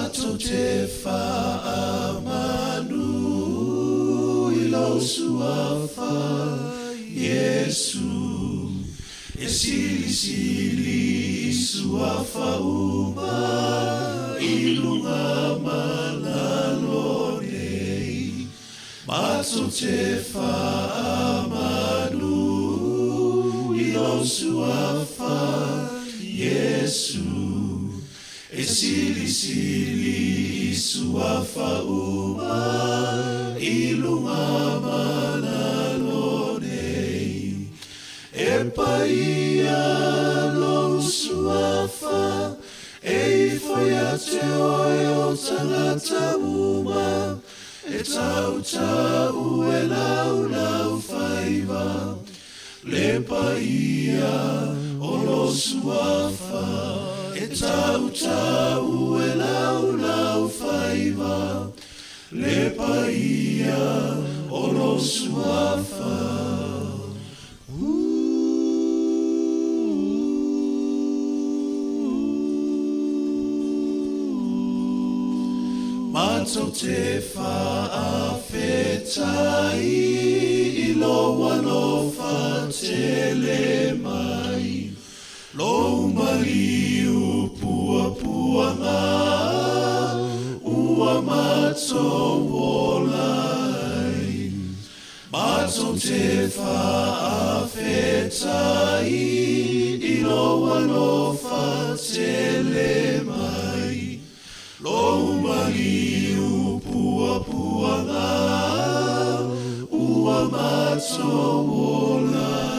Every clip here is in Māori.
Matotefa amanu ilo suafa Yesu Esili suafa uma ilunga malalonei Matotefa amanu ilo suafa Yesu Esili suafa uma ilunga malalonei Epaia lo suafa Eifoia te oe tangata uma E tau e lau faiva Lepaia o lo suafa E tau e lau faiva Lepaia o lo suafa Matotefa afetai ilo wanofa telemai Lo maliu pua ngā ua mato wolai Matotefa afetai ilo wanofa telemai Lo maliu pua ngā ua mato wolai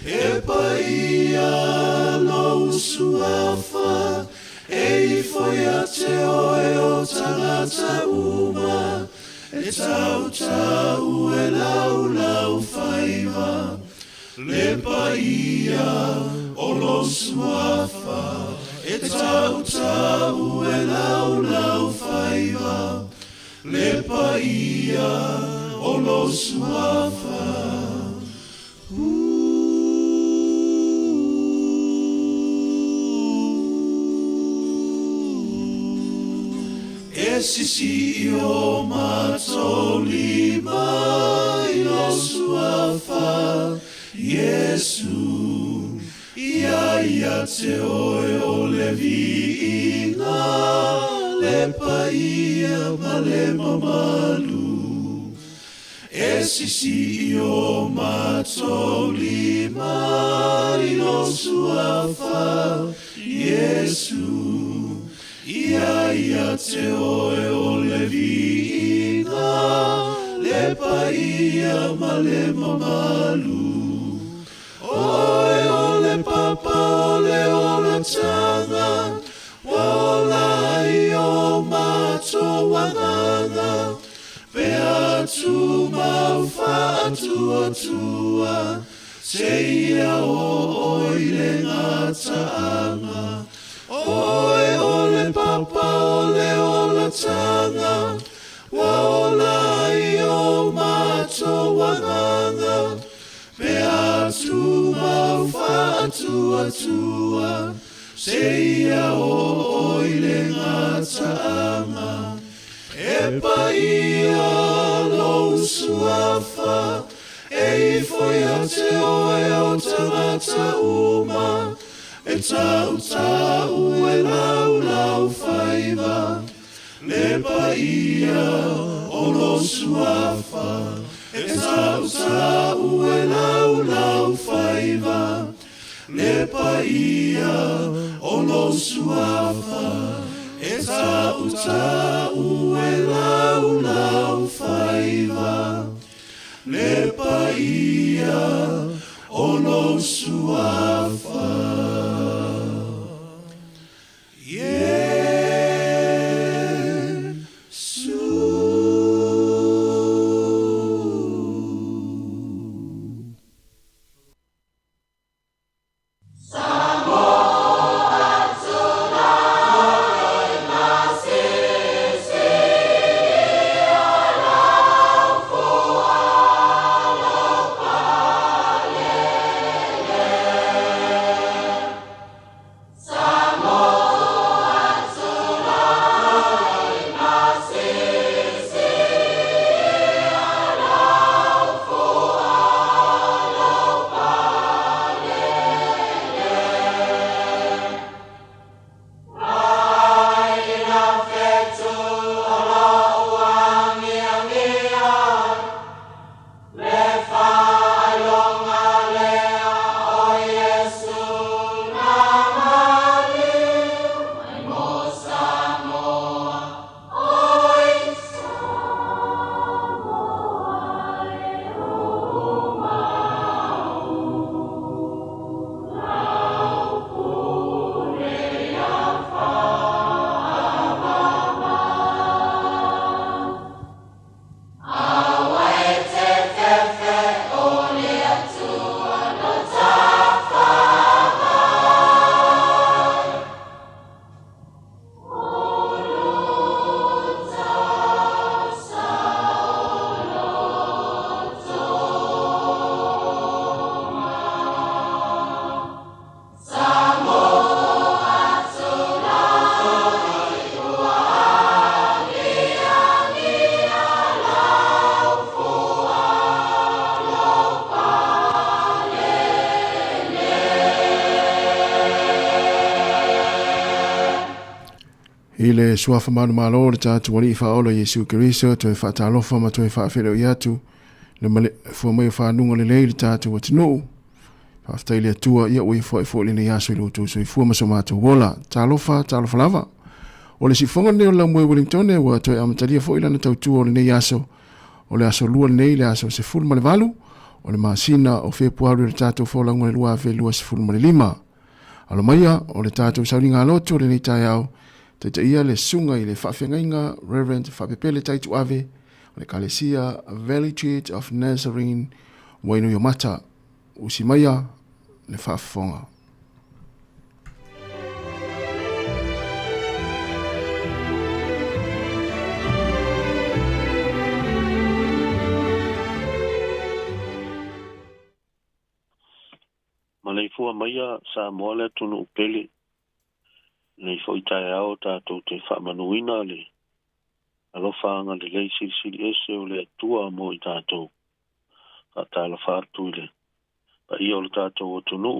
Epaia lo suafa Eifoia te oe o tangata uma E tau e lau faiva Lepaia o lo suafa E tau e lau faiva Lepaia o lo suafa Esisi o matolima ilo suafa Yesu Ia te oe o levi inga Lepaia male mamalu Esisi o matolima ilo suafa Yesu Ia te oe o levi inga Lepaia male mamalu Oe ole papa ole tanga Waola I o mato wanganga Pea tu maufa atua Seia o oile ngataanga Oe ole papa ole tanga Waola I o mato wanganga Pea tu maufa atua Seia o oile ngataanga Epaia lo suafa Eifoia te oe o tangata uma E tau e lau faiva Lepaia o lo suafa E tau e lau faiva Lepaia o lo suafa E tau e lau faiva Lepaia o lo suafa Ile suafa manu malo le tātou wali whaolo Yesu Kiriso, toi whaatalofa ma toi whaafero i atu, le male fua mai whanunga le lei le tātou atinu. Whaftai le atua ia ui fo le nei aso i loto, so i fua maso mātou wola, talofa lava. O le sifonga neo la mwe Wellington e wa toi amatalia fo ilana tautua o le nei aso, o le aso lua le nei le aso se fulu ma le valu, o le maasina o Februari le tātou fōlangu le lua fe lua se fulu ma le 5. Alo maia, o le tātou sauringa loto le nei tai au, te ia le sunga i le whawhengainga Reverend Whapepele Taitu Ave o le Kalesia Valley Church of Nazarene Wainu Yomata usimaya le whawhonga. Maleifua maia Sāmoa le tunu upele nei foi tai ao tātou te whamanuina le alofanga le lei siri ese o le atua mo i tātou whatala whārtu le pa ia o le tātou o tunu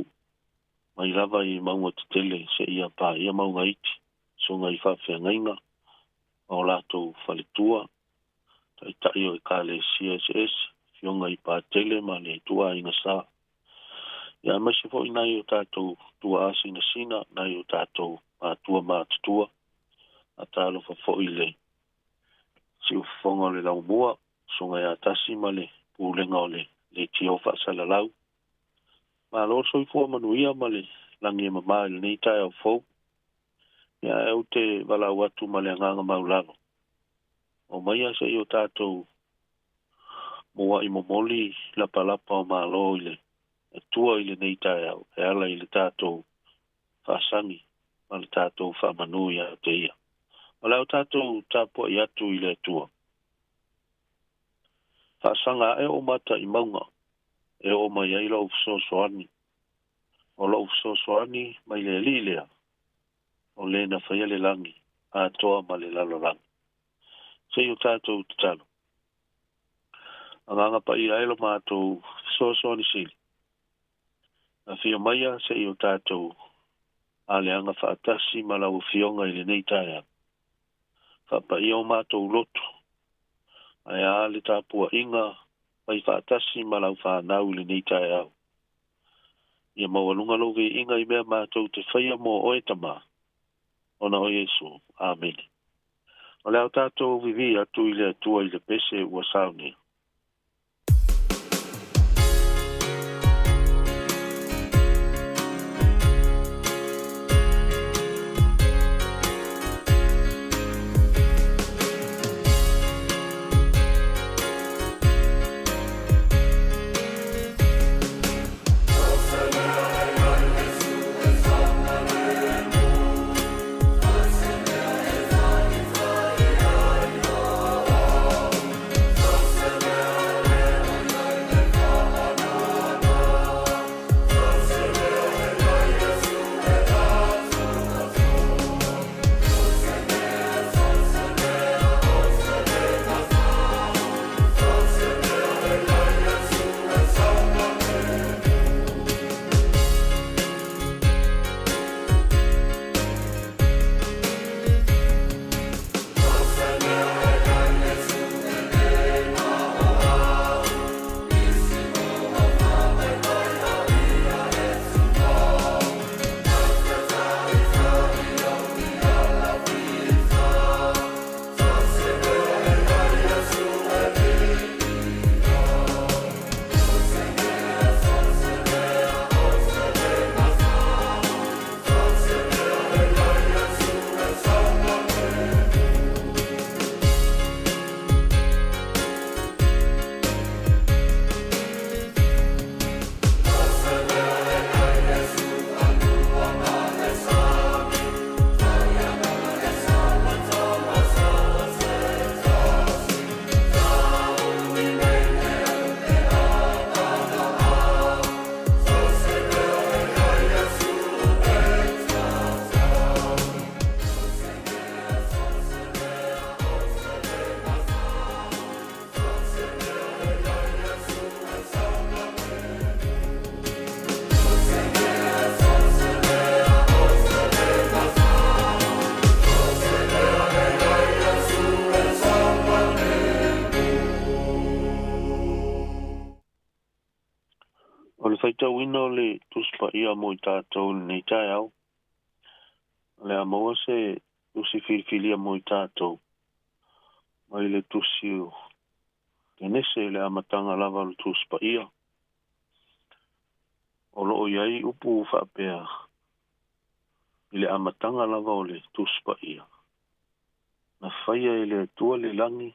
mai lava i maunga te tele se ia pā ia maunga iti so ngai whawhia ngainga o lātou whaletua tai o i kāle CSS fionga i pā tele ma le tua inga sā ia mai se fo ina i o tātou tua asina sina nai o tātou atua mātutua, a tālo fo ile. Si u fonga le lau mua, so ngai atasi ma le pūlenga o le tio whaasala lau. Ma lor so i fua manuia ma le langi e mama le nei tai au fau. Ia eu te walau atu ma le anganga maulalo. O maia se i o tātou mua i momoli lapalapa o malo ile. E tua ile nei tai au, e ala ile tātou whaasangi. Mal tātou whamanu ia te ia. Malau tātou tāpua i atu i le tua. Whaasanga e o mata i maunga. E o mai ai lau soani. O lau soani mai le lilea. O le na whaia le langi. A toa ma le lalo langi. Se o tātou te talo. Anganga pa i aelo mātou soani sili. A whia maia se o tātou ale anga whaatasi ma lau fionga i le nei taia. Whapa i o mātou loto. Ai ale tāpua inga, mai whaatasi ma lau whanau le nei taia au. Ia mawalunga lowe inga i mea mātou te whaia mo oe tama. Ona o Yesu. Amen. O leo tātou vivi atu i le atua i le pese ua saunia. tauina o le tuspa ia mo i tātou nei tai au. Le amoa se tusi filifilia mo i tātou. Mai le tusi o tenese le amatanga lava le tuspa ia. O loo iai upu whapea. I le amatanga lava o le tuspa ia. Na whaia i le tua le langi.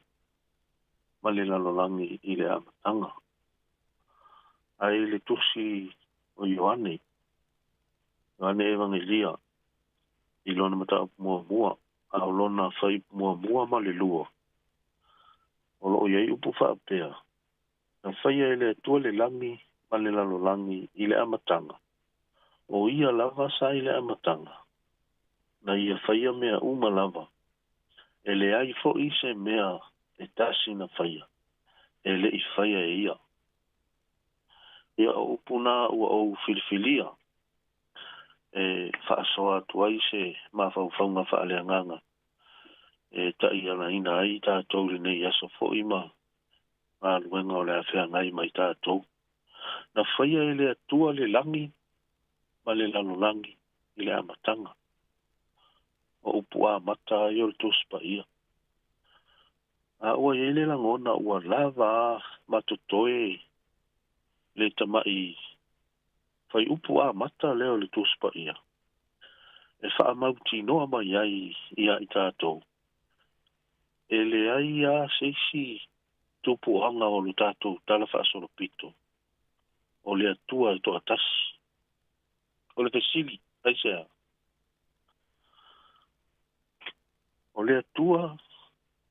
Ma le lalolangi i le amatanga. Ai le tusi o Ioane. Ioane evangelia. I lona mata mua mua. A o lona whai mua mua ma le lua. O loo iai upu whaapea. Na whaia i le tua le langi. Ma le lalolangi i le amatanga. O ia lava sa i le amatanga. Na ia whaia mea uma lava. E le ai fo i se mea e tasi na whaia. E le i whaia e ia. Ia o upuna ua o filifilia. E whaasoa tuai se mawhauwhaunga whaaleanganga. E tai ana ina ai tātou le nei aso fo ima. Ngā luenga o le awhea ngai mai tātou. Na whaia e le atua le langi. Ma le lalolangi i le amatanga. O upu a mata i o le tuspa ia. A ua i le langona ua lava matotoe le tamai. Fai upu a mata leo le tuspa ia. E wha mauti noa mai ai ia i tātou. E le ai a seisi tupu anga o le tātou tala wha solo pito. O le atua i toa tasi. O le fesili, ai sea. O le atua,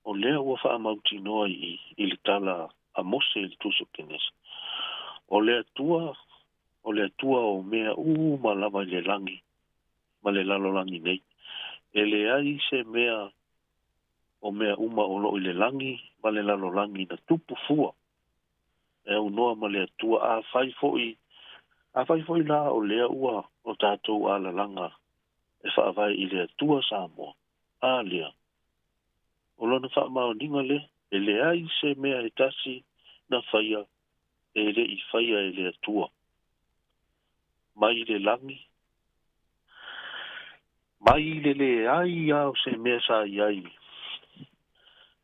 o lea ua wha mauti noa i le tala a mose i le tuso kenesi. O le atua o mea ma lava i le langi. Ma le lalolangi nei. E le ai se mea o mea uma o lo i le langi. Ma le lalolangi na tupu fua. E unoa ma le atua a fai foi la o lea ua o tātou a la langa. E wha avai i le atua Sāmoa. A lea. O lona wha mao ninga le. E le ai se mea e tasi na whaia. E le i whaia e le atua. Mai le langi. Mai le ai au se mea sa iai.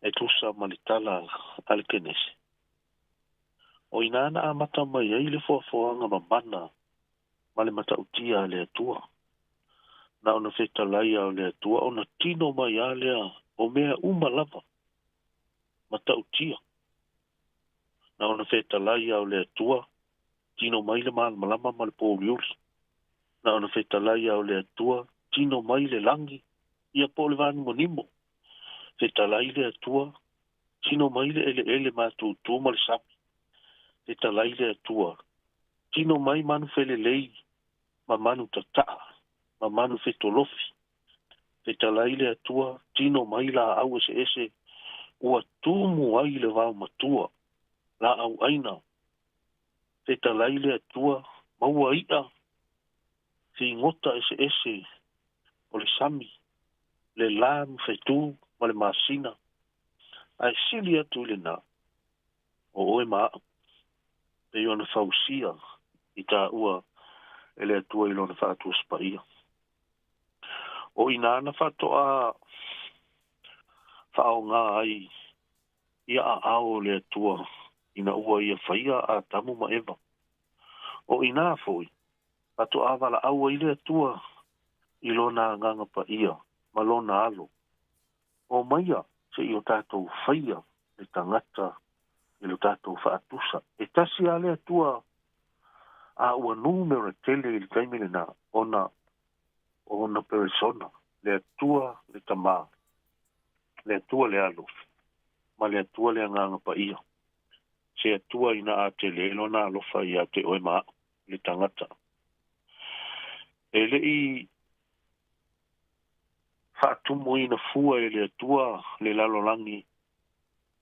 E tusa malitala al kenesi. O inana a mata mai ai le foafoanga mamana. Ma le mata utia le atua. Na ona feta laia o le atua. Ona tino mai a lea o mea uma lava. Mata utia. Na ona feta laia o le atua. Tino mai le malama ma le pōliuri. Na ona feta laia o le atua. Tino mai le langi. Ia po le vani monimo. Feta lai le atua. Tino mai le ele matu tu ma le sapi. Feta lai le atua. Tino mai manu fele lei. Ma manu tataa. Ma manu fetolofi. Feta lai le atua. Tino mai la au ese. Ua tumu ai le vau matua. La au aina. Feta lai le atua. Maua ia. Si ngota ese. O le sami. Le lam fetu. Ma le masina. Ai sili atu le na. O oe maa. Pe yona fausia. I tā ua. Ele atua i lona whaatua spaia. O inana whatoa. Whao ngā ai. Ia a ao le atua. Ina ua ia whaia a tamu ma eva. O ina foi. Whatoa wala aua i le atua. I lona nganga pa ia. Ma lona alo. O maia. Se i o tātou whaia. Le tangata. I lo tātou whaatusa. E tasi a le atua. A ua numera tele i le taimile na. Ona persona. Le atua le tamā. Le atua le alo. Ma le atua le nganga pa ia. Se atua ina a tele. Elo na alofa i a te oe maa. Le tangata. E le i whaatumu ina fua e le atua le lalolangi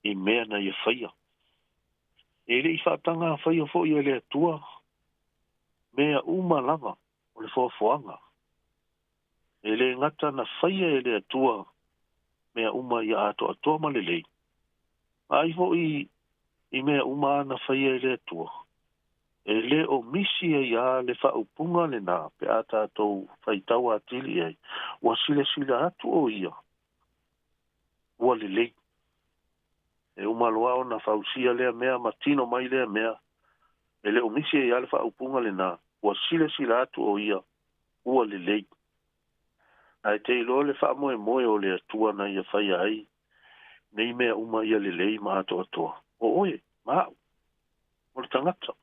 i mea na ia whaia. E le i whaatanga whaia fo i le atua mea uma lava o le foafoanga. E le ngata na whaia e le atua mea uma i ato atoa ma le lei. Ai fo i mea uma na whaia e le atua. E le o misi e ia le whaupunga le nā, pe a tātou whaitau atili ai, ua sile atu o ia. Ua le lei. E umaloa o na whausia lea mea, matino mai lea mea. E le o misi e ia le whaupunga le nā, ua sile atu o ia. Ua le lei. Ai te ilo le wha moe o le atua na ia whai ai. Nei mea uma ia le lei ma ato atoa. O oe, maa. O le tangata.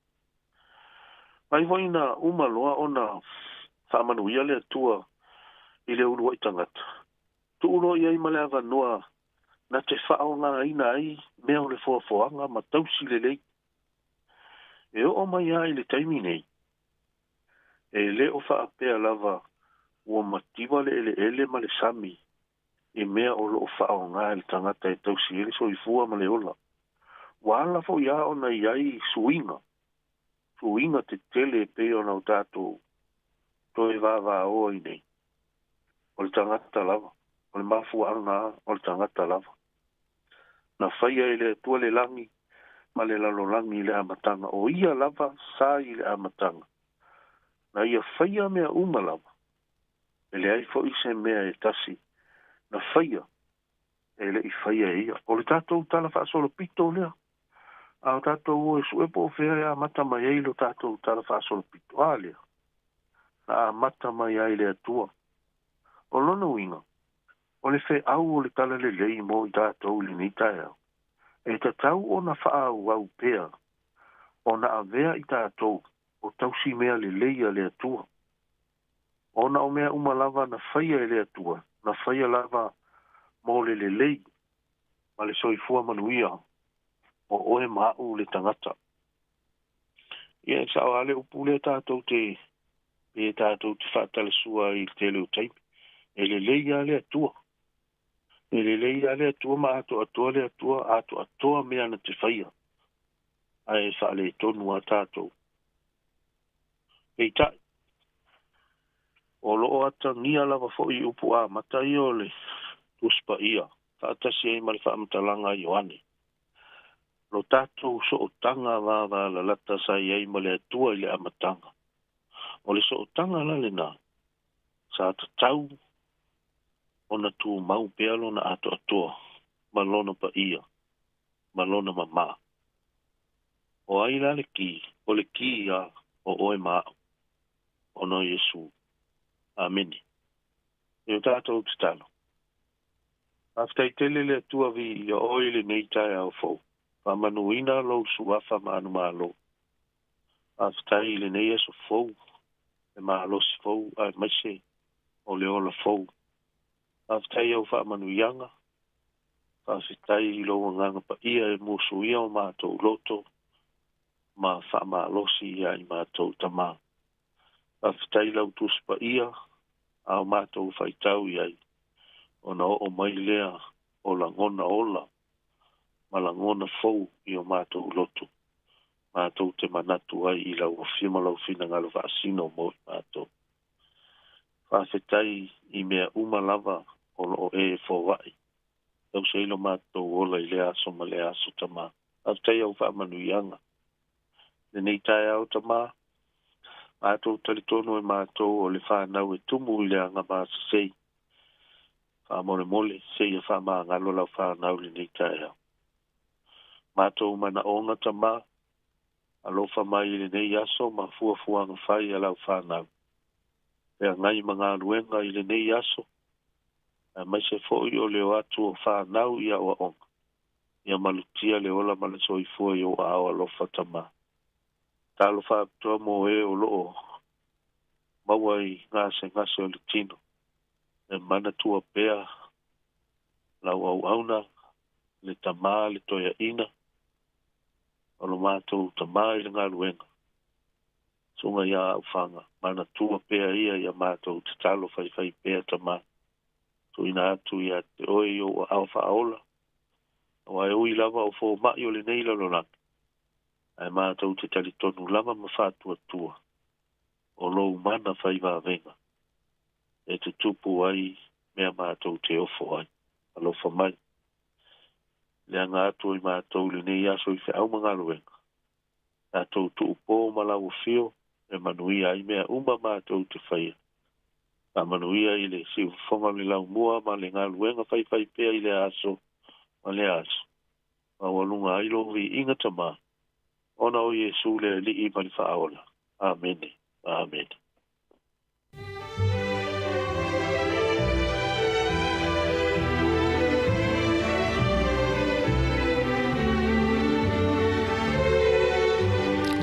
Mai hoi na umaloa o na whamanu ia le atua i le urua i tangata. Tu ulo ia i male ava noa na te whao ngā ina ai mea o le foafoanga ma tausi le lei. E o mai ai le taimi nei. E le o whaapea lava ua matiwa le ele ma le sami. E mea o lo o whao ngā le tangata e tausi ele so i fua ma le ola. Wala fo ia o na iai suinga. Suinga te tele pe o na o tātou. Toi vava o i nei. O le tangata lava. O le mafua anga o le tangata lava. Na whaia ele tua le langi. Ma le lalo langi le amatanga. O ia lava sa i le amatanga. Na ia whaia mea uma lava. Ele ai fo ise mea e tasi. Na whaia. Ele i whaia ia. O le tātou tala wha solo pito lea. A o tātou o e suepo o whea e amata mai eilo tātou tala wha solo pito. A lea. Na amata mai ai le atua. O lona winga. O le whea au o le tala le lei mo i tātou li ni tae au. E ta tau o na wha au pea. O na avea i tātou. O tausi mea le leia le atua. O na o mea umalava na whaia e le atua. Na whaia lava mo le lei. Ma le soifua manuia. O oe mau le tangata. Ia e sao ale upule tātou te. E tātou te whaatale sua i te leo taimi. E le leia le atua. E le leia le atua ma ato atoa le atua. Ato atoa mea na te whaia. Ai e wha le tonu a tātou. E tai. O loo ata nia lava fo i upu a mata i o le tuspa ia. Whaatasi e mali whaamatalanga i oane. Lo tātou so o tanga vava la lata sa i mali atua i le amatanga. O le so o tanga la le nā. Sa ata tau o na tu mau pealo na ato atoa. Malona pa ia. Malona mama. O ai la le ki. O le ki ia o oe maa. O no Yesu. Ameni. E o tātou te talo. Aftai tele le atua vi i o oile nei tae au fau. Pa manuina lo suafa maanu malo. Aftai le nei aso fau. E malo si fau ai maise o le ola fau. Aftai au fa manuianga. Aftai lo nganga pa ia e musu ia o mātou loto. Ma fa malosi ia i mātou tama. Aftai lau tuspa ia. Au mātou whaitau iai. O na o mai lea o langona ola. Ma langona fau i o mātou loto. Mātou te manatu ai i lau o whima lau whina ngalo whaasino mo i mātou. Whawhetai i mea umalava o lo e fōwai. Tau se ilo mātou ola i lea aso ma lea aso tamā. Aftai au whaamanu ianga. Le nei tae au tamā. Mātou talitono e mātou o le whanau e tumu i lea ngā māsa sei. Whamore mole, sei a whama ngalo lau whanau le nei tae au. Mātou mana onga tamā. Alofa mai le nei aso ma fuafuanga whai a lau whanau. Pea ngai mga ruenga i le nei aso. A mai se foi o leo atu o whanau ia o onga. Ia malutia le ola male soifua i o ao alofa tamā. Talo whaapitoa mo e o loo. Maua i ngase o le tino. E mana tua pea. Lau au auna. Le tamā le toia ina. O lo mātou tamā i le ngā luenga. Sunga ia au whanga. Mana tua pea ia mātou te talo whai pea tamā. Tu ina atu ia te oi o au whaola. O ai ui lava o fō mai o le neila lo laki. Ai mātou te talitonu lama ma whātua tua. O lou mana whai venga. E te tupu ai mea mātou te ofo ai. Alofa mai. Lea ngā atu i mātou le nei aso i whi au mga luenga. tātou tu upo malau fio, e manuia i mea uma mātou te whaia. A manuia i le si ufonga le lau mua, ma le ngā luenga whai pea i le aso, ma le aso. Ma walunga ailo vi inga tama, ona o Yesu le li i mali whaola. Amen. Amen.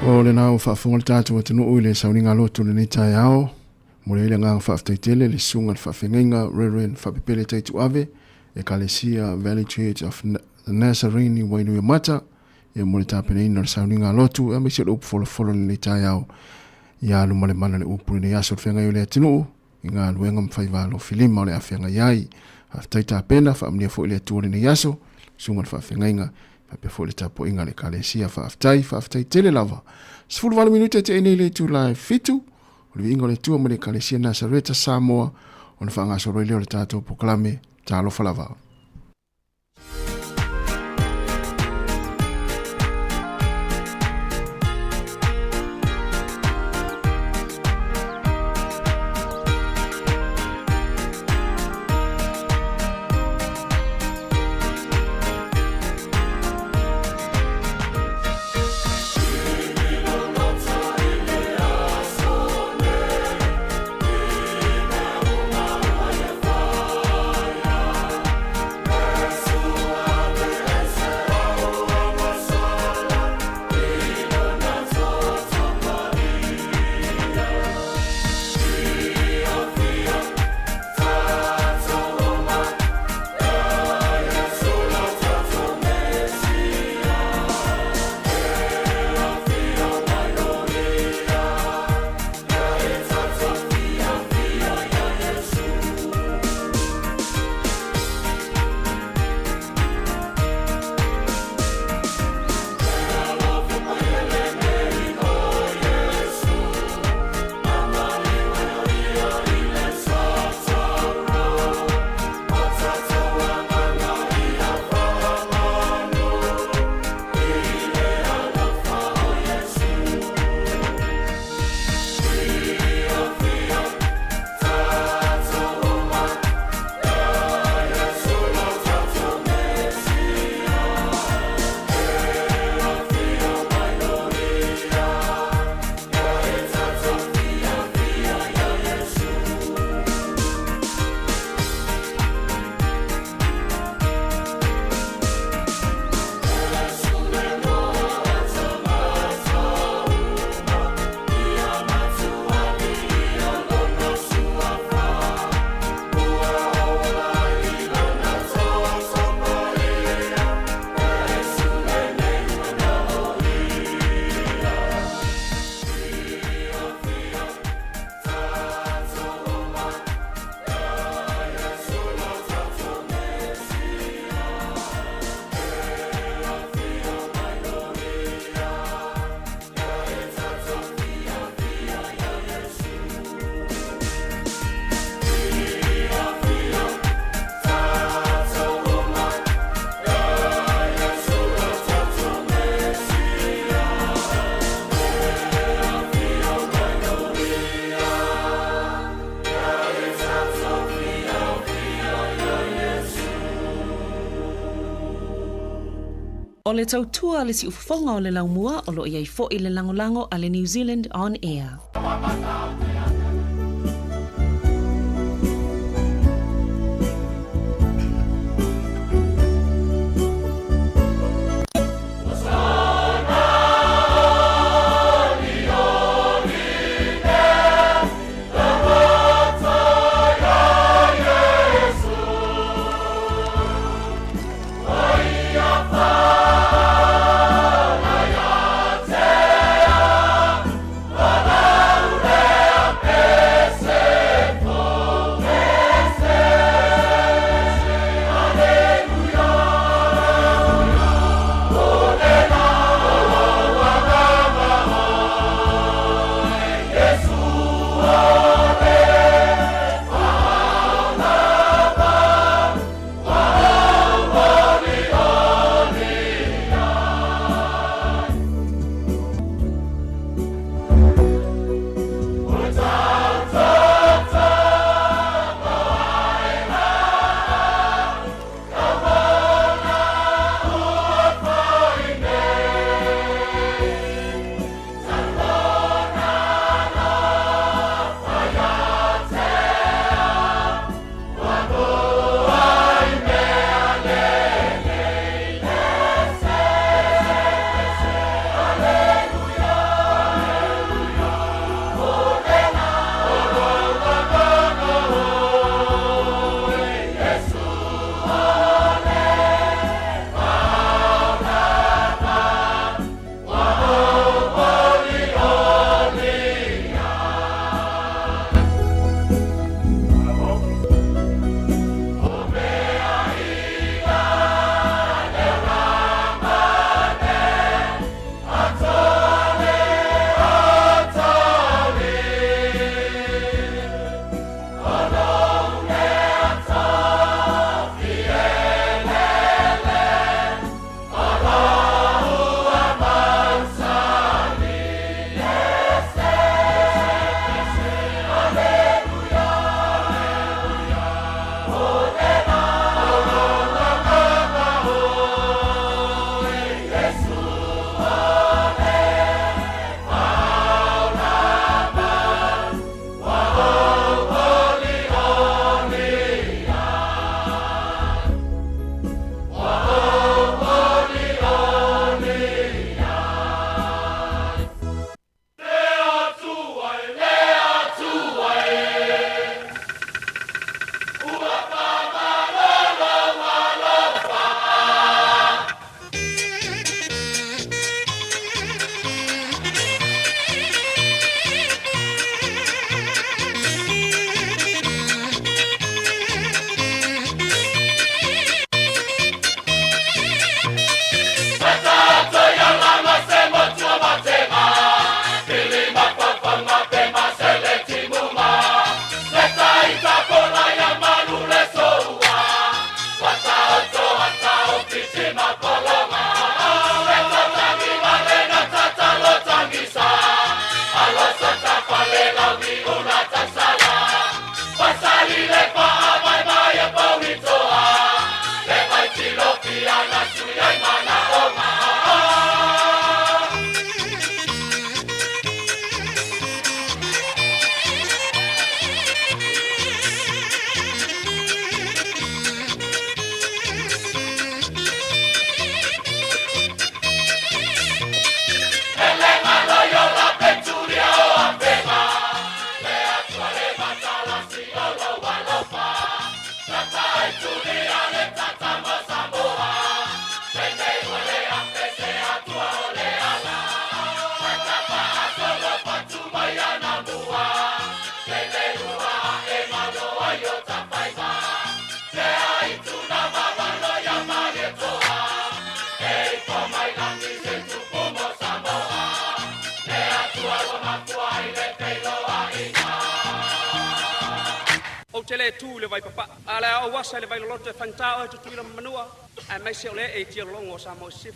O le nao whaafonga le tātua te nuu i le sauninga lotu le ni tai ao. Mo le ngā whaaftaitele le sunga le whaafengainga Reverend Whapepele Taitu Ave e Kalesia Valley Church of the Nazarene Wainui Mata e mo le tāpene ina le sauninga lotu e mese le upu folo le ni tai ao ia aluma le mana le upu le aso le whengai o le atinu i ngā luenga mwhaiwalo filima o le awhenga iai haftaita pena whaamnia fo i le atua le ni aso sunga le whaafengainga pe fo le tapo inga le Kalesia whaaftai tele lava. Sifuru wala minute te ene le tu live fitu. O le inga le tua mo le Kalesia Nazareta Sāmoa. O le whaangaso roi leo le tātou poklame. Tālo falava. O le tautua le si ufafonga o le laumua o lo iai fo i le langolango a le New Zealand On Air. Hey! te le tu le vai papa. Ala o wasa le vai lo te fantao tu tu la manua. A mai se ole e tio longo Sāmoa sif.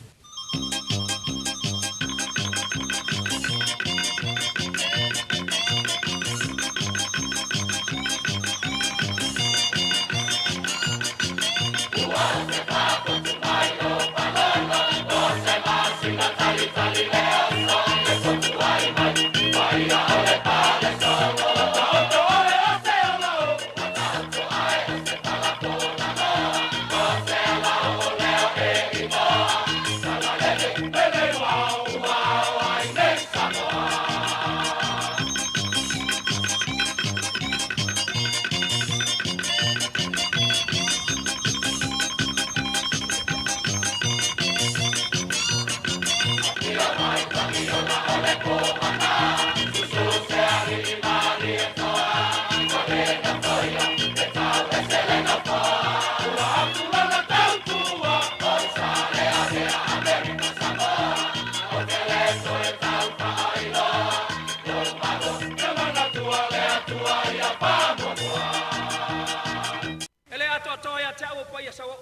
Ele ato toia tau pa ia sawo.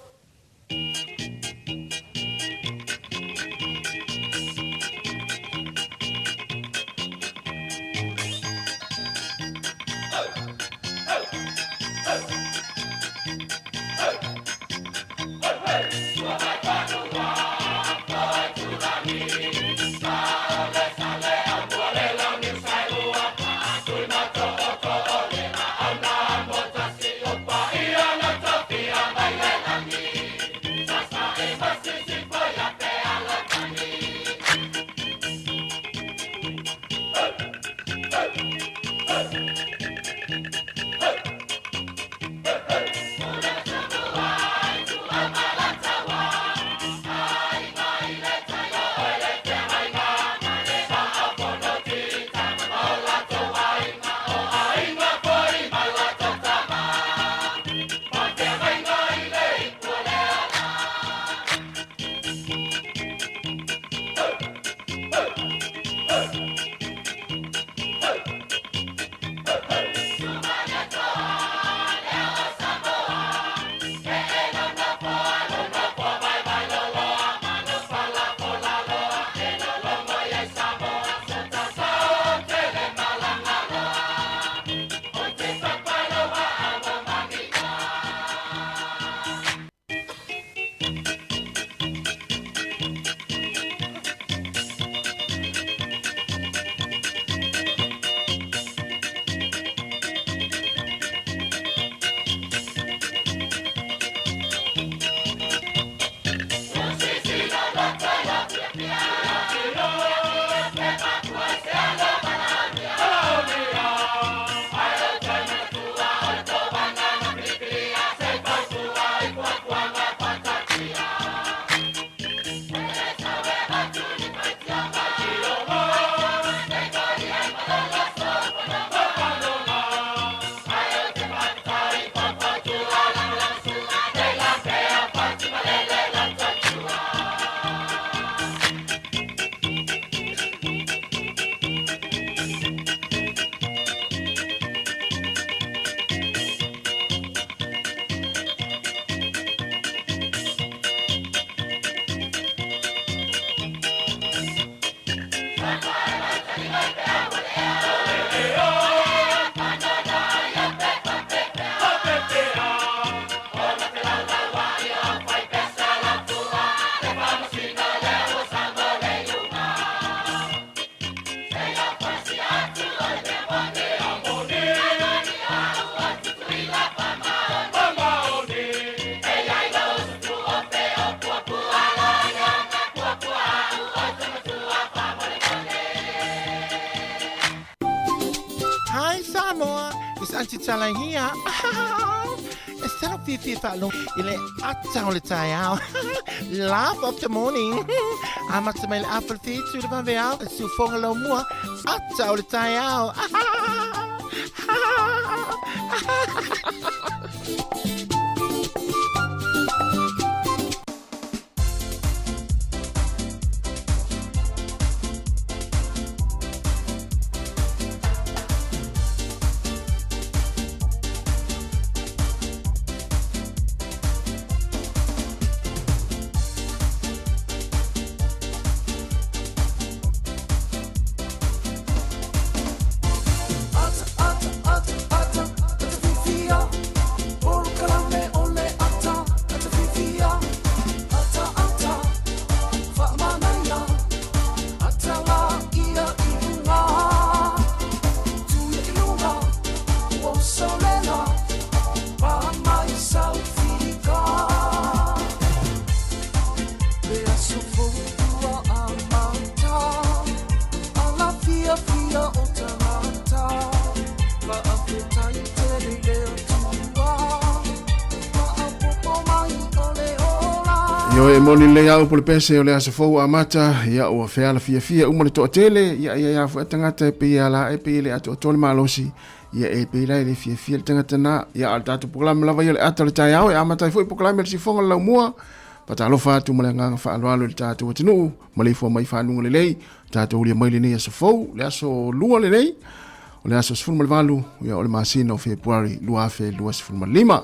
Hi Sāmoa, it's Auntie Chala here. Instead of Fifi Falong, ile atau le tayao. Laugh of the morning. Amat sa may apple feet to the bambao, sufong alo mua, atau le tayao. Yo e moni le au pole pese o le aso fou amata ia o feala fia umone to tele ia fu tangata pe ia la e pe le ato tole malosi ia e pe le fia tangata na ia al tatu program lava ia le ato le tai au e amata fu program le sifonga la mua pata lo fa tu mole nga fa lo le tatu tinu mole fo mai fa nunga le lei tatu le mai le ne aso fou le aso lua le lei o le aso sfun mal valu ia o le masina o february lua fe lua sfun mal lima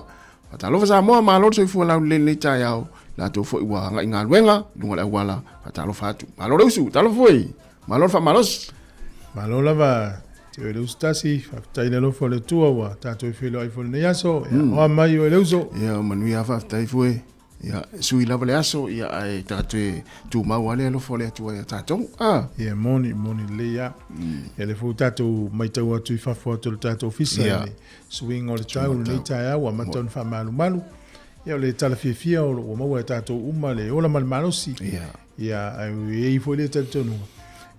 pata lo fa Sāmoa ma lo so fu la le tai au la to fo wa nga inga luenga lunga la wala patalo fatu malo usu talo foi malo fa malos malo lava te le ustasi fa tai le fo le tua wa tato filo ai fo ne yaso o mai o le uso ya manu ya fa tai foi ya sui lava le aso ya ai tato tu ma wale lo fo le tua ya tato ya moni le ya le fo tato mai tau atu fa fo tato ofisa swing o le tau le tai wa maton fa malu ia le tala fia o maua tatou uma le ola malmalosi ia ai foi le tatonu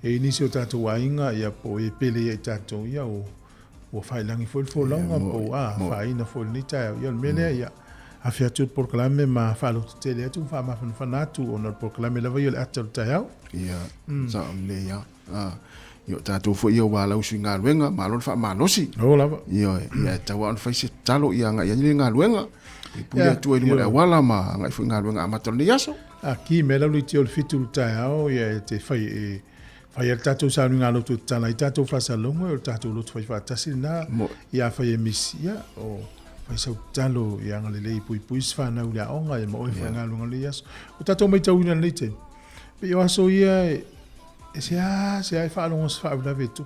e inisio tatou ainga ia po e pele ia tatou ia o failangi foi longa po faina foi ni tai ia mele ia a fia tu proclame ma falo tele tu fa ma fanatu o no proclame la vai le atel tai ia sa le ia yo tatou foi ia wala usinga luenga malon fa malosi ola ia tawa fa se talo ia nga ia nga luenga Puya tu ele mora wala ma ngai fu ngalu nga amato ni yaso. Aki mela lu ti ol fitu tao ya te fai el tato sa nga lo tu tana i tato fa salongo el tato lo fai fa tasina ya fai misia o fai sa talo ya ngale le pui fa na ula onga ya mo fa ngalu nga le yaso. O tato mai tau na lete. Pe yo aso ia se ai fa lo fa la vetu.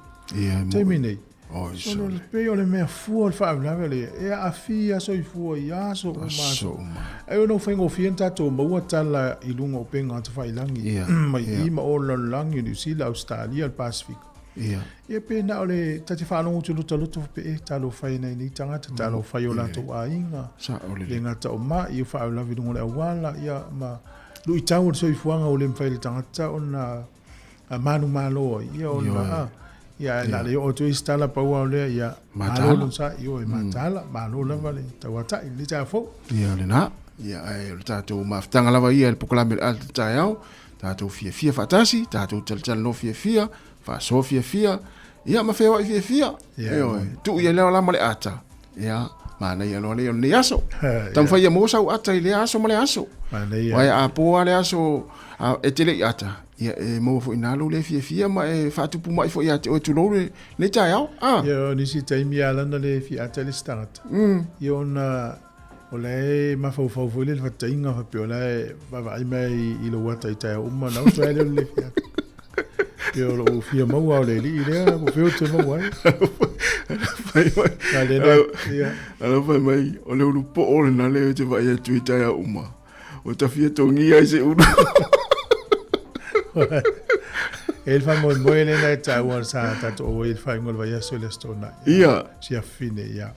Terminate. Oh, so le pe o le mea fua le wha le e a fia so i fua i aso o maso e o no whaingo fienta to maua tala i lunga o penga ata whailangi mai ima o langi New Zealand, Australia, el Pacific e pe na o le tate whanongo tu luta pe e talo whaina ni tangata talo whai o lato a inga le ngata o ma i o wha lavi lunga le awala ia ma lu i tau so i fuanga o le mwhai le tangata o na manu malo ia o na ya na le o tu instala pa wa le ya malo sa yo e matala malo la vale tawata i le ta fo ya le na ya ai le tato maftanga lava ia le proclame al taio tato fia fatasi tato tel no fia fa so fia ia ma fea fia yo tu ia le la male ata ya mana ia lo le ni aso tam fa ia mo sa ata ile aso male aso vai a po ale aso e tele ata ia e mo fo inalo le fia ma e fatu pu mai fo ia te o tu lo le tai au ia ni si tai mi ala na le fia te le start ia na o le ma fo le fa tainga fa pe ola va vai mai i lo wata tai o ma na o tele le fia ia lo fia mo wa le ile ko fio te mo wa ala vai mai o le lu po o na le te vai tu tai au ma o ta fia tongi ai se uno el famo moi le na taiwan sa tato o el famo vai a sole stona sia fine ia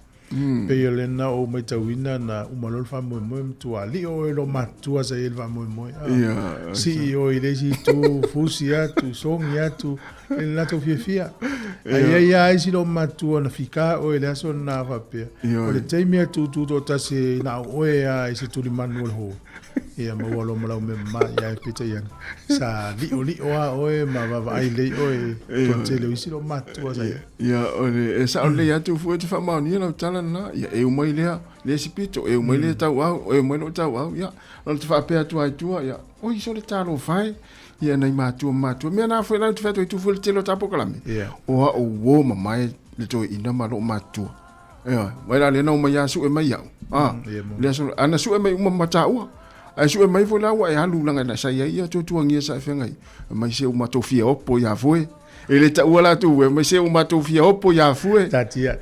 pe le na o mai tawina na o malol famo moi tu ali o lo matua sa el famo moi si o ile si tu fusia tu songia tu el na to fia ai si lo matua na fika o ele aso na va pe o le temia tu to tasi na o ai si tu li manuel ho ia ma walo mala me ma ia pita ia sa li o oe ma va ai le oe tonte le isi lo matua sa ia ole sa ole ia tu fu te fa ma ni la tala na ia e mai le sipito e mai le tau au e mai lo tau au ia o te fa pe tu ai tu ia o i so le talo fai ia nei matua me na foi la te fa tu fu te lo tapo kalame o wo ma mai le to ina ma lo matua ia mai la le no mai asu e mai ia le so ana su e mai uma matau ai su mai foi la wa e halu langa na sai ia to tuangia sa fengai mai se uma to fia opo ya foi ele ta wala tu mai se uma to fia opo ya foi tatia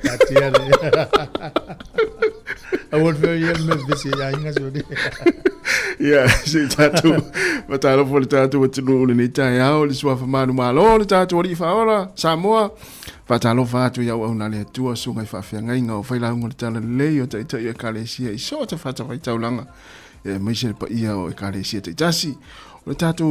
a wol fe ia me visi ya inga so de ya se tatu matalo foi tatu tu ni ta ya o le sua fa manu malo le tatu ri fa ora Sāmoa fatalo fatu ya ona le tu so ngai fa fengai nga foi la ngol tala le o ta ia kalesia i so ta fata vai taulanga mai se pa ia o kare sia te tasi o tato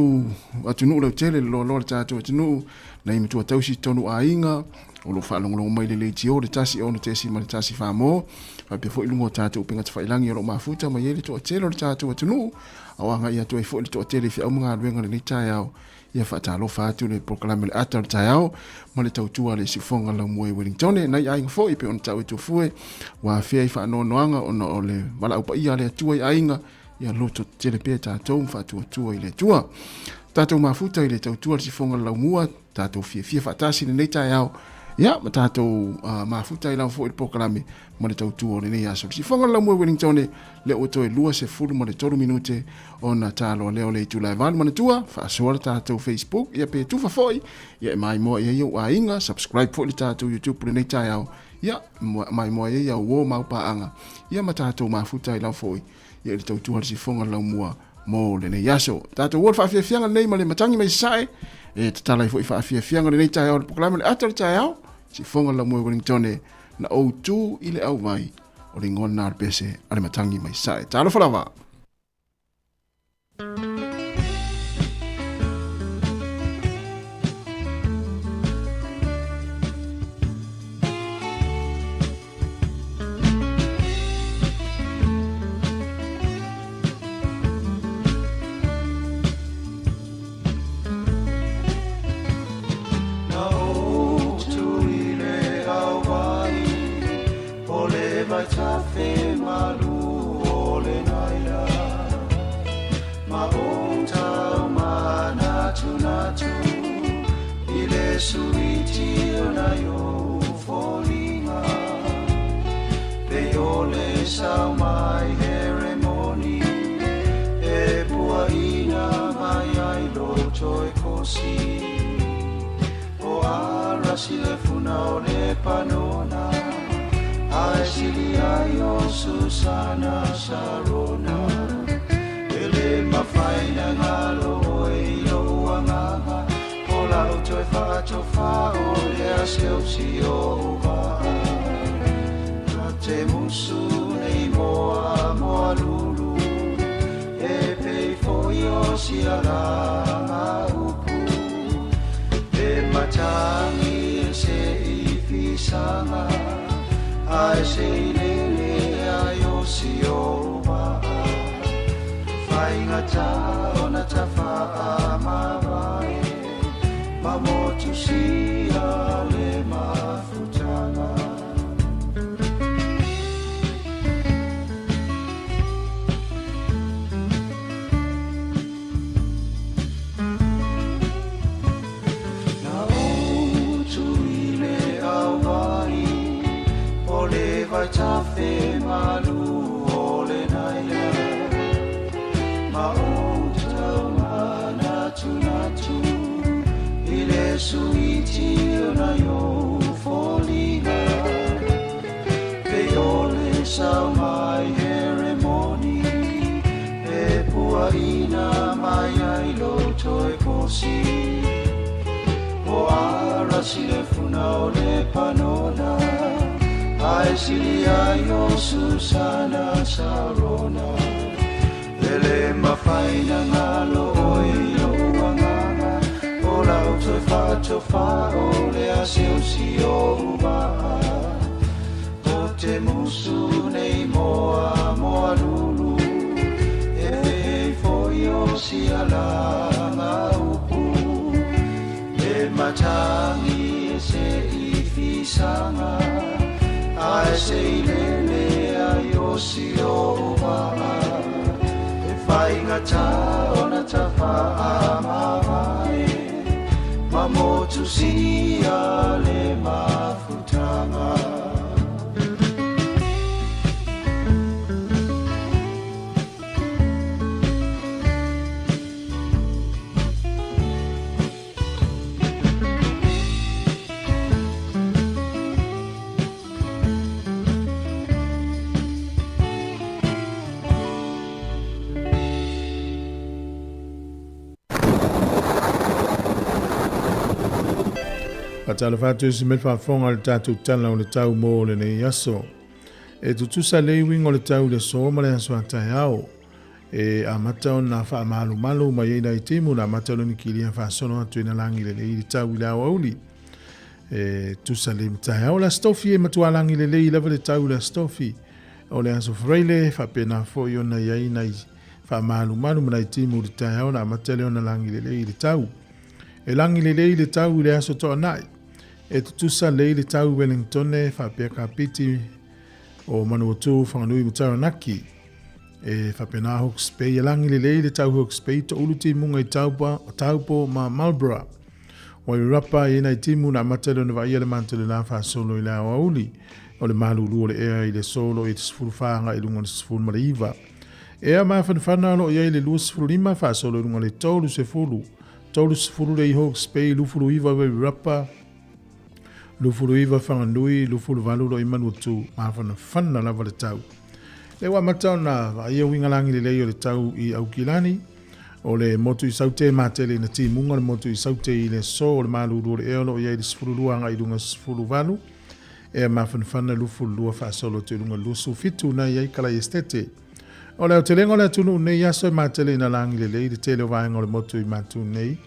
atunu le tele lo tato atunu na i mitua tausi tonu ainga o lo whaalongolongo mai le tio, le tasi o le tesi ma le tasi whamo, pe fo ilungo tātou pinga te whailangi o lo mafuta, ma yele toa telo le tātou atunu, awanga ia toa fo le toa tele fi au mga aluenga le tai au, ia whaatalo whaatu le proklame le ata le tai au, ma le tautua le sifonga la mue Wellingtone, nai ainga fo ipe on tau e tofue, wa fea i whaanoanoanga o le wala upa ia le atua i ainga, ia loto tele pe tātou whaatua tua i le tua. Tātou mafuta i le tautua le sifonga la mua, tātou fia whaatasi le nei tai au, ia, ma tātou mafuta i lau fo i proklame, ma le tautua o le nei aso. Sifonga la mue Wellingtone, le oto e lua se fulu ma le tolu minute, o na talo leo le tu live ma le tua, whaasoa le tātou Facebook, ia pe tufa foi, ia e mai moa ia iau a inga, subscribe fo le tātou YouTube le nei tai au, ia, mai moa ia iau o maupa anga, ia ma tātou mafuta i lau foi, ia le tautua le sifonga la mua, mo le nei aso. Tātou wot whaafiafianga nei ma le matangi mai sae, e te talai fo i whaafiafianga le nei tai au, le pokalame le ata le tai au, sifonga la mua Wellingtone, na o tu i le au mai, o le ngona ar pese, ale matangi mai sae. Tālo whalawa. Sāmoa ceremony e puaina mai ai loto e kosi o arasi le funa o le panona ai sili ai o Susana Sarona e le mawhaina ngalo e o angaha o lauto e whaatofa o le aseusi o uva te musu moa lulu e pei foi o siara upu e matangi se i fisanga ai se lele ai o si o wa fai ngata ona tafa amawai mamotu si ale mafutanga tafe malu ole naia ma o tau mana tunatu ile suiti ona yo foliga pe ole sa mai ceremony e puaina mai ai loto e kosi o arasi le funa o le panona ai sili ai o Susana Sarona lele mawhaina ngalo e o wanganga o lauto e whaatofa o le aseusi o umaa o te musu nei moa lulu e foi o sialanga upu e matangi e se i fisanga ai sei lele ai o si o maa e whai ngata ona tafa amawai ma motu si ale mafutanga Tala fatu se mel whaafonga le tātou tala o le tau mō le nei aso. E tutusa leiwing o le tau le soma le aso atai au. E a matao na wha malu malu ma yeina i timu na matao ni kiria whaasono atu ina langi le tau i lau auli. tusa le mtai au la stofi e matualangi le lei lava le tau la stofi o le aso freile fa pena fo yo na yai na fa malu na timu le tai au na matele ona langi le lei le tau e langi le lei le tau le aso to nai e tusa le tau Wellington fa pe kapiti o manuotu whanganui mutau naki e fa pena Hawke's Bay e langi le tau Hawke's Bay to uluti munga i taupo ma Marlborough o i rapa i nei timu na matelo na vai le mantele la fa solo i la uli o le malulu o le ea i le solo i te sifuru whaanga i lunga le sifuru mariva ea ma whanwhana lo i le lua sifuru lima fa solo i lunga le tolu sifuru le i Hawke's Bay lufuru iwa i rapa lufuru iwa whanganui lufuru valu lo i manuatu ma whanwhana lava le tau le wa matau na vai wingalangi le lei o le tau i Aukilani o le motu i saute matele na timunga le motu i saute i le so o le malulu o le eolo i le sifuru luanga i lunga sifuru valu e mawhanwhana lufu lua whaasolo te lunga lusu fitu na iai kala estete o le o te lengo le tunu nei aso i matele na langi le lei le tele o vaenga o le motu i matu nei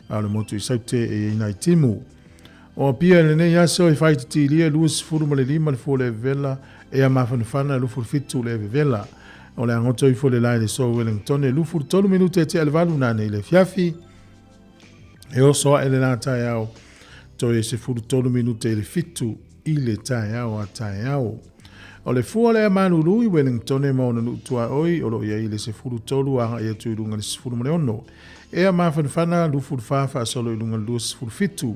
o le motu i saute e ina i timu o pia le nei aso i whaiti lia lua sifuru ma le lima le fole vela e mawhanwhana lufu fitu le vela o le angoto i fole lai le so Wellington e lufu tolu minute te alvalu na nei le fiafi e o soa ele na tai au to e se furu tolu minute le fitu i le tai au a tai au o le fua le manulu i Wellington e mauna nutua oi o lo ia i le se furu tolu anga ia tu i lunga le se furu male ono e a mawhanwhana lufu fafa solo i lunga lua se furu fitu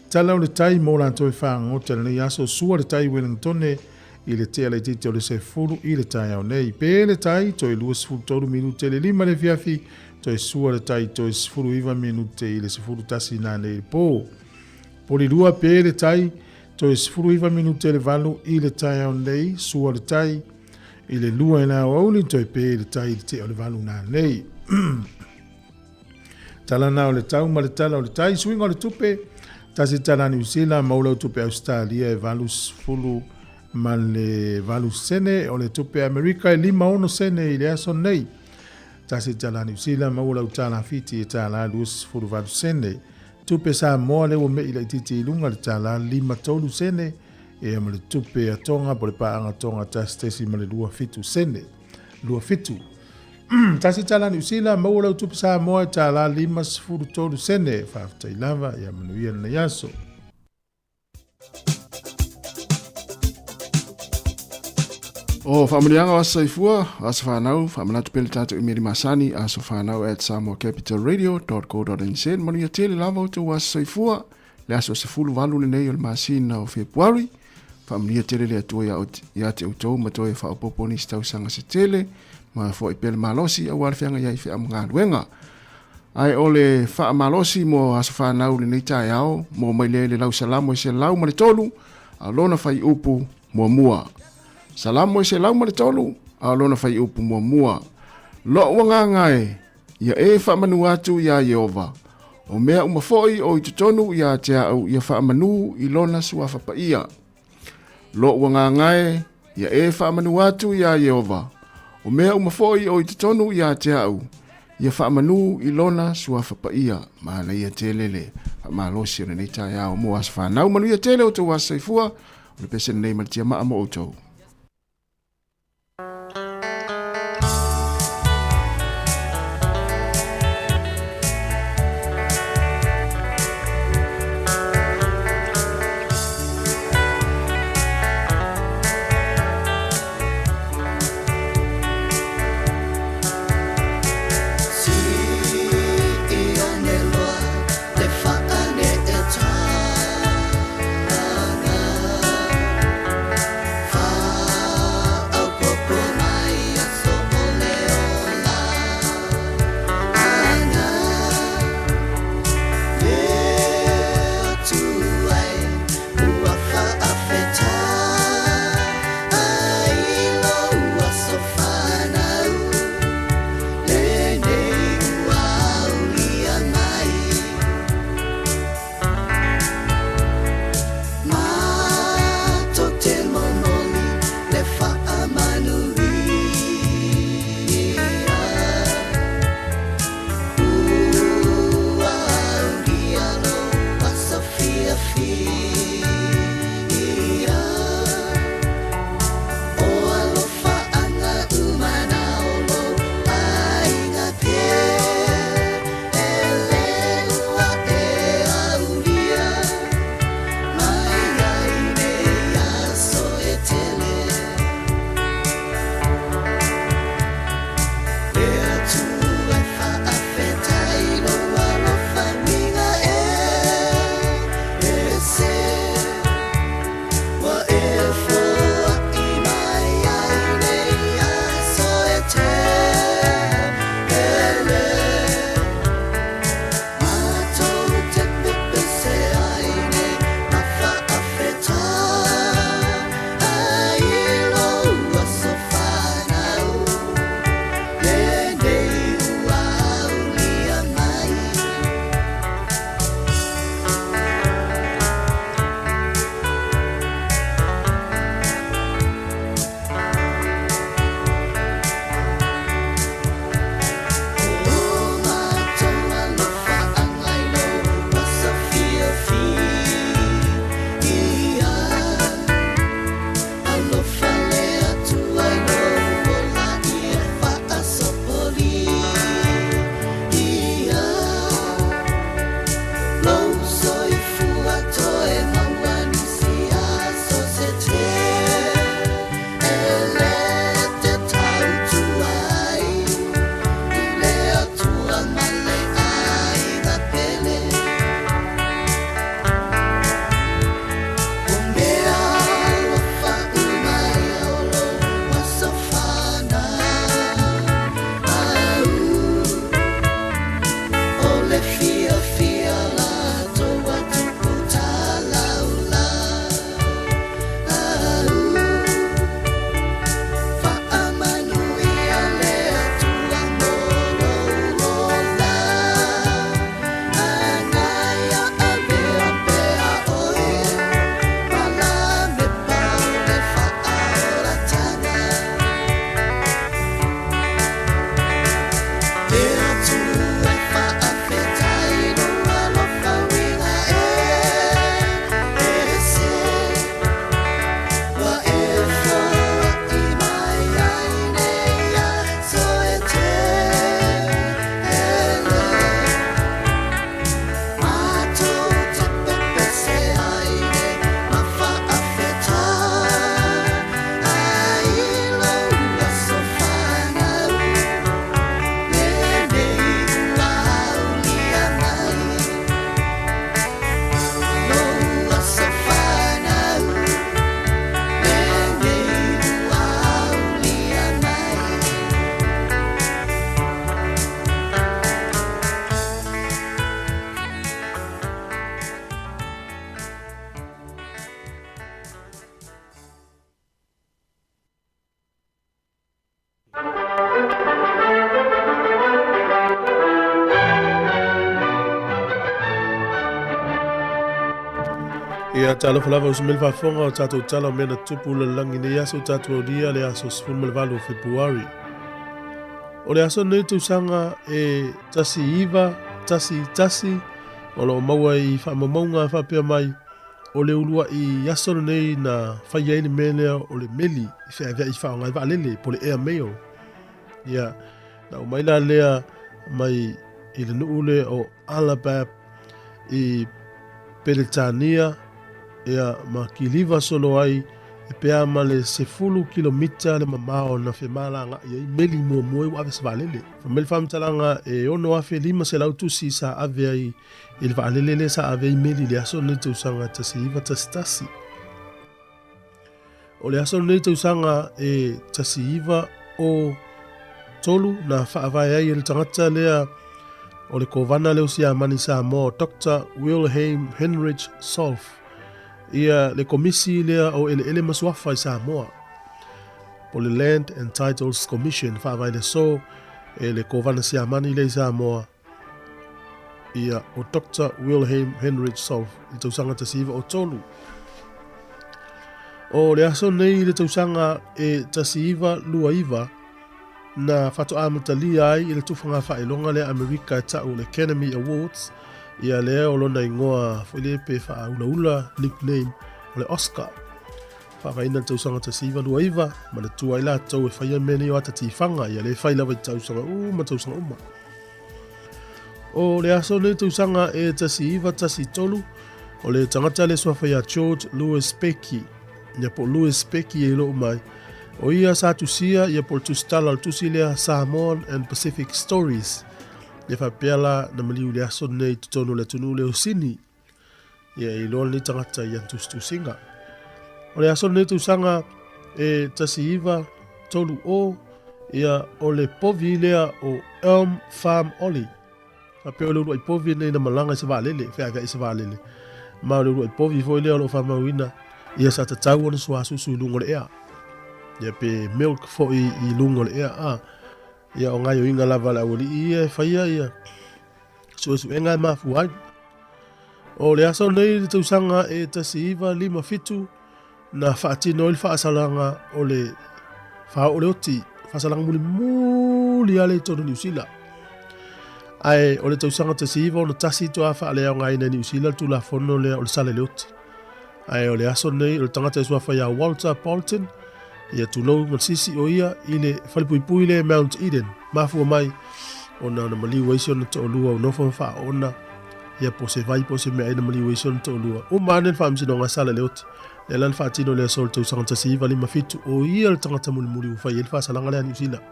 tala o le tai mo la toi whaangota le nei aso sua le tai Wellington i le te ale tite o le se furu i le tai au nei. Pe le tai to i lua se furu toru minute le lima le fiafi to i sua le tai to i se furu iwa minute i le se furu tasi na nei po. Po li lua pe le tai to i se furu iwa minute le valu i le tai au nei sua le tai i le lua ina au auli to i pe le tai i te o le valu na nei. Tala na o le tau ma le tala o le tai swing o le tupe tasi tala New Zealand maula o tupe Australia e valu fulu ma le valu sene o le tupe Amerika e lima ono sene i le aso nei. Tasi tala New Zealand maula o tala fiti e tala lus fulu valu sene. Tupe Sāmoa le o me i le titi ilunga le tala lima tolu sene e ma le tupe a tonga po le paanga tonga tasi ma le lua fitu sene. Lua fitu. Tasi tala New Zealand maula o tupe Sāmoa e tala lima fulu tolu sene. Whafta ilava e amanuia na yaso. O whamurianga o saifua, asa whanau, whamanatu pele tātou imeri masani, asa whanau at samoacapitalradio.co.nz, manu ia tele lava o tau asa saifua, le asa o se fulu walu le nei o le masina o Februari, whamunia tele le atua ia te utou, matoe whaopoponi stau sanga se tele, ma fo i pele malosi, au arwhianga iai whi amunga luenga. Ai o le wha malosi mo asa whanau le nei tae ao, mo mai le lau salamo i se lau ma le tolu, a lona whai upu mua mua. Salamo se lau male tolu, a lona fai upu mua mua. Lo wanga ngai, ia e whamanu atu ia Yehova. O mea umafoi o i tutonu ia te au ia whamanu i lona suafa pa ia. Lo wanga ngai, ia e whamanu atu ia Yehova. O mea umafoi o i tutonu ia te au ia whamanu i lona suafa pa ia. Maana ia telele, malosi o nei tae au mo as whanau. Manu ia tele o tau asa saifua, o le pese nei malitia maa mo o tau. Fa ia talo falava usmel fa fonga o tato talo mena tupu le langi ne yaso tato dia le aso sfumel valo Februari. O le aso nei tu sanga e tasi iva, tasi, o lo maua i whamamonga whapea mai, o le ulua i aso nei na whaiaini melea o le meli, i whaavea i whaonga i waalele, po le ea mail. Ia, na umaila lea mai i le nuule o Alabab i Peretania, ia ma kiliva solo ai e pea ma le 10 kilomita le mamao na whemala nga i meli mua moe wa ave sa valele. Whameli whamtalanga e ono afe 5 se lautusi sa ave ai i le valele sa ave i meli le aso nei te usanga tasi iwa tasi. O le aso nei te usanga e tasi iwa o tolu na whaavai ai le tangata lea o le kovana leo si amani Sāmoa Dr. Wilhelm Heinrich Solf. Ia le komisi lea o ele masuafa i Sāmoa. Po le Land and Titles Commission whaavai le so e le kovana si amani le Sāmoa. Ia o Dr. Wilhelm Heinrich Solf i tausanga tasiva o tolu. O le aso nei le tausanga e tasiva lua iwa na fato amatalia ai i le tufanga whaelonga le Amerika e tau le Academy Awards ia lea o lona ingoa Filipe whaula nickname o le Oscar. Whawaina tausanga tasiva lua iwa ma le tua ila tau e whaia mene o ata tifanga ia le whailawa i tausanga ma tausanga uma. O le aso le tausanga e tasiva tasi tolu o le tangata le swawhaia George Louis Becky. Ia po Louis Becky e lo mai. O ia sa tusia ia por tustala al tusilea Samoan and Pacific Stories. Ia whapeala na maliu le aso nei tutonu le tunu le usini. Ia i loa ni tangata ia tustusinga. O le aso nei tusanga e tasi iwa tolu o ia o le povi lea o Elm Farm Oli. Whapea le urua i povi nei na malanga i sa waalele, whaavea i sa waalele. Ma le urua i povi foi lea o lo whamauina ia sa tatau ona sua susu i lungo le ea. Ia pe milk fo i lungo le ea ia o ngai o inga lava la wali ia whaia ia su enga mafu ai o le aso nei le tausanga e tasi iwa 5 fitu na whaatino ili whaasalanga o le wha o le oti whaasalanga muli ale tono New Zealand ai o le tausanga tasi iwa o na tasi to a whaalea o ngai na New Zealand tu la fono le o le sale le oti ai o le aso nei o le tangata isua whaia Walter Bolton ia tulou masisi o ia i le whalipuipui le Mount Eden. Mafua mai o na maliu waisi o na to'olua o nofa wha ona. Ia po se vai po se mea ina maliu waisi o na to'olua. O manen whaamsino ngā sala le oti. Le lan whaatino le sol tau sanga tasi iwa 5 fitu o ia le tangata muli muli ufai. Ele whaasalanga lea New Zealand.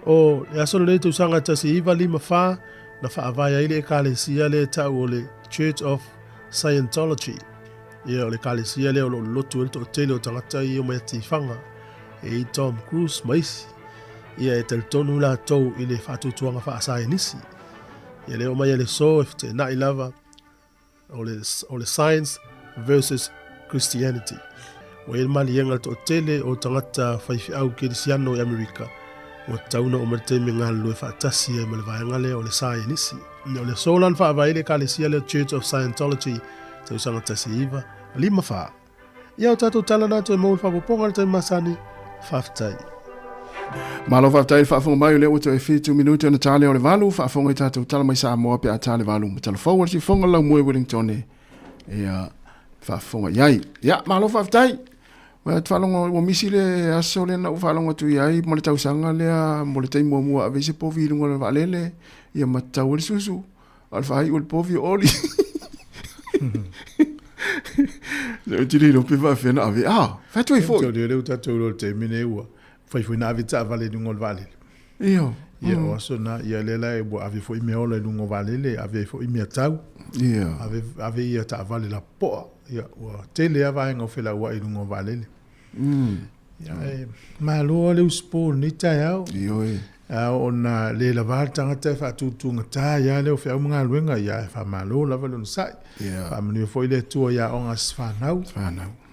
O le asolo le tau sanga tasi iwa 5 wha na whaavaya ile e kālesia le tau o le Church of Scientology. Ia o le kālesia leo lo lotu elto o tele o tangata i o mai tifanga e i Tom Cruise maisi. Ia e teltonu la tau i le whatutuanga whaasai nisi. Ia leo mai le so e te nai lava o le Science versus Christianity. O e mali yenga to tele o tangata whaifi au kirisiano i Amerika. O tauna o marte me ngā lue whaatasi e malevaianga leo o le sai nisi. O le solan whaavai le kālesia leo Church of Scientology tau sanga tasi iwa, 5 wha. Ia o tātou tala nātou e maul whapoponga le tai masani, whaftai. Malo whaftai whafonga mai o leo to e 2 minuti o na tale o le valu, whafonga i tātou tala mai Sāmoa pe a tale valu. Matala whawar si fonga lau mue Wellington e whafonga iai. Ia, malo whaftai. Wa tfalonga o misi le aso le na ufalonga tu iai, mo le tau sanga lea, mo le tai mua mua avese povi ilunga le valele, ia matau le susu, alfahai o le povi oli. Le tiri no pe va fena ave fa tu fo le le ta tu le te mine ua fa fu na vita vale du ngol vale io o so na ia le la e bo ave fo me ola du ngol vale le ave fo me tau ave ia ta vale la po ia o te le ava ngo fela wa du ngol vale le ia ma lo le spo ni ta ya io ona le la valtanga te fa tu ta ya le o fe mga luenga ya fa malo la valo sai fa manu foi le tu ya on as fa nau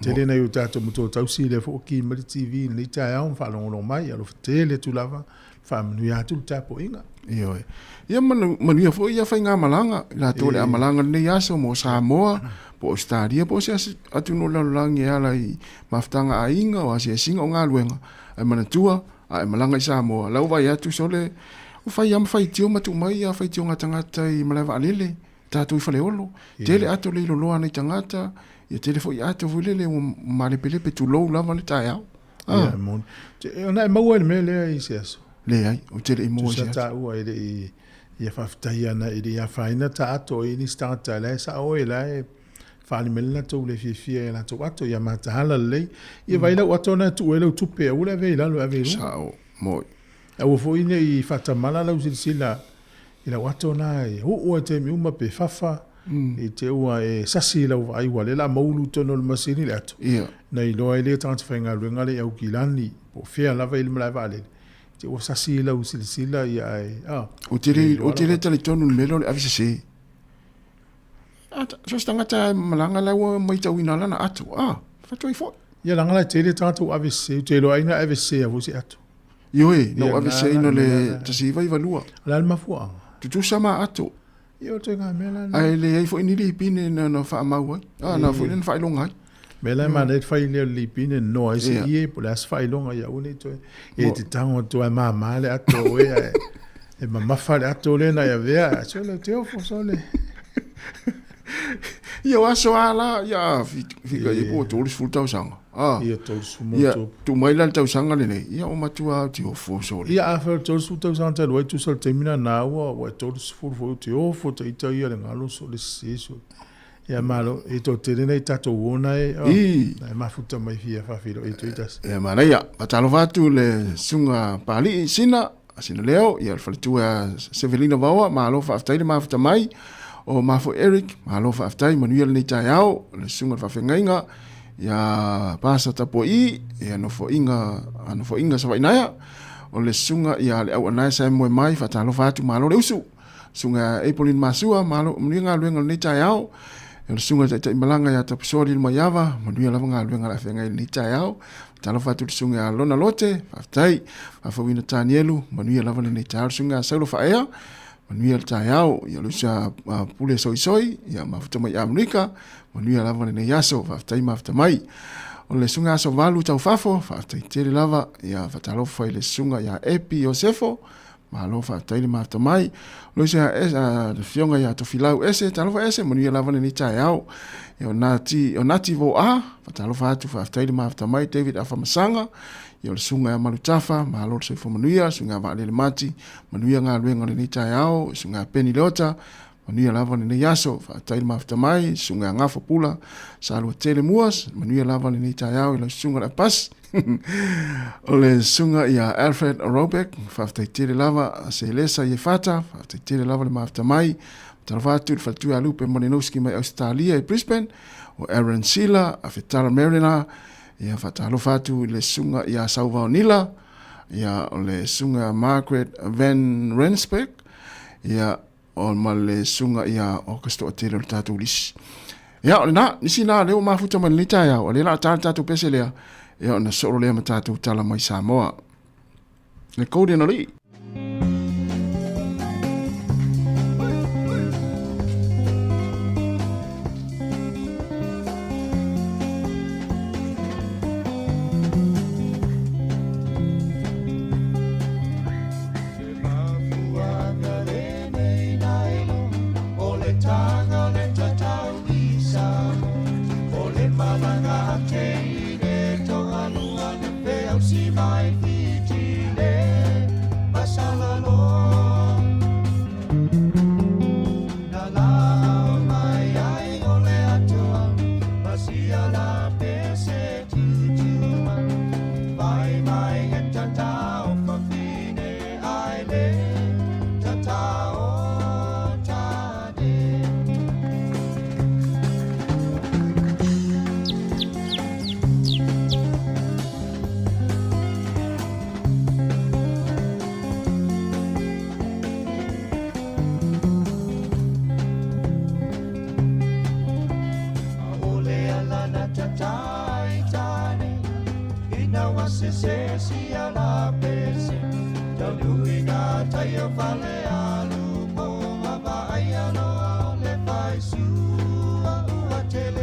te le na yu ta to muto tau si le fo ki ma TV ni ta ya on fa lo mai ya lo te le tu lava fa manu ya tu ta po inga ia manu ya foi ya fa nga malanga la to le malanga ni ya so mo Sāmoa po stadia po se atu no langi ala I maftanga ainga o se singa o ngā luenga ai manatua ai malanga I Sāmoa lau vai atu sole o fai am fai tio matu mai a fai tio ngā tangata I malewa alele tātou I whaleolo tele ato le loa nei tangata ia tele fo I ato vulele o malepelepe tu lou lava le tai au ia mon ona maua me le I se aso le ai o tele I mo se ta ua I ia whaftai ana I ia whaina ta ato I ni stangata le sa o e lai whaani melina tau le fia e la tau ato ia matahala lei ia vaila ato na tu ele utupe a ule vei lalo a vei sa o moi a ua fo ine I whatamala lau silisila I la ato na e ua te mi uma pe fafa I te ua e sasi lau vai wale la maulu tono le masini le ato na I loa ele tangata whainga luenga le au kilani po fia lava ili malai vale te ua sasi lau silisila ia e o tele tali tonu melo le avisa se so stangata malanga lau mai tau ina lana ato fatoi fo ia langala tele tangata o avisa te loa ina avisa a vusi ato Ioe, no avisa ino le tasiva I valua. La mafua. Tutu sama ato. Io te ngā mela. Ai le ai fo ini li pine na whaamau ai. Na fo ini whailonga ai. Mela ma le whaile li pine no ai se ie po las whailonga ia une to. E te tango to ai mama le ato e e mamafa le ato le na ia vea. So le te ofo so le. Ia waso ala, ia fika I po tōris full tausanga. Ia tōris full ia tu mai lan tausanga le nei. Ia o matua te ofo so le. Ia awha tōris full tausanga te loai tu sal te mina nā ua wa tōris full te ofo te ita ia le ngalo so le seso. Ia malo, e tō te rena I tato uona e. Ia mafuta mai fia whawhiro e tō itas. Ia mana ia, patalo whatu le sunga pali sina leo, ia le whalitua Sevelina Vaua, malo whaftaile mafuta mai. O mafo Eric, mahalo whaaftai, manuia le nei tai au, le sunga whawhengainga, ia pasa tapo I, ia anofo inga sa wainaya, o le sunga ia le au anaya sa moe mai, whatalo whatu mahalo le usu, sunga Epolin Masua, mahalo manuia ngā luenga le nei tai au, le sunga tai malanga ia tapisori le maiava, manuia lava ngā luenga le whengai le nei tai au, talo whatu le sunga Lona Lote, whaaftai, whawina Tanielu, manuia lava le nei tai au, sunga Saulo Whaea, manuia le tai au, ia lusa pule soisoi, ia mafuta mai Amerika, manuia lava le nei aso, whaftai mafuta mai. O le sunga aso walu tau whafo, whaftai tere lava, ia whatalo whai le sunga ia Epi Iosefo, mahalo whaftai le mafuta mai. Lusa le fionga ia tofilau ese, talofa ese, manuia lava le nei tai au, ia o nati vo a, whatalo whatu whaftai le mafuta mai, David Afamasanga, ia le sunga ia malutafa, mahalo le soifo manuia, sunga wale le mati, manuia ngā luenga le nei tai au, sunga Penny Leota, manuia lava le nei aso, whaatai le mafuta mai, sunga ngafo pula, sa alua tele muas, manuia lava le nei tai au, ila sunga le pas, o le sunga ia Alfred Aerobic, whaatai tele lava, se lesa ia fata, whaatai tele lava le mafuta mai, tarawhatu le whatua alupe Molinowski mai Australia e Brisbane, o Aaron Sila, a Fetala Marina, ia whatalo whatu le sunga ia Sauvaonila, ia o le sunga Margaret Van Rensbeck, ia o ma le sunga ia Augusto Otero le tātou lisi. Ia o le nā, nisi nā leo mafuta mai le tai au, o le la tātou pese lea, ia o na soro lea ma tātou tala mai Sāmoa. Le kōre na li. Tele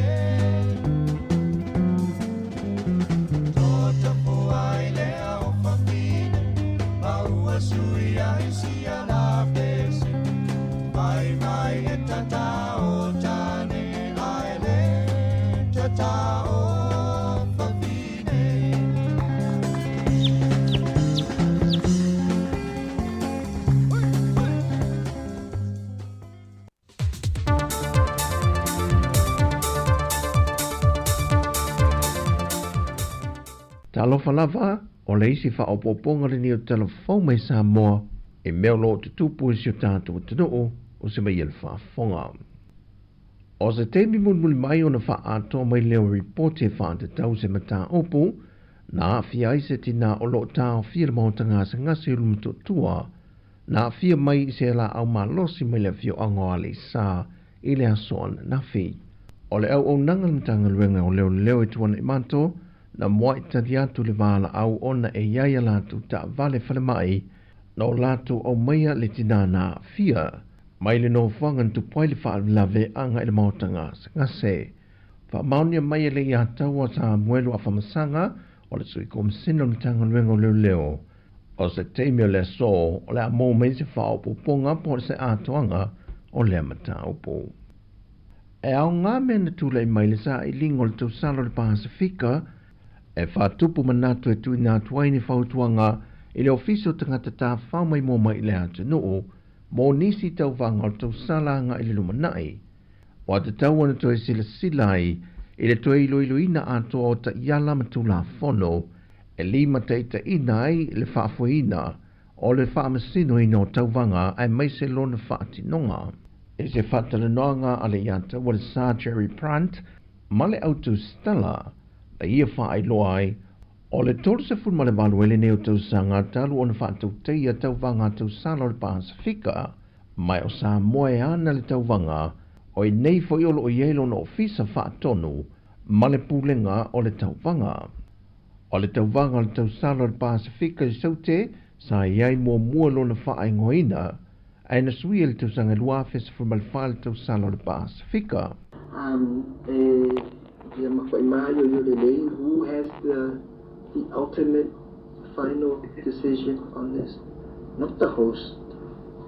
Ta alofa lava, o le isi wha opoponga le ni o telefon mai Sāmoa, e mea lo te tupu si o tātou tano o se mai ele whaafonga. O se teimi mulmuli mai o na wha atoa mai leo report e wha te tau se mata opo, na awhia i se tina o lo tāo whia mao tanga se ngasi ulu mtotua, na awhia mai i se la au malosi mai le whio ango ale sā i le asoan na whi. O le au nanga mtanga luenga o leo e tuana i manto, na mua i tadi atu le wala au ona e iaia latu ta vale whale mai, na o latu au maia le tina na awhia, mai le no whangan tu poile wha lave anga i le mautanga se ngase. Wha maunia mai le ia taua sa muelu a whamasanga, o le sui kom sino mtanga luenga o leo. O se teimio le so, o le amo mei se wha opo ponga po se atoanga o le mata opo. E au ngā mena tūlei mai le sa i lingo le tau salo le Pasifika, e wha tupu manatu e tui nā tuaini whautuanga i le ofiso tangata tā whau mai mō mai le atu noo, mō nisi tau wanga o tau salanga i le lumanai. O te tau ana toi sila silai, i le toi ilo ina ato o ta iala matula fono, e lima teita inai le whaafuina, o le whaamasino ina o tau wanga ai mai se lona whaatinonga. E se whatalanoanga ale iata o le Sir Jerry Prant, ma le autu Stella, la ia whaailoa ai, o le tolu se fun ma le maluele neo tau sanga talu o na whaatau teia tau wanga tau salo le Pasifika, mai o Sāmoa e ana le tau wanga, o i nei fo iolo o ielo na ofisa whaatonu, ma le pūlenga o le tau wanga. O le tau wanga o le tau salo le Pasifika i saute, sa iai mua lo na whaingoina, ai na sui le tau sanga lua fesa fun ma le whaale tau salo le Pasifika. Who has the ultimate final decision on this? Not the host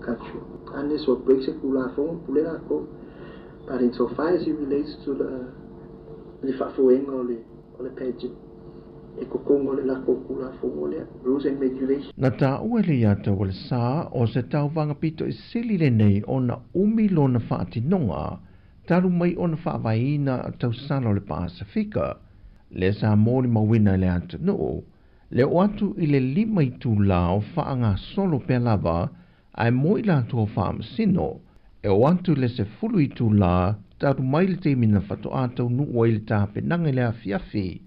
country. And this what breaks it but insofar as it relates to the Fafuenga or the Pejit, rules and regulations. Na tā ua le iata o le sā o se tau wanga pito i sili le nei o na umi lo na whaatinonga, taru mai o na whaavaina tau salo le Pasifika, le sa mōri mawina le atu noo, le o atu i le lima i tū la o whaanga solo pe lava, ai mo i la tua whaamasino, e o atu le se fulu i tū la, taru mai le te mina whato atau nuu i le tāpe nanga le awhiawhi,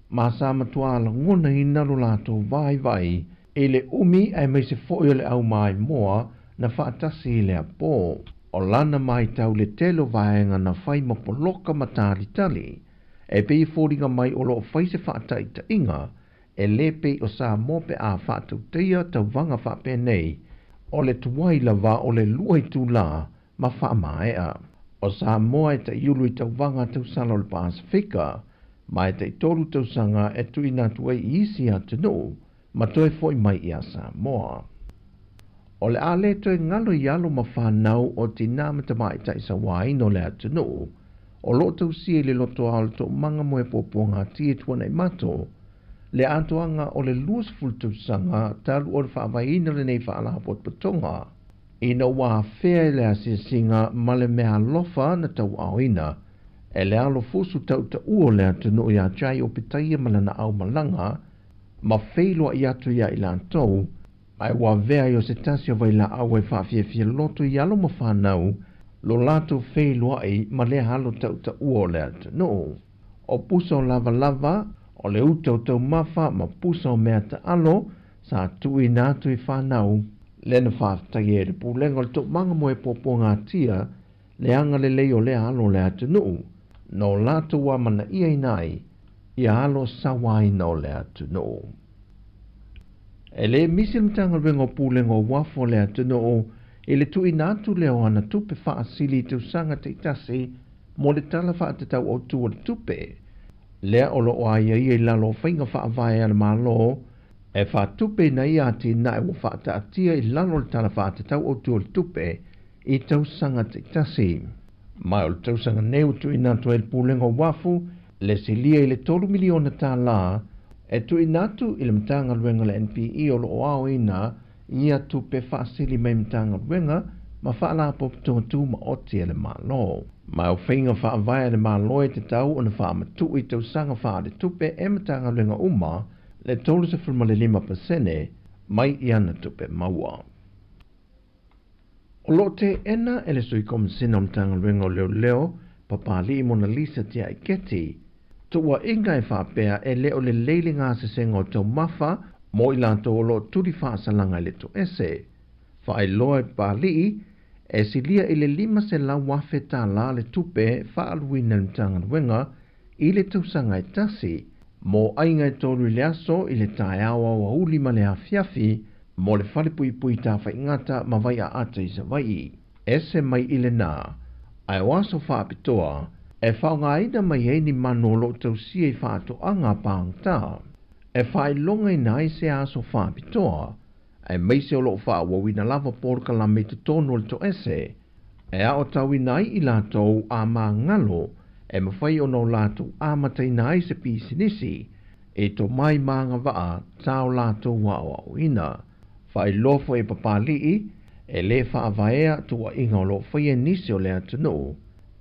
ma sa matua la ngona i nalo lato vai, e le umi ai mai se foio le au mai moa na whaatasi i le apo. O lana mai tau le telo vaenga na whai mapoloka matari tali, e pei fōringa mai o loo whai se whaatai ta inga, e le pei o Sāmoa pe a whaatau teia tau wanga whaape nei, o le tuwai lava o le luai tū la ma whaamaea. O Sāmoa e ta iulu i tau wanga tau salo le Pasifika, ma e te toru tau sanga e tui nā tuai isi a te no, ma toi foi mai i a Sāmoa. O le ale toi ngalo i alo ma whanau o ti nāmata mai tai sa waino le atu no, o lo tau si le loto ao to manga moe poponga tie tuana i mato, le atoanga o le luas fultu sanga talu o le whaavaina le nei whaalapot patonga, ina wā whea le asiasinga ma le mea lofa na tau aoina, e le alo fusu tau ta uo le atu no i a jai o pitaia malana au malanga, ma wheiloa i atu ia i lantou, mai wā vea i o se tasi o waila au e whaafia loto i alo ma whanau, lo lato wheiloa i ma le halo tau ta uo le atu no. O pusa o lava, o le utau tau mawha ma pusa o mea ta alo, sa tui nātu i whanau, le na whaatai e le pūlenga le tok manga moe popo ngā tia, le anga le lei o le alo le atu no, no lato wa mana ia inai, i alo sawai no le atu no. E le misil mtanga wengo pūlenga o wafo le atu no, e le tui nātu leo ana tupe whaasili tau sanga te itasi, mo le tala whaatatau o tua le tupe. Lea olo o aia i lalo whainga whaavai ala malo, e whaatupe na ia ati na e whaata atia i lalo le tala whaatatau o tua le tupe, i tau sanga te itasi. Mai o le tau sanga neu tui nātu e le pūlenga o wafu, le silia i le 3 miliona tā la, e tui nātu i le mtanga luenga le NPE o lo o ao ina, ia tupe whaasili mai mtanga luenga, ma whaalapo tu ma oti e le malo. Mai o whainga whaavai le malo e te tau o na whaamatu i tau sanga whaade tupe e mtanga luenga uma, le 35% mai i ana tupe maua. O lo te ena ele sui komisina mtanga luenga leo papali Mona Lisa tia i keti, tua inga e whapea e leo le leili ngā sesenga o tau mafa mo i lanto o lo turi whaasalanga le to ese. Whae loa pali e silia i le 5 se la wafe tā la le tupe whaaluina mtanga luenga i le tausanga e tasi, mo ainga e toru le aso i le tae awa wa uli ma le hawhiafi, mo le whalepui pui tā whaingata ma vai a ata i sa vai. Ese mai i le nā, ai waso whaapitoa, e whaunga ina mai e ni manolo tausia i whaatoanga pāng tā. E whae longa i nai se aso whaapitoa, e meise o lo whaawawina lava porkala me te tono le to ese, e a o tau i nai i lātou a mā ngalo, e mawhai o no lātou a matai nai se pisinisi, e to mai maanga waa tau lātou wao au ina. Whai lofo e papalii, e le whaavaea tua inga o lo whaia nisi o le atanu,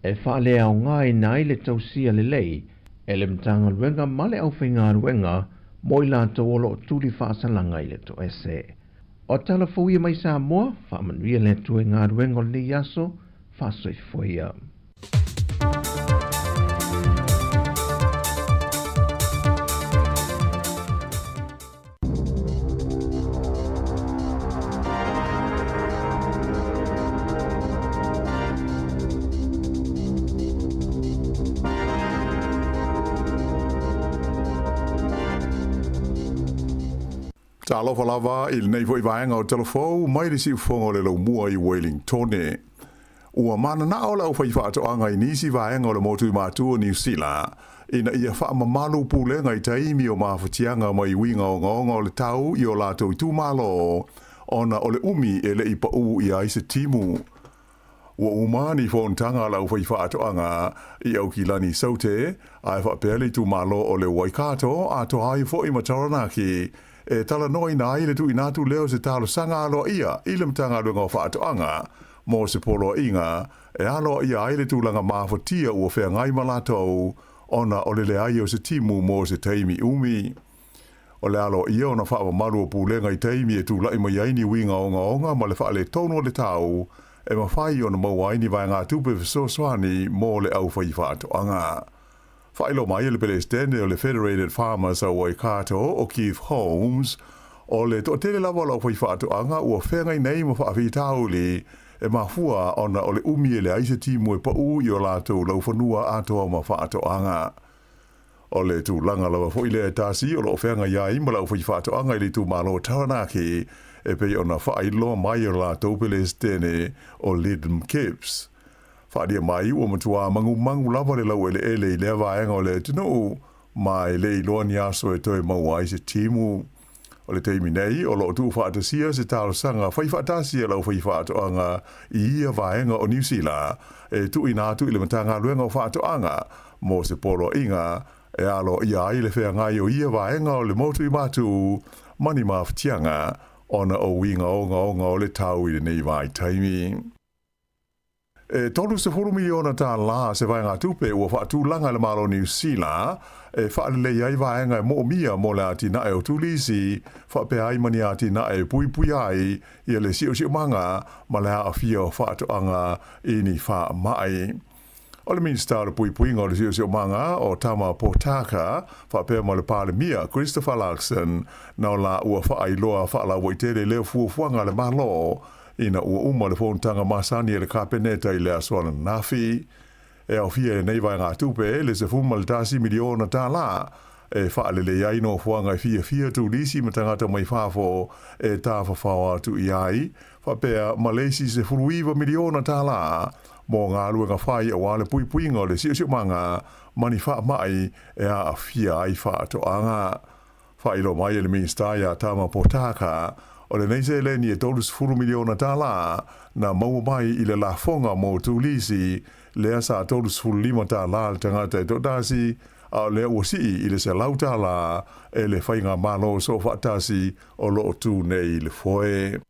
e wha le au ngai nai le tausia le lei, e le mtanga ruenga male au whainga ruenga, moi lātou o lo tuli whaasalanga i le to ese. O tala fauia mai Sāmoa, whaamanuia le tue ngā ruenga o le yaso, whaasoi fuia. Ta alofa lava i le nei fo i vaenga o telefou, mai le si ufonga o le lau mua i Wellington. Ua mana na o lau fai whaatoanga i nisi vaenga o le motu i mātua New Zealand, ina ia wha mamalu pulenga i taimi o mawhatianga mai winga o ngaonga o le tau i o lato i tūmalo, ona o le umi e le i pau i aise timu. Ua umani fontanga lau fai whaatoanga i au ki lani saute, ai whapele i tūmalo o le Waikato, a tohai fo i Mataranaki, e tala noi na ile tu inatu leo se talo sanga alo ia ile mtanga luenga o whaatoanga mo se polo inga e alo ia ile tu langa mafotia ua whea ngai malatou ona o le ai o se timu mo se taimi umi o le alo ia ona wha malu o pulenga i taimi e tu lai mai aini winga onga ma le wha le tono le tau e ma whai ona mau aini vai ngā tupe viso swani mo le au whai whaatoanga. Whailo mai le Palestine o le Federated Farmers a Waikato o Keith Holmes o le to tele lava lau whai whaatoanga ua whengai nei mo whaafi tauli e mahua ona o le umi e le aise timu e pau i o lato lau whanua atoa ma whaatoanga. O le tu langa lava fo ile tasi o lo whengai iai ma lau whai whaatoanga i le tu malo Taranaki e pei ona whailo mai o lato Palestine o Lidm Kips. Whaadia mai ua matua mangu lava le lau ele i lea vaenga o le tino mai le iloa ni aso e toi mau ai se timu. O le teimi nei o lo tu whaatasia se talo sanga whai whaatasia lau whai whaatoanga i ia vaenga o New Zealand e tu inatu i le matanga luenga o whaatoanga mo se polo inga e alo ia ai le whea ngai o ia vaenga o le motu i matu mani mawhatianga ona o winga o le tau i le nei vai taimi. E tolu se 4 miliona tā la se vai ngā tupe ua whaatūlanga le malo New Zealand e whaalelei ai vaenga e mo mia mo le ati na e o tūlisi whape ai mani ati na e pui ai i le sio manga ma le a fia o whaatoanga i ni wha mai. O le minister pui ngā le sio manga o tama potaka whape mo le pāle mia Christopher Larkson na o la ua whaailoa whaala waitere leo fuafuanga le malo ina ua uma le fontanga masani e le kapeneta i le aswana nafi. E au fia e nei vai ngā tupe le se fuma le tasi miliona tā la e whaalele iai no fuanga i fia tu lisi ma tangata mai whafo e tā whawhawa tu iai whapea Malaysi se furuiva miliona tā la mo ngā luenga whai a wale pui ngā le sio manga mani wha mai e a fia ai wha atoanga. Whailo mai e le minister ia tama potaka o le neise le ni e tolus 4 miliona tā la na mau mai i le lafonga mo tūlisi le asa tolus 5 tā la le tangata e tōtasi a le uasi i le se lau tā la e le whainga malo so whaatasi o lo tū nei le foe.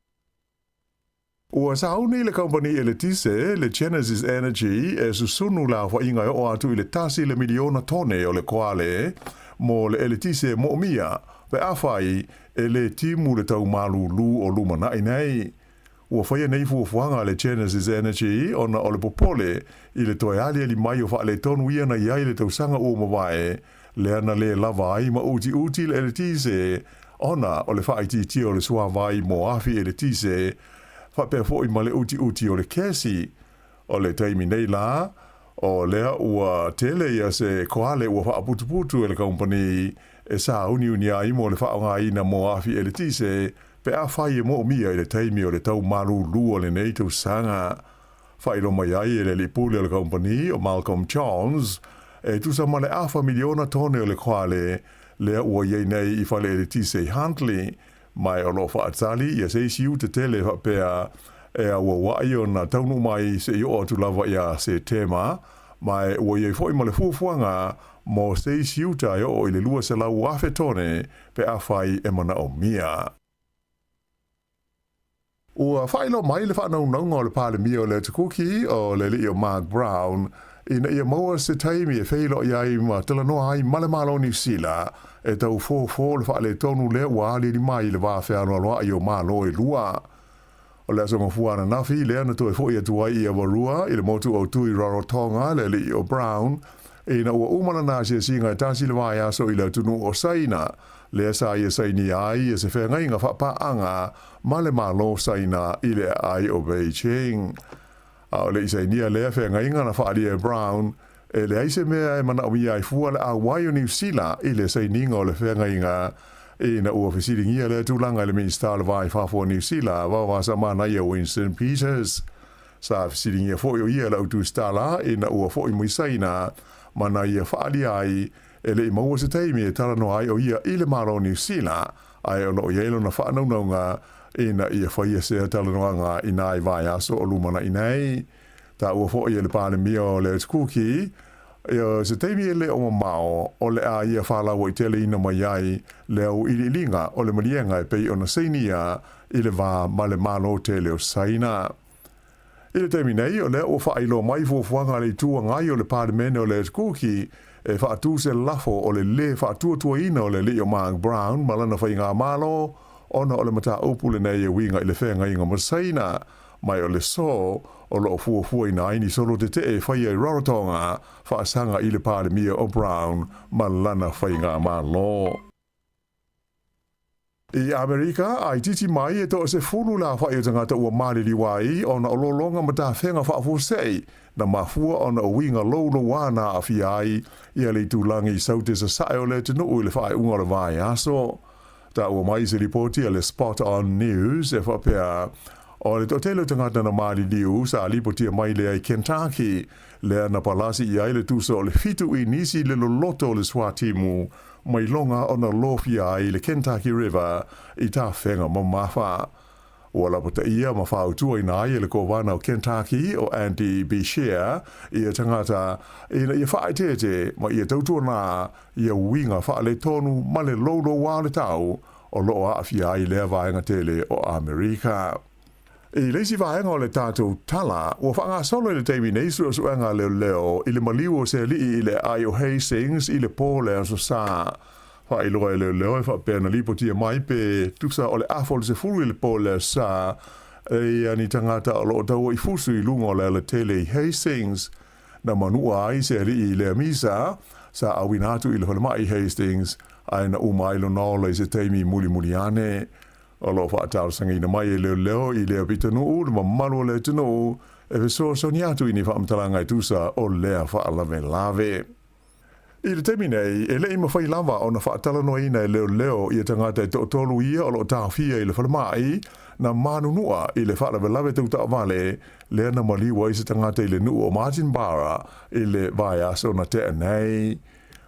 Ua sauni le company e le tise le Genesis Energy e susunu la whainga o atu i le tasi le miliona tone o le koale mo le eletise mo mia pe a fai e le timu le tau malu lu o lumana i nei. Ua whaia nei fuafuanga le Genesis Energy ona o le popole i le toe ali ali mai o wha le tonu ia na iai le tausanga o mawae le ana le lava ai ma uti le tise ona o le whaiti o le sua vai mo afi e le tise wha pia fo i ma le uti o le kesi o le taimi nei la o lea ua tele ia se koale ua wha putu e le company e sa uni ai mo le whaonga ina mo afi e le tise pe a whai e mo mia i le taimi o le tau maru lua le nei tau sanga. Whai lo mai ai e le lipule o le company o Malcolm Jones e tusa ma le awha miliona tone o le koale lea ua iei nei i whale e le tise Huntley mai o lo wha atali i a se siu te tele wha pea e a ua wai o na taunu mai se i o atu lava ia se tema mai ua iei fwoi ma le fuafuanga mo se siu ta i o i le lua se lau afe tone pe a whai e mana o mia. Ua whaelo mai le whanau o le pāle mia o le tukuki o le li o Mark Brown ina ia maua se taimi e whaelo iai ma talanoa ai male malo New Zealand e tau fō le whaale tonu le ua ali ni mai le wāwhea loa i o malo e lua. O le asonga fuana nafi le ana to e fōi atuai i a warua i le motu o tui Rarotonga le li o Brown ina ua umana nā se singa e tasi le vai aso i le tunu o Saina le sa ia saini ai e se whengai ngā whapaanga ma le malo saina i le ai o Beijing. O le isainia le whengai ngā na whaari e Brown e le aise mea e mana o ia i fua le awai o New Zealand i le saininga o le whengai ngā e na ua whisiringia le tūlanga le minister le vai whafua New Zealand wawa sa mana ia Winston Peters. Sa whisiringia fo o ia la utu stala e na ua fo i mui saina mana ia whaari ai e le maua se teimi e tala no ai o ia i le maro New Zealand ai o no ielo na whaanaunga e na ia whaia se tala noanga i nai vai aso o lumana i nei. Ta ua fo i le pāle mia o le tukuki e se teimi e le o mao o le a ia whalawa i tele ina mai ai le au ili linga o le marienga e pei o na seinia i le wā ma le malo tele o saina. I le teimi nei o le o whailo mai fuafuanga le tua ngai o le pāle mene o le tukuki e whaatu se lafo o le whaatuatua ina o le li o Mark Brown malana whai ngā malo ona o le mata opule nei e winga i le whenga inga masaina mai o le so o lo fuafua ina aini solo te e whai ai Rarotonga whaasanga i le pāle mia o Brown malana whai ngā malo. I Amerika, ai titi mai e to se fulu la whai o tangata ua mariri wai ona o lolonga mata whenga whaafusei na mafua ona o winga lolo wana a fiai i ale tūlangi saute sa sae o le tenu i le whae unga le vai aso. Ta ua mai se ripoti a le Spot on News e whapea o le totelo tangata na mariri u sa alipotia mai le ai Kentucky le na palasi i aile tuso o le fitu i nisi le loloto le swatimu mai longa ona lofia ai le Kentucky River i ta whenga mamafa. Ua lapota ia ma whautua ina ai le kowana o Kentucky o Andy Beshear i a tangata ina ia whaetete ma ia tautua nā ia winga whaale tonu ma le lolo wale tau o loa awhia ai lea vaenga tele o Amerika. I leisi vaenga o le tātou tala, ua whanga solo i le teimi neisu o suenga leo i le maliu o se li i le ai o Hastings i le pōle a so sā. Wha iloa e leo e wha pēna lipotia mai pe tuksa o le afol se furu i le pōle sa e ani tangata o lo tau i fusu i lunga o le tele i Hastings na manua ai se ri i le misa sa awinatu i le holamai Hastings ai na umailo naola i se teimi muli ane o lo wha atau sangi na mai e leo i le apitanu u ma malu le tunu e fe so soniatu i ni wha amtalanga i tusa o lea wha lave. I le temi nei, e le ima whai lava o na whaatala noa ina e leo i a tangata e tolu ia o lo tāwhia i le whalamai na manunua i le whaalawe tau ta vale le ana maliwa i se tangata i le nuu o Martin Barra i le vai aso na te nei.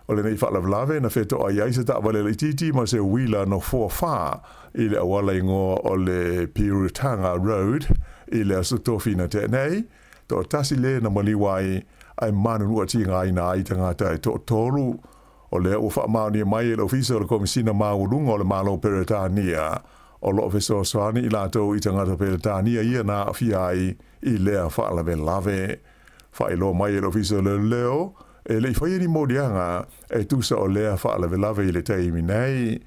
O le nei whaalawe na wheto ai ai se ta vale le titi ma se wila no wha i le awala ingoa o le Pirutanga Road i le asotofi na te nei. To tasi le na maliwa i ai manunua tinga ina ai tangata e tolu o le o whaamauni mai e le ofisa o le komisina maurunga o le malo Peretania o lo ofisa o soani i lato i tangata Peretania ia na awhiai i lea whaalawe. Whaelo mai e le ofisa o le leo e le whaiani modianga e tusa o lea whaalawe i le teimi nei.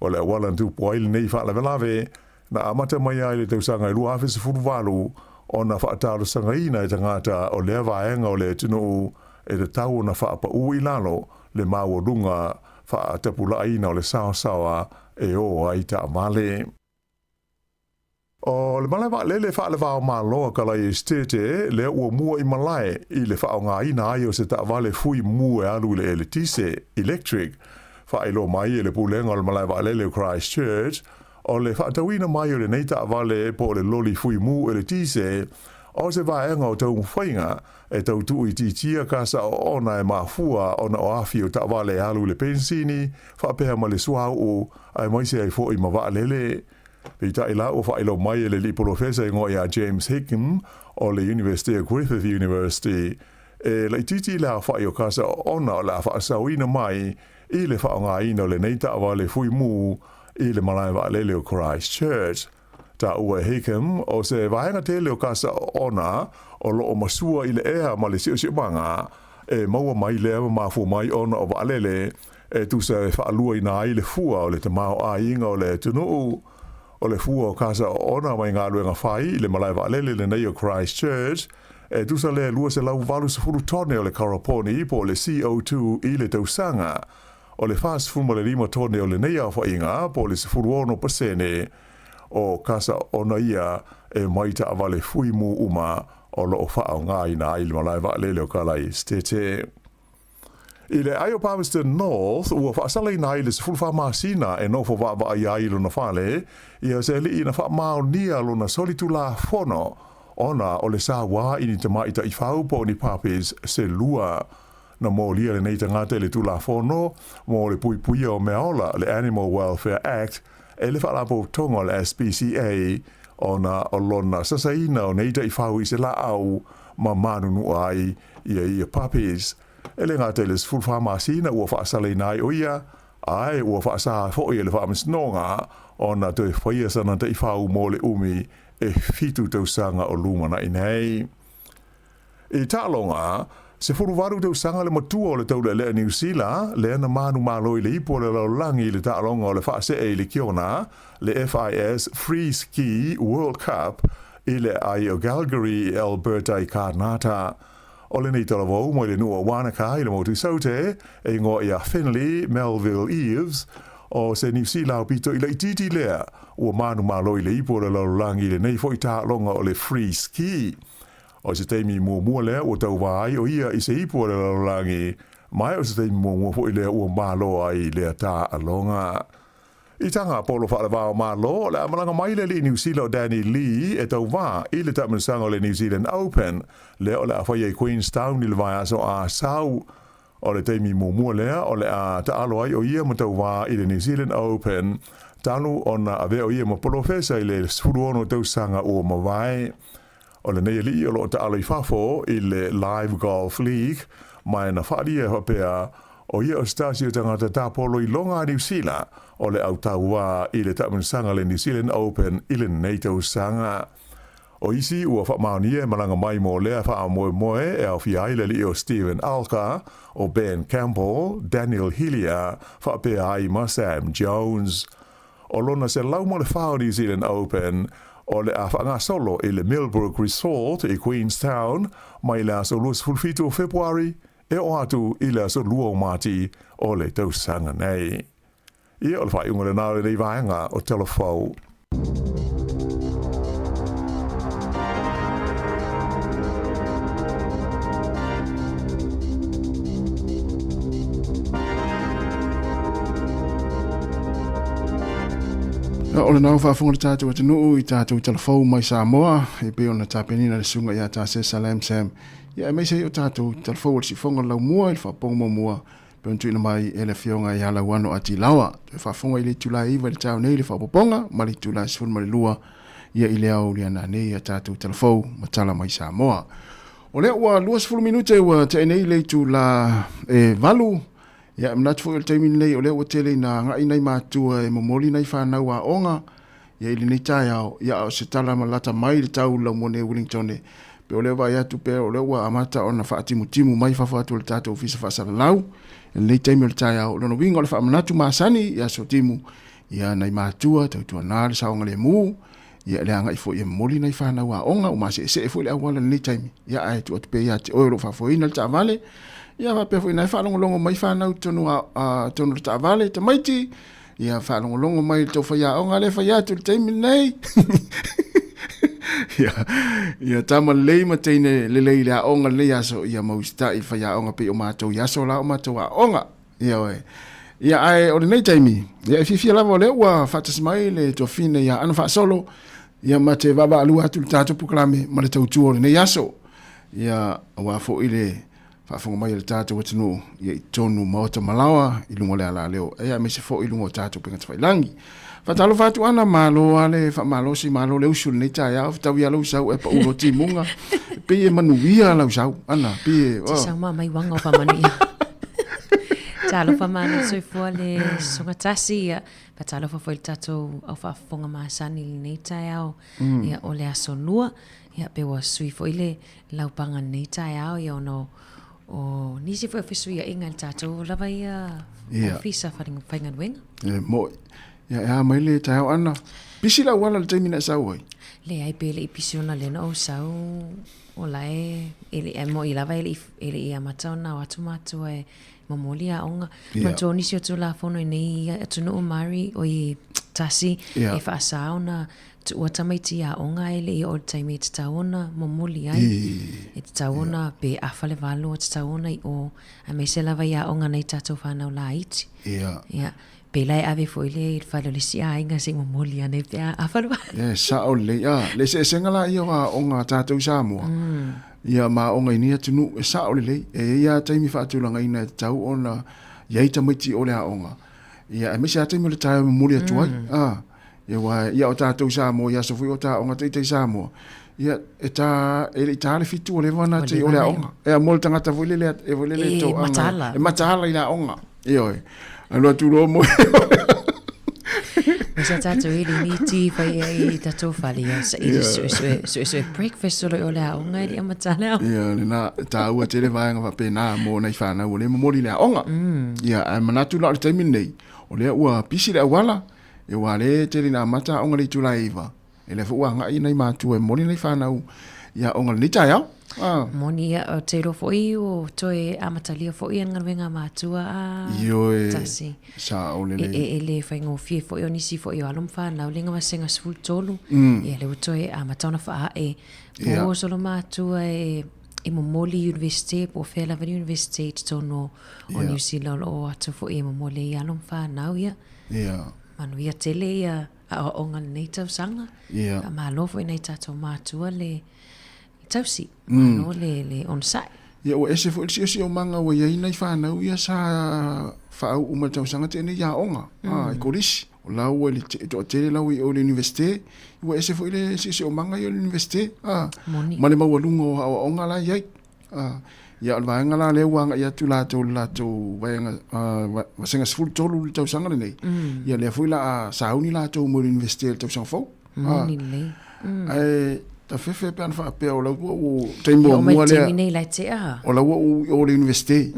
o le wala tu poil nei fa la velave na amata mai ai le tausanga i lua afis furuvalu o na whaataro sangaina i tangata o le vaenga o le tunu e te tau na whaapa ui lalo le maua runga whaatapula aina o le sawa e o ai ta amale. O le malawa le whaalewa o maloa ka lai estete le ua mua i malai i le wha o ngā ina ai o se ta vale fui mua e alu le tise electric whaelo mai e le pulenga o le malawa le Christchurch o le whaatawina mai o le neita vale po le loli fui mu e le tise o se vaenga o tau mwhainga e tau tu i titia kasa o ona e mafua ona o afi o ta vale alu le pensini whaapea ma le suau o ai maise ai fo i mawa lele. Pita ila o whaelo mai e le li professor i ngoia James Hickam o le University of Griffith University e le titi la whae o kasa o ona o la whaasawina mai i le whaonga ina o le neita vale fui mu i le malaiwa lele o Christchurch. Ta ua Hickam o se vaenga tele o kasa ona o lo o masua i le ea ma le sio manga e maua mai lea mafu mai ona o valele e tu se whaalua i na i le fua o le te mao a inga o le tunuu o le fua o kasa ona mai ngā luenga whai i le malaiwa lele le nei o Christchurch e tu sa le lua se lau valu se furu tone o le karaponi po le CO2 i le tausanga o le fast fuma le 5 tone o le nei a whainga po le se furu ono pasene o kasa ona ia e maita avale fui mu uma o lo whao ngā ina i le malaiwa lele o kalai stete. I le Ayo Palmerston North, ua whaasala ina i le se fulwha masina e nofo wawa ai ai luna whale, ia se li ina wha mao nia luna solitu la whono, ona o le Sāmoa ini te maita i whau po ni papes se lua. Na mō lia le neita ngate le tu la whono, mō le pui pui o meola le Animal Welfare Act, e le whaalapo tonga le SPCA, ona o lona sasaina o neita i whau i se la au, ma manunu ai ia papes. Ele ngā te les fulwha masina ua whaasale nai o ia, ai ua whaasa fo i le whaamisnonga o na te whaia sana te i whau mō le umi e fitu tausanga o lumana i nei. I tālonga, se furuwaru tausanga le matua o le tau le New Zealand, le ana manu maloi le ipo le laulangi le tālonga o le whaase e le kiona, le FIS Free Ski World Cup i le ai o Calgary, Alberta i Karnata. O le nei talavou mo le nua Wanaka i le motu saute e ngō ia Finley, Melville Eves o se New Zealand pito i le ititi lea ua manu maloi le ipo le laulangi le nei fo i tā longa o le free ski. O se teimi mua lea ua tau vai o ia i se ipo le laulangi mai o se teimi mua fo i lea ua malo ai lea tā alonga. I tanga polo whaalawao malo, le amalanga mai le New Zealand Danny Lee e tau wā i le tamansanga o le New Zealand Open, le o le a whaia i Queenstown i le vai aso a sau. O le teimi mua lea, o le a ta alo ai o ia ma tau wā i le New Zealand Open, tanu o na ave o ia ma polofesa i le suruono tausanga o mawai. O le nei li o lo ta alo i fafo i le Live Golf League, mai na whaaria hapea o ia o stasio tangata tāpolo i longa New Zealand, o le au taua i le tamansanga le New Zealand Open i le NATO sanga. O isi ua whamaunia malanga mai mō lea wha moe e au fiai le li o Stephen Alka, o Ben Campbell, Daniel Hillier, whapea ai ma Sam Jones. O lona se lau mo le whao New Zealand Open, o le a whanga solo i le Millbrook Resort i Queenstown, mai le aso luas fulfitu o Februari, e o atu i le aso lua o mati o le tausanga nei. Ia o le whai unga le nāre nei vaenga o telefou. O le nau whaafunga le tātou atanuu i tātou telefou mai Sāmoa, e pe ona tāpenina le sunga ia tā se Salam Sam. Ia e meisei o tātou telefou le sifonga lau mua, il whaponga mua, pe ontuina mai e le fionga i ala wano ati lawa. Te whaafunga i le tula iwa le tāu nei le whapoponga, ma le tula sifun ma le lua, ia i le au le ana nei a tātou telefou, matala mai Sāmoa. O le ua lua sifuru minute ua te nei le tula e valu, ia mnatu fo il taimi nei o le ua tele na ngai nei mātua e momoli nei whanau a onga, ia ili nei tai au, ia o se tala malata mai le tau lau mone Wellington e, pe o le vai atu pe o le ua amata ona whaatimu mai whawhatu le tātou fisa whasara lau, ili nei taimi o le tai au, lono winga o le whaamanatu maasani, ia so timu, ia nei matua tautua nā le saonga le mū, ia le anga i fo ia moli nei whanau a onga, o mase se e fo le awala ni taimi, ia ai tu atu pe ia te oero whafoina le taavale, ia whapea fo ina e whalongolongo mai whanau tonu le taavale, ta maiti, ia whalongolongo mai le tau whaia onga le whaia tu le taimi nei, ia tama lei ma teine le lei le onga le aso, ia mausita i whaia onga pe o mātou yaso la o mātou a onga, ia oe. Ia ai o nei taimi, ia fifia lava le ua fatas mai le tofine ia ana solo, ia mate baba alua atu tato puklame ma le tautu o nei aso. Ia wa fo ile fa mai le tato watino ia tonu mota malawa i lungo le ala leo. Ia me se fo i lungo tato penga tfailangi. Fatalo fatu ana malo ale fa malo si malo le usul nei ta ia fa tawia lo sau e pa ulo timunga. Pe manuia lo sau ana pe. Sāmoa mai wanga fa mania. Talo fa mana soi fo le songa tasi ia patalo fa foi tato au fa fonga masani le nei tai au ia o le asonua ia pe wa sui fo ile laupanga nei tai au ia no o nisi fo fisu ia inga tato lava ia ofisa fa inga wenga mo ia mai le tai au ana pisi la wala le taimina sau ai le ai pe le ipisiona le no sau o lai ele mo i lava ele ia matona o atumatu e mamolia onga matoni si tu la fono nei tu no mari o i tasi e fa sauna tu o tamaiti a onga ele o time it taona mamolia e taona pe afale valo taona o a me se lava ia onga nei tato fa na la iti ia pe lai ave fo ile falo le sia inga se mamolia nei pe afale sa o le le se sengala ia onga tato Sāmoa ia ma o ngai ni tunu e sa o le e ia taimi fa tu langa ina tau ona ia ita miti o le aonga ia me sa taimi le tai muri atu ai ia wa ia o tatou Sāmoa ia sofu o ta onga te Sāmoa ia eta ele tale fitu o le wana te o le aonga e a mol tangata vo le e vo le to anga e matala ina aonga ia alo tu lo mo Sa tato ili ni ti fa i tato fali sa ili so breakfast solo o le aonga ili amatala ia na ta ua te le vaenga va pena mo nei fana o le moli le aonga ia a manatu la le taimi nei o le ua pisi le wala e wale te na mata onga le tula iva e le fu anga i nei matu e moli nei fana ia onga ni ta ia moni ia te ro foi o toe amatalia foi nga venga matua tasi sa o le ele fa ngo fie foi oni si foi alom fa na lenga masenga sful tolu ia le toe amatona fa e o solo matua e momoli university po fela vani university tono o New Zealand o atu foi momoli alom fa na ia manu ia tele ia a onga native sanga a malo foi nei tato matua le tausi no le on site ia o ese fo si o manga o ia nei fa na ia sa fa o ma tau sanga te nei ia onga e kolisi o la o le te la o le university o ese fo le si o manga o le university ma le mawalungo o onga la ia ia o vanga la le wanga ia tu la to vanga senga full tolu tau sanga nei ia le fo la sa uni la to mo university tau sanga fo ta fefe pe an fa pe o la o tembo mo le o la o le university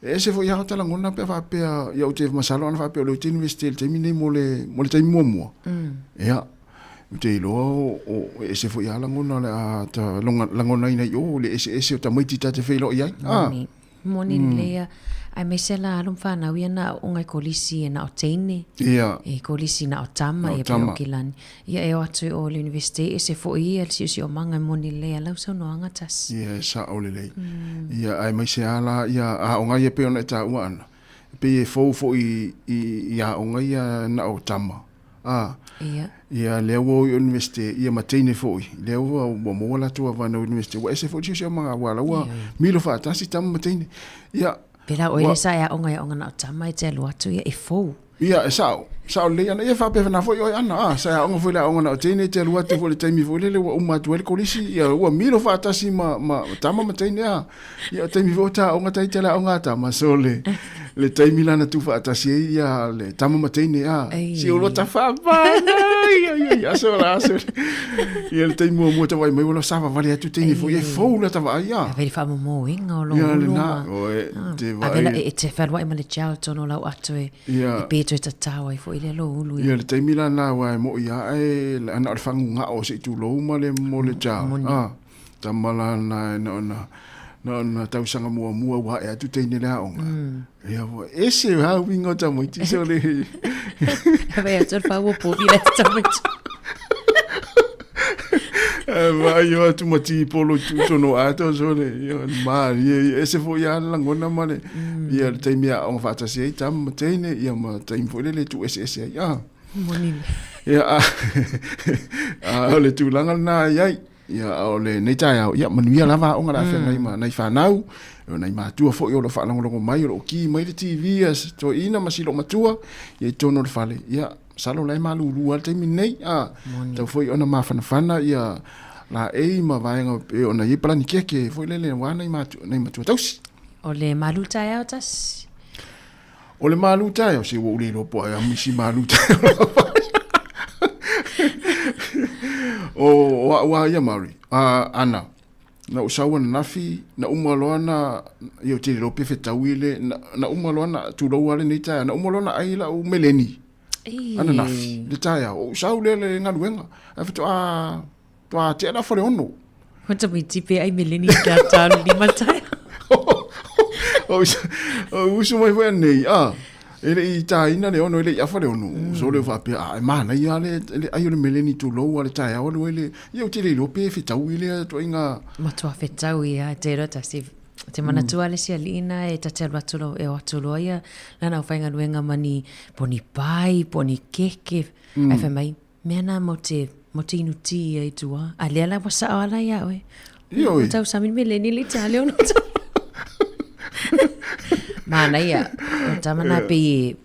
e se fo ia tala ngona pe fa pe ia o te masalo an fa pe o le university te mine mo le te mo ia te lo o e se fo ia la ngona le ta la ngona ina yo le ese o ta mai tita te felo ia moni le ai me sela alum fa na wiana unga kolisi na otene e kolisi na otama e pokilani ia e atu o university e se fo ia si o manga moni le la so no anga tas ia sa o le ia ai me se ala ia a unga ia pe ona ta uana pe fo i a unga ia na otama ia le wo university ia matene fo le wo mo la tu va na university wa se fo si o manga wala wa milo fa tasi tam matene ia pela o ile sa ya onga na tama e te lo atu ia e fo ia sa le ana ia fa pe na fo yo ana sa ya onga fo la onga na tene te lo atu fo le temi fo le o ma tu el kolisi ia o milo fa tasi ma tama matene ia temi fo ta onga tai te la onga ta ma sole le taimi lana tufa atasi ia le tama matene si olo ta whapana ia so la so ia le taimi mua tawai mai wala sawa vale atu teini fo ia foula tawa ia vele fa mo inga o lo ia le na te vai avela e te whanwa ma le chao tono lau atu e peto e tatawa i fo ile lo ulu ia le taimi lana wai mo ia e ana o le whangunga o se tu lo ma le mo le chao tamala na tausanga mua wa e atu teine la onga ia wa ese ha wingo tamo ti so le ave atu fa wo po ile tamo va io atu mati polo tu no ato so le ma ese fo ya la ngona male ia teime a on fa tasi tam teine ia ma teim fo le tu ese ia monile ia le tu langa na ia ia ole nei tai au ia manuia lava o ngara fenga ima nei fanau nei matua fo yo lo fa longo mai lo ki mai le TV as to ina masilo matua ia tono le fale ia salo lai malu lu al te minei to foi ona ma fana ia la e ma vaenga e ona i plani keke foi le wana nei matua tausi ole malu tai au tas ole malu tai o se wo le lo po ia misi malu tai wa ia mari ana na usawa na nafi na umaloana yo te lo pe fetawile na umaloana tu lo wale ni ta na umaloana ai la u meleni ana nafi le ta o usaule le ngaluenga afto to te na fore ono quanto mi tipe ai meleni ka ta li matai o usu mai foi nei ele i ta ina le ono ele ia fare ono so le va pe mana ia le ai le meleni tu lo ale ta ia o le ia te le pe fitau ile to inga ma to fitau ia te rota si te mana tu ale si alina e ta te watulo e watulo ia lana o fainga luenga mani poni pai poni keke ai fa mai mena mo te inuti ai tua ale ala wasa ala ia we io tau samin meleni le ta le ono mana ia tamana pe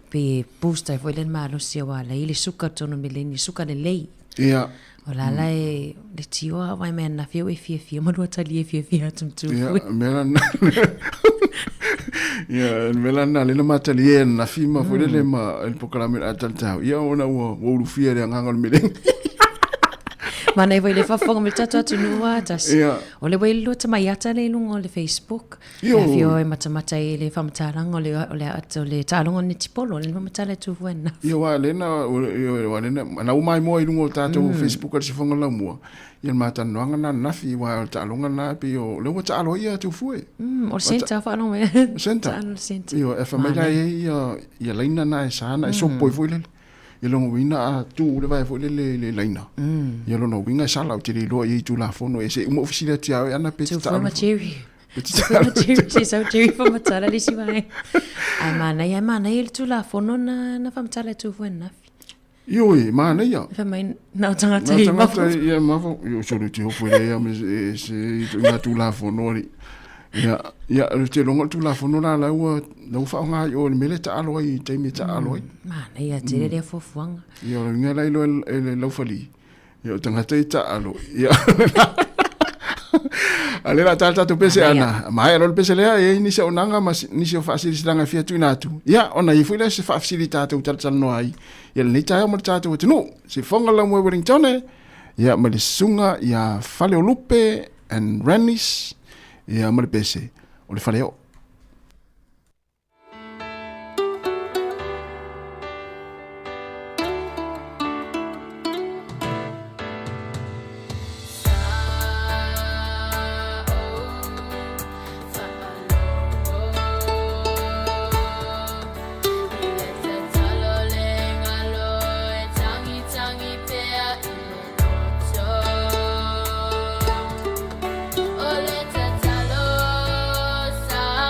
booster foi len malo se wala ile suka tono meleni suka le lei ia ola le tio vai men na fio e fia mo do tali e fia tum tu ia melana ia melana le matali na fima foi le ma el proclame atalta ia ona o lu fia le ngangol meleni mana vai le fa fonga me tatu atu nua tas o le vai lo ta mai ata le lungo le Facebook fio e mata e le fa mata rango le atu le talongo ni tipolo le mata le tu fuena io wa le na umai mo i lungo tatu Facebook le fonga la mua ia mata noanga na nafi wa talonga na pe o le ta alo ia tu fue o senta fa no me senta io e fa mai ia leina na sana e so poi foi le lo wina tu le vai fo le leina ia lo no winga sala o tiri lo i tu la fono e se mo ofisina ti ana pe ta ma cherry si so cherry fa matala li si vai ai mana il tu la fono na fa matala tu fo na io mana ia fa mai na tanga te ma ia ma fo io so le ti ho poi ia me se tu la fono ia te longa tu la fono la no fa nga yo le mele ta alo i te me ta alo mana ia te le fofuanga ia nga lai lo fali ia tanga te ta alo ia ale la tata tu pese ana mai lo pese le e ni se onanga mas ni se facilitanga fia tu natu ia ona i fuile se facilitata utar no ai ia le ta mo tata tu no se fonga la mo Wellington ia ma le sunga ia fale lupe and Rennies ia ma le pese o le faleo Sa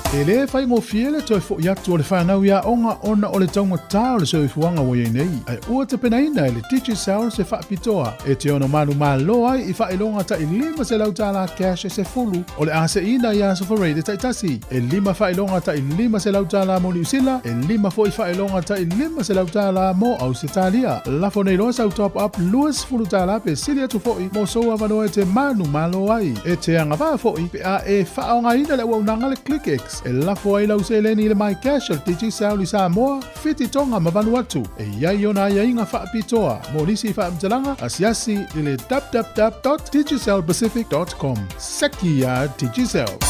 E le fai ngō fiele toi fo iatu o le whanau ia onga ona o le taunga tā o le soifuanga wa nei. Ai ua te penaina e le Teacher Sound se whaapitoa. E te ono manu malo ai I whaelonga ta I lima se lau tāla cash e se fulu. O le ase ina i aso whareide taitasi. E lima whaelonga ta I lima se lau tāla mo New Zealand. E lima fo I whaelonga ta I lima se lau tāla mo Ausitalia. Lafo nei loa sau top up luas fulu tāla pe silia tu fo I mo soa vanoa e te manu malo ai. E te anga wha fo I pe a e whaonga ina le waunanga le ClickX. E lafo ai lau se leni le mai cash al Teacher Sound I Sāmoa. Fiti tonga ma vanuatu. E iai ona ia inga whaapitoa. Mo nisi whaamtalanga asiasi I le www.teachersoundpacific.com. Seki ya Teacher Sound.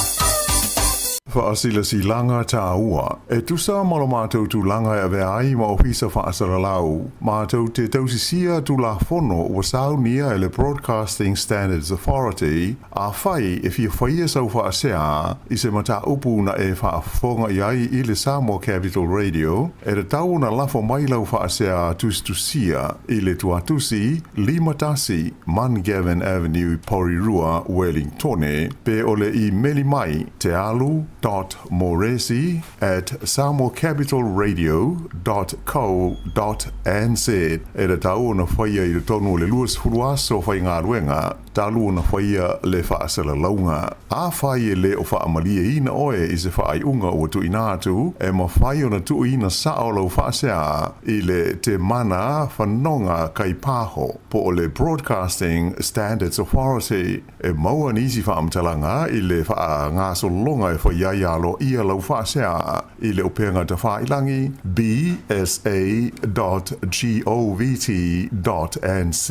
Whaasila si langa tā ua. E tusa malo mātou tu langa e vea ai ma ofisa whaasara lau. Mātou te tausisia tu la fono ua saunia e le Broadcasting Standards Authority a whai e fia whaia sau whaasea I se mata upu na e whaafonga iai I le Sāmoa Capital Radio e re tau na lafo mailau whaasea tustusia I le tuatusi Limatasi Mangavin Avenue Porirua Wellingtone pe ole I meli mai te alu .moresi@samoacapitalradio.co.nz e re tau na whaia I le tonu le luas furuaso whai ngā ruenga talu na whaia le whaasala launga. A whai le o whaamalia ina oe I se whaai unga o tu inatu e ma whai o na tu ina sao lau whaasea I le te mana whanonga kai pāho po o le Broadcasting Standards Authority e maua nisi whaamtalanga I le wha ngā solonga e whai alo ia lau whaasea I le upenga te whailangi bsa.govt.nz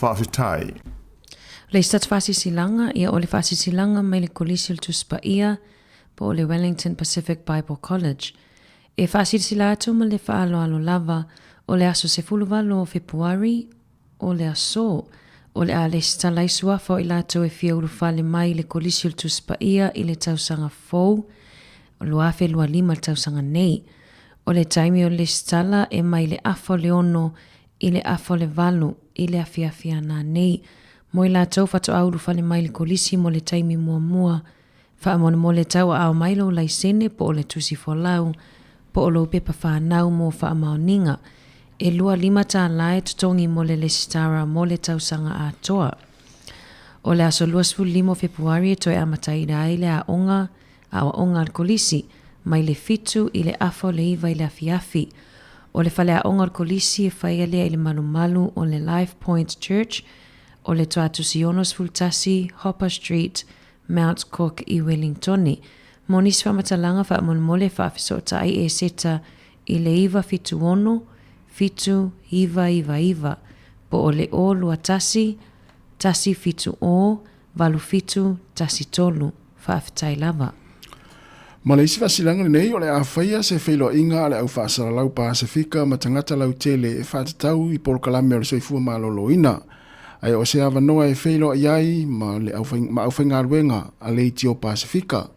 whawhitai. Le stat whasisilanga ia o le whasisilanga mai le kolisi tu Spaia po o le Wellington Pacific Bible College. E whasisila atu ma le whaaloalo lava o le aso se fuluvalo o Februari o le aso o le a le stalaisua fo I lato e fia urufale mai le kolisi tu Spaia I le tausanga fou o luafe lua lima tausanga nei. O le taimi o le stala e mai le afo le ono I le afo le valu I le afiafia na nei. Mo I lato fato auru fale mai le kolisi mo le taimi mua mua. Fa amona mo le tau ao mai lo laisene po o le tusi fo lau. Po o lo pepa whanau mo fa amaoninga. E lua lima ta lai tutongi mo le stara mo le tausanga a toa. O le aso luas fu limo Februari toi amataida ai le a onga al kolisi, mai le fitu I le afo le iwa I le afiafi. O le fale a onga al kolisi e whaia lea I le malumalu o le Life Point Church, o le toatu sionos fultasi, Hopper Street, Mount Cook I Wellingtoni. Monis whamatalanga wha mole whaafisota ai e seta I le iwa fitu ono, fitu iwa, po o le o lua tasi fitu o, valu fitu, tasi tolu, whaafitai lava. Ma le isi wasilanga nei o le awhaia se whailo inga le au whaasara lau Pasifika ma tangata lau tele e whaatatau I polokalame o le soifua malolo ina. Ai o se awa noa e whailo iai ma au whainga ruenga a le iti o Pasifika.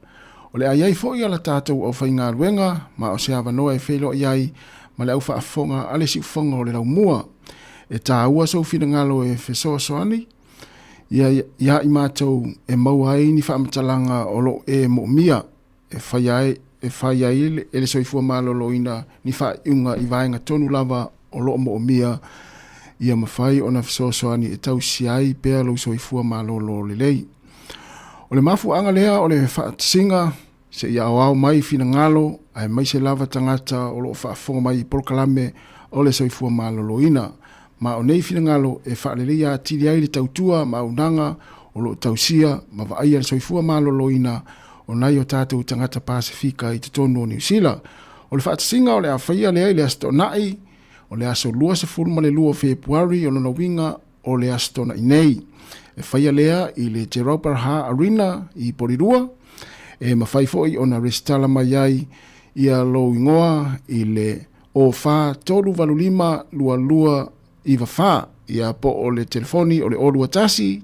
O le aiai fōi ala tātou au whainga ruenga ma o se awa noa e whailo iai ma le au whaafonga a le siufonga o le lau mua. E tā ua sau whina ngalo e whesoa soani. Ia I mātou e mauai ni whaamatalanga o lo e mo mia. E whai ai le soifua malolo ina ni whaiunga I vaenga tonu lava o loo mo mia ia mawhai o na whesoasoani e tau siai pēr lo soifua malolo le lei. O le mafu anga lea o le whaatisinga se ia au mai fina ngalo ai mai se lava tangata o loo whaafonga mai polokalame o le soifua malolo ina. Ma o nei fina ngalo e whaalelea tiri ai le tautua ma unanga o loo tausia ma vaai le soifua malolo ina o nai o tātou tangata Pasifika I te tonu o New Zealand. O le whaatasinga o le awhaia lea I le astonai, o le aso lua se furuma le lua Februari o lona winga o le astona nei. E whaia lea I le Te Raupaha Arena I Porirua, e mawhai foi o na restala mai ai ia lo ingoa I le o wha tolu valulima lua iwa wha, ia po o le telefoni o le olua tasi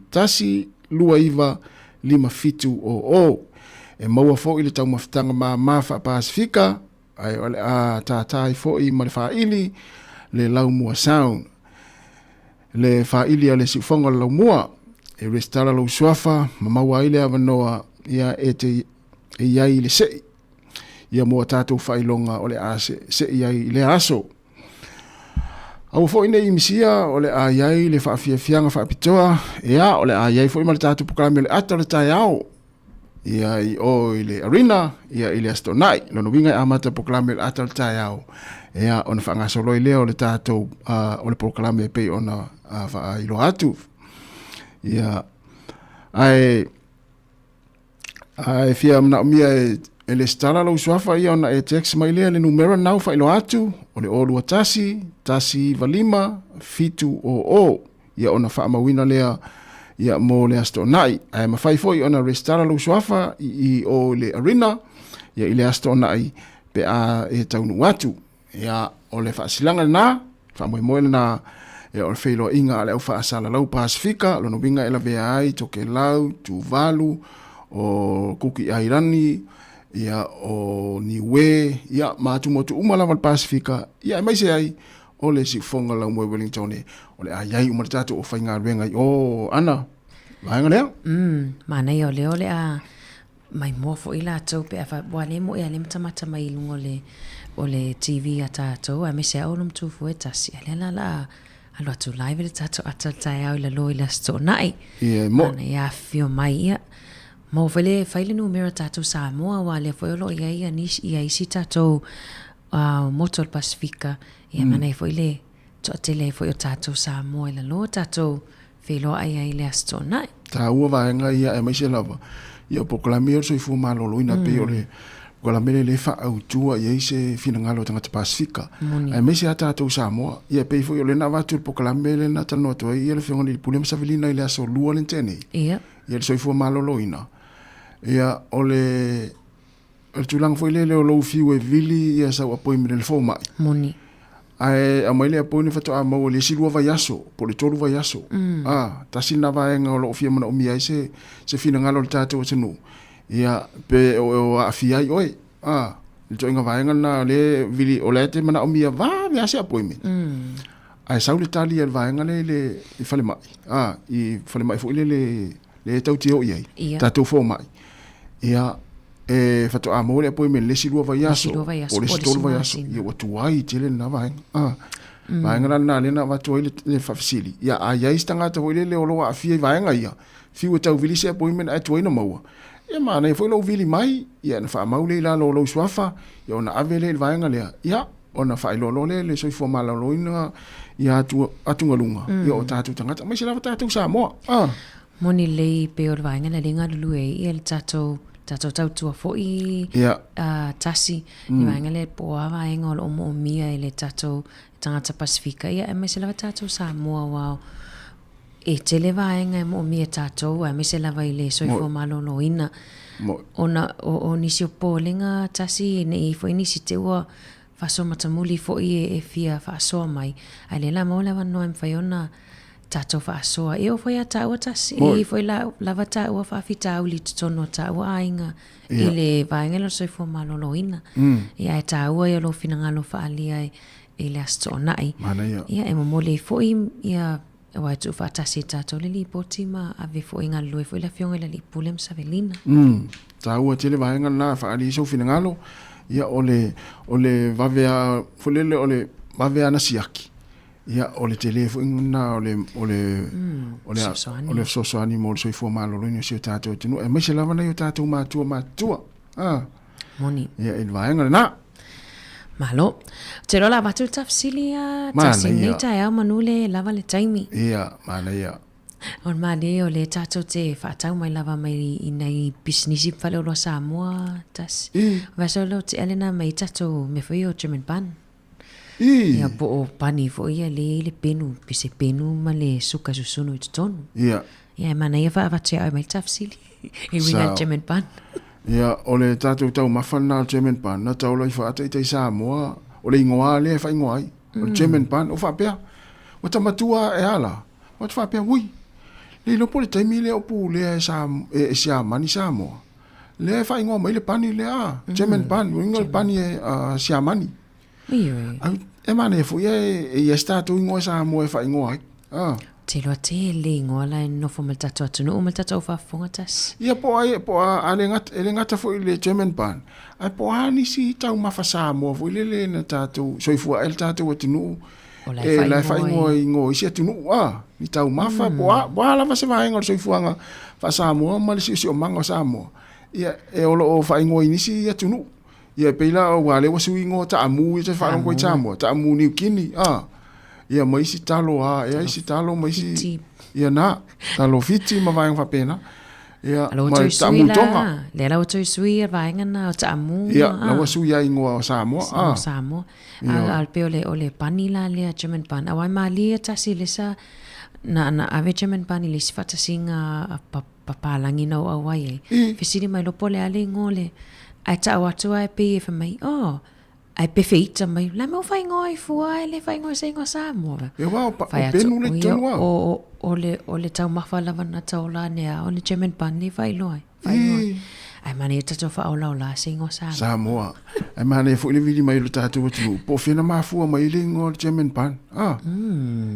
lua iwa lima fitu o. E maua fo I le tau mawhitanga ma wha Pasifika, ai o le a tātai fo I ma le whaili le Laumua Sound. Le whaili a le siufonga le Laumua, e restara lau suafa, ma maua ile avanoa ia e te iai le sei. ia mo tātou whailonga o le a se iai le aso. Au fo ina imisia o le a iai le whaafiafianga whaapitoa, ia o le a iai fo ima le tātou pukalame le ata le tai au. Ia i o i le arena, ia i le astonai, lono winga i amata pukalame le ata le tai au. Ia ona whaangasolo i leo le tātou o le pukalame pei ona wha ilo atu. Ia ai fia mna umia e le stala lo suafa ia ona e text mai lea le numero nau wha ilo atu o le olua tasi valima fitu o ia ona wha mawina lea ia mo le astonai ai mawhai foi ona le stala lo suafa i o le arena ia i le astonai pe a e taunu atu ia o le wha silanga na wha moe na e o le whailo inga ale au wha asala lau Pasifika lono winga e la vea ai toke lau Tuvalu o Kuki Airani ia o Niue ia matu motu umalawa le Pasifika ia mai se ai o le sifonga lau moe Wellington o le aiai umaritatu o whainga ruenga o ana vaenga lea mana i o le a mai mofo i la tau pe a wale mo i ale mtamata mai lungo o le TV a tātou a me se au num tufu e tasi ale la alo atu live le tātou ata tai au la loi la sto nai mana ia fio mai ia mo vele faile numero tātou Sāmoa wa le foi lo ia isi tātou moto le Pasifika ia mana i foi le to tele foi o tātou Sāmoa la lo tātou filo ai le sto nai ta ua vaenga ia e mai se lava ia poklame o soi fu malolo ina pe o le ko la mele le fa au tua ia se fina ngalo tanga Pasifika ai me se ata to Sāmoa ia pe fo le na va tu po la mele na tano to ia le fiona le pulem savelina ile aso lua le tene ia so fu malolo ina ia ole el tulang foi le lo fiu e vili ia sa apo me le fo mai moni ai a mai le apo ni fato a mo le silua va yaso po le tolu va yaso ta sina va en lo fia mo mi ai se fina ngalo le tato tenu ia pe o afia oi le toinga vaenga na le vili o le te mana o mia va me ase appointment ai sauli tali el vaenga le fale mai i fale mai fo le tau tio iai tatu fo mai ia e fato amo le appointment le silua vai aso o le stolo vai aso ia o tuai tele na vaenga vaenga na le na va tuai le facility ia ai stanga to le o lo afia vaenga ia fiu tau vili se appointment ai tuai no maua ia mana foi lo vili mai ia na fa maule la lo swafa ia ona avele le vaenga lea ia ona fa lo le soi fo mala lo ina ia atu ngalunga ia o tatu tangata mai se lava tatu Sāmoa moni le pe o vaenga na lenga lu e ia tatu tau tua fo i tasi ni vaenga le po vaenga o mo mia le tatu tangata Pasifika ia mai se lava tatu Sāmoa wow e tele vaenga mo mia tātou a me se lava i le soi fo malolo ina ona o nisi o pōlenga tasi nei fo inisi te ua faso matamuli fo i e fia fasoa mai a le la maula wanoa mwhai ona tātou fasoa e o fo ia tāua tasi e fo i lava tāua whaafita au li tutono tāua ainga i le vaenga lo soi fo malolo ina ia e tāua ia lo finangalo whaalia e le asto nai ia e momole fo i ia wa tu fatasi tato le li potima ave fo inga lue fo la fionga le pulem savelina ta ua tele vaenga na fa ali so finangalo ia ole vavea fo le ole vavea na siaki ia ole tele fo inga ole so ani mo so fo malo le si tato tinu e me se lava na yo tato matua moni ia il vaenga na malo te rola batu tafsilia tasinita ya manule lava le taimi ia mana ia on mali o le tato te fatau mai lava mai inai business fale lo Sāmoa tas vaso lo te elena mai tato me foi o German ban ia po pani fo ia le penu pise penu male suka susunu tonu ia mana ia va te ai mai tafsili e winga German ban ia ole tatu tau mafana German pan na tau lai fa te Sāmoa ole ingoa le fa ingoa o German pan o fa pea o tamatua e ala o fa pea ui le lo pole taimi le o pu le sa mani Sāmoa le fa ingoa mai le pani le German pan o ingoa pani e sa mani e mana e fu e sta tu ingoa Sāmoa e fa ingoa te loa te le ngola no fo maltato atunu o maltato fa fonga tas. Ia po ale ngata fo ile German ban. Ai po ani si tau mafasa mo fo ile na tato soifua el tato atunu. La fai ngo isi atunu ni tau mafa po ala va se vai ngo soifuanga fa Sāmoa ma le si o manga Sāmoa. Ia o fai ngo inisi atunu. Ia peila o wale wa sui ngo ta amu te fa ngo Sāmoa ta amu ni kini ia mai si talo ia si talo mai si ia na talo fiti ma vai fa pena ia mai ta amu tonga le la o toi sui vai ngana o ta amu ia la wa sui ai ngo Sāmoa Sāmoa al pe ole panila le German pan awai mali ta si le sa na ave German pan le si fata singa papalangi no awai fisiri mai lo pole ale ngole ai ta watu ai pe fa mai ai pe feita mai la mo fai ngoi fua le fai ngoi sei ngo Sāmoa e wa penu le tonu ole tau mafa lava na tau la nea ole German pan ni fai loi ai mani tato fa ola sei ngo Sāmoa ai mani fu le vidi mai lo tatu tu po fina mafua mai le ngo German pan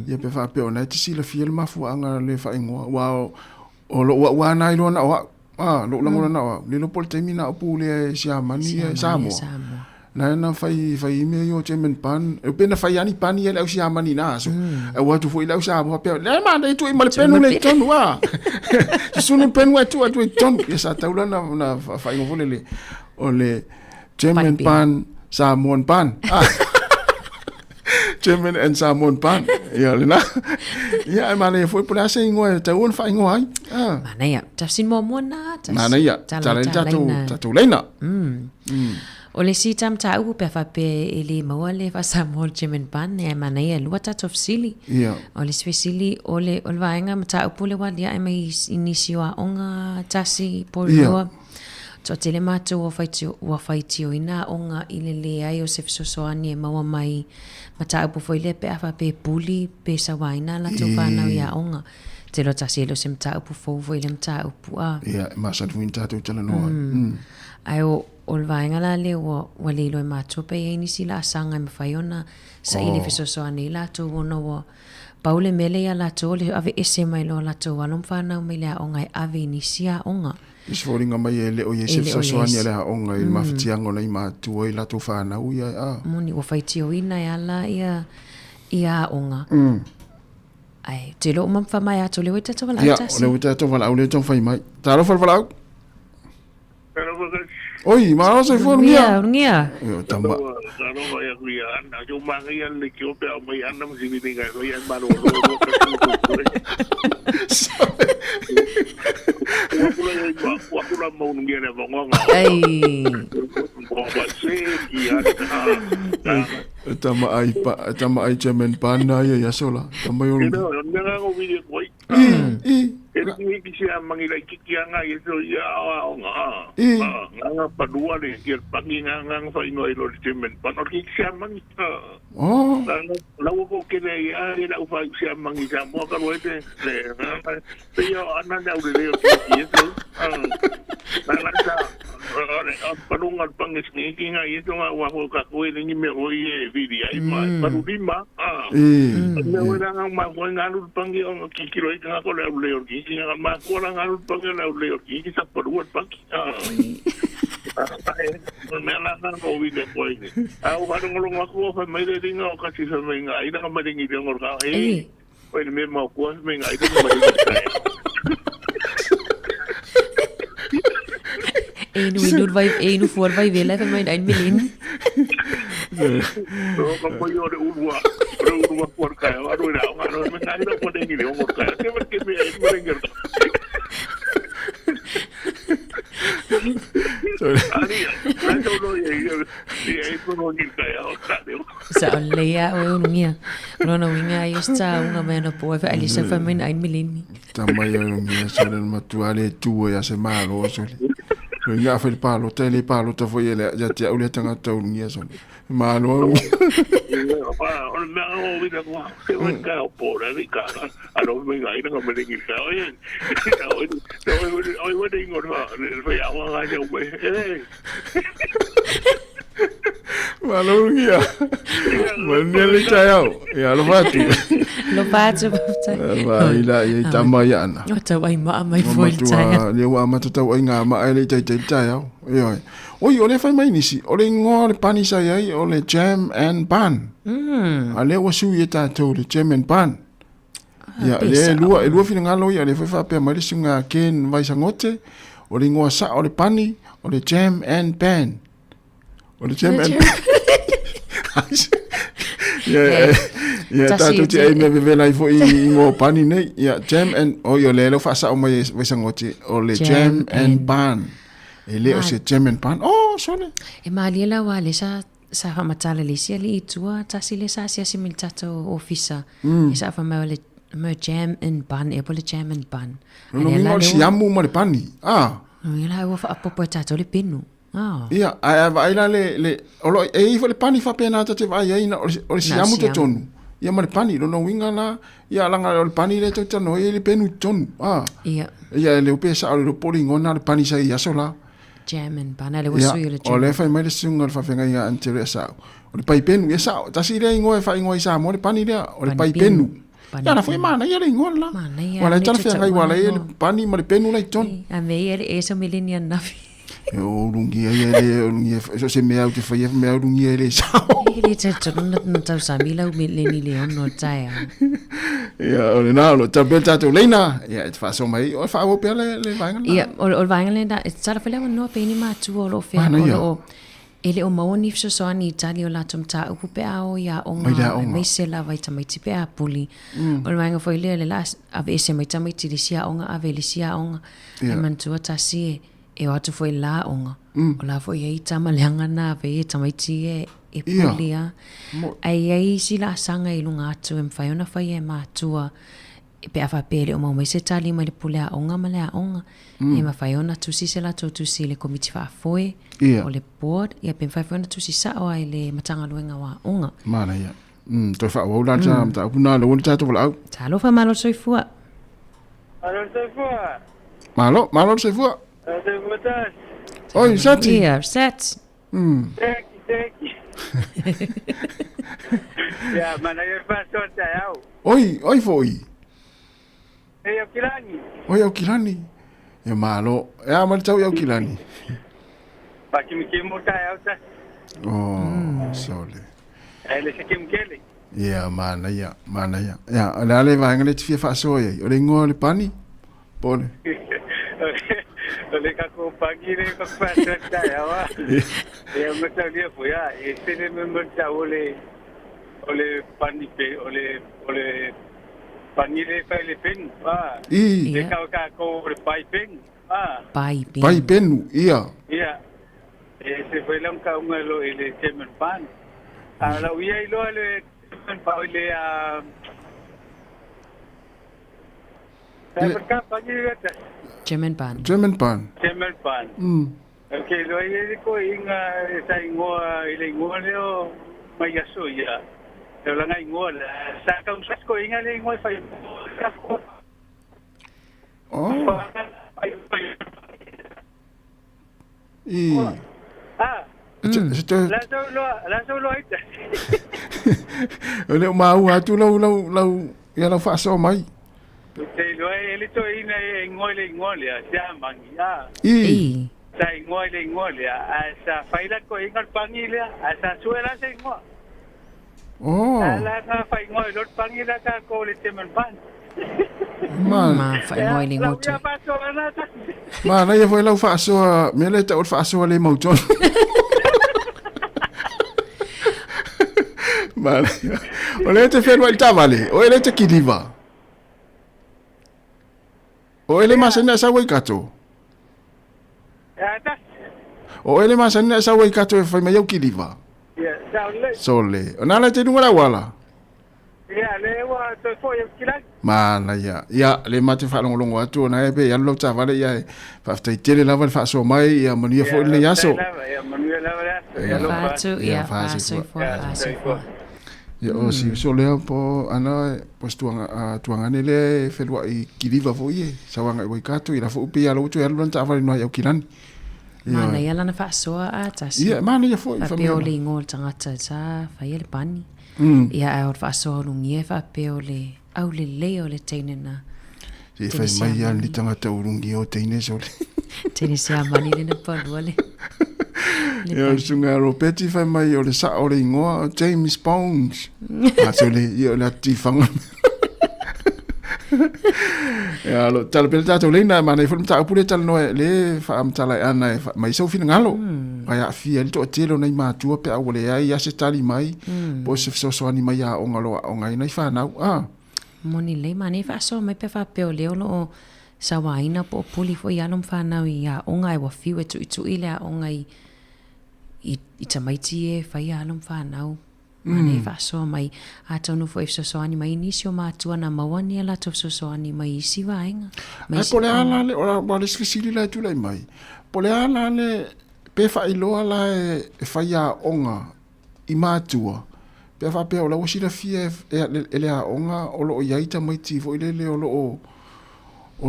ia pe fa pe ona ti sila fiel mafua anga le fai ngo wa wa na ilo na lo lango na le lo pol termina pu le siamani Sāmoa na fai me yo German pan e pena fai ani pan ia le sia mani na so e wa tu foi le sia mo pe le ma dai tu i mal penu le ton wa sunu penu tu ton esa taula na fai ngo le ole German pan Samoan pan German and Samoan pan ia le na ia ma le foi pula sei ngo ta un fai ngo ai mana ia ta sin mo na ta mana ia ta tu lena o le si tam ta upu pe fa pe ele maua le fa Sāmoa German pan e mana ia lua tato fisili o le fisili o le vaenga mata upu le walia e mai inisio a onga tasi polua to tele matu o faitio ina onga ile ai o se fisosoani e maua mai mata upu foi le pe afa pe puli pe sawaina la tu whanau ia onga te lo tasi lo se mata upu foi le mata upu masa tu inta tu tala noa ai o le vaenga la le wa le lo matu pe e nisi la sanga me faiona sa ile fisosoani la tu ono wa paule mele ya la tu le ave ese mai lo la tu walum whanau mai le onga ave nisia onga Isforinga mai ele o yesef soani ele onga il maftiango nei matu i la tu whanau ia muni o faitio ina ya la ia onga ai te lo mam fa mai atu le wita to wala tasi le wita to wala le ton fai mai taro fal wala oi ma no se fo ngia yo tamba no vai cuia na yo mangi al le que o pe mai anda mo sibi tinga so ya malo wakula mau ngia le bongonga ai tama ai German pana ya sola tamba yo no ngo video koi Ele que mangi la kikianga eso ya nga padua le que panginga nga fa ino ilo German pan o que se mangi la wo que le ya la fa se mangi sa mo ka lo ete le yo ananda ule le eso la padunga pangis ni kinga eso wa ho ka ko le ni me o ye video ai ma padulima me wera nga ma nga lu pangi o kikiro ka ko le kinga ma ko la nga lu pangi le ki sa padua pangi me la nga ko vi de ko ni au ba ngolo nga ko fa mai de dinga o ka si sa me nga ida ma de ngi de ngor ka o ni me ma ko me nga ida ma de nu for vai vela fa mai ein milin ko ko yo de urwa por ka wa ro ra nga no me nga ida ko de ngi de ngor ka ke me me ngir sa lea o ngia no winga esta una mena po fa alisa fa men ein milini tama ya ngia sa den matuale tu ya se malo so ya fa palo tele palo ta foi ele ya ti ule tanga ta ngia so malo o me o vida ko se ven ka por ali ka a lo me ga ina me de ka oye oye de ngor va ya wa ga yo we Malo ngia. Mana le tayau. Ya lo fatu. Lo fatu. Ba ila ye tama ya na. O tau ai mai foi tayau. Le wa ma tau ai nga ma ai le tayau. Yo. Oi, ole fai mai nisi. Ole ngo le pani sa ai, ole jam and bun. Ale wa su ye tatou le jam and bun. Ya, le lua fina ngalo ya le fa pe mai sunga ken vai sangote. Ole ngo sa ole pani, ole jam and pan. Ole jam and ya tatou ti ai me vela i fo i ngo pani nei. Ya jam and yo le fa sa o mai vai sangote, ole jam and pan. Ele o se jam and pan. Oh, sole. E maliela wa le sa fa matala le sia le itua tasi le sa sia simil tato officer. E sa fa mai le jam and bun, e pole jam and bun. No mo si amu mo le pani. No ela wa fa popo tato le penu. Ia, ai la le olo e fo le pani fa pena ta te vai ai na o si amu to tonu. Ia mo le pani no winga la, ia langa le pani le to tonu e le penu tonu. Ia. Ia le upe sa le poli ngona le pani sa ia sola. Jam and bun, le wasu le jam. O le fa mai le sunga fa fenga ia antere sa. O le pai penu ia sa, ta si le ngo fa ngo sa mo le pani le o le pai penu. Ya na foi mana ia le ngola. Wala tala fa ngai wala le pani mo le penu le ton. A me ele eso millennial na. O lungi ele so se me out fa ia me lungi ele sa. Ele te no tau sa mila u millenni le ono tai. Ya, o na lo ta beta to leina. Ya, it fa so mai o fa o pe le vanga. Ya, o vanga le da tsara fa le no pe ni ma tu o lo fe o ele o maoni so ani Italia la tomta upu pe ao ya o mai se la vai tamai ti pe a puli. O vanga foi le las ave se mai tamai ti sia onga ave le sia onga. E man tu ta si e o atu foi la onga. O la foi ai tama leanga na ave e tamai ti e puli a. Ai si la sanga i lunga atu em fai ona fai e ma tua e pe afa pele o mai se tali mai le pule a onga ma le a onga. E ma fai ona tu si se la tu si le komiti fa foi. O le board ia pe fai ona tu si sa o ai le matanga luenga wa onga. Mana ia. To fa o la ta ta puna lo ta to la. Ta lo fa malo soifua. Malo soifua. Oi, sati. Yeah, sat. Teki. Ya, mana ia fa so ta au. Oi foi. Oi, o kilani. Ya malo. Ya mal tau ya kilani. Paki mi kimo ta au ta. Sole. Ele se kim kele. Ya, mana ya. Ya, ala le va ngale ti fa so ye. O le ngo le pani. Pole. Ole ka ko pagi le ko fa so ta au. Ya mo ta dia fu ya. Este le mo ta ole pani pe ole pani le fa le pen. Le ka ko le pai pen. Pai pen, ia. Ia. Se foi lang ka unga lo ele temen pan. La uia ilo le temen pa ile ka pagi veta. German pan. Okay, lo ile ko inga sa ingoa ile ingoa leo mai aso ia. Pero la ingoa sa ka un ko inga le ingoa fa. La solo ita. Ole mau atu lau ya la fa so mai. Te lo ele to ina ngole ya mangi ya. Sa ngole asa faila ko ingal pangila asa suela se ngo. Ala ka fa ngole lot pangila ka ko le temen pan. Ma fa ngoi le ngoto. Ma na foi lau fa so me le ta fa so le mau ton. Ma ole te fe wal tavale o ele te kiliva. O ele masana sa wai kato. O ele masana sa wai kato e fa me yo kiliva. Sole. Ona la te nunga wala. Ya le wa to fo yo kilai. Mana ya le mate fa longo atu na ebe ya lo ta vale ya fa sta tele la fa so mai ya mania fo le yaso ya fa so ya o si so le po ana pues tuanga le fe lo i kiliva fo ye sawanga i kato i la fo pe ya lo tu ya lo ta vale no ya kilani Mana ia lana whaasoa a tasi. Ia, mana ia fo i Whapeo le ingo le tangata sa whai le pani. Ia ai o whaasoa rungi e whapeo le au le leo le teine na. Se fai mai an li tangata urungi o teine so le. Teine sea mani le na palua le. Ia o sunga ropeti fai mai o le sa o le ingoa James Bones. So le ia o le atifanga. Ya lo tal pel tato le na mana ifo mta pule tal no le fa am tala ana mai so fina ngalo kaya fi el to telo nei ma tu pe o le ai ya se tali mai po se so ani mai ya o ngalo o ngai nei fa na moni le mani fa so mai pe fa pe o le o sa waina po puli fo ya nom fa na ya o ngai wa fi we tu ile o ngai i tamaiti e fa ya nom fa na Mane fa so mai a tonu fo so ani mai inisio ma tu na mawani ala to so ani mai si vainga. Ai pole ala le ora ba le sili la tu lai mai. Pole ala le pe fa ilo ala e fa ya onga i matua. Pe fa pe ola wasi la fie ele a onga o lo yaita mai ti fo ile le o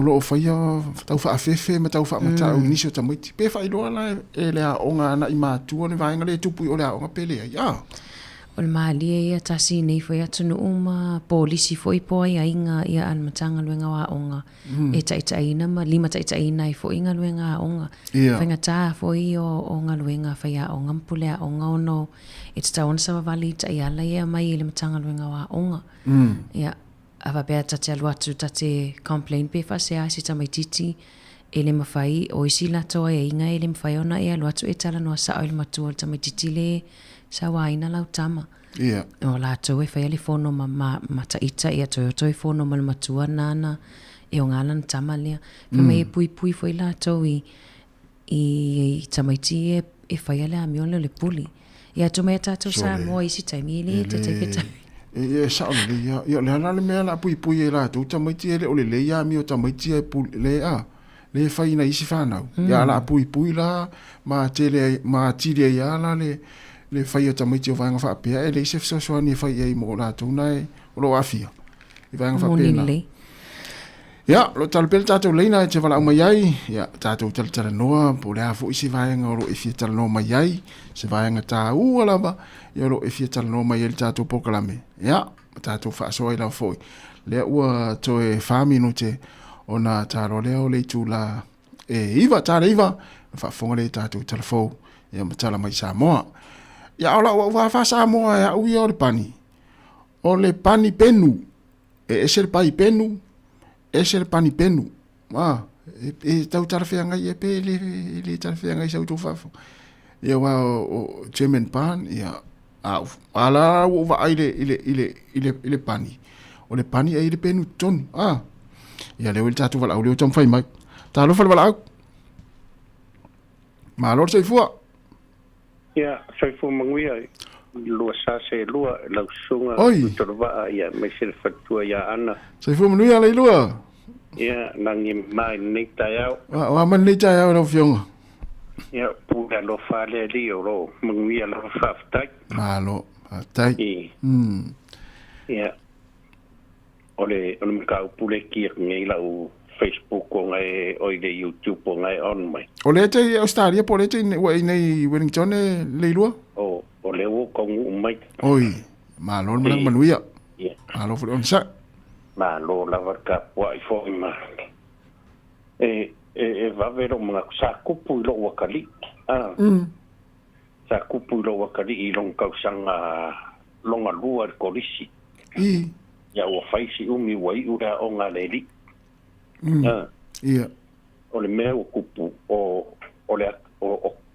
lo fa ya tau fa afefe ma tau fa mata o inisio ta mai ti pe fa ilo ala ele a onga na i matua ne vainga le tupu o le a onga pele ya. O le maali ia tasi nei foi atunu uma polisi foi poi a inga ia an matanga luenga wa onga e taitaina ma lima taitaina i foi inga luenga onga whainga tā foi o nga luenga whai a onga mpule a onga ono e tata ona sa wawali ta ia la ia mai le matanga luenga wa onga ia awa bea tate alu atu tate complain pe fa se a si tamaititi e le mawhai o isi lato e inga e le mawhai ona e alu atu e tala noa sa o le matua le tamaititi le sa waina lau tama. Ia. O la tau e whai fono ma taita e a toi fono ma le matua nana e o ngala na tama lea. Whamai e pui foi la tau i tamaiti e whai ale a miole le puli. Ia tu mea tātou Sāmoa isi taimi le te teke taimi. E sa o le ia le hana le mea la pui e la tau tamaiti e le o le leia mi o tamaiti e puli le a. Le whai na isi whanau. Ia la pui la ma tire ia la le fai o tamaiti o vanga whapea e le se so ni fai e mo la tuna e o lo afia i vanga whapea na ia lo talpel tātou leina e te wala mai ai ia tātou tala noa po le afo isi vanga o lo e fia tala noa mai ai se vanga tā ualava ia lo e fia tala noa mai ai tātou pokalame ia tātou whaasoa i lau foi le ua to e whamino te o na tāro leo le tū la e iwa tāre iwa whaafonga le tātou talafou ia matala mai Sāmoa. Ya ola wa fa Sāmoa ya ui o le pani. O le pani penu. E se le pai penu. E se le pani penu. E tau tarafea ngai e pe le tarafea ngai sau tō whafo. Ia wa o German pan. Ia au. Ala o wa ai le pani. O le pani e le penu tonu. Ia leo il tātu wala au leo tom whai mai. Tā lo wala au. Ma lor sei fua. Ia, sai fo manguia lua sa se lua lau sunga utorwa ia me se fatua ia ana. Sai fo manguia le lua. Ia, nangi mai nei tai au. Wa man nei tai au no fionga. Ia, puga lo fale li o lo manguia la faftai. Malo, tai. Ia. Ole mka pule ki ngai lau Facebook o ngai o le YouTube o ngai on mai. O le te Australia po le te nei Wellington le lua? O le o kongu mai. Oi, malo manang manuia. Malo fo on sa. Malo la varka wa i fo ma. Va vero mga sa kupu lo wakali. Sa kupu lo wakali i long kausanga longa lua kolisi. Ya o faisi umi wai ura o ngaleli. Ia. O le mea o kupu o le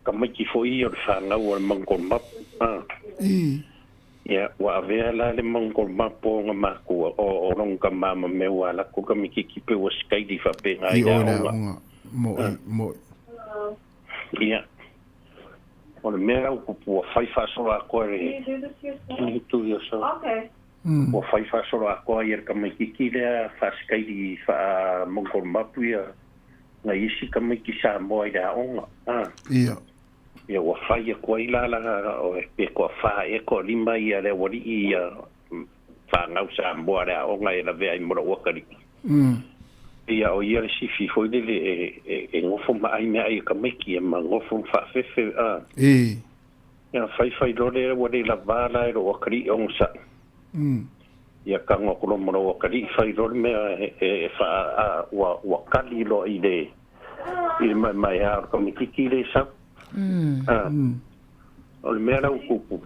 kamaki foi o le whanga o le mangol map. Ia, wa avea la le mangol map o ngā makua o ronga mama meua la ko kamiki kipe o skaidi whape ngā ia onga. Mo. Ia. O le mea o kupu o whaifa soa koe re. Okay. O whaifa soro a koa i kamiki ki lea whaskaidi wha mongol mapuia nga isi kamiki Sāmoa i rea onga. Ia. Ia wa whai a koa i lala o e pe koa wha e koa lima i a rea wari i wha ngau Sāmoa rea onga e la vea i mora wakari. ia o ia le sifi foi le e ngofo mai me ai ka meki e ngofo fa fefe a ia fai dole wa le lavala ro kri on sa ia ka ngokolo mo kri fai dole me e fa wa kali lo ide il mai a ka meki ki le sa o le mera ukupu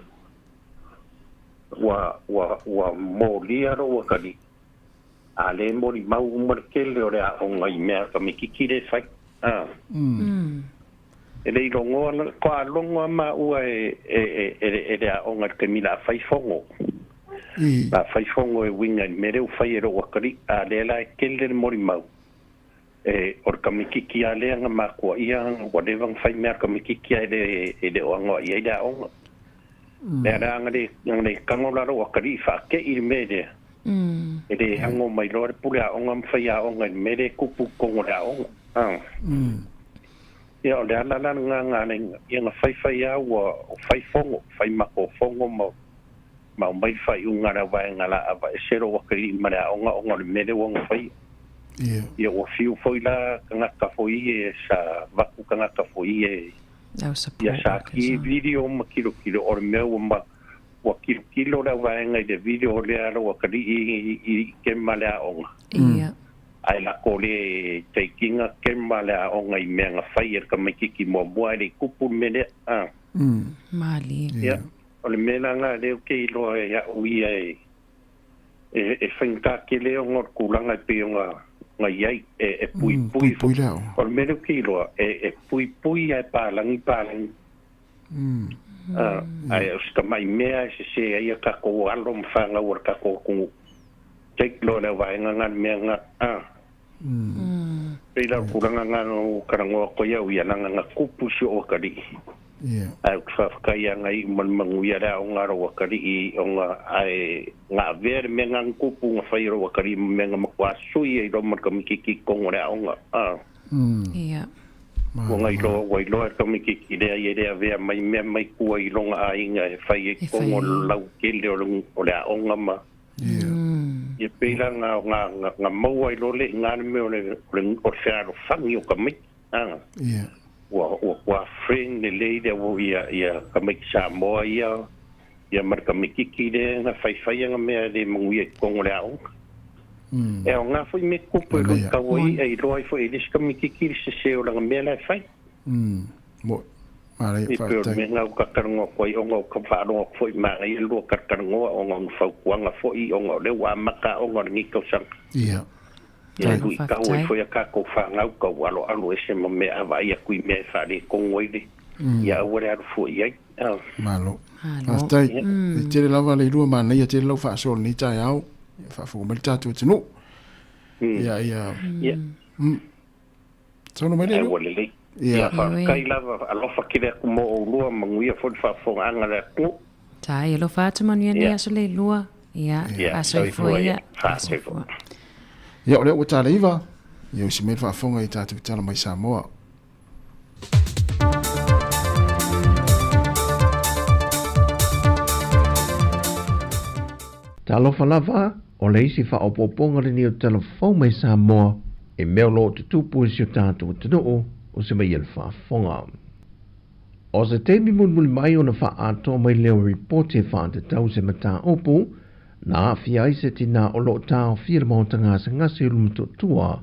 wa molia ro wa kali ale mori mau markele ore a onga I mea ka mikiki le fai ele longo ko a longo ma ua e a onga ke mila fai fongo la fai fongo e winga mere u fai ro wakari ale la kele mori mau or ka mikiki ale nga ma ko ia whatever fai mea ka mikiki ele onga ia da onga era ngale kangola ro wakari fa ke I mede ele hango mai lor pula onga mfaya onga mere kupu kongola onga ia o le ala nga ia fai ya wa fai fongo fai mako fongo ma mai fai unga ra vai ngala ava esero wakari mara onga le mere wonga fai ia o fiu foi la nga ka foi sa vaku nga ka foi ia sa ki video makilo o meu ma wa kilo la vaenga I de video le alo wa kali I ke mala onga ai la kole taking a ke mala onga I menga fire ka makiki mo boale kupu mele mali ya ole mela nga le ke lo ya ui e finka ke le ngor kulanga pe nga yai pui ole mele ke lo pui ai palangi ai sta mai mea se ai ka ko alo mfanga or ka ko take lo le vai nga mea nga pela kuranga nga no karango ko ya wi nga kupu si o kali ai fa ka ya ngai mangu ya ra nga ro kali nga ai nga ver me nga kupu nga fa ro kali me nga makwa sui ro mar ka mikiki ko nga nga ngai lo wai lo ka mikiki le ai le ave mai mai ku ai longa ai nga fai ko lau ke le o le onga ma ye pela nga mau ai lo le nga me o le o fa ro fangi o ka mi wa friend le de wo ia ka mi Sāmoa ia mar ka mikiki le nga fai nga me le mu ye ko le onga e nga foi me kupu ka wai ai roi foi dis ka mikiki se o nga me la fai mo mare fa ta me nga ka karango ko onga ka fa no foi ma ai lo ka karango onga fa kuanga foi onga le wa maka onga ngi ko sang ia ka wai foi ka ko fa nga ko alo ese me ava ia kui me fa le ko wai le ia ora ar foi ai malo hasta te lava le lua mana ia te lo fa sol ni ta yao fa fu mal tatu tinu ia sono mai le ia fa kai lava alofa kile mo lua manguia fo fa fo anga le ku tai lo fa tu mania ni aso le lua ia aso fo ia ia ole o tala iva ia si me fa fo ngai tatu tala mai Sāmoa talofa lava o le isi fa opoponga le ni o telefon mai Sāmoa e mea lo te tupu si o tātou tino o se mai el whaafonga. O se teimi munmuli mai o na whaato mai leo report e whaate tau se mata opo, na awhia i se tina o lo tāo whia mao tanga se ngasi ulumato tua,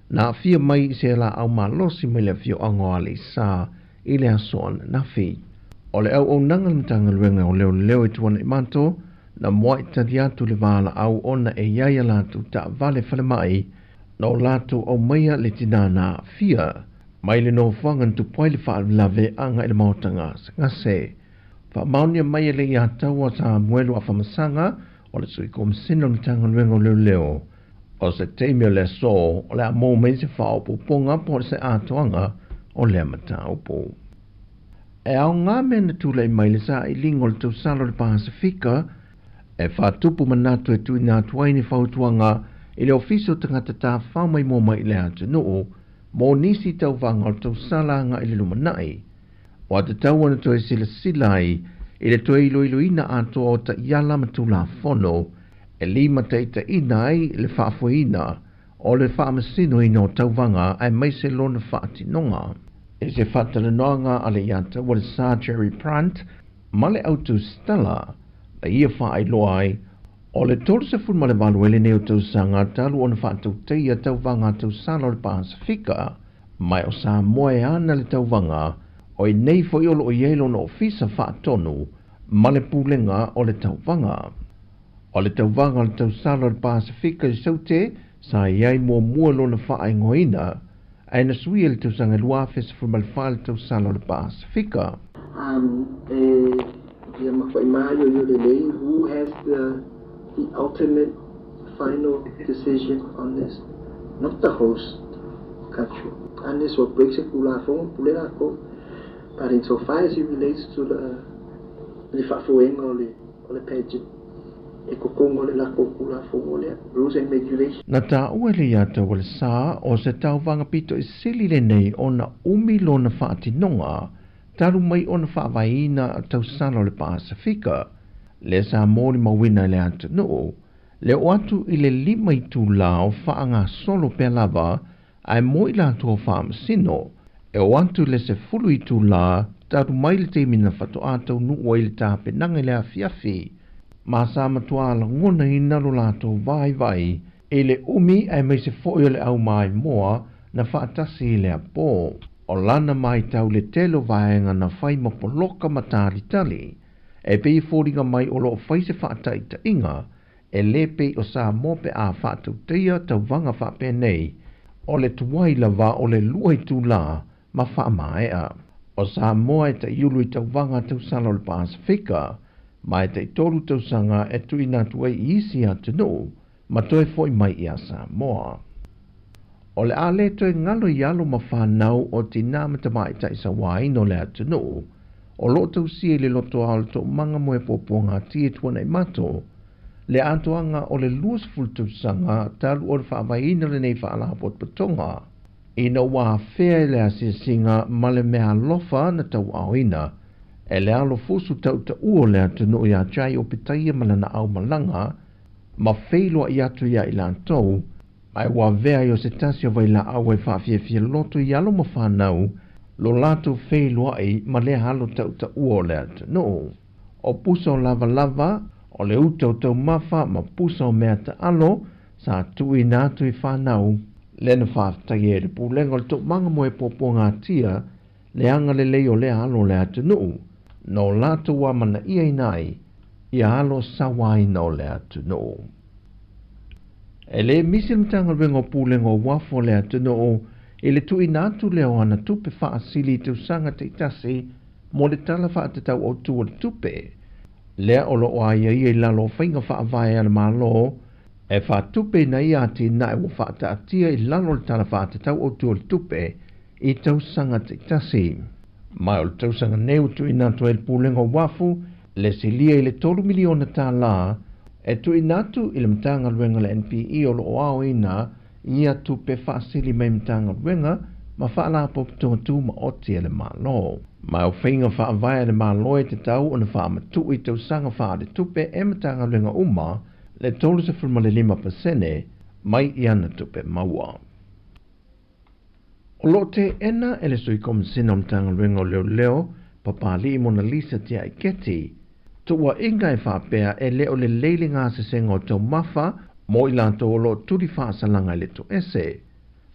na awhia mai se la au malosi mai le whio ango ale sā i le asoan na whi. O le au o nangal matanga luenga o leo e tuana i manto, na mua i tadi atu le wala au ona e iaia latu ta vale whale mai, na o latu au maia le tina na awhia, mai le no whangan tu poile whaalave anga i le mautanga se ngase. Wha maunia mai le ia taua sa muelu a whamasanga o le sui kom sino ni tanga luenga leo. O se teimio le so o le a mō mei se whaopo ponga po se atoanga o le amata opo. E au ngā mena tūlei mai le sa i lingo le tau salo le Pasifika e whatupu manatu e tui nā tuaini whautuanga i le ofiso tangata tā whau mai mō mai le atu noo mō nisi tau wanga o tau salanga i le lumanai. O ata tau ana toi sila silai i le toi ilo ina ato o ta iala matula fono e lima ta ita ina ai le whaafuina o le whaamasino ino tauwanga ai meise lona whaatinonga. E se whatalanoanga ale iata wa le Sir Jerry Prunt, ma le autu Stella, la ia whaailoa ai, o le tolu se fun ma le waluele neo tausanga talu o na whaatau teia tauwanga tausala o le Pasifika, mai o Sāmoa e ana le tauwanga, o i nei fo iolo o ielo na ofisa whaatonu, ma le pūlenga o le tauwanga. O le tauwanga o le tausala o le Pasifika i saute, sa iai mua lo na whaingoina, ai na sui le tausanga lua fesa fun ma le whaale tausala o le Pasifika. Who has the ultimate final decision on this? Not the host country. And this what breaks it but insofar as it relates to the pageant, rules and regulations. Na tā ua le iata wale sā o se tauwanga pito i sili le nei o na umi lo na whaatinonga, taru mai o na whaavaina tausala o le Pasifika, le sa mōri mawina le atu noo, le o atu i le lima i tū la o whaanga solo pe lava, ai mo i la tua whaamasino, e o atu le se fulu i tū la, taru mai le te mina whato atau nuu i le tāpe nanga le awhiawhi, ma sa matua la ngona i nalo lato vai, e le umi ai mai se foio le au mai moa na whaatasi le a pō. O lana mai tau le telo vaenga na whai mapoloka matari tali, e pei fōringa mai o loo whai se whaatai ta inga, e le pei o Sāmoa pe a whaatau teia tau wanga whape nei, o le tuwai la wa o le luai tū la ma whaamaea. O Sāmoa e ta iulu i tau wanga tau sala o le Pasifika, ma e te toru tau sanga e tui nā tuai i isi a te no, ma toi foi mai i a Sāmoa. O le ale toi ngalo i alo ma whanau o ti nāmata mai ta isa waino le atu no, o lo tau si le loto ao le to manga moe poponga ti e tuana i mato, le atoanga o le luas fultu sanga talu o le whaavaina le nei whaalapot patonga, ina wā whea le asiasinga ma le mea lofa na tau auina, e le alo fusu tau ta uo le atu no i a jai o pitaia malana au malanga, ma wheilua i atu ia i lantou, mai wā vea i o se tasi o waila au e whaafia loto i alo ma whanau, lo lato wheilua i ma le halo tau ta uo le atu no. O pusa o lava, o le utau tau mafa ma pusa o mea ta alo, sa tui nātu i whanau, le na whaatai e le pūlenga le tok manga moe popo ngā tia, le anga le lei o le alo le atu no, no lato wa mana ia inai, i alo sawai no le atu no. E le misil mtanga wengo pūlenga o wafo le atu no, e le tui nātu leo ana tupe whaasili te usanga te itasi, mo le tala whaatatau o tua le tupe. Lea o lo o ia i lalo whainga whaavai ana malo, e whaatupe na ia ati na e wo whaataatia i lalo le tala whaatatau o tua le tupe, i tausanga te itasi. Mai o le tausanga neu tui nātu e le pūlenga o wafu, le silia i le 3 miliona tā la, e tui nātu i le mtanga luenga le NPE o lo o ao ina, ia tupe whaasili mai mtanga luenga, ma whaalapo tu ma oti e le malo. Mai o whainga whaavai le malo e te tau o na whaamatu i tausanga whaade tupe e mtanga luenga uma, le 3.5% mai i ana tupe maua. O lo te ena e le sui komisina o mtanga luenga o leo, papali i Mona Lisa te ai keti, tua inga e whaapea e leo le leili ngā se senga o tau mafa, mo i lanto o lo turi whaasalanga i le to ese.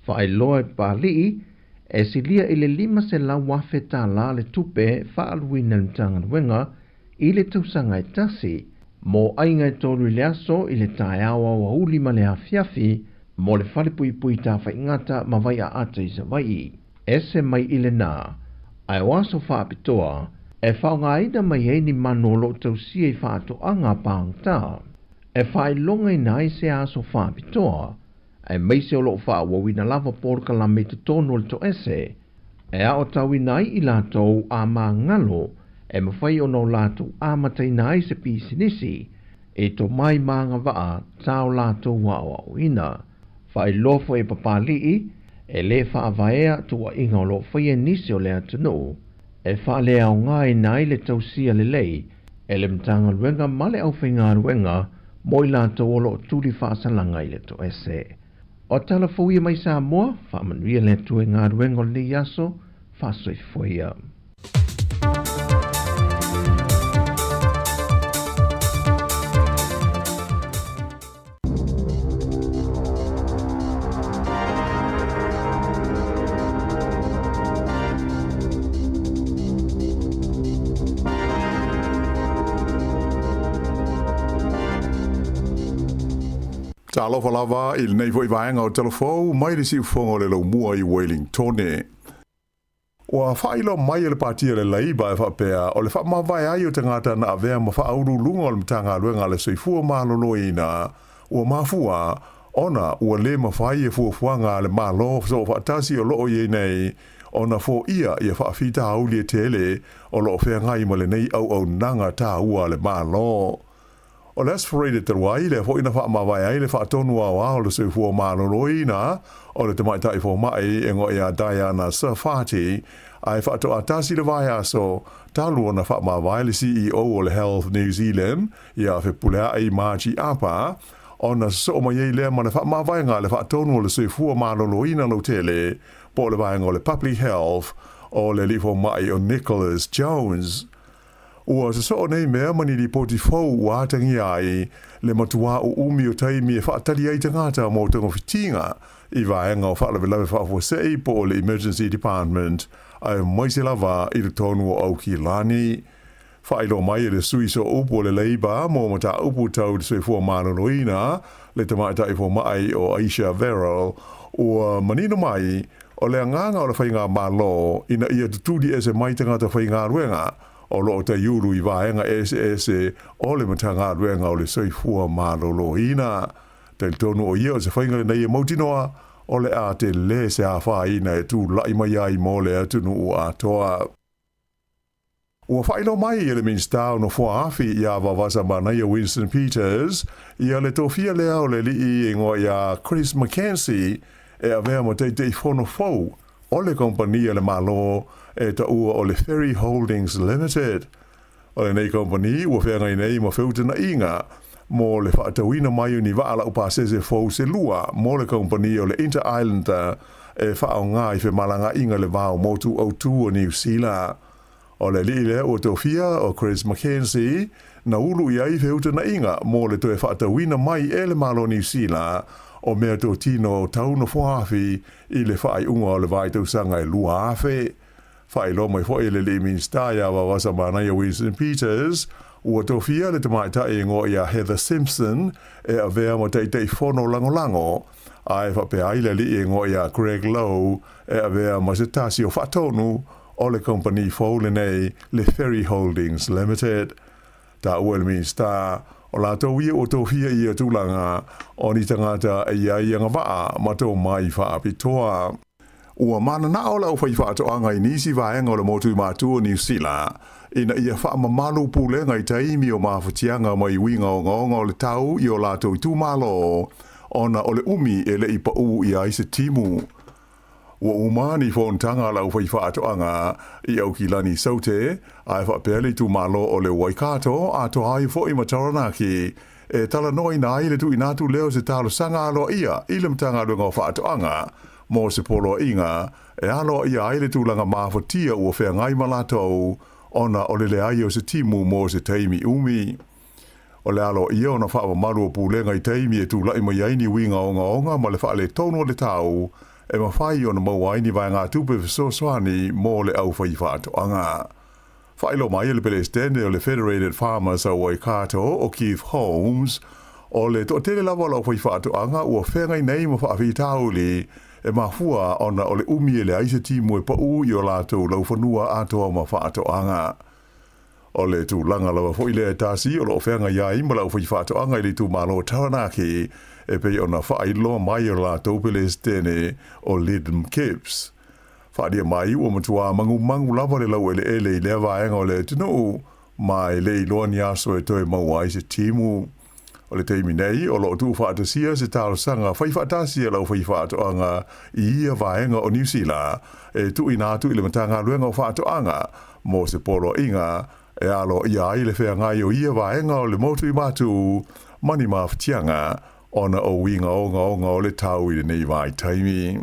Whae loa e pali, e silia i le 5 se la wafe tā la le tupe whaaluina mtanga luenga i le tausanga e tasi, mo ainga e toru i le aso i le tae awa wa uli ma le awhiawhi, mo le whalepui tā whaingata ma vai a ata i sa vai. Ese mai i le nā, ai waso whaapitoa, e whaunga ina mai e ni mano lo tausia i whaato anga pāng tā. E whae longa i nai se aso whaapitoa, e meise o lo whaawawina lava porka la me te tono le to ese, e a o tau i nai i lātou a mā ngalo, e mawhai o no lātou a matai nai se pisinisi, e to mai maanga waa tau lātou wa o ina. Whae lofo e papalii, e le whaavaea tua inga o lo whaia nisi o le atano, e whaale au ngai nai le tausia le lei, e le mtanga luenga male au whainga luenga, mo i lātou o lo tūri whaasalanga i le to ese. O talafoia mai Sāmoa, whaamanuia le tue ngā ruengo le yaso, whasoifoia. Alofa lava il nei foi vaenga o telefou mai le si fongo le lo mua I Wellington. Wa failo mai le partia le Labour fa pea o le fa ma vai ai o te ngata na avea ma fa auru lunga o le mtanga luenga le soifua malolo ina o mafua ona o le ma fai e fuafuanga le malo so fa tasi o loo ye nei ona fo ia fa fita auli tele o lo fe ngai mo le nei au nanga ta ua le malo. O le asforede te wai le fo ina fa ma vai ai le fa tonu wa o le soifua malolo ina o le te mai tai fo mai e ngo ia Diana Safati ai fa to atasi le vai aso talu ona fa ma vai le CEO o le Health New Zealand ia fe pulea ai maji apa ona so ma ye le ma fa ma vai nga le fa tonu le soifua malolo ina lo tele po le vai ngo le Public Health o le li fo mai o Nicholas Jones. Ua se so nei mea mani li poti fau ua tangi ai le matua o umi o taimi e whaatali ai tangata mo tango fitinga I vaenga o whaalawe whaafosei po le Emergency Department ai maise lava I le tonu o au ki lani. Whailo mai le sui so upo le Labour mo mata upo tau le soifua mananoina le tamata I fo mai o Aisha Verrill ua manino mai o le anganga o le whainga malo ina ia tutudi e se mai tangata whainga ruenga o lo te yuru I vaenga ese o le matanga ruenga o le soifua malolo ina. Te tonu o ia o se whainga nei e mautinoa o le a te le se a whaina e tu lai mai ai mo le atunu o atoa. Ua whaino mai e le minstau no whaafi I a wawasa manai o Winston Peters I a le tofia lea o le lii ingo I a Chris McKenzie e a vea mo te whono fau o le kompania le malo e ta ua o le Ferry Holdings Limited. O le nei kompani ua whenga I nei ma whiutana inga mo le whaatawina mai ni waala upa sese fau se lua mo le kompani o le Inter-Islander e whaao ngā I malanga inga le vau motu au tu o New Zealand. O le lile o tofia o Chris McKenzie na ulu I ai whiutana inga mo le toe whaatawina mai e le malo New Zealand o mea tō tino tau no whaafi I le whaai unga o le vai tausanga e lua afe. Whai lo mai fo le le minsta ia wawasa manai o Winston Peters ua tofia le tamai tai ngo ia Heather Simpson e a vea mo tei whono lango ai whape ai le li ngo ia Greg Lowe e a vea mo se tasi o whatonu o le company fōle nei le Ferry Holdings Limited. Ta ua le minsta o la tau ia o tofia ia tūlanga o ni tangata e iai anga waa ma tō mai whaapitoa. Ua mana na ola o whaiwha ato anga I nisi vaenga o le motu I mātua New Zealand ina ia wha mamalu pule ngai taimi o mawhatianga mai winga o ngonga o le tau I o lato I tūmalo ona o le umi e le ipa u I aise timu. Ua umani whontanga la o whaiwha ato anga I au ki lani saute ai wha pele tūmalo o le Waikato ato hai fo I Mataranaki e tala noi na ile tu inatu leo se talo sanga alo ia ile mtanga luenga o wha ato anga mo se polo inga e alo ia aile tūlanga mawhatia ua whea ngai malatou ona o le ai o se timu mo se teimi umi. O le alo ia ona wha malu o pūlenga I teimi e tūlai mai aini winga onga ma le wha le tono le tau e ma whai ona mau aini vai ngā tupe fisoswani mo le au whaiwha ato anga. Whailo mai le pelestene o le Federated Farmers o Waikato o Keith Holmes o le to tele lava o whaiwha ato anga ua whea ngai nei ma wha tauli e mahua ona o le umi e le aise timu e pau I o lato lau whanua atoa ma whaato anga. O le tu langa lawa fo ile tasi o lo whenga iai ma lau whaiwhaato anga I le tu malo Taranaki e pei ona whailo mai o lato pelestene o Lidm Kips. Whaadia mai ua matua mangu lava le lau ele I le vaenga o le tino mai le iloa ni aso e toi mau aise timu. O le teimi nei, o lo tu whaatasia se talo sanga whaiwhaatasia lau whaiwhaatoanga I ia vaenga o New Zealand e tu inatu I le matanga luenga o whaatoanga mo se polo inga e alo ia ai le whea ngai o ia vaenga o le motu I matu mani mawhatianga ona o winga o le tau i nei vai taimi.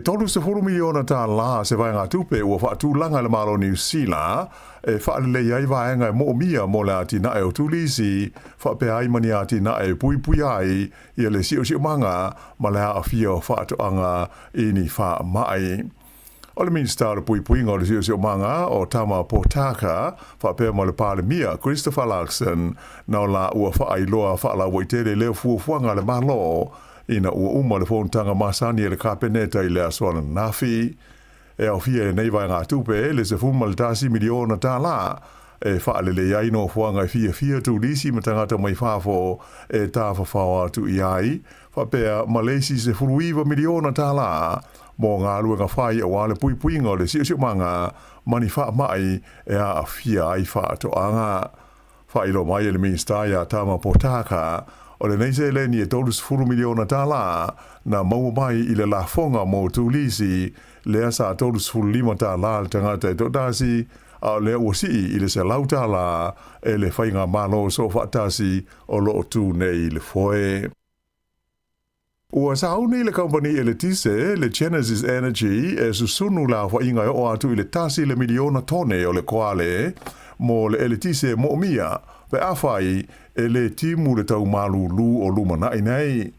Tolu se furu miliona tā la se vai ngā tupe ua whaatu langa le malo New Zealand whaale iai vaenga mo mia mo le ati na e o tulisi whape ai mani ati na e pui ai ia le sio manga ma le a fia whaatu anga ini wha mai. O le minister pui ngā le sio manga o tama potaka whape mo le pāle mia Christopher Larkson na o la ua whaai loa whaala waitere leo fuafuanga le malo ina ua le fontanga masani e le kapeneta i le aswana nafi. E au fia nei vai ngā tupe le se fuma le tasi miliona tā la whaale le iai no fuanga fia tu lisi ma tangata mai whafo tā whawhawa tu iai whapea Malaysi se furuiva miliona tā la mō ngā lua ngā whai a wale pui ngā le sio manga mani wha mai a fia ai wha toanga. Whailo mai le minister ia tama potaka o le neise le ni e tolus furu miliona tā la na mau mai i le la fonga mo tu lisi le asa tolus furu lima tā la le tangata e totasi a le uasi i le se lau tā la e le whainga malo so whaatasi o lo tu nei le foe. Ua sauni le company e le tise le Genesis Energy e susunu la whainga o atu i le tasi le miliona tone o le koale mo le tise mo mia pe awhai e le timu le tau malu lu o lumana nei.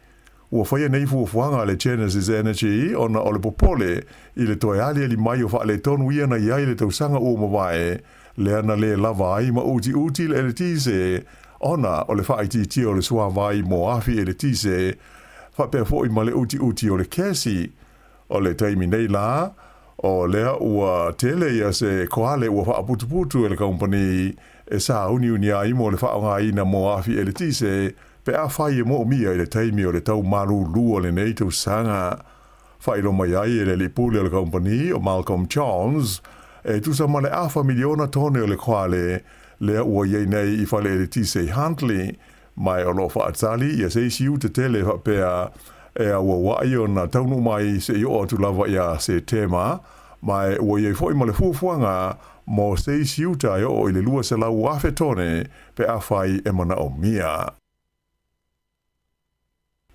Ua whaia nei fuafuanga le Genesis Energy ona o le popole i le toe ali li mai o wha le tonu ia na iai le tau sanga o mawae le ana le lava ai ma uti le tise ona o le whaiti o le sua vai mo afi e le tise wha pia fo i ma le uti o le kesi o le taimi nei la o lea ua tele ia se koale ua wha putu e le company e sa uni ai mo le whaonga ina mo afi e le tise pe a whai e mo mia i le taimi o le tau maru lu o le nei tau sanga. Whairo mai ai e le lipule o le company o Malcolm Jones e tusa ma le awha miliona tone o le koale lea ua iei nei i whale e le tise Huntley mai o lo whaatali ia se siu te tele whapea e a ua wai o na taunu mai se i o atu lava ia se tema mai ua iei fwoi ma le fuafuanga mo se siu tai o i le lua se lau afe tone pe a whai e mana o mia.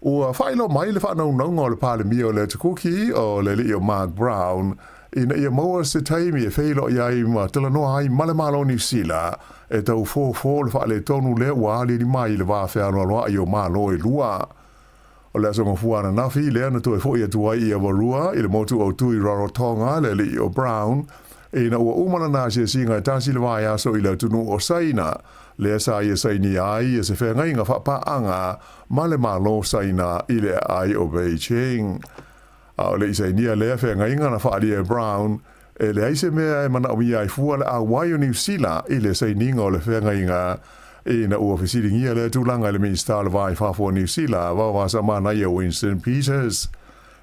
Ua whailo mai le whanau naunga o le pāle mia o le tukuki o le li o Mark Brown ina ia maua se taimi e whailo iai ma tala noa ai male malo New Zealand e tau fō le whaale tonu le ua ali ni mai le wāwhea loa i o malo e lua. O le asonga fuana nafi le ana tu e fo ia tuai i a warua i le motu o tui Rarotonga le li o Brown ina ua umana na se singa e tasi le vai aso i le tunu o saina le sa ia saini ai e se whenga inga whapaanga ma le malo saina i le ai o Beijing. A le isainia le whenga inga na whaali e Brown e le aise mea e mana omi ai fua le a wai o New Zealand i le saininga o le whenga inga ina ua fisiringia le tūlanga le minister le vai whafo New Zealand wawasa mana ia Winston Peters.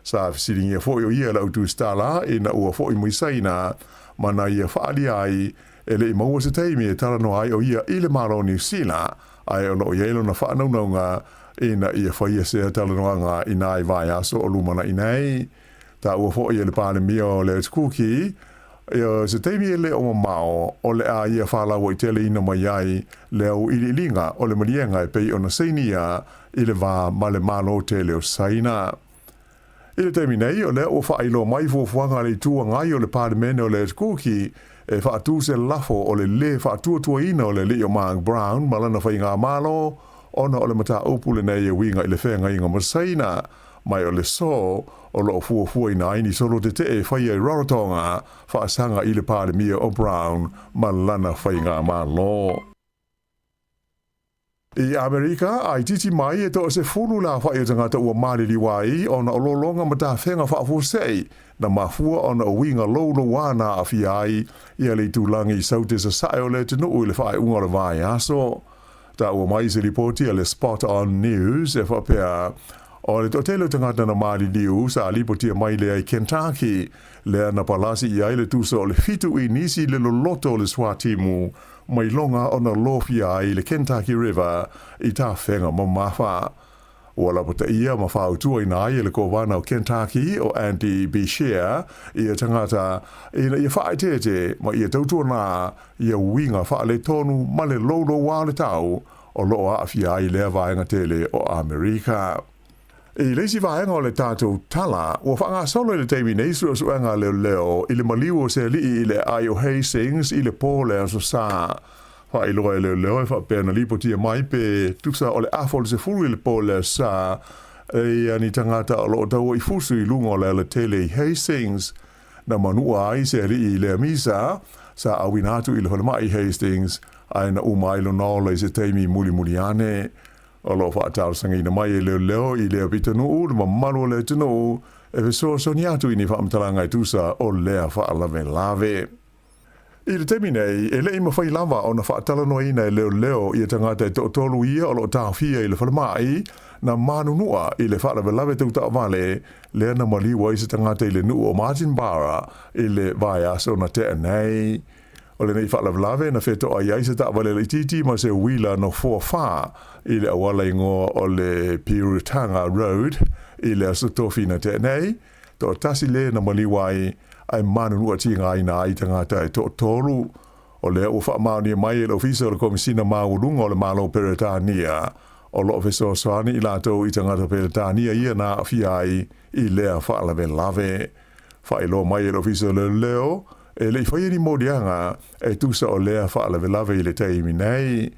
Sa fisiringia fo i o ia la utu stala ina ua fo i muisaina mana ia whaali ai e le imaua se teimi e tala no ai o ia i le maro New Zealand ai o no ielo na whaanaunga ina ia whaia se tala noanga ina ai vai aso o lumana inai. Ta ua fo i le pāle mia o le tukuki ia se teimi e le o mamao o le a ia whalawa i tele ina mai ai le au ililinga o le malienga e pei o na seinia i le wā ma le malo tele o saina. I le teimi nei o le o whailo mai fuafuanga le tua ngai o le pāle mene o le tukuki e whaatu se lafo o le whaatu ina o le li o Mark Brown malana whainga malo ona o le mata upule nei e winga i le whenga inga masaina mai o le so o lo fuafua ina aini solo te e whaia i Rarotonga whaasanga i le pāle mia o Brown malana whainga malo. I Amerika, ai titi mai e to se fulu la whaia tangata ua mariri wai ona o lolonga mata whenga whaafusei na mafua ona o winga lolo wana a fiai ia le tūlangi saute sa sae o le tenu ui le whae unga le vai aso. Ta ua mai se ripoti a le Spot on News e whapea o le totelo tangata na maari liu sa lipotia mai le ai Kentucky le na palasi i aile tusa o le fitu i nisi le loloto le swatimu mai longa o na lofia ai le Kentucky River i ta whenga mamafa. Ua lapota ia ma whautua i nai le kowana o Kentucky o Andy Beshear i a tangata ina ia whaetete ma ia tautua nā ia winga whaale tonu ma le lolo wale tau o loo a fia I lea vaenga tele o Amerika. E leisi vaenga o le tātou tala, ua whanga solo I le teimi nei suenga leo I le maliu se li I le Ayo Hastings I le pōle aso sā. Wha iloa e leo e wha pēna lipo tia mai pe tuksa o le afol se furu I le pōle sā. E ani tangata o loo tau I fusu I lunga o le tele I Hastings. Na manua ai se li I le misa, sa awinatu I le holamai Hastings, ai na umailo nao le se teimi muli ane. O lo wha atau sanga ina mai e leo I leo pitanu, ma malu le tunu, e fe so ni atu I ni wha amtalanga I tusa o lea wha lave. I le temi nei, e le ima whai lava o na wha atalanoa ina e leo I a tangata e tolu ia o lo tāwhia I le whalamai, na manunua I le wha lave tau ta vale, lea na maliwa I se tangata I le nu o Martin Barra, I le vai aso na te nei. O le nei wha lave na wheto ai aise ta vale le titi ma se wila no wha I le awala ingoa o le Pirutanga Road, I le asotofi na te nei, to tasi le na maliwai ai manunua ti ngai na I tangata e tolu, o le o wha mauni mai e le ofisa o le komisina maurunga o le malo Peretania, o lo ofisa o soani I lato I tangata Peretania ia na fiai I lea wha lave. Wha ilo mai e le ofisa o le leo, e le whai ni modianga e tusa o lea wha lave I le teimi nei,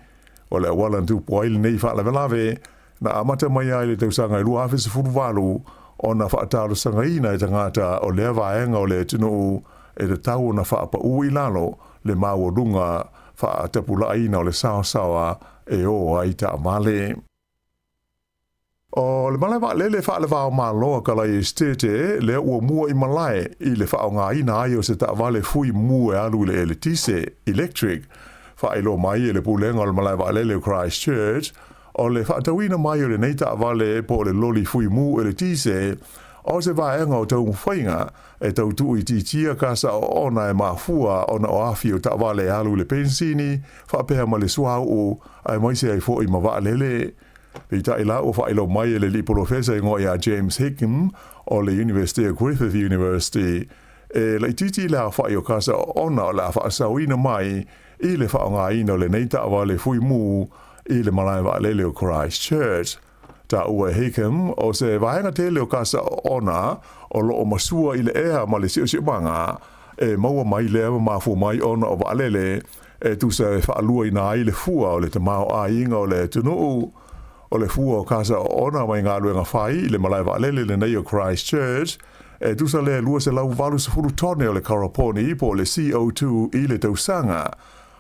o le awalan tupu ai le nei wha lave, na amata mai ai le tausanga I lua awhisa furuwalu, o na whaataro sangaina I tangata o lea vaenga o le tunu e le tau na whaapa ui lalo le maurunga whaatapula aina o le sawa e o ai ta amale. O le malawa le whaalewa o maloa ka lai estete le ua mua I malai I le wha o ngā ina ai o se ta vale fui mua e alu le tise electric. Whaelo mai e le pulenga o le malawa le Christchurch, o le whaatawina mai o le neita vale po le loli fui mu e le tise, o se vaenga o tau mwhainga e tau tu I titia kasa o ona e mafua ona o afi o ta vale alu le pensini, whapeha ma le suau ai maise ai fo I mawa lele. Pita ila o whaelo mai e le li professor ingo ia James Hickam o le University of Griffith University, e le titi la whai o kasa o ona o la whaasawina mai I le whaonga ina o le neita vale fui mu I le malaiwa lele o Christchurch. Ta ua Hickam o se vaenga tele o kasa ona o lo o masua I le ea ma le sio manga e maua mai lea mafu mai ona o valele e tu se whaalua ina I le fua o le te mao a inga o le tunu o le fua o kasa ona mai ngā luenga whai I le malaiwa lele le nei o Christchurch e tu sa le lua se lau valu se furu tone o le karaponi po le CO2 I le tausanga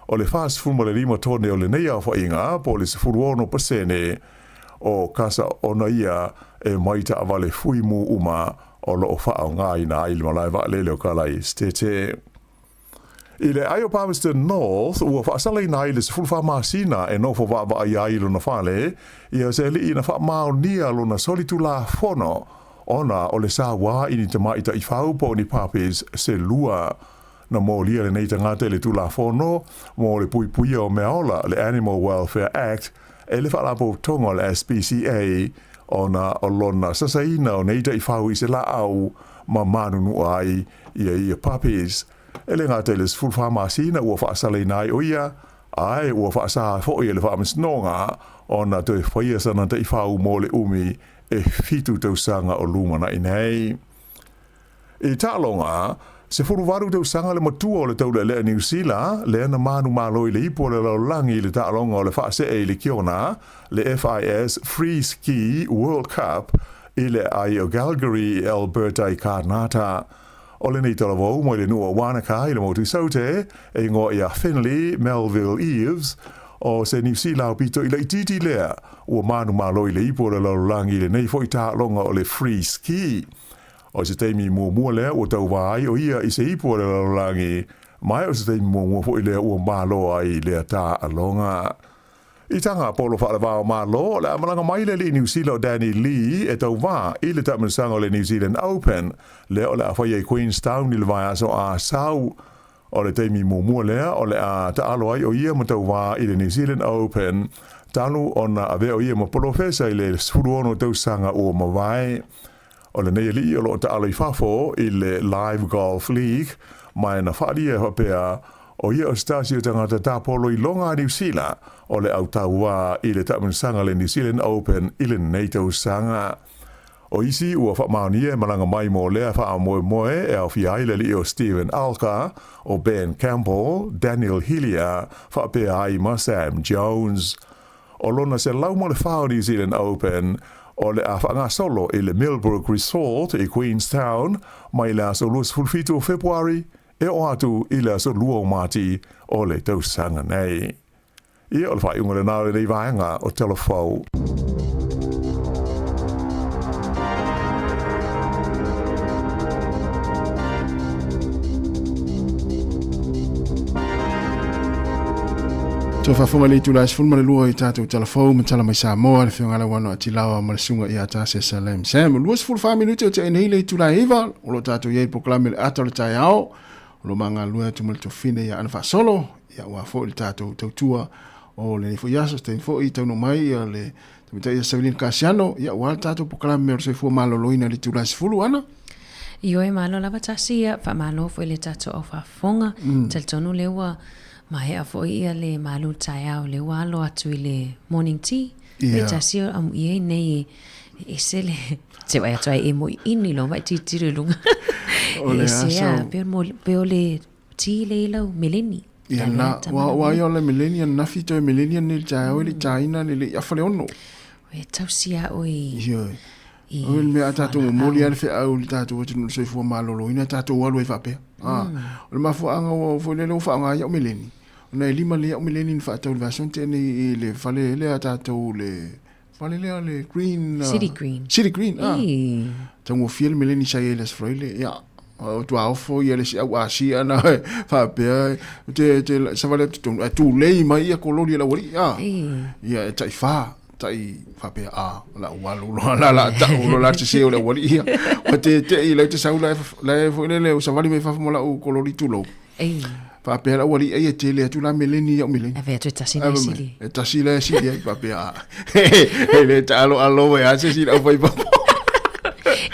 o le fast fuma le 5 tone o le nei a whainga po le se furu ono pasene o kasa ona ia e maita avale fui mu uma o lo whao ngā ina I le malaiwa lele o kalai stete. I le Ayo Palmerston North, ua whaasala ina I le se fulwha masina e nofo wawa ai ai luna whale, ia se li ina wha mao nia luna solitu la fono, ona o le Sāmoa ini te maita I whau po ni papes se lua. Na mō lia le neita ngāte le tula fono, mō le pui o meola le Animal Welfare Act, e le whalapo tonga le SPCA, ona o lona sasaina o neita I whau I se la au, ma manunu ai ia papes. E le ngāte le fulwha masina ua whaasale nai o ia, ai ua whaasa fōi e le whaamisnonga, ona te whaia sana te I whau mō le umi e fitu tausanga o lumana I nei. I tālonga, se furuwaru tausanga le matua o le tau le New Zealand, le ana manu maloi le ipo le laulangi le tālonga o le whaase e le kiona, le FIS Free Ski World Cup, I le ai o Calgary, Alberta I Karnata. O le nei talavou mo le nua Wanaka I le motu saute, e ngo ia Finley, Melville Eves, o se New Zealand pito I le titi lea, ua manu maloi le ipo le laulangi le nei fo I tālonga o le Free Ski. O se teimi mua lea ua tau vai o ia I se ipo le laulangi, mai o se teimi mua fo I lea ua malo ai lea tā alonga. I tanga polo whaalawao malo, le amalanga mai le New Zealand Danny Lee e tau wā I le tamansanga o le New Zealand Open, le o le a whaia I Queenstown I le vai aso a sau. O le teimi mua lea o le a ta alo ai o ia ma tau wā I le New Zealand Open, tanu ona ave o ia ma profesa I le suruono tausanga o mawai. O le nei li o lo ta alo I fafo I le Live Golf League, mai na whaaria hapea O ia o stasi o tangata tāpolo I longa New Zealand o le au taua I le tamansanga le New Zealand Open I le NATO sanga. O isi ua whaamaunia malanga mai mo lea whaamoe moe e au fiai le li o Stephen Alka o Ben Campbell, Daniel Hillier, whaapea ai ma Sam Jones. O lona se lau mo le whao New Zealand Open o le a whaanga solo I le Millbrook Resort I Queenstown mai le aso luas fulfitu o Februari e o atu I le aso lua o mati o le tausanga nei. Ia o le whaiunga le nāre nei vaenga o telefou. So whafunga ni tula sifun male lua I tātou telefou ma tala mai Sāmoa le whiongala wano ati lawa ma le sunga I ata se Salem Sam. Lua sifun 5 minuti o te enei le tula iwa o lo tātou yei proklame le ata le tai ao o lo manga lua tu male tofine ya ana solo ya ua fo le tātou tautua o le nifo yaso te fo I tauno mai ya le tamita ya Savilin Kasiano ya ua tātou proklame o se fo maloloina le tula sifulu ana. Io e malo lava tasi ia fa malo fo le tātou au whafonga tel tonu le ua ma hea fo ia le malu tai au le walo atu I le morning tea. Le tasi o amu ia nei e se le se vai atu ai e mo ini lo vai titiri lunga. E se a peo le tea le ilau mileni. Ia na wa ia le millennium na fito e millennium ni tai au le taina le afale ono. E tau sia oi. O me atato mo li alfe au le tato tinu se fo malolo ina tato walu e fape. O ma fo anga o fo le lo fa anga ia mileni. Ona lima le o mileni fa tau le version te ni le fale le atato le fale le green city green. City green. Tango fiel mileni sai le sfroile ya. O tu aufo ia le si au asi ana fa pe te sa vale tu le mai ia koloni la wali. Ia tai fa tai fape la walu la ta la se o la wali o te I le te saula la fo le sa vali me fa mo la o kolori tulo fape la wali e te le tu la mileni o mileni ave tu tasile sili e tasile sili fape le talo alo ya se si la foi popo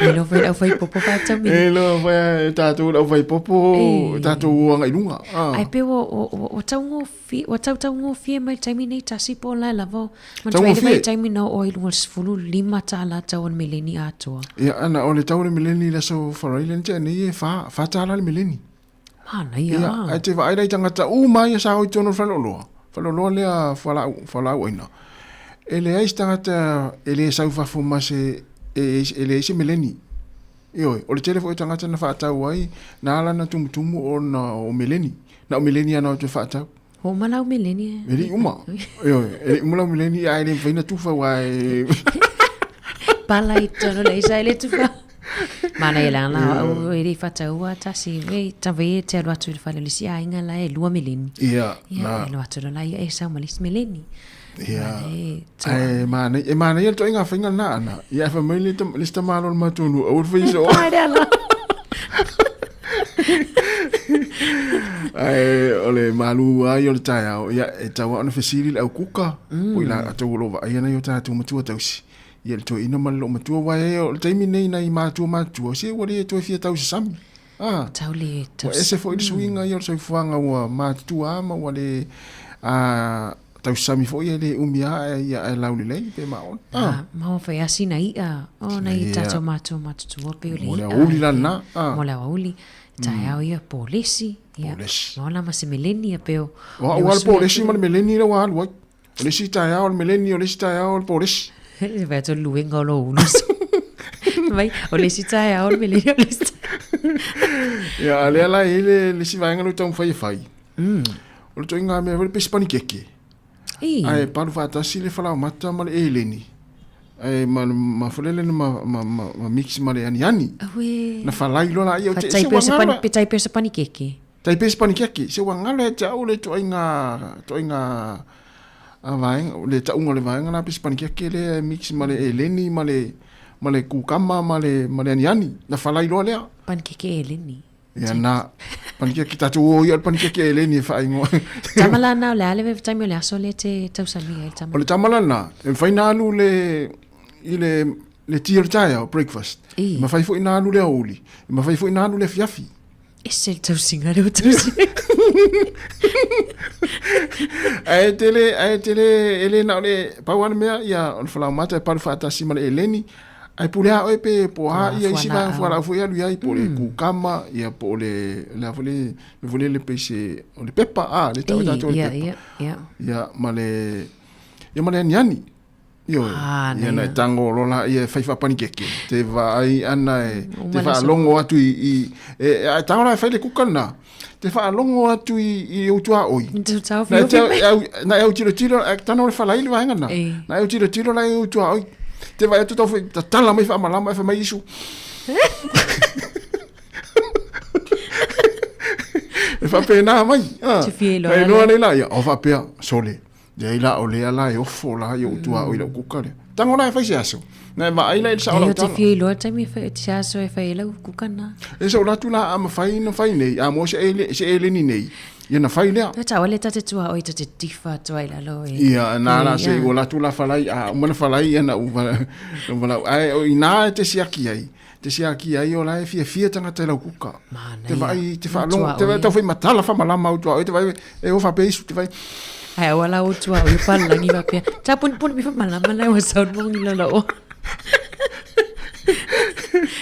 lo foi popo fa tami lo foi tatu lo foi popo tatu nga ilunga ai pe o tau ngo fi mai tami nei tasi po la lavo ma mai tami no o ilunga sfulu lima tala tau mileni ato ya ana o le tau mileni la so foreign te ni fa tala mileni mana ia ai te vai dai tangata mai sa o tono falolo le fala oina ele ai tangata ele sa fa fuma se ele se mileni io o le telefo tangata na fa tau ai na ala na tumutumu o na o mileni na o mileni ana o te fa tau o mala o mileni ele uma io ele mala o mileni ai le faina tufa wai pala itono le sa ele tufa mana ela na o ele fa tau ata si ve tave te alo atu fa le si ainga la e lua mileni na lo atu la e sa malis mileni mana ia to inga finga na ana ia fa mai le sta malo matunu o fiso ai ole malu ai ole tai au ia e tawa ona fesili au kuka o ila atu lo va ia na yo tatu matua tausi ia to ina malo matua wa e o taimi nei na I matua se wori e to fia tausi sami tauli ese foi swinga ia so fuanga wa matua ma wale tau sami fo ia le umia ia e lauli lei pe maon ma o fai asina ia o na I tato mato pe o le mo le uli lana mo le uli tai au ia polisi ia mo la ma se milenia pe o wa polisi ma milenia le wa wa le si tai au milenia le si tai au polisi le va to luenga lo unos vai o le si tai au milenia le ia le ala le si vai ngalo tong fai o le toinga me ve pespani keke ai paru fata sile fala mata mal eleni ai ma folele ma mix mal yani na fala ilo la io te tai pe pani keke tai pe pani keke se wangale ta o le toinga vai le ta unga le vai na pe pani keke le mix mal eleni male ku kama male yani na fala ilo le pani keke eleni ya na panika kita tu o ia panika ke eleni fa ingo tamala na le ale tamio le aso le te tausami ai tamala o le tamala na en finalu le tir taia breakfast ma fai fo inalu le oli ma fai fo inalu le fiafi Esel tausinga leo tausinga. Ai tele ele na ole pawan mea ia on fala mata pa fa ta sima eleni ai pulea oi pe po ha ia isi ba fala fu ia lui po le ku kama ia po le la vole le pese o le pepa le ta ta ia male nyani yo ia na tango lola ia fa pani keke te vai ana te fa longo atu i tango la fa le kukana te fa longo atu i utua oi na eu tiro tano le fa lai va ngana na eu tiro la utua oi te vai tu ta tala mai fa malama fa mai isu e fa pena mai ai no le la ia o fa pe sole de la o le ala o fo la yo tu a o le kukale tango na fa aso na va ai la sa o te fie lo te mi fa aso e fa la kukana e so la tu la am fa nei a mo se ele ni nei ia na fa ile ta wale ta te tu a o te tifa to ai la lo ia na se o la tu la fa lai a mo na fa lai na u ai o ina te siaki ai te siaki ai o la fie tanga te la kuka te vai te fa long te vai ta fa matala fa malama o tu te vai e o fa pe te vai ai wala o tua o pa langi va pe ta pun mi fa malama la o sa mo ni la o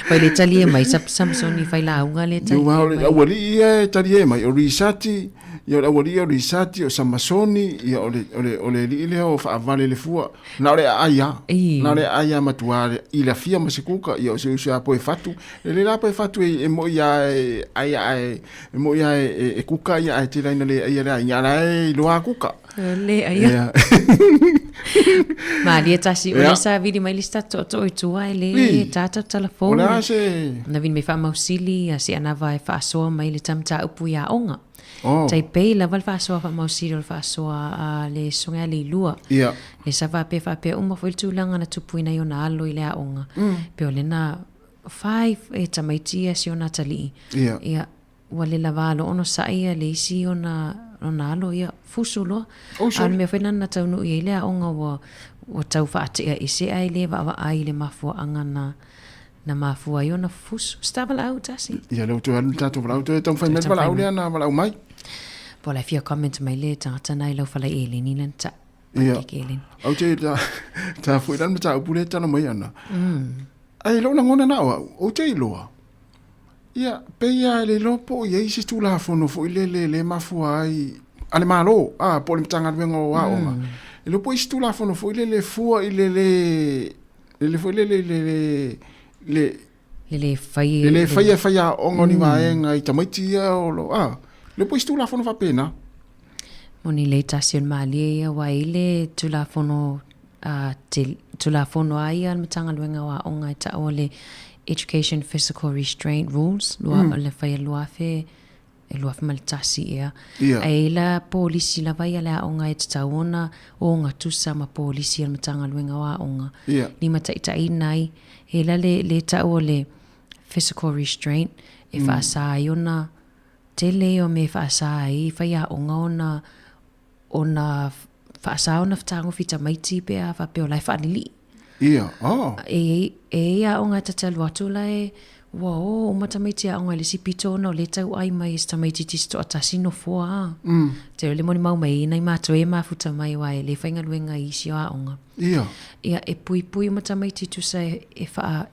vai le tali mai Samson ni fai la unga le tali o wali e tali mai o risati io la wali o risati o Samasoni io ole le o fa vale le fua na le aya matuare i la fia masikuka io se usa po e fatu le la po e fatu e mo ia mo ia e kuka ia e tira ina le ia la e lo kuka le aya ma dia tasi o sa vidi mai lista to tu ai le tata telefone na vin me fa mausili si ana vai fa so mai le tamta upu ya onga tai pe la val fa so fa mausili fa so le songa le lua le sa va pe uma foi tu langa na tupu ina yo na alo ile a onga pe ole na 5 e tamaitia si ona tali ia wale la valo ono sa ia le si ona alo ia fusulo an me fena na tau no ile a onga wa tau fa ate ise ai le va ai le mafua angana na mafua yo na fusu stava la utasi ia le tu an tatu la tu tau fa me la au na la mai po la fia comment mai le tata nai lo fa la ele ni lenta ia au te ta fu dan ta upule tana mai ana ai lo na ngona na o te loa ia pe ia le lopo ia isi tu la fono fo le mafua ai ale malo po le tanga vengo wa onga e lopo isi tu la fono fo le fua le fo le fai onga ni vaenga i tamaiti o lo lopo isi tu la fono fa pena moni le tasion mali wa ile tu la fono ai al tanga vengo wa onga ta ole education physical restraint rules lua le fai lua fe maltasi ia ai la polisi la vai ala onga e taona o nga tusa ma polisi al matanga luenga wa onga ni mata nai e la le ta ole physical restraint e fa sa iona tele o me fa sa i fai onga ona fa sa ona tango fita maiti pe a fa pe o lai fa lili ia onga tatalu atu lai o matamaiti a onga le sipito no le tau ai mai stamaiti tisto atasino foa te le moni mau mai nai mato e mafuta mai wai le fainga luenga isi a onga ia e pui matamaiti tu sai e fa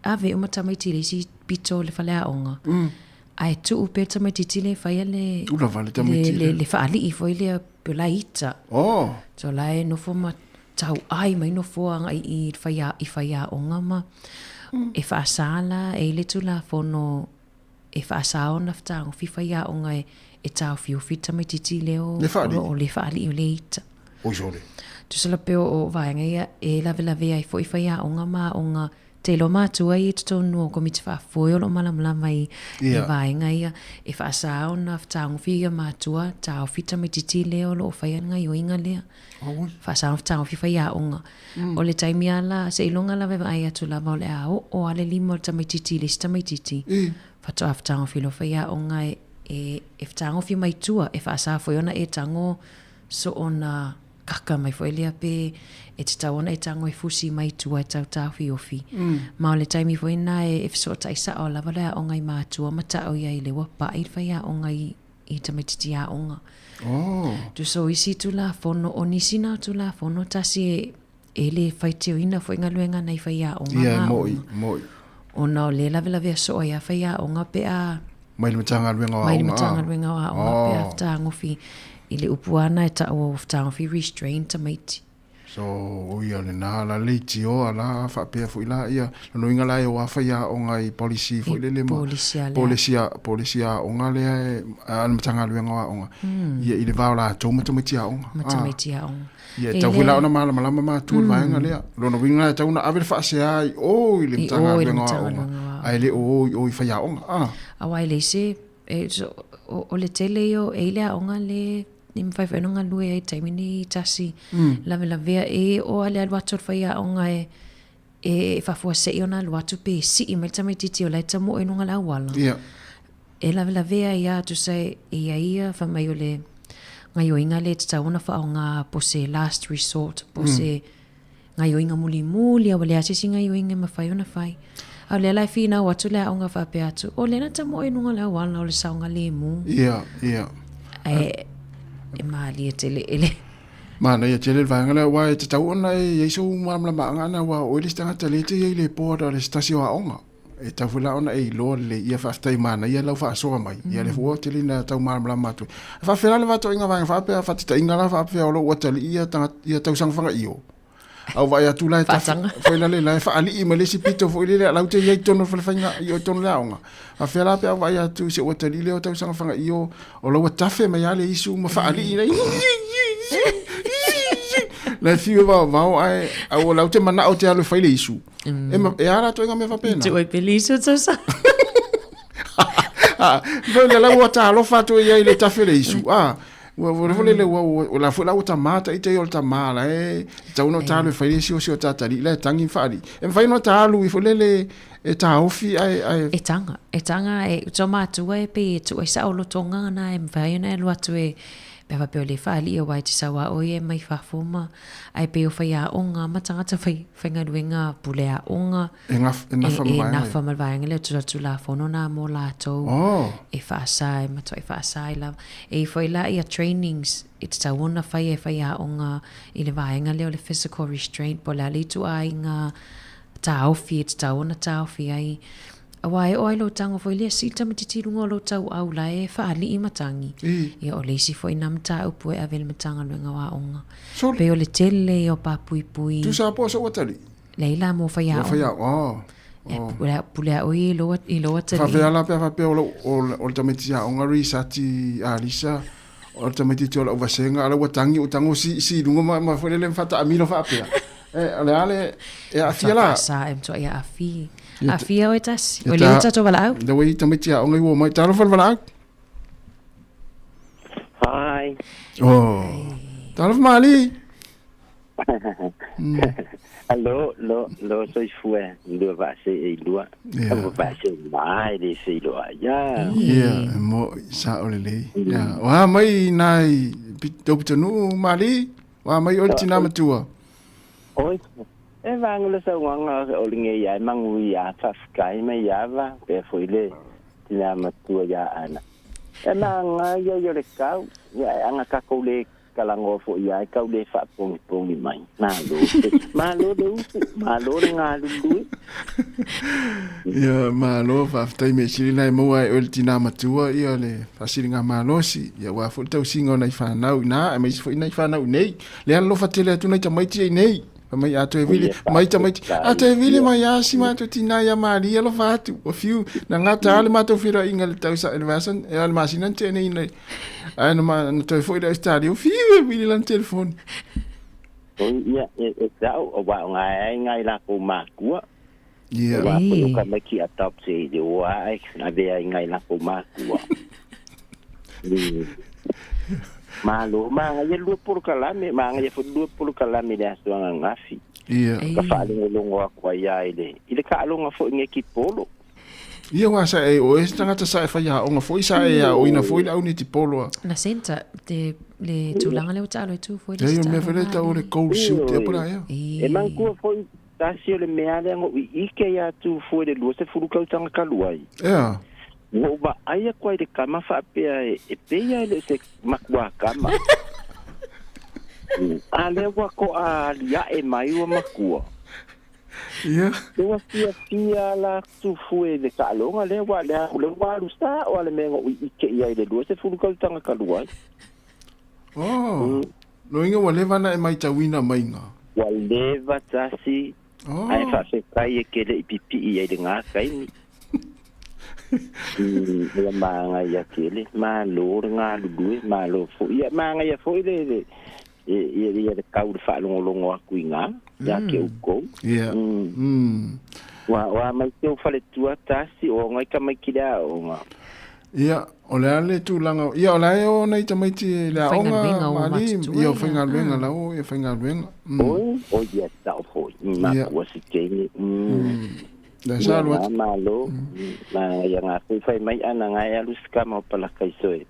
ave o matamaiti le sipito le fale a onga ai tu upe tamaiti tile fai le fa ali i foi le pela ita so lai no fo tau ai mai no foanga i faya onga ma e fa sala e le tula fono e fa saona fta o faya onga e tau fiu fita mai titi leo o le fa ali o le ita o jole tu sala pe o vaenga ia e la ai fo faya onga ma onga te lo matu ai to no komiti fa foi lo mala mai e vaenga ia e fa saona fta o fia matua tau fita mai titi leo lo faya nga yo inga lea fa sa fta o fia onga o le taimi ala se ilonga la veva ai atu la vole a o ale limo tamai titi le tamai titi fa to afta o filo fia onga e fta o fi mai tua e fa sa foi ona e tango so ona kaka mai fo elia pe e te tawana e tango e fusi mai tua e tau tawhi ofi. Ma o le taimi fo ina e fiso ta isa o lava lea o ngai mātua mata o ia i le wapa i whai a o ngai i tamititi a onga. Tu so isi tu la fono o nisi na tu la fono tasi e le whaiteo ina fo inga luenga nei whai a onga. Ia, moi. O na o le lave so o ia whai a onga pe a mai le matanga luenga wa onga. Mai le matanga luenga wa onga pe a whtaango fi i le upuana e ta o whtaango fi restrain tamaiti. So ia le na la leiti o ala fa pe fu ila ia no inga la o fa ia o ngai policy fu le mo policia o nga le an matanga luenga wa onga ia i le va la to matamiti a onga ia ta fu la ona mala ma tu va nga le lo no winga ta una ave fa se ai o i le matanga luenga wa onga ai le o i fa ia onga a wai le se o le tele yo e le onga le ni mwhai whanonga lue e taimini tasi la vea e o ale aluator whaia o ngai e whafua se i ona aluatu pe si i mai tamai titi o lai tamo e nunga lau wala e la vea ia tu sai ia whamai o le ngai o inga le tata ona wha o ngā po se last resort po se ngai o inga muli a wale asisi ngai o inga mawhai ona whai au le lai whina watu lea o ngā whape atu o lena tamo e nunga lau wala o le saunga le mu e mali e tele ele mana ia tele vanga la wa te tau ona e yeso mamla manga na wa o le stanga tele te le porta le stasio a onga e ta fula ona e lo le ia fa stai mana ia la fa so mai ia le fo tele na tau mamla matu fa fela le vato inga vanga fa pe fa te inga la fa pe o lo watali ia tau sang fanga io au vai atu lai ta foi la le fa ali i male si pito foi le la te ia tono fa fanga io tono la onga a fela pe vai atu se o tali le o tau sang fanga io o lo tafe me ale isu ma fa ali i la fiu va ai au la te mana o te alu fai le isu e ara to inga me fa pena te oi peliso tsa sa foi la o ta lo fa to ia le tafe le isu o la fu la uta mata ite yo ta mala ta uno ta lu fai si o ta tali le tangi fali e fai no ta lu i fu le e ta ofi ai e tanga e to matu e pe tu e sa o lo tonga na e vai na lu atu e pe pe le fali o vai ti sa wa o e mai fa fuma ai pe o fai a onga matanga ta fai nga luenga pule a onga e na fa mal vai ngale tu la fono na mo la to e fa sai mato e fa sai la e foi la ia trainings it's ta ona fai a onga i le vai ngale o le physical restraint po la li tu ai nga ta ofi it's ta ona ta ofi ai awai o lo tango foi le sita matiti lungo lo tau au la e fa ali i matangi ia o le si foi nam ta upu e avel matanga lunga wa onga pe o le tele o pa pui tu sa po so watali leila mo fa ya pula o i lo atali fa vela pe o tameti ya onga research alisa o tameti to lo vasenga ala watangi o tango si lungo ma foi le fata amilo fa pe ale e afiala sa em to ia afi afia o tas o le tato vala au da wei tamiti a ongai wo mai talo vala au hi talo mali lo soy fue lo va se e lo va se mai de se lo ya mo sa ole ya wa mai nai pitoptonu mali wa mai oltina matua oi e vangolo sa wanga o linge ya mangu ya taskai me ya va pe foile tina matua ya ana e manga yo le kau ya anga ka ko le kalango fo ya ka le fa pong mai malo nga lu ya malo fa tai me sili nai mo ai o tina matua ia le fasili nga malo si ya wa fo tau singo nai fa nau na me fo nai fa nau nei le lo fa tele tu nai tamai ti nei mai ato e vili mai ato e vili mai asi ma to tina ya mari lo fatu o fiu na ngata ale ma to fira inga le tau sa elvasan e al masina te nei nei ana ma to foi da stadio fiu e vili lan telefon ia e tau o wa ngai la ko ma ku ia wa ko ka me ki atop se de wa na ve ngai la ko ma ku malo manga ye lu por kalame manga ye fu lu por kalame le aso ngafi ia ka fa le longo kwa ya ile ka longa fo nge ki polo Ia wa sa e o e tangata sa e whaia o ngā fwoi sa e a o ina fwoi lau ni ti poloa. Na senta, le tūlanga leo talo e tū fwoi le Ia stalo. mea whereta o le cold suit e apura ea. E mangkua fwoi tasi o le mea lea ngo I ike ia tu fwoi le lua se furukau tanga kaluai. Ia. Ngo wa aia kwa i le kama whaapea e peia le se makua kama. A lea wako a lia e mai ua makua. Ia. Le wa fia la tu fue de kalonga le wa rusta o le mengo ike ia le lua se furukau tanga kaluai. Oh. No inga wa leva na e mai tawina mainga. Wa leva tasi. Ai fa se kai e kele I pipi ia de ngā kaini. Le manga ia kele ma lo ngā lulu ma lo fo ia manga ia fo le ia de kau de fa longo aku inga ya ke uko. Ia. Wa mai te fale tua tasi o ngai ka mai kida o nga. Ia, o le ale tūlanga. Ia, o le e o nei tamaiti le aonga mali. Ia, o whainga luenga lau, ia whainga luenga. O ia tau fo. Ma kua si kene. Le sa lua. Ma lo. Ma ia ngā whai mai ana ngai alu skama o pala kaisoe.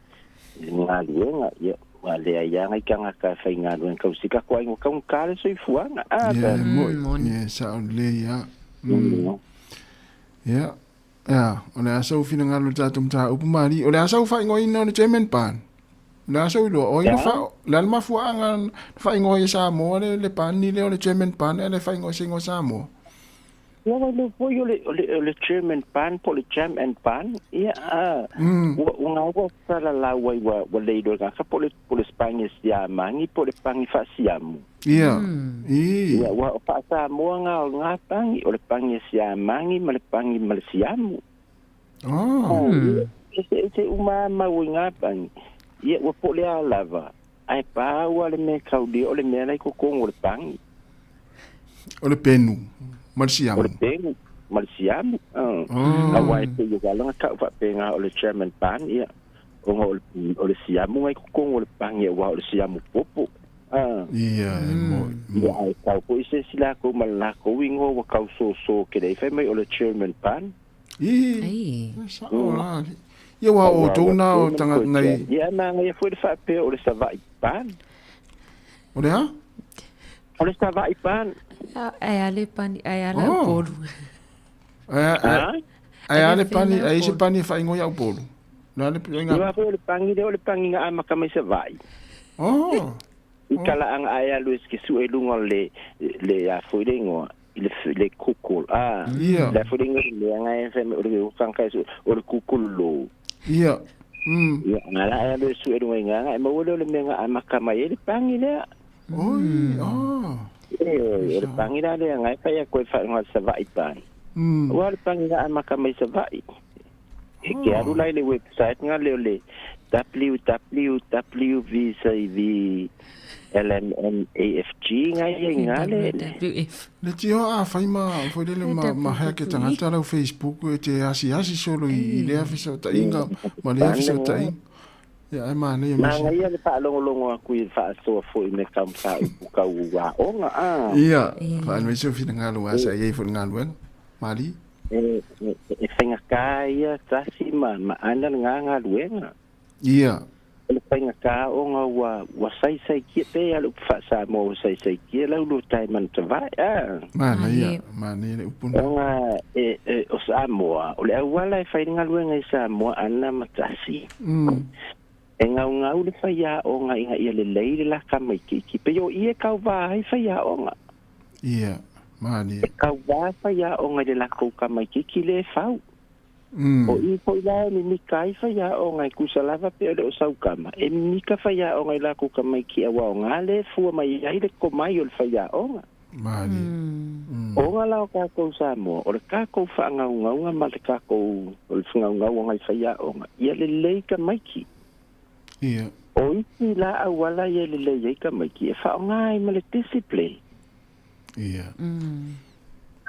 Ngā luenga, ia. Wa le ia ngai ka ngaka whainga luenga. Kau sika kua ingo kau kare soi fuanga. Ia, moi. Ia, sa o le ia. Ia. Ja, o le asau fina ngalo tatum ta upumari. O le asau whai ngoi no le German pan. Le asau ilo, o ina wha, le alma fuanga whai ngoi Sāmoa le pan ni le o le German pan, e le whai ngoi singo Sāmoa. Ia le foi o le German pan, po le jam and pan. Ia, unga o sala la wai wa leido ngaka po le Spanya siamangi, po le pangi fa siamu. Ia. Ia, wa pa Sāmoa ngā pangi, o le pangi siamangi, ma le pangi ma le siamu. Ese umama o ngā pangi. Ia, wa po le alava. Ai pa wa le me kaudi, o le mea lai kokong o le pangi. O le penu. Marciamo. O le penu. Marciamo. Awai te yugalanga ka fa penga o le German pan, ia. O le siamu ngai kokong o le pangi, wa o le siamu popo. Ia, ia ai kau ko ise sila ko malako wingo wa kau so ke dei fe mai o le German pan. Ia wa o tona o tanga ngai. Ia na ngai foi fa pe o le savai pan. O le ha? O le savai pan. Ai ale pani, ai ale polu. Ai ale pani, ai se pani fa ingo ya polu. Na le pinga. Ia o le pangi nga ama ka mai savai. Ikala ang aya luis ki su elunga le a fuiringo le kukul le fuiringo le nga fe o le kanka su o le kukul lo ia ngala aya luis su elunga nga ma wo le menga amaka mai le pangi le le pangi le nga fa ya ko fa nga sa vai pan wa le pangi nga amaka mai sa vai ke aru lai le website nga le www.vcv LMNAFG ngai ngale le tio a faima foi le ma hake tangata lau Facebook e te asi solo I le afisa ta inga ma le afisa ta inga ya ma ne ma ngai le pa longo aku I fa so foi me kam fa ka wa onga ia fa me so fina ngalo asa ye fo ngalo mali e fenga kai tasi ma ana nga luenga ia le penga ka onga wa sai ki pe alu fa sa mo sai ki la lu tai man tava mana ia mana le upun onga o Sāmoa o le wala fa inga luenga Sāmoa ana matasi enga unga u le fa ya onga inga ia le leile la ka mai ki pe yo ia ka va ai fa ya onga ia mana ka va fa ya onga de la ko ka mai ki le fau o I po ila ni kai fa ya o ngai kusalava pe o saukama e ni ka fa ya o ngai la ku ka mai ki awa o ngale fu mai ai le ko mai o fa ya o nga mali o nga la ka ko Sāmoa o ka ko fa nga nga ma ka ko o nga nga o ngai fa ya o nga ia le le ka mai ki ia o I la awala ia le le ka mai ki fa ngai ma le discipline ia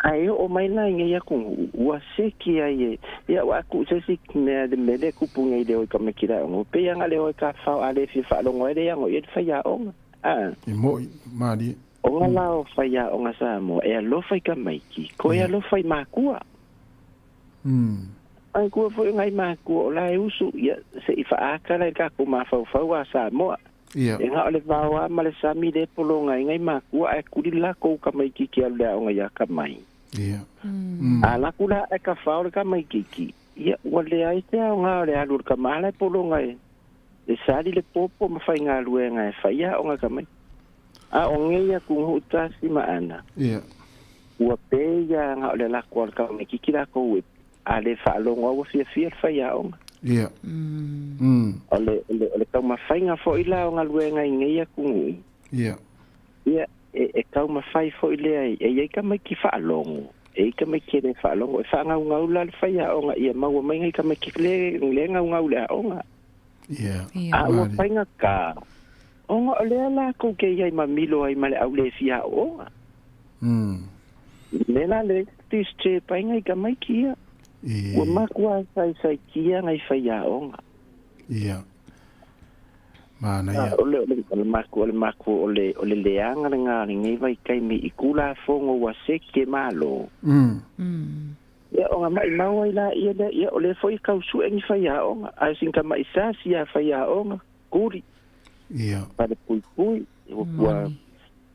ai o mai la ngai ku wa seki ai ya wa ku se si me de mele ku punga ide o ka me kira o pe yang ale o ka fa ale fi fa lo ngoi de yang o ye fa ya o e mo mali o la o fa ya o nga Sāmoa e lo fa ka mai ki ko ya lo fa ma ku ai kua fo ngai ma kua la usu ia se ifa aka la ka ko ma fa wa Sāmoa ia e nga ole vawa ma le sami de polo ngai ma kua e kuri la ko ka mai ki ki le o ngai ka mai ia ala kula e ka fa o ka mai ki ki ia wale ai te nga le alu ka mala polo ngai le sali le popo ma fa nga lu ngai fa ia o nga ka mai a o ngai ku huta si ma ana ia ua pe ia nga ole la ko ka mai ki ki la ko ale fa longa o fia fa ia o ia ole tau mawhainga fo i lao ngā luenga i ngeia kungu. Ia. Ia, e tau mawhai fo i lea e ka mai ki whaalongo. E ka mai ki re whaalongo. E whaangau ngau la le whai a onga. Ia maua mai ngai ka mai ki le ngau ngau le a onga. Ia. A ua whainga ka. Onga o lea la kou ke iai ma milo ai ma le au le fia onga. Nela le tis che painga i ka mai ki ia. Ua makua sai kia ngai whai a onga. Ia. Mana ia. Ole maku ole leanga nga ngai vai kai mi ikula fongo wa seke malo. Ia onga mai mau ila ia ole foi kau su en fai a onga. Ai sinka mai sa sia fai a onga. Kuri. Ia. Para pui.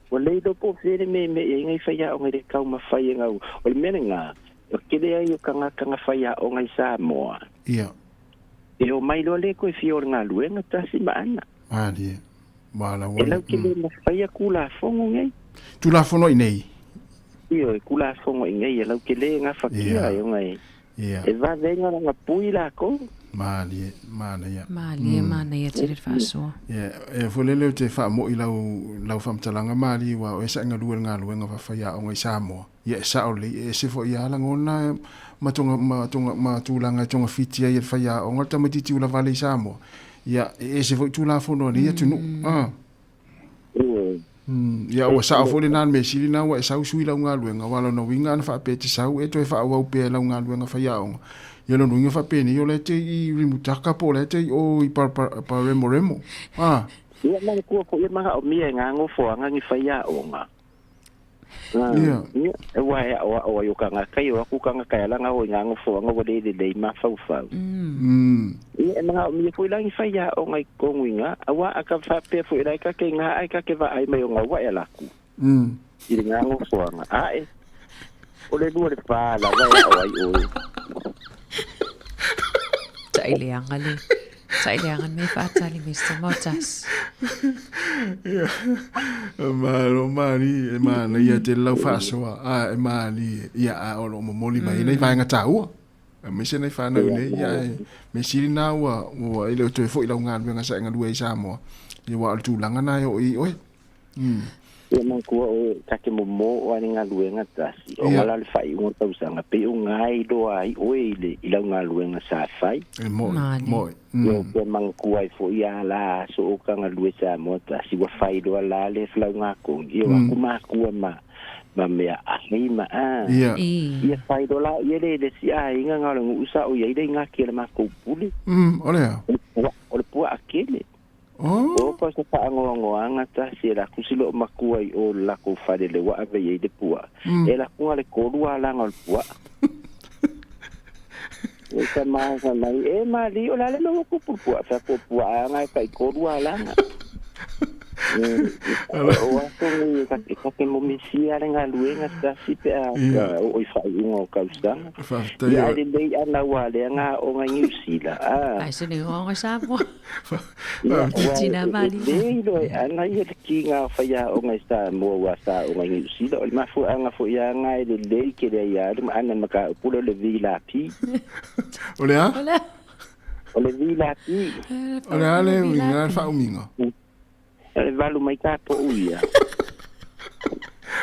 Wa le do po fere me ngai fai a onga de kau ma fai ngau. Ole menenga. O kele ai o kanga fai a onga i Sāmoa. Ia. E o mai lo le ko fior nga luenga tasi maana. Ali. Mala wa. E lau kele na fai a kula fongo ngai. Tu la fongo inei. Iyo kula fongo ngai e lau kele nga fakia yo ngai. Ia. E va venga nga pui la ko. Mali, mana ia. Mali, mana ia te faso. Ia, e folele te fa mo i lau famtalanga mali wa o sa nga luenga fa fai a onga i Sāmoa. Ia sa ole e se fo ia la ngona matulanga tonga fitia ia fai a onga ta matiti ula vale i Sāmoa. Ia e se fo tula fono ni tunu. Ia o sa fo le nan me sili na wa sa usui la nga luenga wala no winga na fa pe te sa e to fa wa pe la nga luenga fai a onga. Ia no winga fa pe ni o le te i rimutaka po le te o i pa remo. Ia na ko ia ma o mi nga ngo fo nga ngi fai a onga. Ia. E wai o yo kanga kai o ku kanga kai la nga o nga ngofo nga wode de ma fau fau. Ia nga mi foi la ngi ya o ngai konginga awa aka fa pe foi la ka ke nga ai ka ke va ai mai o nga wa ela ku. Ia nga ngofo nga ai. O le dua de pa la vai o ai o. Tai le angale. Sai le angan me fatali Mr. Motas. Ia. Malo mali e mana ia te lau fasoa. E mali ia a o mo moli mai nei vai nga tau. Me se nei fa na nei ia me sili na wa ile to fo ila nga nga sa nga dua i Sāmoa. Ia wa tu langa na yo i oi. Ia man ko o take mo o ani nga luenga tasi. O mala le fai un tau sanga pe o ngai do ai o ile ila nga luenga sa fai. Mo. Yo pe man ko ai fo ia la so o ka nga lue Sāmoa tasi wa fai do la le flau nga ko. Ia ku ma ku ma me a hima a. Ia fai do la ia le si ai nga nga ngu usa o ia ide nga ke ma ko puli. Olea. O le pua akele. O ko se pa ngo anga ta se la kusilo makuai o la ko fare le wa ave ye de pua e la ko le ko lua la ngol pua e ka ma e ma li o la le no ko pua fa ko pua anga ka ko lua la o aso ni ka ke mo misia nga luenga ta si pe o fa ngo ka usa ya de dei ana wa le nga o nga nyusila ai se ni ngo sa mo tina mali dei do ana ye ki nga fa ya o nga sta mo wa sa o nga nyusila o ma fu anga fu ya nga de dei ke de ya ana maka pulo le vila pi olea o le vila pi olea le winga fa uminga ele valu mai ka po uia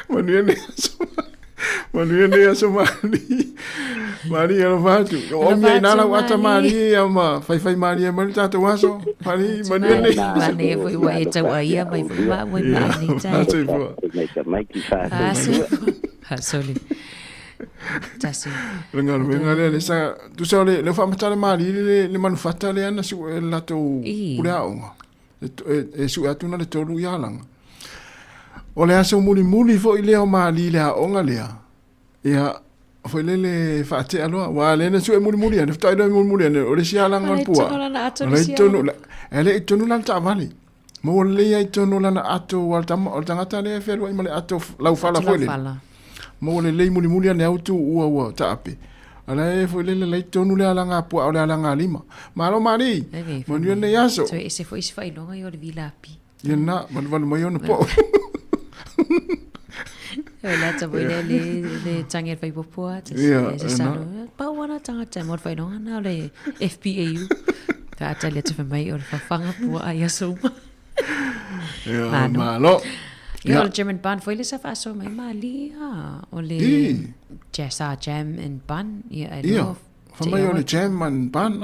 manuene aso mari ela fatu o mi na la wata mari ama fai mari mari tato waso mari manuene mane foi wa eta wa ia mai foi wa wa mani tai mai ki fa hasoli tasi lenga le sa tu sa le fa matale mari le manufata le ana su la to pulao e su atu na le tolu ia langa. O le aso muli fo i leo maali lea onga lea. Ia foi le fa te alo wa le na su muri ane ftai do muri ane o le sia la ngon pua le tonu ele tonu lan ta vale mo le ai tonu lan ato wal tam o tangata le fe lo imale ato lau fala foi le mo le muri ane autu ua ta ape ala e foi le tonu le ala nga pua o le ala nga lima malo mari mo ni le yaso so ese foi fai longa yo le vilapi yena man mo yo no po la ta voi le tangia fai popua te se sano pa wana tanga te mo fai no na le FPAU ka ta le te mai o fa fanga pua ai aso ya malo ya le German band foi le sa fa so mai mali o le jam and bun ya I love fa mai o le jam and bun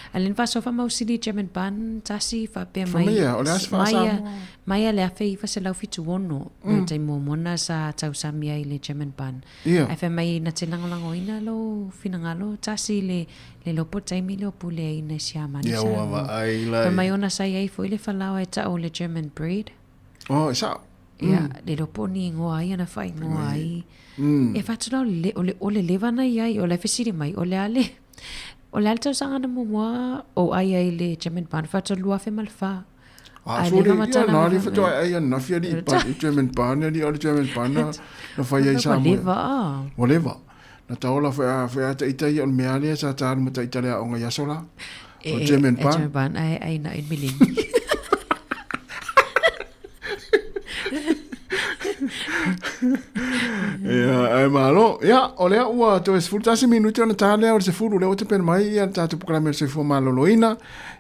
Alin fa sofa mau sili German ban tasi fa pe mai. Familia, o le as fa Sāmoa. Mai le afe fa se lau fitu wono. Te mo mona sa tau samia i le German ban. Ai fa mai na te langolango ina lo finangalo tasi le lopo taimi le opule ina sia mani sa. Ai lai. Fa mai ona sai ai fo ile fa lau e ta o le German breed. Oh, sa. Ya, le lopo ni ngoa ai ana fai ngoa ai. E fa tu lau o le leva na ai o le fesiri mai o le ale. O le alta sanga na mua o ai le German ban fa to lua fe malfa. So le na li fa to ai na fia di pa German ban ni o German ban na fa ai sa mo. Whatever. Na taola fa ta ita i on meale sa ta mo ta ita le o nga yasola. O German ban. German ban ai na in milin. Ai malo, o lea ua to e sefuru tasi minuti ona tālea o le sefuru lea o te pena mai ia tātou pukalame o sefuru malo loina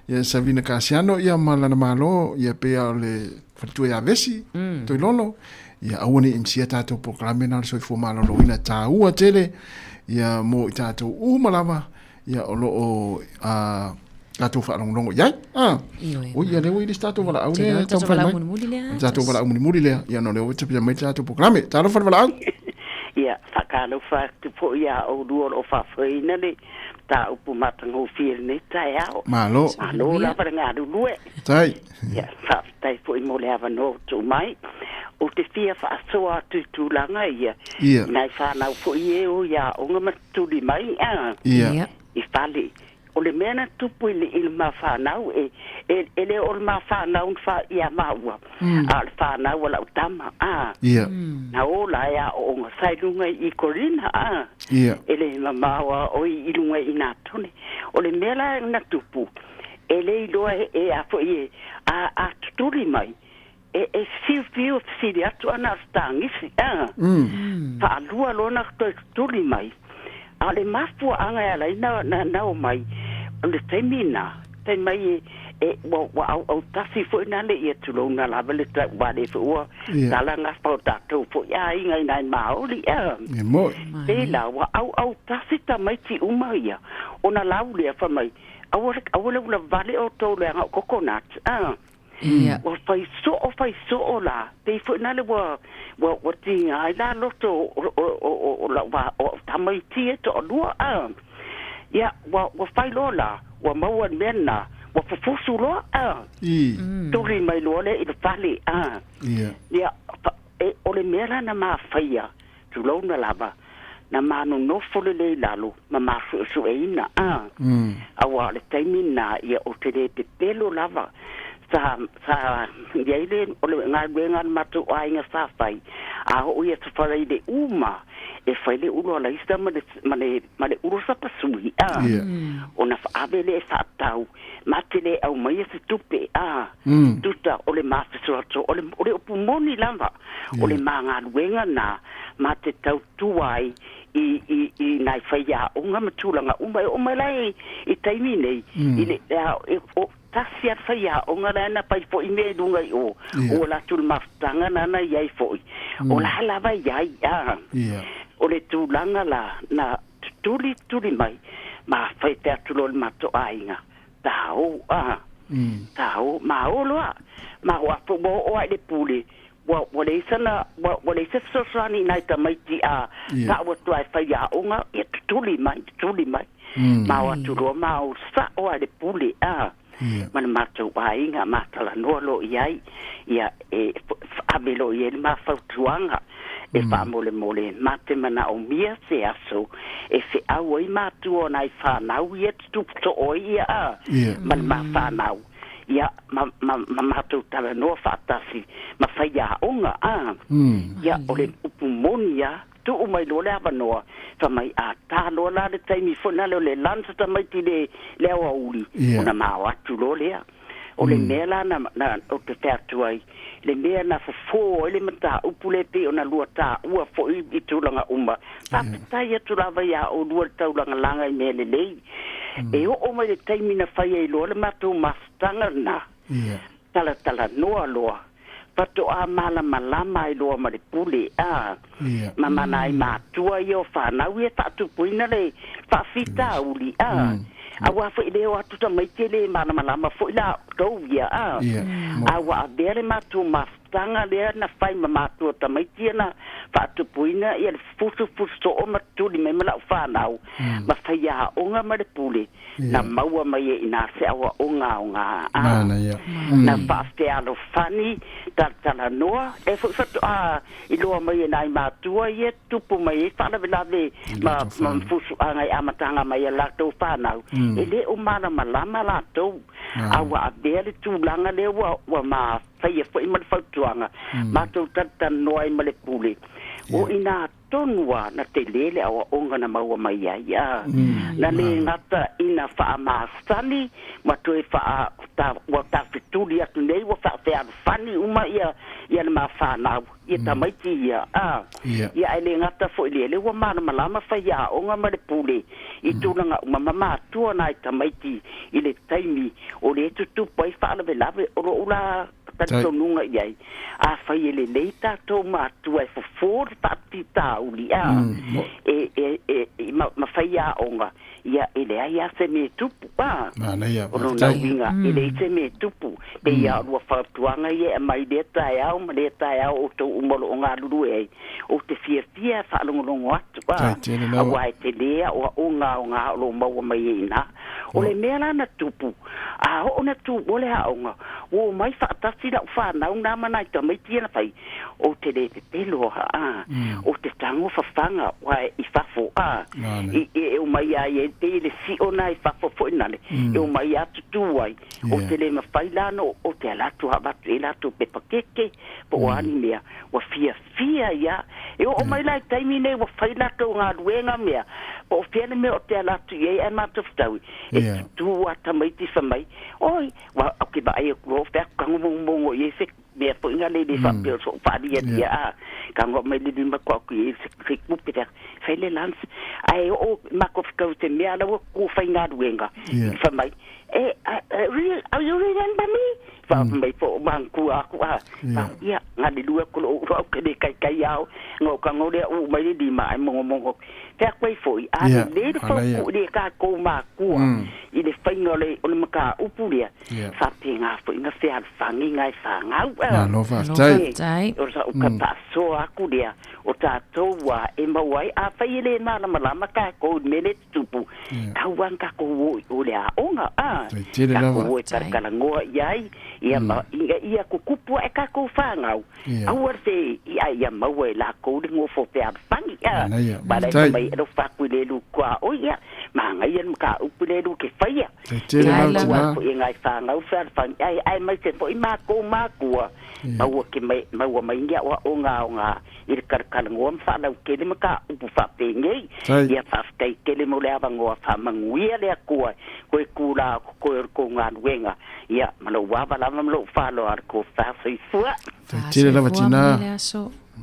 ia Savina Kasiano ia malana malo ia pea o le whatua ia vesi toi lolo ia awane imsia tātou pukalame na o sefuru malo loina tā ua tele ia mo i tātou umalawa ia o loo tātou whaarongongo iai o ia lewa i le tātou wala au lea tātou wala au muni lea tātou wala au muni lea ia no leo o te pena mai tātou pukalame tātou wala au ia whakalo whaktu po ia o duo o whawhaina le tā upu matango whir ne tai au. Malo. Malo la para ngā rulue. Tai. Ia, whaftai po i mole hawa no tō mai. O te whia whaasoa tūtūlanga ia. Ia. Nai whanau po i e o ia o ngama tūri mai. Ia. I whale. O le mena tupu i le ilma whanau e le o le ma whanau wha ia maua. A le whanau ala utama. Ia. Na o la ia o ngā sairunga i korina. Ia. E le mamawa o i ilunga i nā tone. O le mela na tupu. E le iloa e a fo i a tuturi mai. E fiu siri atu ana stangisi. Pa alua lona tuturi mai. A le mafua anga ala na o mai. O le taimina. Taimai wa au tasi fo ina le ia tulo na la vele ta wale fo wa tala nga pa tatou fo ya inga ina maoli e mo e la wa au tasi ta mai ti umaia ona lauli fa mai au la vale o to le nga coconut o fai so la te fo ina le wa ti ai la loto o la wa ta mai ti to lua ya wa fai lola wa mawan mena wa fufusu lo turi mai lo le i fali ya ole mera na ma faia tu lo na lava na ma no fole le lalo ma su ina awa le taimina ya o te pelo lava sa ya ile ole nga matu ainga sa fai a o ia te fara ide uma e faile ulo la ista male ulo sa pasui ona fa abele fa tau matele au mai se tupe tuta ole mafiso ole opumoni lamba ole manga wenga na mate tau tuai i nai faia unga matulanga umai lai i taimine ile o tasia faia unga na pai fo i me dunga o la tul maftanga na yai fo o la lava yai o le tūlanga la na tuli mai ma fai te atulol mato ainga tau ma oloa ma wapo mo o ai le pule wa le sana wa le so sani nai ta mai ti ta wa tu ai fai a unga e tuli mai ma wa tu ro ma o sa o ai le pule man mato ainga ma tala no lo iai ia e abelo ie ma fa tuanga e fa mole mate mana o mia se aso e fe au i matu o nai fa nau i tu to o ia man ma fa nau ia ma tu tala no fa tasi ma fa ia onga ia ole upumonia tu o mai lo le avanoa fa mai a ta lo la de taimi fona le lanza ta mai ti le o uli ona ma o atu lo le o le mela na o te tatu ai le mea na fo le mata upule pe ona lua ta ua fo i tulanga uma pa tai atu lava ia o lua taulanga langa i mele lei e o mai le taimi na fai ai lo le matu mastanga na tala noa loa pato a malama i loa ma le pule mama nai matua i o whanau e tatu puina le whawhita uli awa fo ile o atu ta mai tele malama fo ila tau ia awa a bere matu mastanga le na fai matu ta mai tina fatu puina ia fusu o matu di me mala whanau ma fai a onga ma le pule na maua mai e ina se awa onga na faste alo fani tala noa e fatu i loa mai e nai matua ia tupu mai e whana velave ma fusu angai amatanga mai e lakto whanau ele o malama la to awa abele tu langa le wa ma fai foi mal fatuanga ma to tata noi male pule o ina tonua na te lele awa onga na maua mai ia na le ngata ina fa ma stani ma to e fa ta wa ta fituli atu nei wa fa fa fani uma ia na ma fa na ia ta mai ti ia ia ele ngata fo lele wa malama fa ia onga male pule i tulanga mama tu na ta mai ti ile taimi o le tu pai fa la velave o ula tanto nunga iai a fai ele leita to ma tu e for patita uli ma fai a onga ia ele ai a se me tupu na ia o na winga ele se me tupu pe ia ua fa tuanga ia mai de tai au ma de tai au o to umolo nga lulu e o te fia fa longo atu a wai te lea o onga lo mau mai ina o le mea na tupu a o na tu ole a onga o mai fa tasi la fa na una mana ta mai tia na fai o te le pelo o te tango fa fanga wa I fa fo e o mai ai te le si ona I fa fo ina le e o mai atu tu ai o te le ma fai la no o te la tu ha bat e la tu pe pakeke po ani mea wa fia ia e o mai la taimi ne wa fai la to nga luenga mea o fiele me o te la tu e ma tu ftau e tu ata mai ti fa mai oi wa o ke ba ai ko fa kango mo ye se me po inga le fa pe so fa dia kango me le ma ko ki se ku peta fa le lans ai o ma ko fa te me ala ko fa inga luenga fa mai real are you remember me fa mai po banku aku ia ngadi dua ko o ke de kai au ngo kango le u mai di mai mo fa kwai foi le fo ku de ka ko ma ku I le fainga le o le maka upu lea fa pinga fo inga fe al fangi ngai fa ngau no fa tai o sa uka paso aku lea o tatou wa e mawai a fai le na malama ka ko mele tupu kawan ka ko o le a onga ka ko e tarkala ngoa iai ia ma ia ko kupu e ka ko fa ngau au se ia mawe la ko le ngo fo pe al fangi ba le mai do fa ku le lu kwa o ia ma ngai en ka upu le lu ke faia la ko ingai fa ngau fa ai mai se po ima ko ma ko mau ke mai ngia wa onga I kar ngom fa la ke le maka upu fa pe ngai ia fa stai ke le mo le ava ngo fa manguia le ko kula ko ngan wenga ia malo wa la malo fa lo ar ko fa fu tele la vatina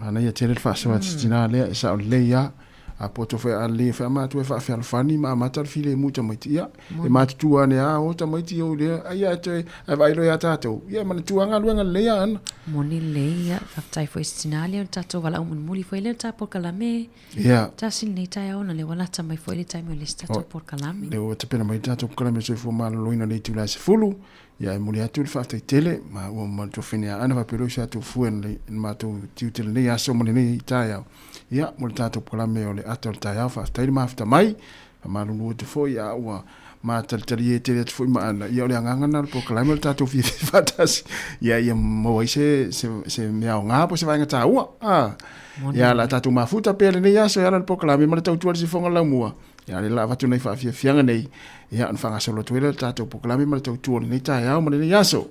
ana ia tele fa so vatina le sa le ia a poto fe ale fe ma tu fa fani ma tal file mucha matia e ma tu ane o ta maiti o le ai te vai lo ya tato ia ma tu anga luenga le ya moni le ya fa tai fo istinale tato wala un muli fo le tapo kalame ia ta sin ne tai ona le wala ta mai fo le tai me le tato por kalame le o te pena mai tato kalame so fo ma lo ina le tu la se fulu ia e muli atu fa tai tele ma o ma to fina ana va pelo sa tu fuen le ma tu tu tele le ya so moni ne tai ia mo tato kalame o le ato tai fa tai ma fta mai ma lu te fo ia wa ma talitali e te le atu maana ia o le anganga na le proklame le tatou fifatasi ia mo ai se mea o ngā po se vainga tā ua ia la tatou mafuta pe le nei aso ia le proklame ma le tautua le sifonga laumua ia le la vatu nei whaafiafianga nei ia an whangasolo tuele le tatou proklame ma le tautua le nei tā iau ma le nei aso.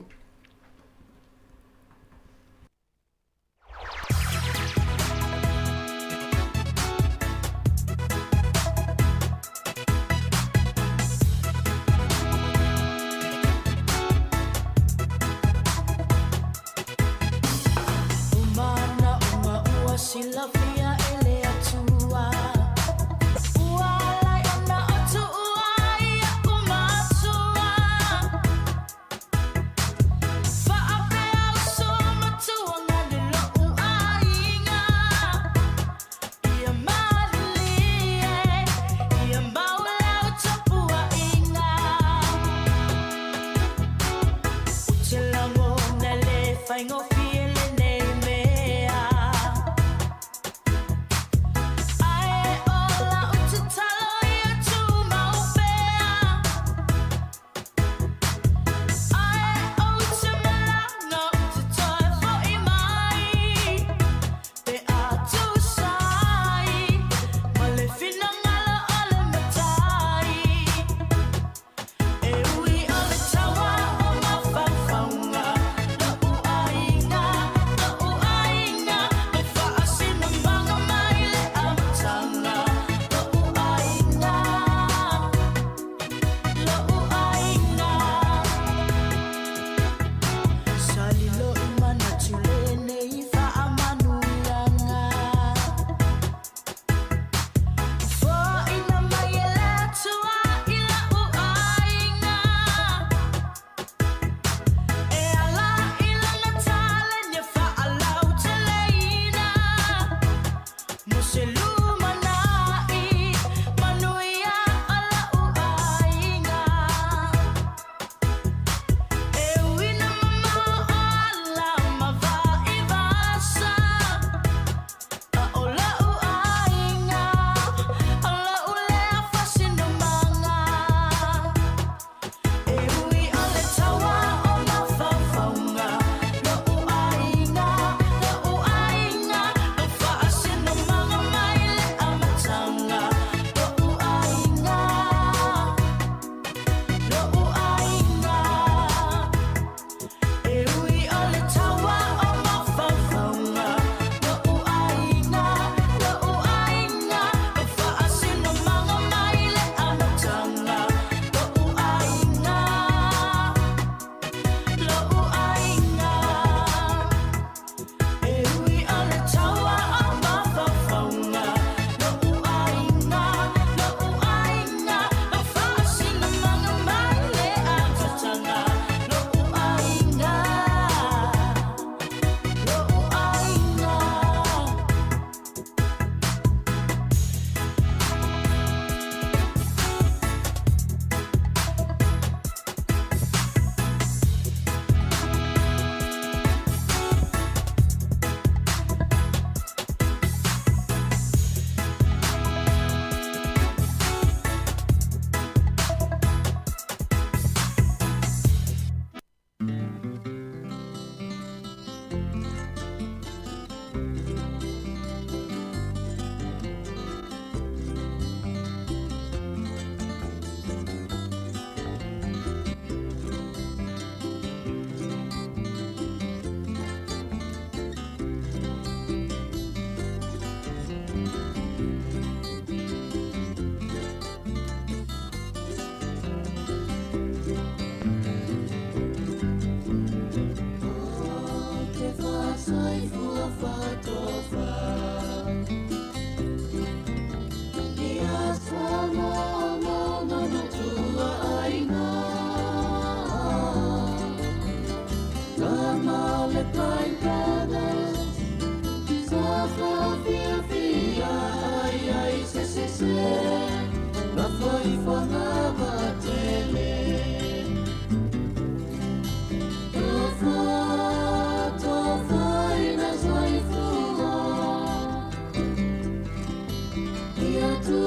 Tu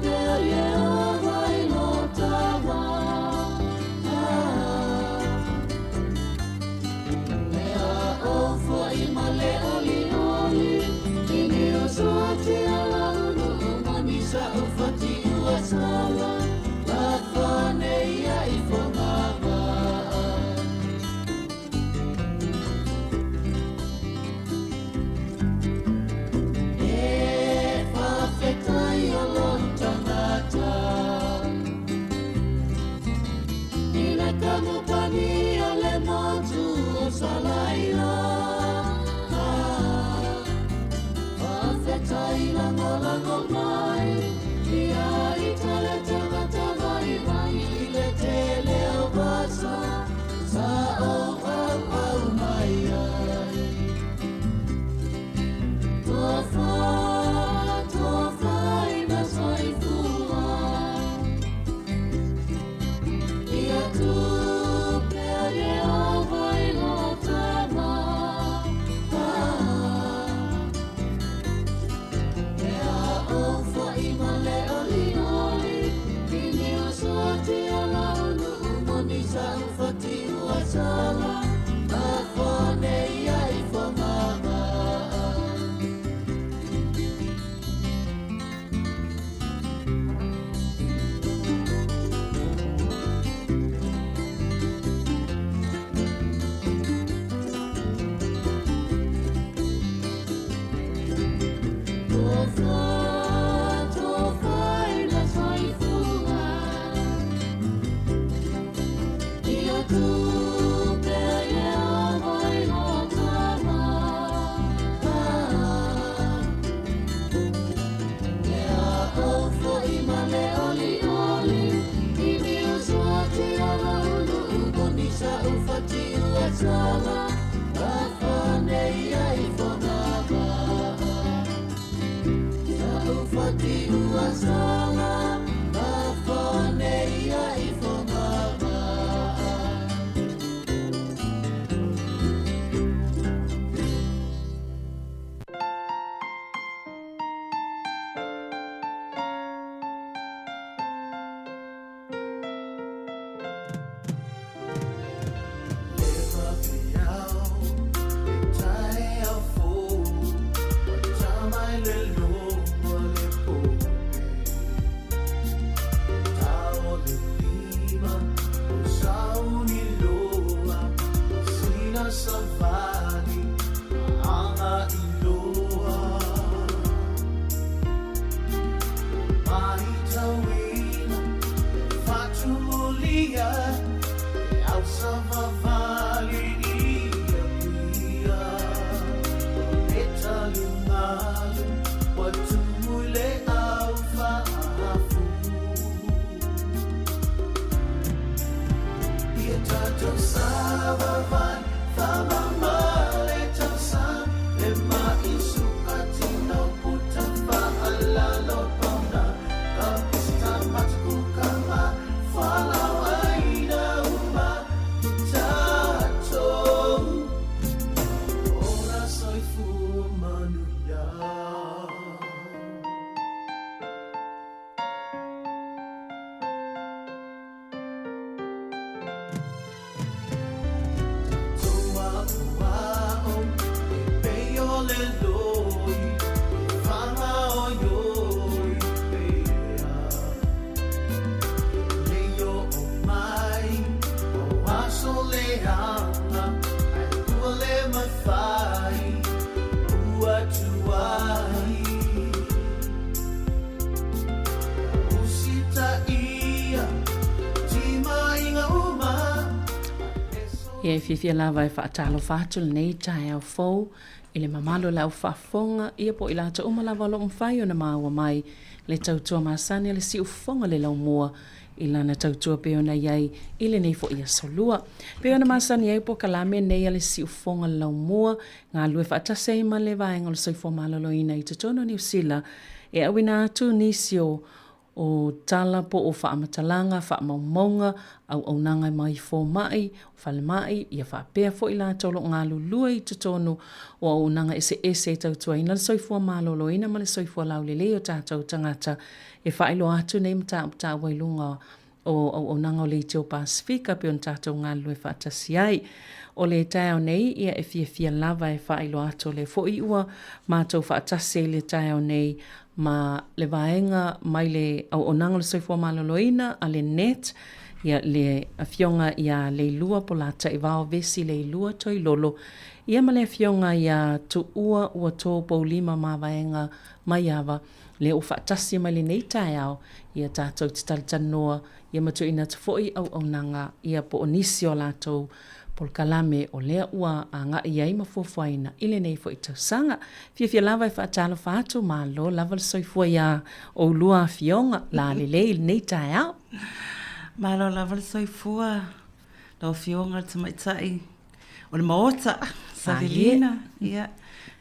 per ye vai lota E fifia lava e whaatalo whātu nei tae au fau. I le mamalo lau whaafonga. Ia po ila ta umalava lo mwhai o na māua mai. Le tautua māsani le si ufonga le lau mua. I lana tautua peona iai. I le nei fo ia solua. Peona māsani ai po kalame nei le si ufonga lau mua. Ngā lue whaatase ima le vaenga le soifo malolo ina i tutono New Zealand. E awina atu nisio o tala po o whaamatalanga, whaamaumaunga, au nanga mai fō mai, whale mai, ia whaapea fo ila tolo ngā lulua i tutonu o au nanga ese tautua ina le soifua malolo ina ma le soifua laulele o tātou tangata e whaelo atu nei mta wailunga o nanga o le Teo Pasifika pe on tātou ngā lue whaatasi ai. O le tau nei ia e fia lava e whaelo atu le fo i ua mātou whaatasi le tau nei ma le vaenga mai le au onanga le soifua maloloina a le net ia le afionga ia le lua po la taivao vesi le lua toi lolo ia ma le afionga ia tu ua tō paulima ma vaenga mai ava le o whaatasi mai le nei tai au ia tātou titalitanoa ia matu ina tafoi au onanga ia po onisi o lātou Pol kalame o lea ua a nga iai mafuafuaina ile nei fo i tausanga. Fia lava i whaatalo whaatu malo lava le soifua ia o lua fionga la lelei nei tae au. Malo lava le soifua lau fionga le tamaitai o le maota Savilina. Ia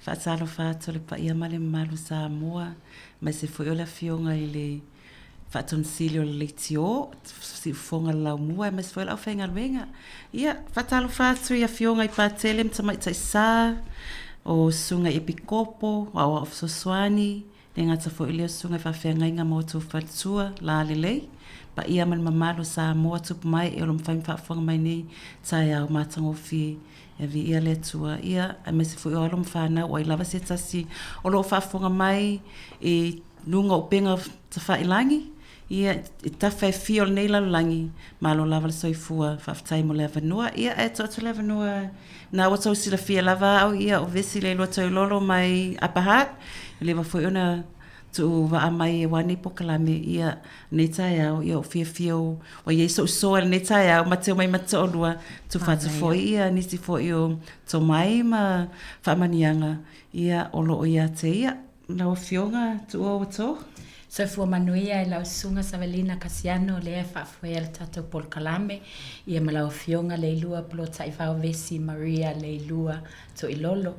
whaatalo whaatu le pa ia male malu Sāmoa mai se foi o le fionga i le Faton silio le tio si fonga la mua mas foi la fenga venga ia fatalo fatu ia fionga i patele mtamai tsa o sunga epikopo wa ofsoswani nenga tsa foi le sunga fa fenga nga moto fatsua la lele pa ia man mamalo Sāmoa tup mai e lom fam fa fonga mai nei tsaya o matango fi e vi ia le tua ia mas foi o lom fana o lava se tasi o lo fa fonga mai e nunga o penga tsa fa ilangi ia ta fa fiol nei la langi malo lava soifua fa tai mo leva noa ia e to leva noa na o to sila fia lava au ia o vesi le lo to lolo mai apahat leva foi ona tu va mai wani pokalame ia nei tai au ia o fio o ia so nei tai au mateo mai mateo lua tu fa tu foi ia ni si foi o to mai ma fa manianga ia o lo ia te ia na o fionga tu o to Soifua manuia e lau sunga Savelina Casiano le e whaafuea le tatou Pol Kalame ia ma lau fionga le ilua polo taifao vesi Maria le ilua to ilolo.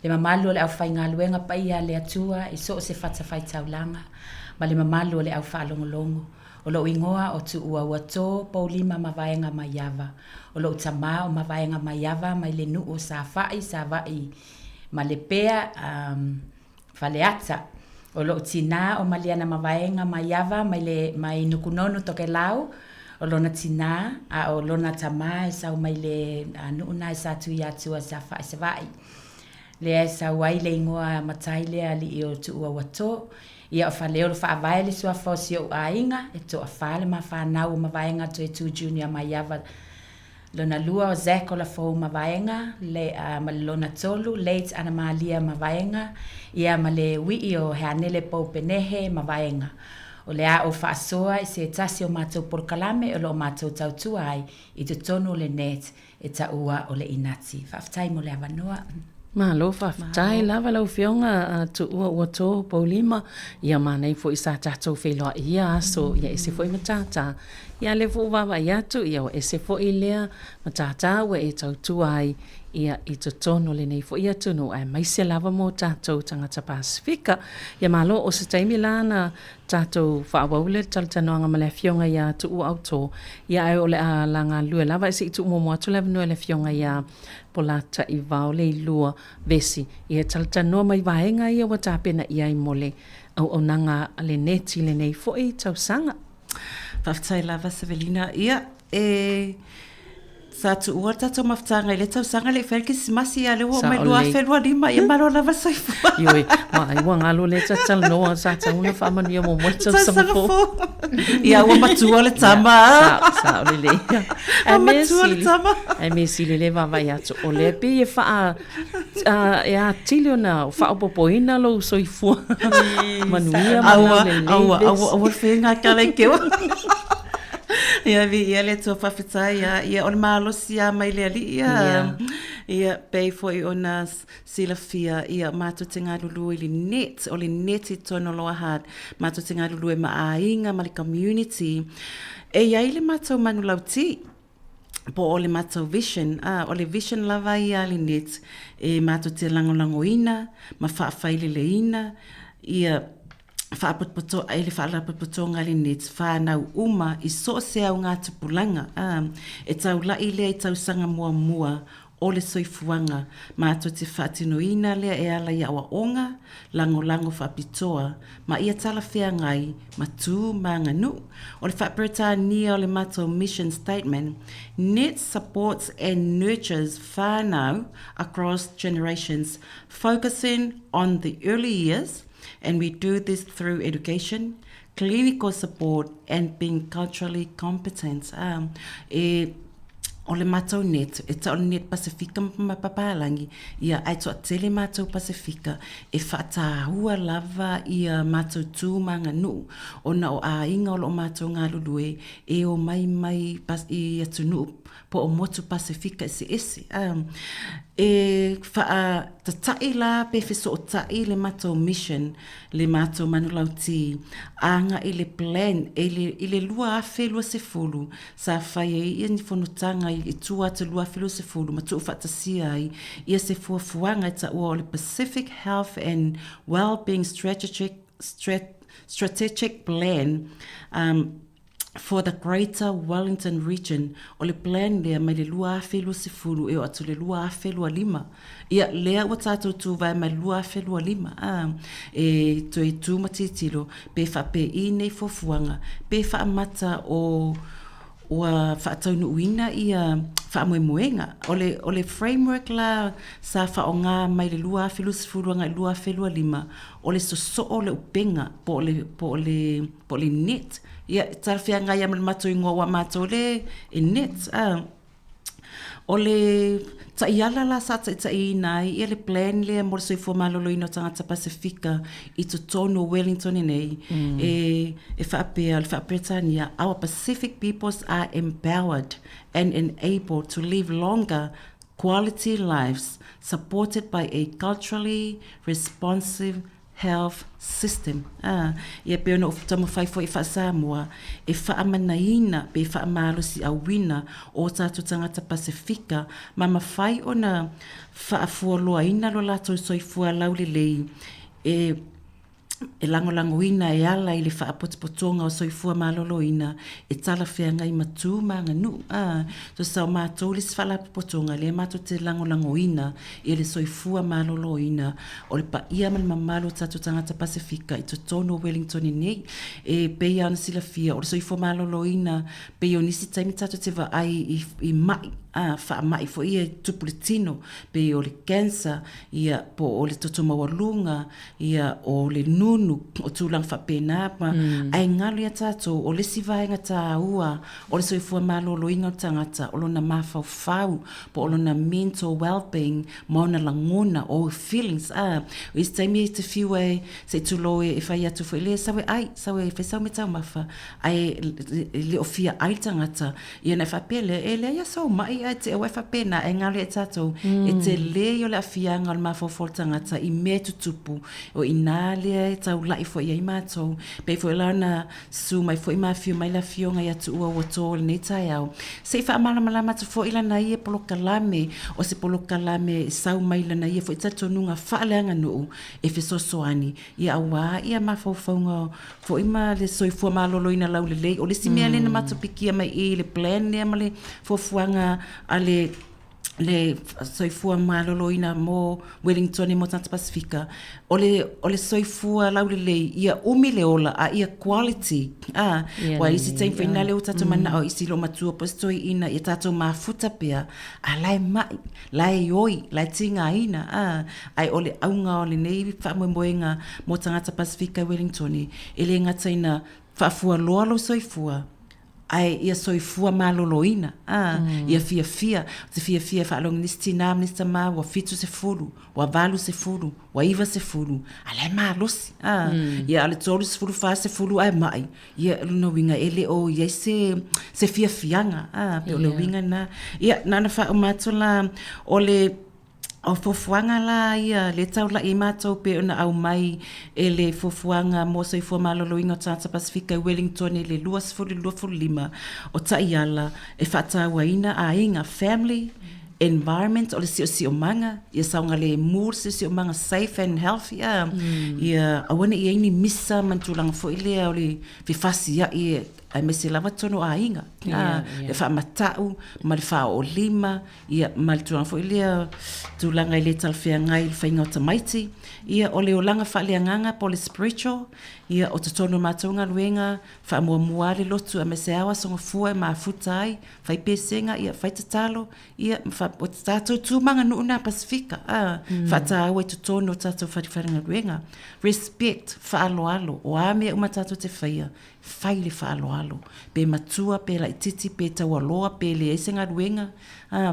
Le mamalu le au whainga luenga pa ia le atua i so se whatawhai taulanga ma le mamalu le au whaalongolongo. O lo ingoa o tu ua wato paulima mawaenga maiava. O lo utama o mawaenga maiava mai le nuu sa vai ma le pea whaleata. O lo tina o maliana mawaenga maiava mai nukunono toke lau o lona tina a o lona tama e sau mai le nuuna e sa tui atua sa whae se vai. Le e sa wai le ingoa matai lea li o tu ua wato ia o whaleo lo whaavai le sua fosi o ainga e to a whale ma whanau o mawaenga to e tu junior maiava lona lua o zeko la fau mawaenga le ma lona tolu late ana malia mawaenga ia ma le wii o heanele pou penehe mawaenga o le a o whaasoa i se tasi o mātou Pol Kalame o lo mātou tautua ai i te tonu le net e ta ua o le inati whaftai mo le avanoa Malo whaftai lava lau fionga tu ua tō paulima ia manei fo i sa tātou wheloa ia so ia ese fo i matata ia le fo wawa i atu ia o ese fo i lea matata ua e tautua ai ia i to tono le nei fo ia tunu ai mai se lava mo tātou tangata Pasifika ia malo o se taimi lana tātou whaawaule talitanoanga ma le fionga ia tu ua auto ia ai o le a langa lue lava isi i tu umo atu lava nua le fionga ia polata i vao le lua vesi ia talitanoa mai vaenga ia wa tāpena ia i mole au nanga le neti le nei fo i tausanga Whaftai lava Savelina ia Sa tu ua tatou mafutanga i le tausanga le whelke simasi a le ua mai lua whelua lima ia malo lava soifua. Ioi, mai ua ngalo le tatal noa sa tauna whamania mo mo tausanga fo. Ia ua matua le tama. Sa o le le. Ua matua le tama. Ai me sili le vavai atu o le pe e wha e a tilio na wha opopoina lo soifua. Manuia mana le le. Aua whenga ka le kewa. Ia vi ia le tua whawhitai ia on malosi a mai le ali ia pei foi ona silafia ia mātou te ngā lulu i net o le net i tono loa hard mātou te ngā lulu e maainga ma le community e iai le mātou manu lauti po o le mātou vision o le vision lava ia le net e mātou te langolangoina ma whaafai le ina ia whaapapoto ele whaalapapoto ngā le net whanau uma i so se au ngā tupulanga e tau lai lea i tau sanga mua mua o le soifuanga mātou te whaatinoina lea e ala i awa onga lango whaapitoa ma ia tala whea ngai ma tū ma nganu o le whaaperetania o le mātou mission statement net supports and nurtures whanau across generations focusing on the early years. And we do this through education, clinical support, and being culturally competent. O le mātou net, e tau net Pasifika mapapalangi, ia ai toa tele mātou Pasifika, e whaatahua lava ia mātou tūmanga nu, o na o a inga o lo mātou ngā lulue, e o mai i atunu po o motu Pasifika ese. E wha tatai la pe fiso o tai le mātou mission, le mātou manulauti, anga i le plan, i le lua afe lua se fulu, sa whai e ia ni whanutanga i tua te lua afe lua se fulu, ma tu whatasia ai, ia se fuafuanga i ta ua o le Pacific Health and Wellbeing Strategic Plan, for the Greater Wellington region, o le plan lea mai le lua afe lua se fulu e o atu le lua afe lua lima. Ia lea o tātou tū vai mai lua afe lua lima. E to e tū matitilo, pe wha pe i nei fofuanga, pe wha amata o whaataunu uina ia whaamoemoenga. O le framework la sa wha o ngā mai le lua afe lua se fulu anga lua afe lua lima, o le soso o le upenga po le net. Ia tarfia ngai amal mato ingoa wa mato le net o le taiala la sa tai nai ia le plan le mo se fo malolo ino tangata Pasifika I to tono Wellington nei e fa Britania our Pacific peoples are empowered and enabled to live longer quality lives supported by a culturally responsive health system. Ia pe ona ufutama fai fo I wha Sāmoa, e wha amanaina, pe wha amalosi awina o tātou tangata Pasifika, ma mawhai ona wha afualoa ina lo lato soifua laulelei, e langolango ina e ala I le wha apotopotonga o soifua malolo ina, e tala whea ngai matu ma nganu. So sao mātou le sfala apotoponga, le mātou te langolango ina, e le soifua malolo ina, o le pa ia mal mamalo tātou tangata Pasifika, I to tono Wellington nei, e peia ana sila fia, o le soifua malolo ina, peia o nisi taimi tātou te wa ai I mai, wha mai fo ia tupulitino, pe o le cancer, ia po o le totomawalunga, ia o le nunu, o tūlang whapena, ai ngalu ia tātou, o le sivaenga tā ua, o le soifua malolo inga o tangata, o lona mawhau, po o lona mental well-being, mauna langona, o feelings, o isi taimi te whiwe, se tuloe, e whai atu fo le, sawe ai, sawe, whesau me tau mawha, ai le o fia ai tangata, ia na whapele, e le ia sau mai, te e waifa pena e ngale e tatou e te le o le afianga o le mawhawhol tangata I me tutupu o I nālea e tau lai fo I mātou pe fo I launa su mai fo I mawhio mai la fionga I atu ua wato le nei tai au se wha amala malama tu fo I lana ia polo kalame o se polo kalame sau mai lana ia fo I tatou nunga whaaleanga nuu e fisosoani ia awa ia mawhawhonga fo I ma le soifua malolo ina lau le lei o le simea lena matapikia mai I le plan lea ma le fofuanga ale le soifua malolo ina mo Wellington mo Tangata Pasifika o le soifua laulelei ia umi le ola a ia quality wa isi tain whaina leo tato mana o isi lo matua postoi ina ia tato mafuta pia a lai mai lai oi lai tinga ina ai ole aunga ole nei whaamwemoenga mo Tangata Pasifika Wellington ele ngata ina whaafua loa lo soifua ai ia soifua maloloina ia fia te fia whaalong nistina ma wa fitu se fulu wa valu se fulu wa iwa se fulu ale malosi ia ale tolu se fulu fa se fulu ai mai ia luna winga ele o ia se fia fianga pe o le winga na ia nana fa umatola ole o fofuanga la ia le tau la imato pe ona au mai ele fofuanga mo so ifo malolo inga tata Pasifika Wellington ele luas fulu lima o taiala e fata waina a inga family environment o le si o manga ia saunga le mur si o manga safe and healthy ia awana ia ini misa mantulanga fo ile o le fifasi ia ai mese lava tono a inga le fa matau ma le fa o lima ia mal tuanga fo ile tulanga ile talfea ngai fa inga tamaiti ia o le olanga fa le nganga pole spiritual ia o tono matonga luenga fa mua le lotu a mese awa songa fua ma futai fa pesenga ia fa tatalo ia fa o tato tu manga no na Pasifika fa ta we tono tato fa diferenga luenga respect fa alo o ame uma tato te faia faile fa alo pe matua pe la titi pe tawaloa pe le esenga luenga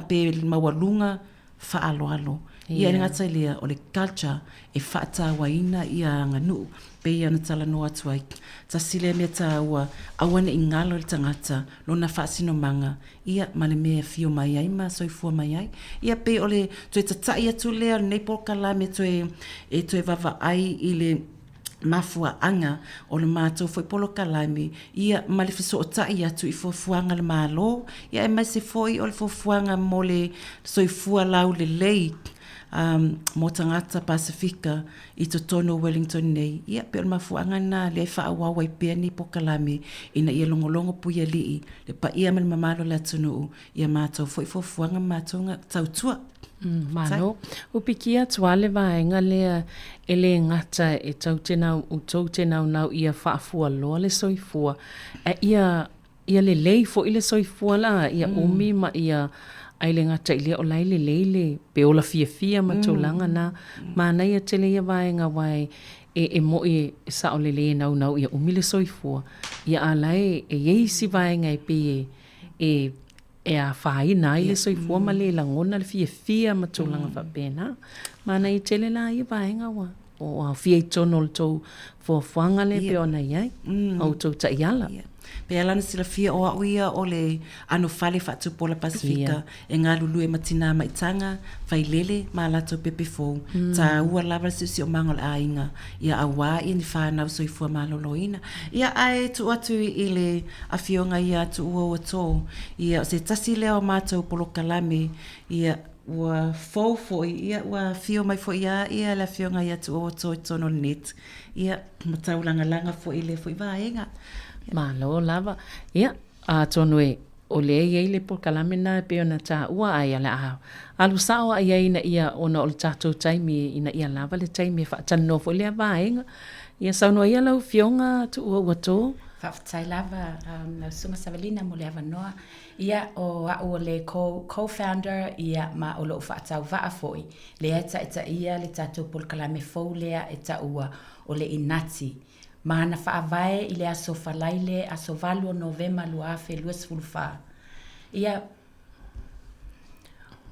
pe mawalunga fa alo ia ngata lea o le culture e fata waina ia nganu pe ia na tala no atuai ta sile me ta wa awana ingalo le tangata lona fasino manga ia male me fio mai ai ma soifua mai ai ia pe ole to ta ia tu le nei pokala me to e to vava ai ile mafua anga o le mātou foi polo kalame ia malefiso o tai atu i fofuanga le malo ia e mai se foi o le fofuanga mo le soifua lau le lei mo tangata Pasifika i to tono Wellington nei ia pe o le mafuanga na le whaawawai pia ni po kalame ina ia longolongo puia lii le pa ia mal mamalo le atunu ia mātou foi fofuanga mātou nga tautua Mano, upikia tuale vaenga lea ele ngata e tau tenau nau ia whaafua loa le soifua. Ia le lei fo ile soifua la, ia umi ma ia aile ngata ile o lai le leile pe ola fia ma tolanga na mana ia tele ia vaenga wai e mo e sa o le le nau ia umi le soifua. Ia alai e yeisi vaenga e pe e a whai na ile soifua ma le langona le fia ma tolanga whapena. Mana i tele la i vaenga wa. O a fia i tono le tau fuanga le pe ona iai. Au tau ta iala. Pe alana sila fia o auia o le ano fale whatu pola Pasifika e ngā lulu e matina maitanga whai lele ma lato pepe fou ta ua lava si o mangol a inga ia awa i ni whanau soifua maloloina ia ai tu atu i le a fionga ia tu ua ua tō ia se tasi leo mātou polo kalame ia ua fo ia ua fio mai fo ia la fionga ia tu ua tō i tono net ia matau langa fo i le fo i vaenga Malo lava. Ia, a tonue o le ia le po kalamena pe ona ta ua ai ala. Alu sao ai ina ia ona o tato taimi ina ia lava le taimi fa tano fo le vaenga. Ia sauno ia lau fionga tu ua wato. Fa tai lava na sunga Savelina mo le avanoa. Ia o le co-founder ia ma o lo fa tau va foi. Le eta ia le tato po kalame fo le eta ua o le inati. Mana whaavae i le aso whalaile aso valu o Novema luafe luas fulfa. Ia,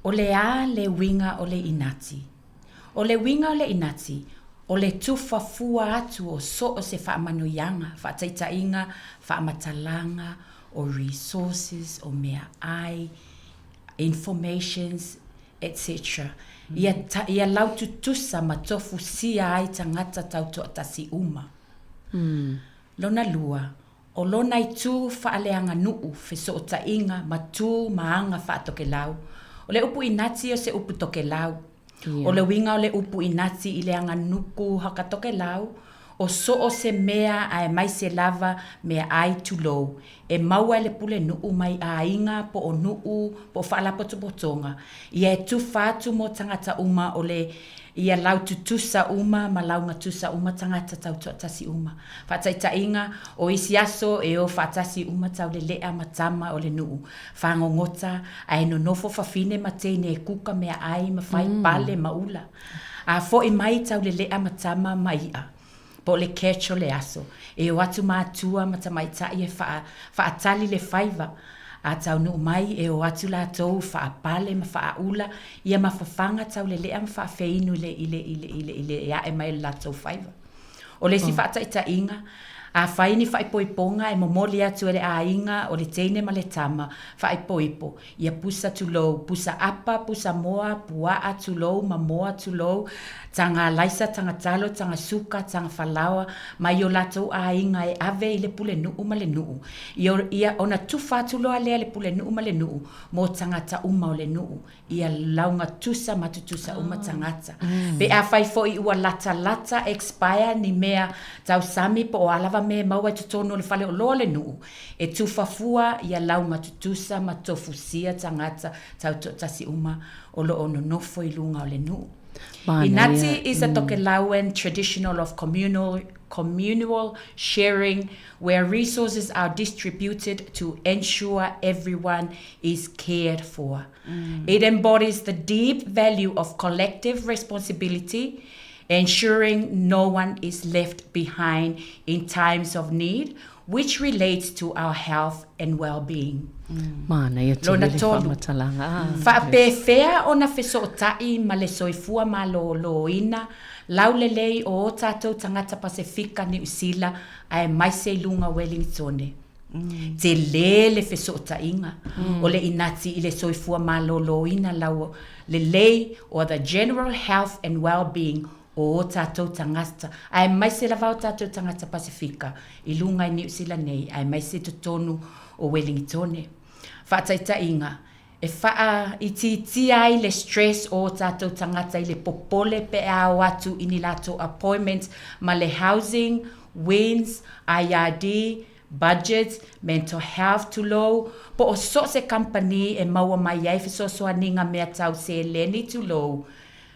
o le a le winga o le inati. O le winga o le inati, o le tufa fua atu o so o se whaamanuianga, whaataitainga, whaamatalanga, o resources, o mea ai, informations, etc. Ia laututusa ma tofu sia ai tangata tauto atasi uma. Lona lua, o lona i tū whaaleanga nuu wheso o tainga ma tū maanga whaatoke lau. O le upu inati o se upu toke lau. O le winga o le upu inati i le anga nuku haka toke lau. O so o se mea a e mai se lava mea ai tulou. E maua le pule nuu mai a inga po o nuu po whaalapo tupotonga. Ia e tū whaatu mo tangata uma o le ia lau tutusa uma ma launga tusa uma tangata tau tasi uma. Whaataitainga o isi aso e o whaatasi uma tau le lea matama o le nuu. Whangongota a e nonofo whawhine ma teine e kuka mea ai ma whai pale ma ula. A fo e mai tau le lea matama ma ia. po le catch o le aso. E o atu mātua ma tamaitai e whaatali le whaiva. A tau nu mai e o atu la tau whaapale ma whaaula ia ma whawhanga tau le lea ma whaafeinu ile ea e mai la tau whaiva. O le si whaataita inga, a whaini whaipoiponga e momoli atu e le a inga o le teine ma le tama whaipoipo. Ia pusa tulou, pusa apa, pusa moa, pua atulou, ma moa tulou, tanga laisa, tanga talo, tanga suka, tanga whalawa, ma i o latou a inga e ave i le pule nuu ma le nuu. Ia ona tufa tuloa lea le pule nuu ma le nuu, mo tangata uma o le nuu. Ia launga tusa matutusa uma tangata. Pe a whaifo i ua lata lata expire ni mea tau sami po o alava me maua i tutono le whale o loa le nuu. E tufafua ia launga tutusa ma tofusia tangata tau tasi uma o lo ono nofo i lunga o le nuu. Inati is a Tokelauan traditional of communal sharing where resources are distributed to ensure everyone is cared for. It embodies the deep value of collective responsibility, ensuring no one is left behind in times of need, which relates to our health and well-being. Mana ia te lele whamatalanga. Whaapewhea o na whesotai ma le soifua ma lo ina, lau le lei o tātou tangata Pasifika ni usila ai maise lunga Wellingtone. Te le whesotainga o le inati i le soifua ma lo ina lau le lei o the general health and well-being o tātou tangata. Ai maise lava o tātou tangata Pasifika i lunga i New Zealand nei, ai maise tonu o Wellingtone. Whaataita inga, e wha iti ai le stress o tātou tangata i le popole pe au atu ini lato appointments ma le housing, wins, IRD, budgets, mental health to low, po o so se company e maua mai ai fisosoa ninga mea tau se leni to low,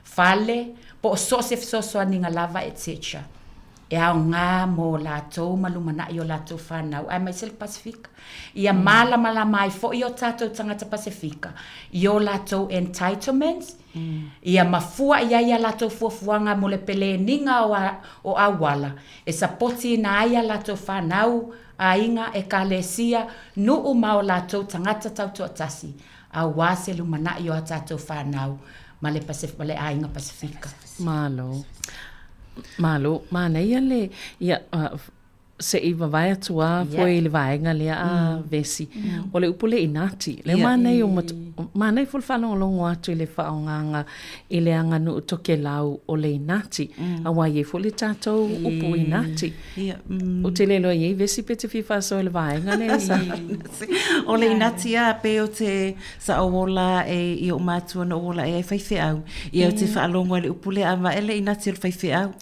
fale, po o so se fisosoa ninga lava, etc. E au ngā mō lātou malumana i o lātou whanau. Ai mai sele Pasifika. Ia mala mai fo i o tātou tangata Pasifika. I o lātou entitlements. Ia mafua ia lātou fuafuanga mo le pele ninga o awala. E sapoti na ia lātou whanau a inga e kalesia nu o mao lātou tangata tautua tasi. A wase lumana i o tātou whanau ma le a inga Pasifika. Malo, mana ia le ia se iwa vai atua foi le vaenga le a vesi o le upule inati le mana i mana i fulfalo longo atu le faonganga i le anga no Tokelau o le inati a wai e fuli tatou upu inati o te lelo i vesi pete fifa so le vaenga le sa o le inati a pe o te sa ola e i o matua no ola e faife au i o te whaalongo le upule a ma ele inati o faife au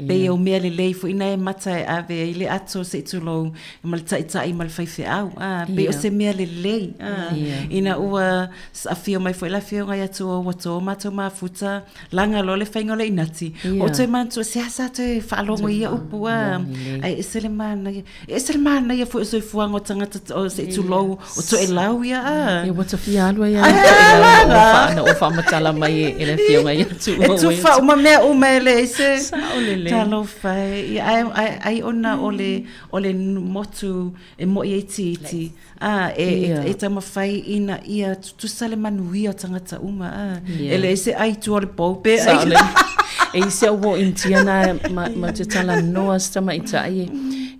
pe o mea le leifo ina e mata e ave le ato se tulou mal tai mal faife au pe o se mea le lei ina ua sa fio mai foi la fio ngai atu o to mato mafuta langa lo le fainga le inati o te mantu se asa te falongo ia upu ai selemana ia foi so fuango tangata o se tulou o to elau ia e wata fialo ia o fa matala mai e le fio ngai atu e tu fa uma mea umele se talo fai ai ona o le motu e mo i iti e tama fai ina ia tu sale manuia o tangata uma ele se ai tu o le poupe e se o intiana ma te tala noa stama itai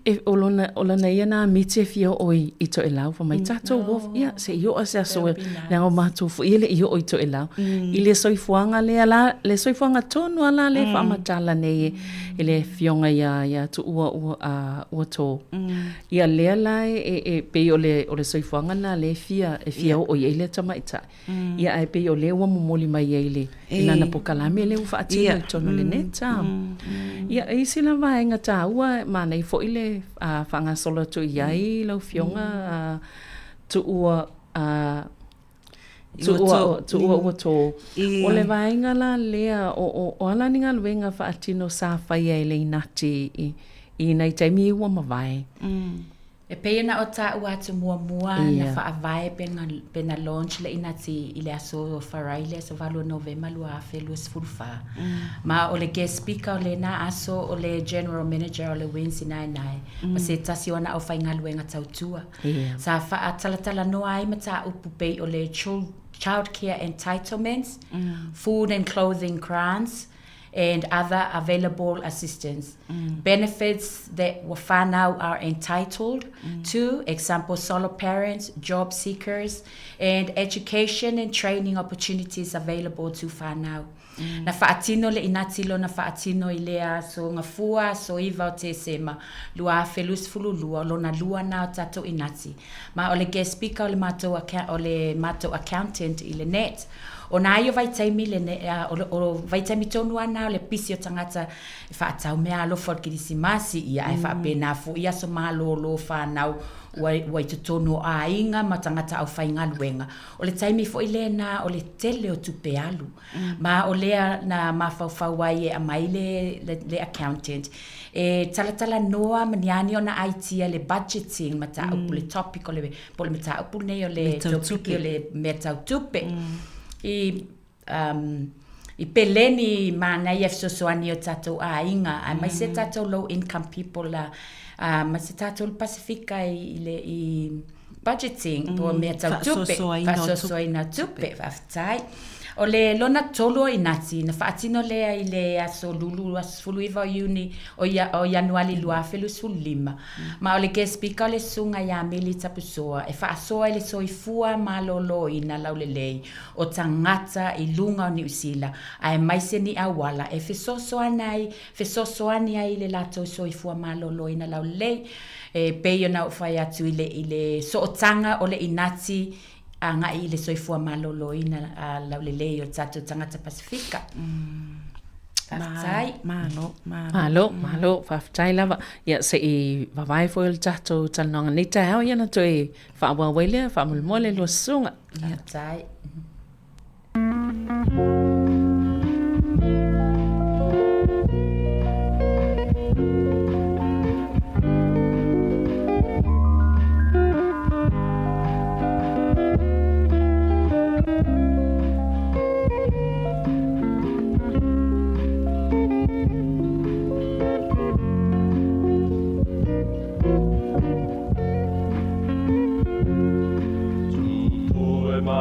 e olona ia na miti e fio oi i to elau fa mai tatou wof ia se io se aso le o matu fu ile io oi to elau ile soifuanga le soifuanga tonu ala le fa matala nei ele fionga ia tu ua to ia le ala e pe o le soifuanga na le fia oi ile tama ita ia ai pe o le wa momoli mai ile ina na pokalame le fa ati tonu le neta ia isi la va enga ta ua mana i fo ile whanga solo tu iai lau fionga tu ua to o le vaenga la lea o ala ninga luenga whaatino sa whaia e le inati i nei taimi ua mawai E pei na o ta atu mua na whaavai pena launch le inati i le aso wharai le aso valo November lua afe lua sifurfa. Ma o le guest speaker o le na aso o le general manager o le Wednesday nai. Ma se tasi ona au whai ngalu e ngatau tua. Sa wha talatala noa ai mata upu pei o le child care entitlements, food and clothing grants, and other available assistance. Benefits that whanau are entitled to, example, solo parents, job seekers, and education and training opportunities available to whanau. Na whaatino le inatilo na whaatino i lea so ngā fua so iwa o te sema lua felus fulu lua lo na lua na tato inati. Ma o le guest speaker o le mato accountant i le net. O nā i o vaitaimi o vaitaimi tonu ana o le pisi o tangata e whaatau mea alofa o kirisimasi ia e whaapena fu ia so malo lo whanau wai te tonu a inga ma tangata au whainga luenga. O le taimi fo i lea na o le tele o tupe alu. Ma o lea na mawhauwhau ai e amaile le accountant. E talatala noa maniani o na IT le budgeting ma ta upu le topic o le pole me ta upu nei o le topic o le mea tupe. I peleni mana i efsosoani o tatou a inga a mai se tatou low income people la ma se tatou Pasifika i budgeting po mea tau tupe fasosoina tupe whaftai o le lona tolo inati na whaatino lea i le aso lulu asfulu iwa uni o Januari lua felu sulima ma o le guest speaker o le sunga ia mili tapusoa e whaasoa i le soifua malolo ina lau le lei o tangata i lunga o New Zealand ai maise ni awala e fesosoani ai le lato soifua malolo ina lau le lei e peio na ufai atu i le sootanga o le inati a nga i le soifua malolo ina lau le lei o tatu tangata Pasifika. Malo, whaftai lava. Ia se i wawai fo il tatu talonga ni te hao iana to i whaawawele, whaamulmole lua sunga. Whaftai.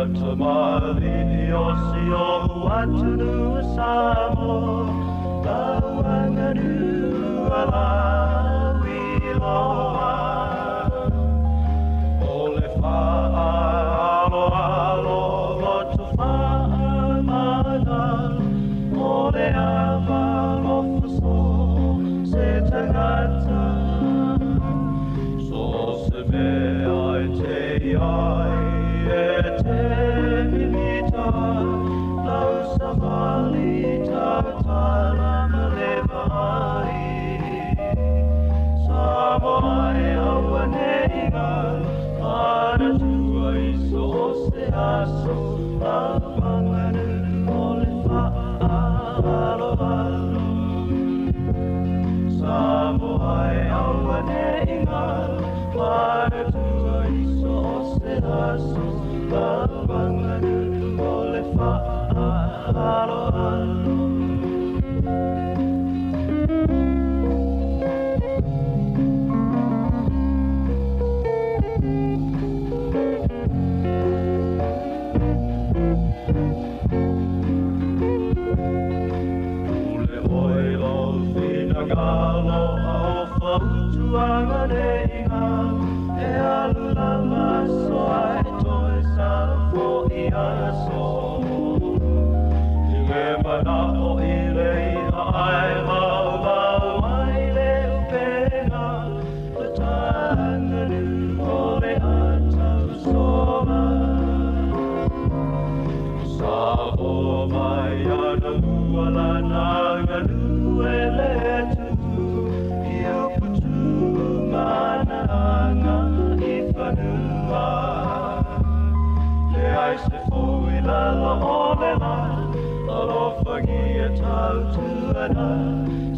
Tamali osi o atunu Sāmoa Tauangaru ala wiloa O le wha alo lotu wha mana O le awa lofaso se tangata So se mea I te ai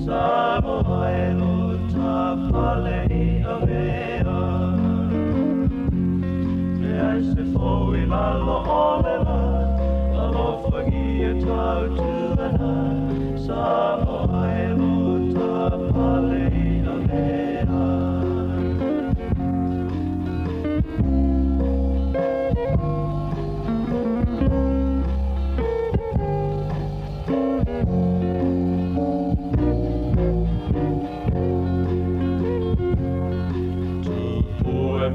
Sāmoa e lo ta pale i a mea lo ole la alofa gia tau tuana Sāmoa e luta pale ina mea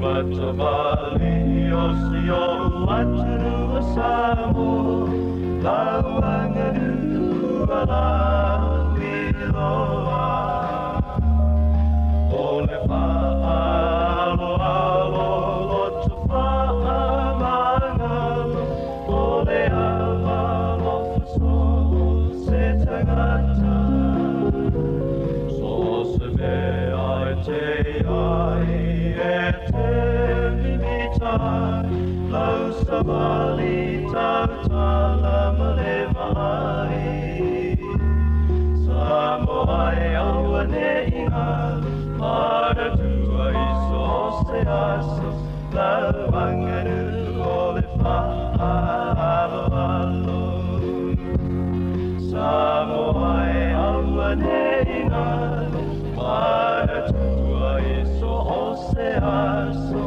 Matamali o si o aturu a Sāmoa Lauangaru ala wiloa Ole whaalo alo lotu whaamanga Ole ala lofaso se tangata So se mea te ai Lau samali tautala malevai Sāmoa e aua ne inga Mara tua iso se aso Lau angaru ole whaalo alo Sāmoa e aua ne inga Mara tua iso se aso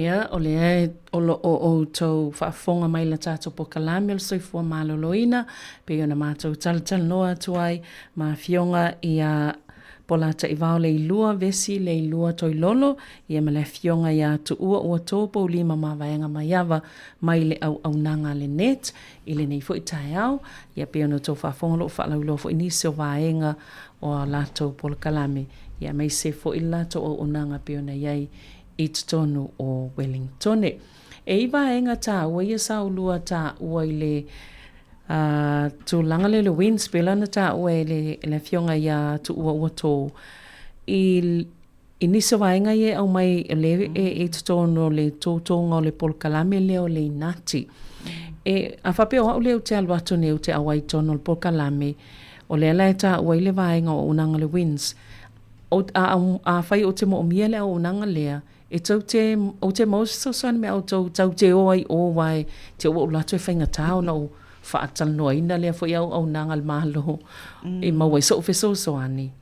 Ia, o le e olo o tau whaafonga mai la tātou po kalame o le soifua maloloina, pe ona mātou tal noa tuai, ma fionga ia pola ta iwao le ilua vesi le ilua toi lolo, ia ma le fionga ia tu ua tōpo lima ma vaenga mai ava mai le au nanga le net, ile nei fo i tae au, ia pe ona tau whaafonga lo whaalaulo fo inisi o vaenga o lātou po le kalame, ia mai se fo i lātou au nanga pe ona iai i tonu o Wellingtone. E iwa enga tā ua ia saulua tā ua i le tu langa le winds pela na tā ua i le fionga ia tu ua tō. I nisa waenga ia au mai le e tonu le tōtonga o le polkalame leo le inati. E a whapeo au leo te aluato neu te awai tonu o le polkalame o le ala e tā ua i le waenga o unanga le winds. A whai o te mo o mia le o unanga lea e tau te maus sausan me au tau te oai o wai te o lato e whainga tāo na o whaatal noa ina lea fo iau au nanga al mahalo e mawai so feso so ani.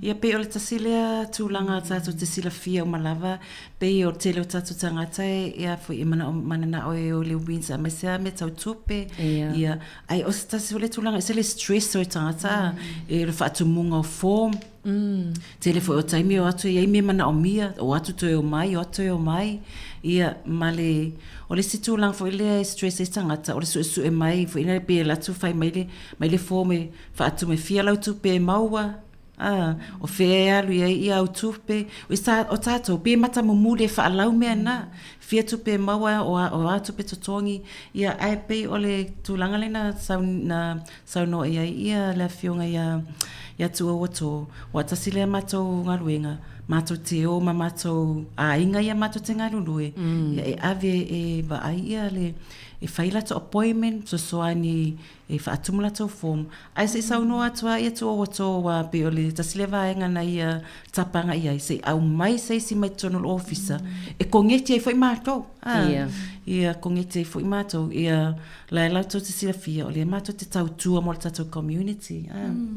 Ia pe o le tasilea tūlanga tātou te sila fia o malava, pe o te leo tātou tangata ia fo i manana o e o le winds a mesea me tau tupe. Ia, ai o se tasi o le tūlanga, se le stress o e tangata, e le whaatu munga o form. Te le fo o taimi o atu ia me mana o mia, o atu toi o mai, o atu o mai. Ia, male, o le si tūlanga fo i le stress e tangata, o le su e mai, fo ina pe latu fai mai le form e whaatu me fia lau tupe e maua. O fe alu ia au tupe o tātou pe mata mumule whaalau mea na fia tupe maua o a tupe totongi ia ai pe o le tūlanga le na sauno ia le fionga ia tua wato o atasile matou ngaluenga matou te o ma matou a inga ia matou te ngalulue ia e ave e va ai ia le e whaila to appointment so soani e whaatumula tau form. Ai se sauno atua ia tua wato wa pe o le tasile vaenga na ia tapanga ia se au mai se si mai tonal officer e kongeti e foi matou. Ia kongeti e foi matou ia la to te sila fia o le matou te tau tua mo le tatou community.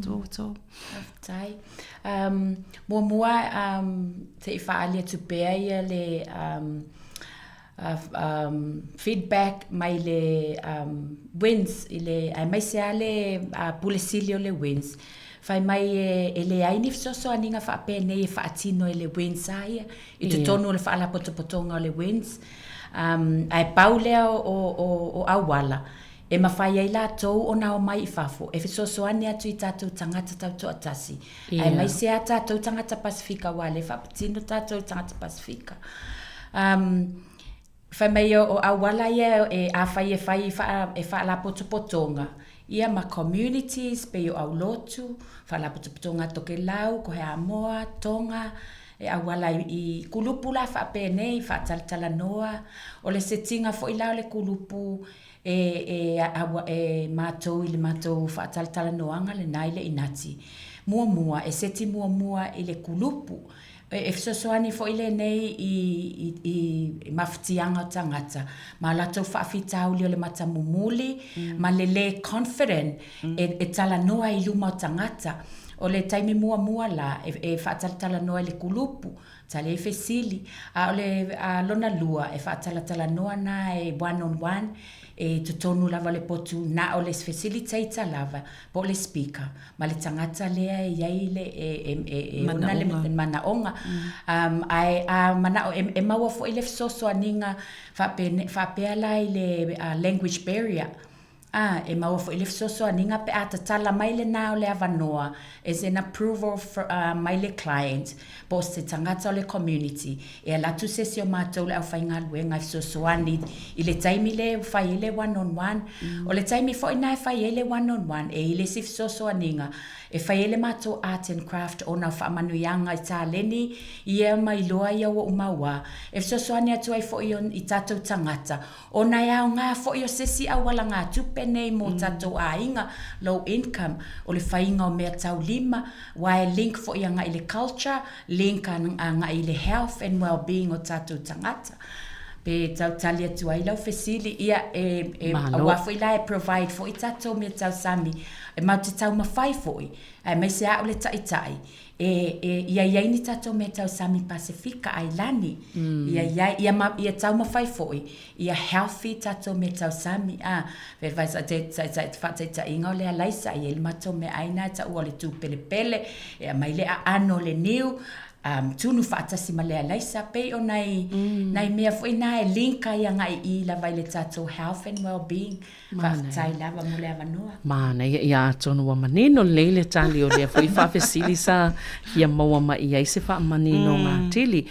To. Tai. Mua te i whaalia tupea ia le feedback mai le winds ile ai mai se ale pulesili o le winds fai mai e le ai ni so aninga fa pene e fa atino le winds ai i te tonu le fa ala potopotonga o le winds ai paule o awala e mawhai ai la tau o nao mai i fafo e so ane atu i tātou tangata tātou atasi ai mai se a tātou tangata Pasifika wale fa patino tātou tangata Pasifika fai mai o awala ia e a fai la potopotonga ia ma communities pe o au lotu fa la potopotonga toke lau ko he Samoa Tonga e awala I kulupu la whape nei whaataltala noa o le setinga fo ila le kulupu e mātou I le mātou whaataltala noanga le naile inati mua e seti mua I le kulupu e fisosoani fo ile nei I mafutianga o tangata ma latou whaafitauli o le matamumuli ma le confident e tala noa I luma o tangata o le taimi mua la e whaataltala noa le kulupu tale e fesili a o le lona lua e whaataltala noa na e one on one e tutonu lava le potu na o le facilitator lava po le speaker ma le tangata lea e iai le una le manaonga mana e maua fo ile fisoso aninga whapea la I le language barrier e maua fo ile fisoso aninga pe atatala mai le na o le avanoa as an approval for mai le client po se tangata o le community e la tu sesio mātou le au whainga luenga fisoso ani I le taimi le whai ele one on one o le taimi fo ina e whai ele one on one e ile si fisoso aninga e whai ele mātou art and craft o na whaamanuianga I tā leni I e mai loa ia o umaua e fisoso ani atu ai fo I tātou tangata o na iau ngā fo I o sesi awala ngā tupene mo tātou a inga low income o le whainga o mea tau lima wa e link fo I anga I le culture link anga I le health and well-being o tātou tangata pe tau tali atu ai lau fesili ia awafo I la e provide fo I tātou mea tau sami e mau te tau mawhai fo I mai se a o le tai ia ni tātou mea tau sami Pasifika ai lani ia tau mawhai fo ia healthy tātou mea tau sami ve vaisa te whataita inga o le alaisa ia le mātou mea aina ta ua le tū pele ia mai le ano le niu tunu whaatasi ma lea laisa pei o nai mea fwoi na e linka ia ngai I la vai le tātou health and well-being whaatai lava mo lea wanoa Mana ia tonu wa manino leile tali o lea fwoi whaafesili sa ia maua ma ia ise wha manino ngā tili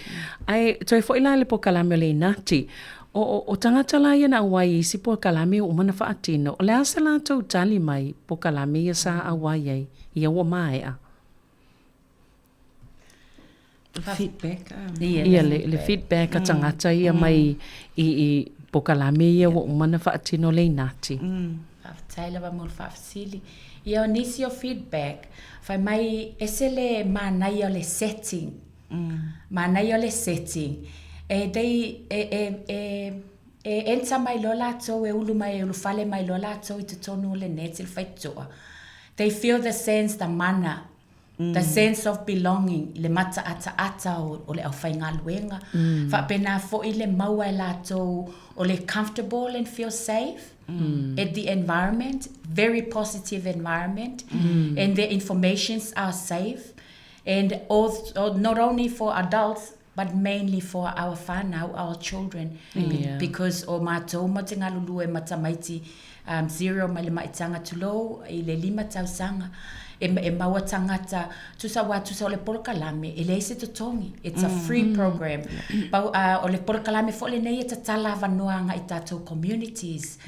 ai toi fwoi la le po kalame o le inati o tangata la ia na awai isi po kalame o umana whaatino o le asa la tau tali mai po kalame ia sa awai ai ia wa mai feedback ia le feedback a tangata ia mai I pokalame ia o umana whaatino le inati whaatai lava mo whaafasili ia o nisi o feedback whai mai ese le mānai o le setting mānai o le setting enta mai lo lātou e ulu mai e ulu whale mai lo lātou I te tonu le net il whaitoa they feel the sense the mana the sense of belonging le mata ata o le au whainga luenga whapena fo I le maua e lātou o le comfortable and feel safe at the environment very positive environment and the informations are safe and also not only for adults but mainly for our whānau, our children because o mātou mo te ngalulu e matamaiti 0 mai le maitanga tulo I le 5 tausanga e maua tangata tusa o le polokalame e le se totongi it's a free program o le polokalame fo le nei e tatala wanoanga I tātou communities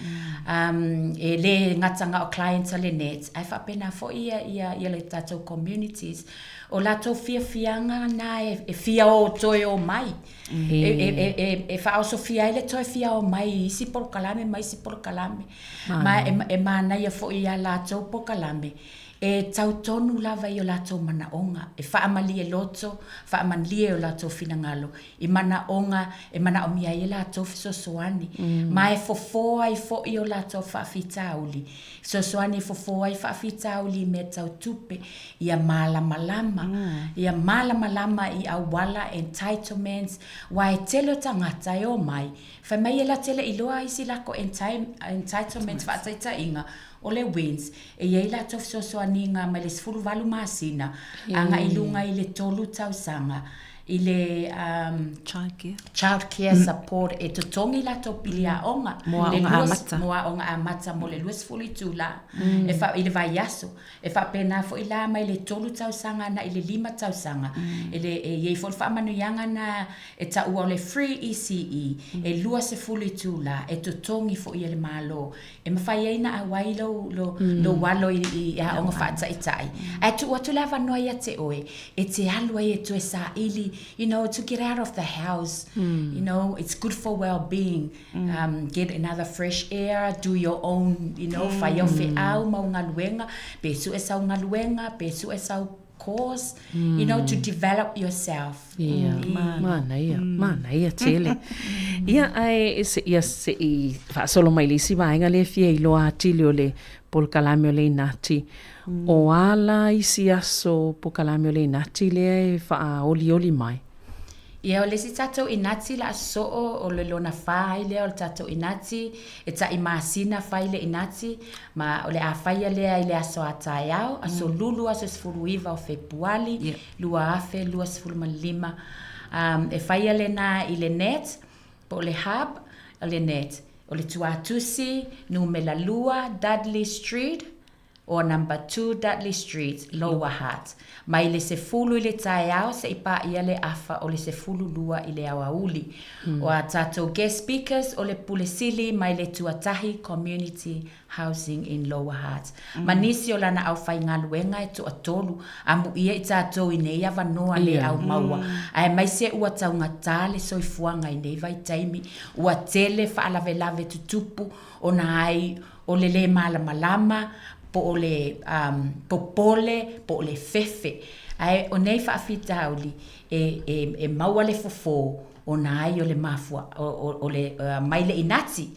e le ngatanga o clients le net ai whapena fo ia le tātou communities o lato fianga na e fia o toi o mai e fa o fia ile toi fia o mai isi polokalame mai isi polokalame ma e mana ia fo ia lato polokalame e tautonu lava I o lato manaonga e whaamali e loto whaamali e o lato finangalo I manaonga e mana o mia I lato fisosoani ma e fofoa I fo I o lato whaafitauli fisosoani fofoa I whaafitauli me tautupe ia malamalama ia malamalama I awala entitlements wa e telo tangata e o mai whai mai e la tele I loa isi lako entitlements whaataita inga o le wins e iei la tof so aninga mai le sfulu valu masina anga ilunga I le tolu tausanga I le child care support e totongi la topilia onga moa onga amata mo le luas fuli tula e fa I le vaiaso e fa pena fo ila mai le tolu tausanga na I le 5 tausanga e le iei fo fa manu yanga na e ta ua le free ECE e lua se fuli tula e totongi fo I le malo e mawhai eina a wailo lo walo I a onga fa tai e tu atu lava noa ia te oe e te halua e tu e sa ili you know, to get out of the house. You know, it's good for well-being. Get another fresh air, do your own, you know, whai au whiau, maunga luenga, pesu e sau ngaluenga, pesu e sau course, you know, to develop yourself. Mana ia tele. Ia ai se i whaasolo mai lisi vaenga le fia I loa atili o le polkalame o le inati. O ala isi aso polkalame o le inati le wha oli mai. Ia o le si tatou inati la so o le lona whai lea o le tatou inati, e ta I maasina whai le inati, ma o le a whaia lea I le aso atai au, aso lulu aso sifuru iwa o Februari, lua afe, lua sifuru malima. E whaia le na I le net, po o le hub, o le net, o le tuatusi, numela lua, Dudley Street, or number 2 Dudley Street, Lower Hutt. Mai le se fulu I le tae au, se ipa ia le afa o le se fulu lua I le awauli. O a tatou guest speakers o le Pulesili mai le tuatahi community housing in Lower Hutt. Manisi o lana au whaingaluenga e tu atolu, amu ia I tatou I nei avanoa le au maua. Ai mai se ua taunga tā le soifuanga I nei vai taimi, ua tele whaalave tutupu, o na ai o le malama, po o le popole, po o le fefe. Ai o nei whaafita auli e maua le fofo o na ai o le mafua, o le mai le inati.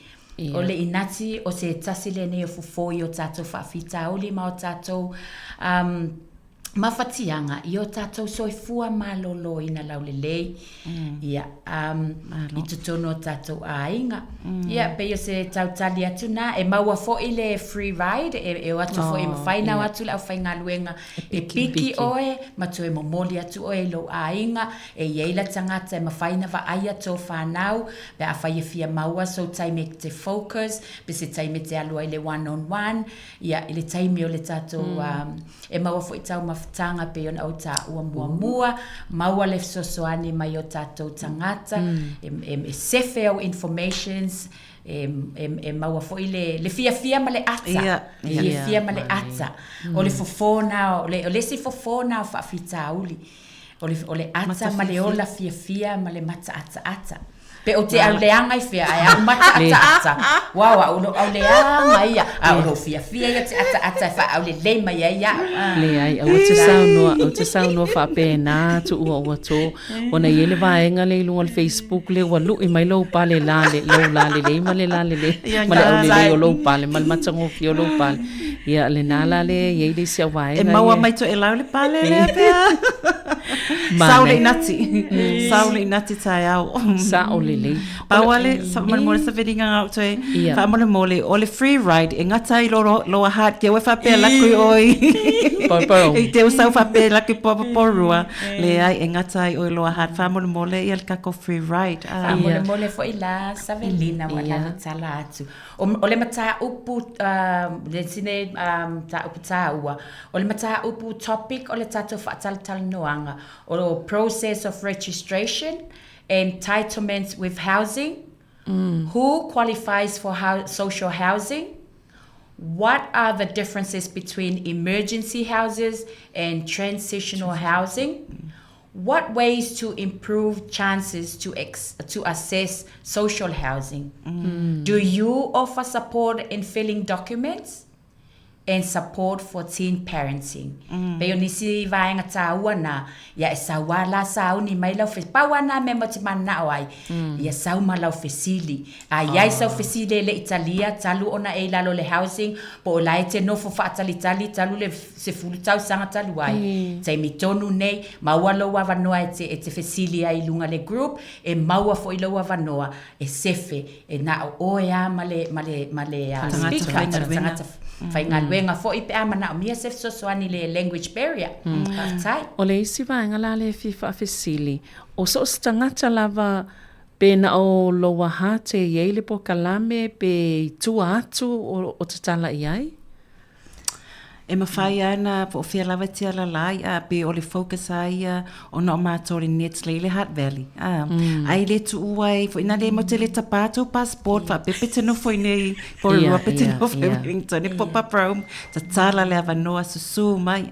O le inati o se tasi le nei o fofo I o tatou whaafita auli ma o tatou mawhatianga I o tatou soifua malolo ina laulelei. Ia, I tutono o tatou ainga. Ia, pe o se tautali atu na, e maua fo I le free ride, e o atu fo I mawhaina o atu lau whainga luenga, e piki oe, matu e momoli atu oe lo ainga, e yeila tangata e mawhaina wa aia tō whanau, pe a whaia fia maua, so taime te focus, pe se taime te alua I le one-on-one, ia, I le taime o le tatou, e maua fo I tau tanga pe ona o ta ua mua maua le sosoani mai o tatou tangata e sefe au informations e maua fo I le fia ma le ata fia ma le ata o le fofona o le si fofona o whaafita uli o le ata ma le ola fia ma le mata ata pe o te au leanga I fia ai au mata ata wow au leanga ia au fia ia te ata fa au le lei mai ia le ai au te sauno fa pena tu ua to ona yele vaenga le lunga Facebook le wa lu I mai lo pale lale le ma le au le lo pale mal matango fio lo pale ia le nala le yele se vaenga e maua mai to e lau le pale le pea saule inati tai au lele pawale sa mole sa vedinga au toe fa mole o le free ride e ngata I lo hat ke we fa pe la ku oi e te usa fa pe la ku porua le ai e ngata I o lo hat fa mole I el kako free ride mole fo I la Savelina wala tala atu o le mata upu le sine ta upu taua o le mata upu topic o le tato fa tal noanga o process of registration entitlements with housing, who qualifies for social housing, what are the differences between emergency houses and transitional housing, what ways to improve chances to assess social housing, do you offer support in filling documents, and support for teen parenting. Peo nisi vaenga taua na ya e sawa la sau ni mai lau fe pawana me mo te mana ai. Ya sau ma lau fesili. Ai sau fesili le Italia talu ona e lalo le housing po lai te no fo fa tali talu le se fulu tau sanga talu ai. Te mitonu nei maua lo wa vanoa e te fesili ai lunga le group e maua fo I lo wa vanoa e sefe e na o ya male tangata whainga luenga fo I pe amana o mia sef sosoani le language barrier. O le isi vaenga la le fifa fesili. O so stangata lava pe na o loa hate yeile po kalame pe tua atu o te tala I ai? e mawhai ana po whia lawa tia la lai pe o le focus ai o na o mātou le nets le Heart Valley. Ai le tu uai fo ina le mo te le tapato passport fa pepe te no fo nei por rua pe te no fo Wellington e popa prom ta tala le avanoa susu mai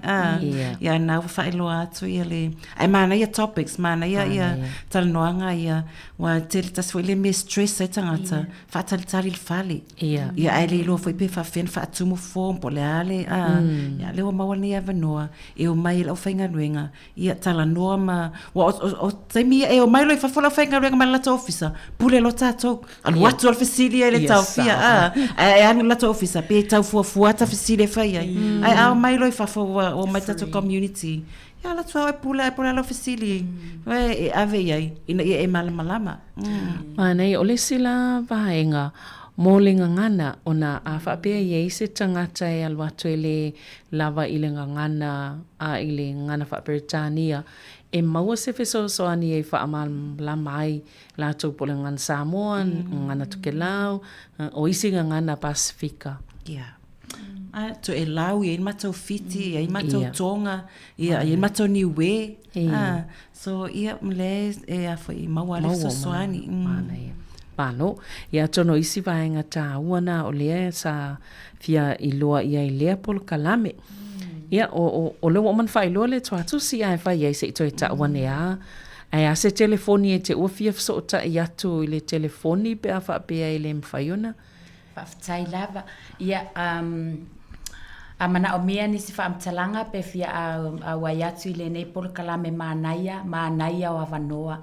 ia na fa ilo atu ia le ai mana ia topics mana ia tal noanga ia wa te tas fo le me stress e tangata fa tal tali fali ia ai le lo fo pe fa fen fa tumu fo po le ale ia le o mawani avanoa e o mai o fainga ruenga ia tala noa ma o te mi e o mai lo fa fola fainga ruenga ma la officer pule lo tato al watu al facility le tau fia e anu la officer pe tau fu ta facility fa ai au mai lo fa fo o mai tato community ya la tau e pula lo facility e ave ai ina e malama Mana o le sila vaenga Mōle ngangana o na awhapea iei se tangata e alwatu e le lava i le ngangana a i le ngana whaperitania e maua se fesoasoani e whaamalama mai lātou po le ngana Sāmoa, ngana Tukelau, o isi ngana Pasifika. To e lau i matau fiti, i matau tonga, i matau niwe. So ia mle e a whai maua le fesoasoani. Pano, ia tono isi vaenga tā uana o lea sa fia i loa ia i lea polo kalame. Ia o leo o man whai loa le tuatu si ai whai ei se i toi tā uane a. Ai a se telefoni e te ua fia so o ta i atu i le telefoni pe a whaapea i le mwhaiona. Whaftai lava. Ia, a mana o mea nisi whaamtalanga pe fia a waiatu i le nei polo kalame maanaia o avanoa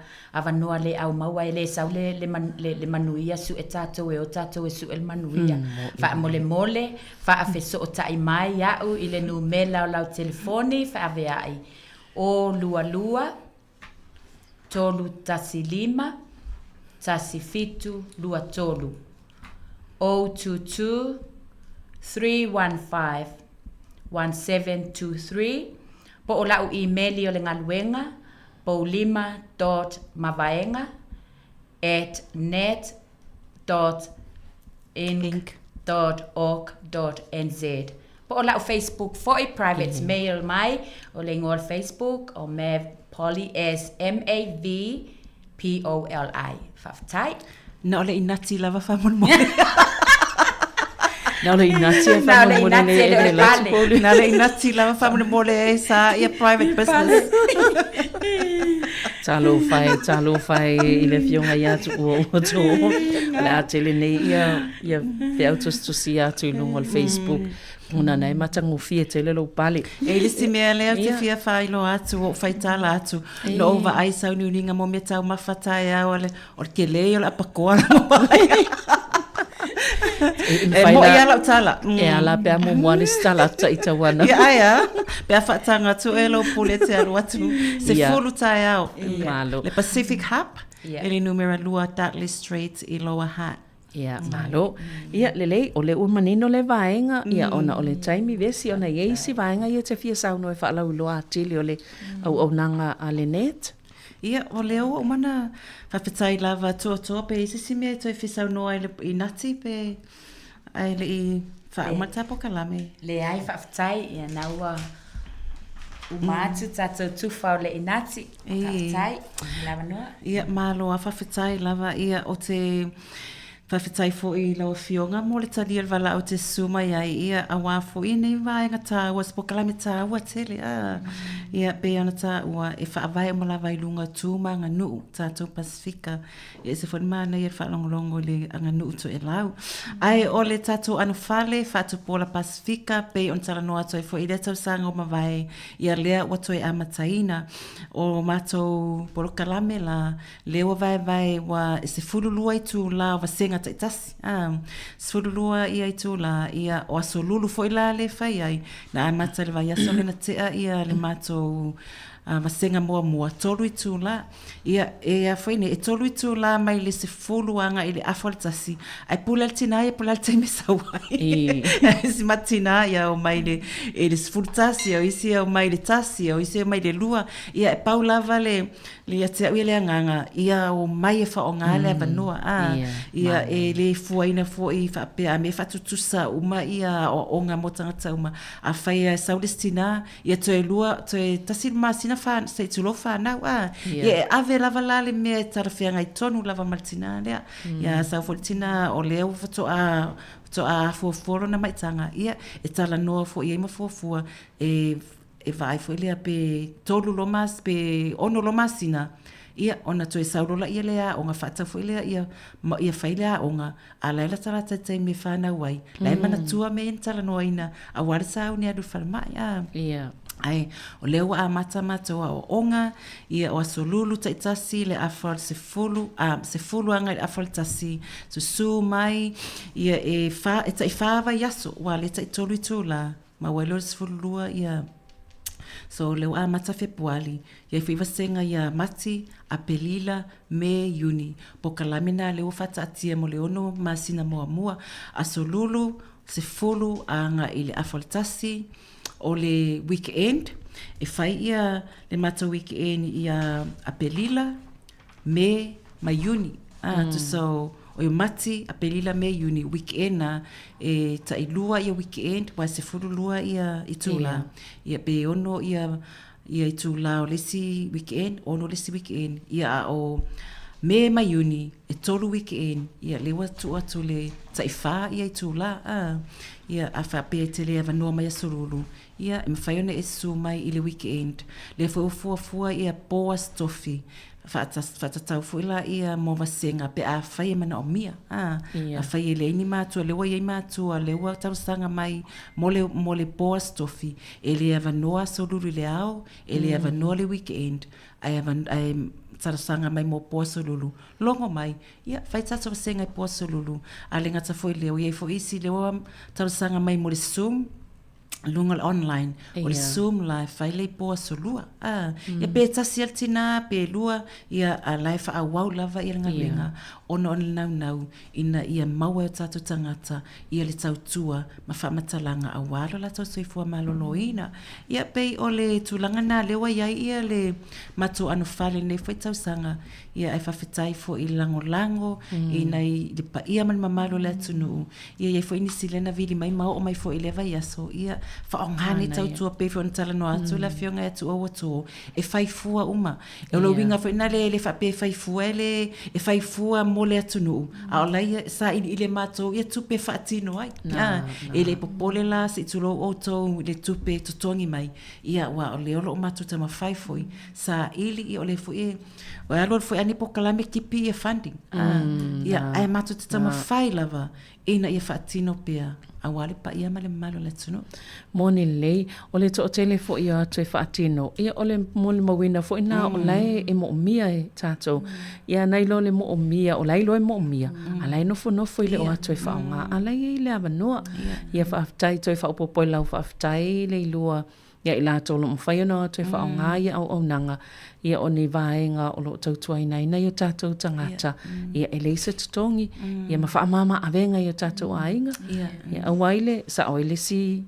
le au maua e le sau le manuia su e tātou e o tātou e su e manuia wha mole wha a feso o tai mai au i le numela o lau telefoni wha ave ai o lua tolu tasi 5 tasi 7 lua tolu 022 315 1723 po o lau emaili o le ngaluenga paulima.mavaenga@net.inc.org.nz po o lau Facebook foi private mail mai o le ngol Facebook o Mav Polly SMAVPOLI whaftai na ole inati lava whamon Nau le inati e whamon mone le lati polu. Nau le inati lava whamon mole e sa ia private business. Talo fai i le fionga i atu ua tō. Le atele nei ia whiautus tusi atu i lungo le Facebook. Una nei matangu fia te lelo pali. E le si mea leo te fia whailo atu o whaitala atu. No ova aisa uniuninga mo me tau mawhatai au o le ke leo le apakoa e mo ia lau tala. E ala pea mo moani stala ta i tawana. Ia aia, pea whaatanga tu e lo pule te aru atu. Se fulu tai au. Le Pacific Hub, e le numera 2 Dudley Street i Lower Hutt. Ia, malo. Ia, lelei, o le umanino le vaenga, ia ona o le taimi vesi, ona ieisi vaenga ia te fia sauno e whaalau loa atili o le au nanga a le net. Ia, o leo o mana whawhetai lava toa pe isi si mea toi whisau noa i nati pe ai le i whaumata po kalame. Le ai whawhetai ia naua umatu tatou tufau le i nati. Whawhetai, lava noa. Ia, malo a whawhetai lava ia o te whawhetai fo i lau fionga mo le tali alwala o te suma ia a wafo i nei vaenga tāua po kalame tāua tele ia pe ana tāua e whaavai mo lava i lunga tūma anga nuu tātou Pasifika e se whani mana i whaalongolongo le anga nuu to e lau ai o le tātou anu whale whaatupola Pasifika pe on tala noa toi fo i le tau sanga o mawai ia lea ua toi amataina o mātou polo kalame la leo vai wa e se fululua i tū la wa senga taitasi. Sfurulua ia i tūla ia o aso lulu fo ila le whai ai na amata le vai aso le na tea ia le mātou vasenga mua tolu I tū la. Ia whaine, tolu I tū la mai le se fuluanga I le afalitasi. Ai pula tina ia pula te me sawai. Si matina ia o mai le se fulutasi o isi o mai le tasi o isi o mai le lua. Ia pau lava le ia ui le anganga. Ia o mai e whaonga le avanua. Ia le fuaina I whapea me whatutusa uma ia o onga mo tangata uma. A whaia saulestina ia toe lua, toe tasir masina wha, se tulo whanau. Ia ave lava lale mea tarawhianga I tonu lava maltina lea. Ia saufolitina o leo toa fuaforo na maitanga. Ia tala noa fo ia ima fuafua e vai fo lea pe tolu lomas, pe ono lomasina. Ia ona toe saurola ia lea onga whata fo lea ia whailea onga a laila tala tatai me whanau ai. Lai mana tua me tala noa ina a warasau ni adu wharamai. Ia. Ai, o leo a mata o onga, ia o asolulu taitasi le afal se fulu anga le afal tasi, su mai, ia e whaava yaso, wa le taitolu I tūla, ma wailo se fululua ia. So leo a mata Februari, ia whiwa senga ia mati, a pelila, me Yuni, po kalamina leo fata atia mo leono masina mua, asolulu se fulu anga I le afal tasi, o le weekend, e whai ia le mata weekend ia a pelila, me Yuni. So, o i mati a pelila me Yuni, weekend na, e ta I lua ia weekend, wa se furu lua ia I tūla. Ia pe ono ia I tūla o lesi weekend, ono lesi weekend, ia o me Yuni, e tolu weekend, ia lewa atu le ta I wha ia I tūla. Ia a whape te lea vanua mai a sorulu. Ia e mawhaiona e su mai I le weekend. Le fua ia poa stofi. Whatatau fuila ia mo vasenga pe a whai mana o mia. A whai e leini mātua, lewa iei mātua, lewa tausanga mai mo le poa stofi. E lea vanua sorulu le au, e lea vanua le weekend. Ai tarasanga mai mo poa solulu. Longo mai, ia, whai tata vasenga I poa solulu. A le ngata foi leo, iei fo isi leo tarasanga mai mo le Zoom, lunga online, o le Zoom la, whai lei poa solua. Ia pe tasi altina, pe lua, ia a lai wha a wau lava I ringa. Ono nau, ina ia maua o tātou tangata, ia le tautua, ma whamatalanga a wālo la tau soifua malolo ina. Ia pei o le tūlanga nā lewa iai ia le mato anu whale nei whai tausanga, ia ai whawhetai fo I lango, ina I le pa ia man mamalo le atunu. Ia iai fo ini silena vili mai mau o mai fo I lewa iaso, ia whaongane tautua pei fo ntala no atu, la fionga atu o wato, e whaifua uma. E lo winga fo ina le whape whaifua e whaifua mo le atunu. A o lai sa I le mato, ia tupe whaatino ai. E le popole la se tulo o tau le tupe tutongi mai. Ia wa o le olo o mato tama whaifoi. Sa ili I o le fo e, o e alo fo e anipo kalame kipi e funding. Ia ai mato tama whai lava, ina ia whaatino pia. A wale pa ia male malo le tuno. Moni lei, o le to tele fo ia te whaatino. Ia o le mole mawina fo ina o lai e mo mia e tātou. Ia nei lo le mo mia, o lai lo e mo mia. A lai nofo I le o atu e whaonga. A lai e le avanoa. Ia whaafitai toi whaupopoi lau whaafitai le ilua. Ia I la tolo mwhai ono atu e whaonga ia au nanga. Ia o ne vaenga o lo tautua ina o tātou tangata. Ia e leisa tutongi. Ia ma whaamama avenga I o tātou ainga. Ia awaile sa oile si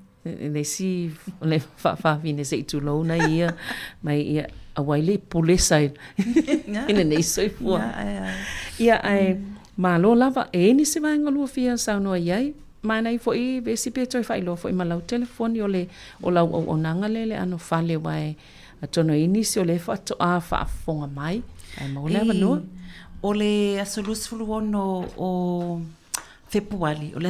le whaafine se itu launa ia. Mai ia awaile pulesa ina nei soifua. Ia ai malo lava e ni se vaenga lua fia saunoa iai. Mana I fo I vesi pe toi whailo fo I malau telefoni o lau o nanga le ano whale wai atono inisi o le whato a whaafonga mai. Ai maule avanua. O le asolus fulu ono o Februari, o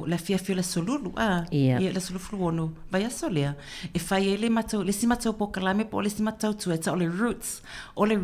le fiafio le solulu, ia le solulu ono, vai aso lea. E whai e le matau, le si matau po kalame po le si matau tueta o le roots o le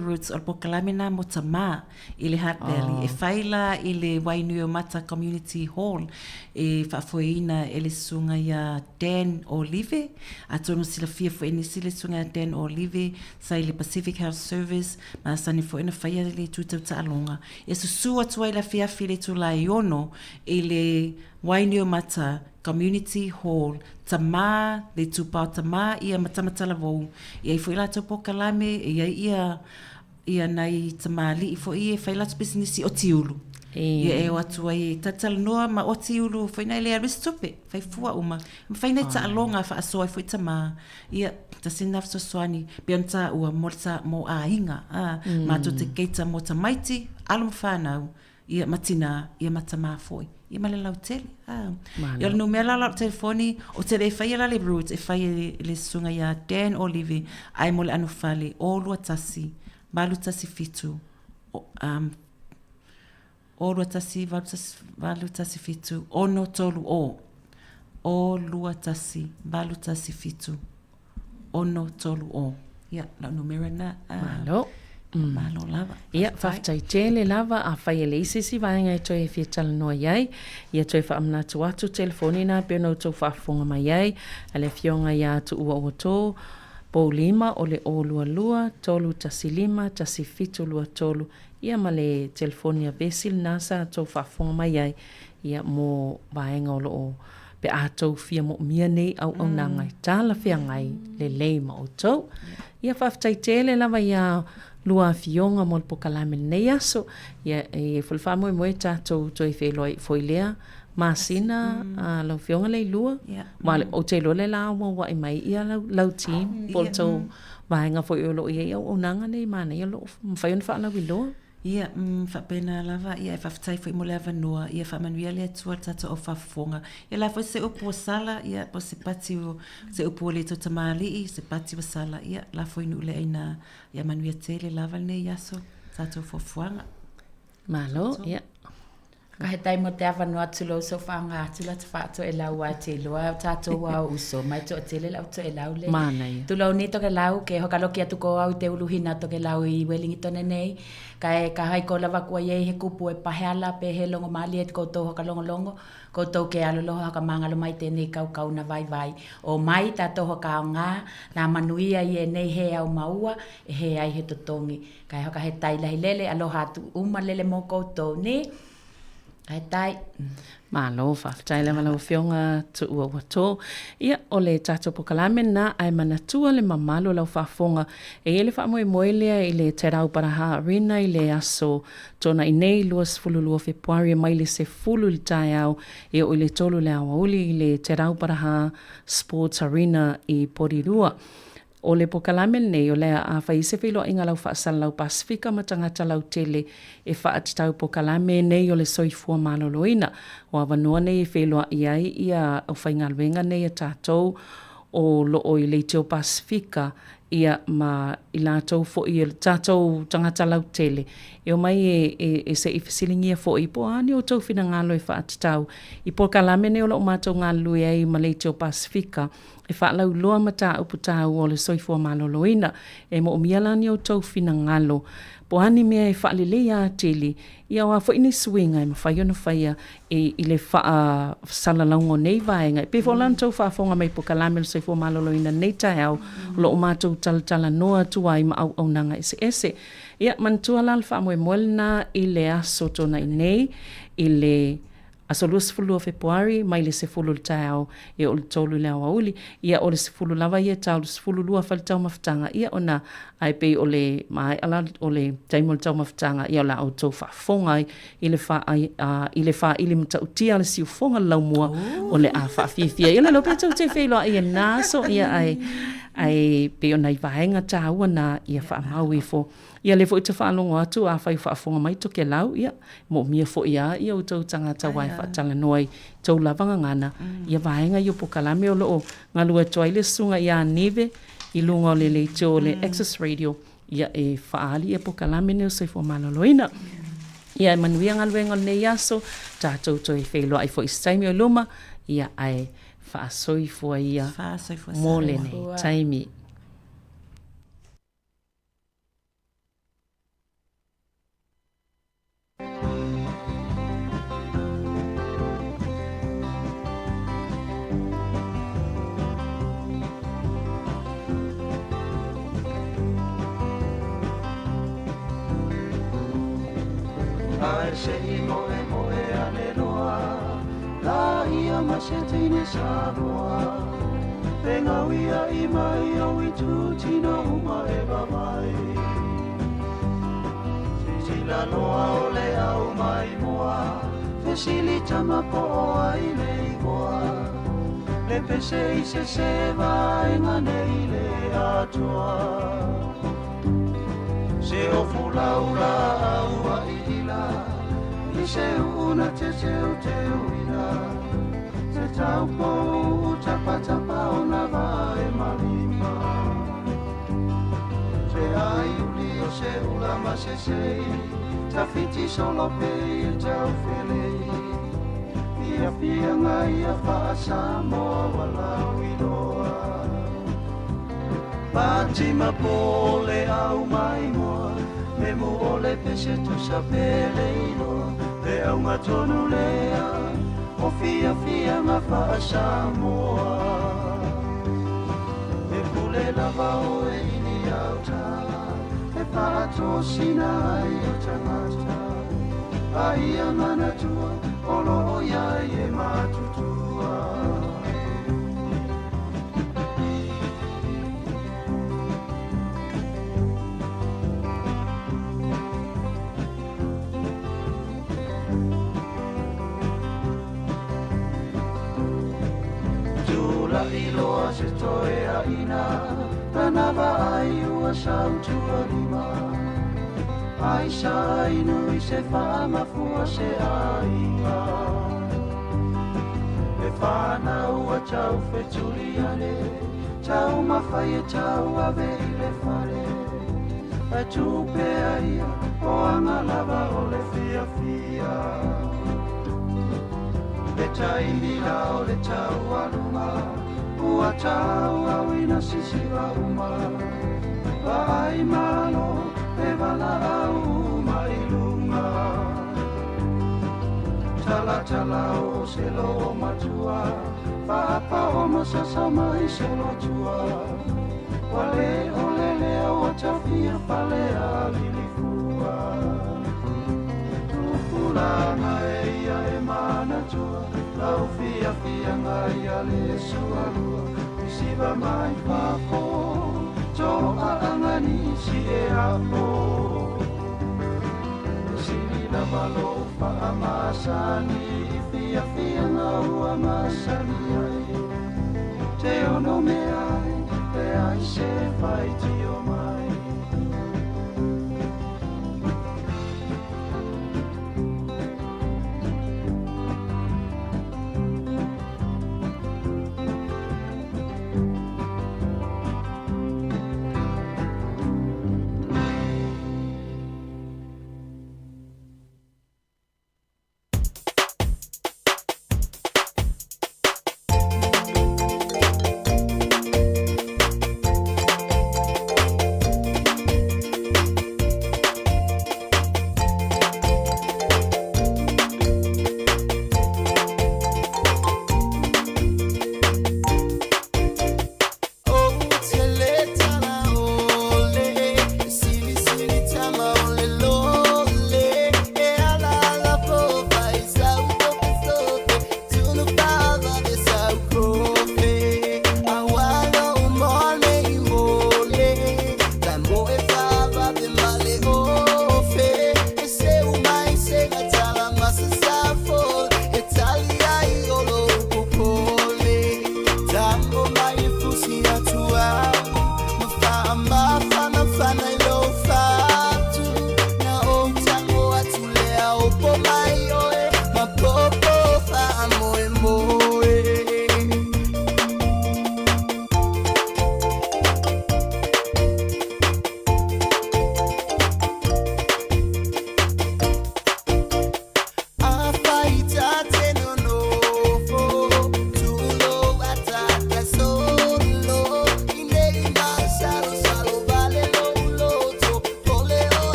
po kalame na mo tamā I le Heart Valley. E whai la I le Wainui o Mata Community Hall, e whaafoina e le sunga ia Dan Olive, a tonu sila fia fo e nisi le sunga Dan Olive, sa I le Pacific Health Service, ma sani fo ina whai le tutau ta alonga. E susua tuai la fiafi le tu la iono, i le waini o mata community hall tamā le tupau tamā ia matamatala vou ia i fo ila tau pokalame ia nai tamali i fo i e whaila business o tiulu ia e watu ai tatala noa ma o tiulu fo ina le aristope fai fua uma whaina ta alonga fa asoa fo tamā ia ta sinaf so swani bianta ua morta mo a hinga ma to te keita mo tamaiti alum whanau ia matina ia matama foi ia male lau tele ia no mela lau telefoni o te le fai le root e fai le sunga ia Dan Olive ai mo le anu fale o lua tasi balu tasi fitu o lua tasi balu tasi fitu ono tolu o lua tasi balu tasi fitu ono tolu o ia lau numera na malo lava. Ia, whaftai tele lava a whai ele isisi vaenga e toi e fia tala noa iai. Ia toi wha amna tu atu telefonina pe no tau whaafonga mai iai. Ale fionga ia tu ua ua tō. Pō lima o le o lua lua, tolu tasi lima, tasi fitu lua tolu. Ia ma le telefonia vesil nasa tau whaafonga mai iai. Ia mō vaenga o lo o pe a tau fia mo mia nei au nangai. Tāla fia ngai le leima o tau. Ia whaftai tele lava ia lua fionga mo po kalame nei aso ia e fulfa mo tātou toi wheloi foilea masina lau fionga lei lua wale o te lo le la wa i mai ia lau team po tau vaenga foi o lo ia o nanga nei mana ia lo mwhaion wha lau i loa ia whapena lava ia e whaftai foi mo le avanua ia whamanuia le atua tata o whafonga ia la foi se upo sala ia po se pati o se upo le to tamali se pati o sala ia la foi nu le aina ia manuia tele lava nei aso tata o whafuanga malo ia ka he tai mo te avanua tulo so whaanga atula te whaato e lau a te loa tato wa uso mai to tele lau to e lau le tulo ni to ke lau ke hoka loki atu ko au te uluhina to ke lau i Wellington nei ka hai ko lava kua ye he kupu e paheala pe he longo mali e koutou hoka longo koutou ke aloloho haka mangalo mai tēnei kau na vai o mai tato hoka o ngā na manuia i e nei he au maua e he ai he totongi kai hoka he tai lahi lele aloha tu lele mo koutou ni tai malo whaftai le walau whionga tu ua wato. Ia o le tato pokalame na ai manatua le mamalo lau whafonga e ele wha moe lea i le te rau paraha arena i le aso tona i nei luas fululua Februari mai le se fulu li tai au e o le tolu le awauli i le te rau paraha sports arena i Porirua. O le pokalame nei o lea a whaise whiloa inga lau whaasala lau Pasifika ma tangata lau tele e whaatitau pokalame nei o le soifua maloloina. O awanua nei e whiloa iai ia au whaingaluenga nei a tātou o loo i le teo Pasifika ia ma i lātou fo i tātou tangata lau tele. E o mai e se i whisilingia fo i po ani o tau whina ngalo e whaatitau. I pokalame nei o loo mātou ngalo iai ma le teo Pasifika e whaalau loa mata upu tāu o le soifua maloloina e mo umialani o tau whina ngalo. Po ani mea e whaalelei a teli ia wa fo ini swinga e mawhaiona whaia i le wha salalaungo nei vaenga. Pe fo lan tau whaafonga mai pokalame le soifua maloloina nei tai au lo o mātou talatala noa tuai ma au nanga ese. Ia mantua lal wha moelna i le aso tona i nei i le aso lua sefulu o Februari, mai le sefulu le tau e o le tolu le awauli, ia o le sefulu lava ia tau le sefulu lua fali tau mawhatanga, ia ona ai pe o le mai ala o le taimo le tau mawhatanga, ia o la au tau whaafonga i le wha ili mta utia le si ufonga laumua o le a whaafifia. Ia le lope tau te wheloa ia naso, ia ai pe o nei vaenga tāua na ia whaamau i fo. Ia le fo i te whaalongo atu a whai whaafonga mai to ke lau, ia mo mia fo ia o tau tangata wai whaatanga noai tau lavanga ngana. Ia vaenga i o pokalame o loo ngalua toa ile sunga ia neve i lunga o le le teo le Access Radio. Ia e whaali e pokalame neo soifo maloloina. Ia manuia ngaluenga le iaso, tātou toi wheloa ai fo i staimi o luma, ia ai whaasoifua ia mole nei taimi. Ai sei moe moe ane noa la ia masetine Sāmoa penga wia I mai o I tu tino uma e mai sila loa o le au mai moa fesili tama po ai le goa le pese I se vai ngane le atua se o fulaula ua ila I se una te uina se tau pou tapa ona vai malima se ai uli o se ula ma se ta fiti solo pe e tau felei Ia ngai a wha Sāmoa wala wiloa Pātima pole au mai moa Me mo ole pese tu sa pele iloa Le au ngā tonu lea O fia ngā wha Sāmoa E pule lava o e ini au tā E pāto sina ai o tangata Ai a mana tua Olo ia e matutua Tula iloa se toe a ina Tanava ai ua sautua lima Ai sa inu I se whaamafua se ainga E whana ua tau whetuli ane Tau mawhai e tau ave I le whare E tupe aia o anga lava o le fia Le taimi la o le tau alunga Ua tau awina sisiwa uma Ai malo e wala au mai lunga Tala o se lo matua Whapa o masasa mai se lo tua Wale o lele o atawhia pale a lilifua Tupulanga e ia e mana tua Lau fia ngai a le sualua Isiva mai whafo Toa angani si e apo Sili la malo pa amasani Fia nga ua masani ai Te ono me ai Te ai se fai ti o mai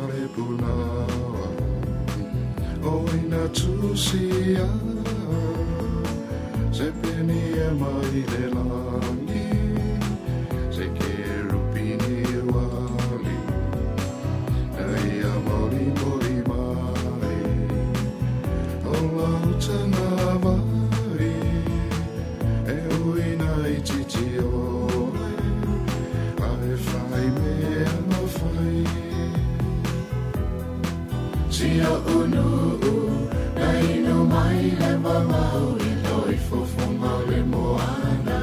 fale punawa o ina tusia se peni e mai le langi se ke rupini wali ai a mori mori mai o lautana vai e uina i titi oi ai fai me ana fai sia unu ai no mai le mamau i loi fofonga le moana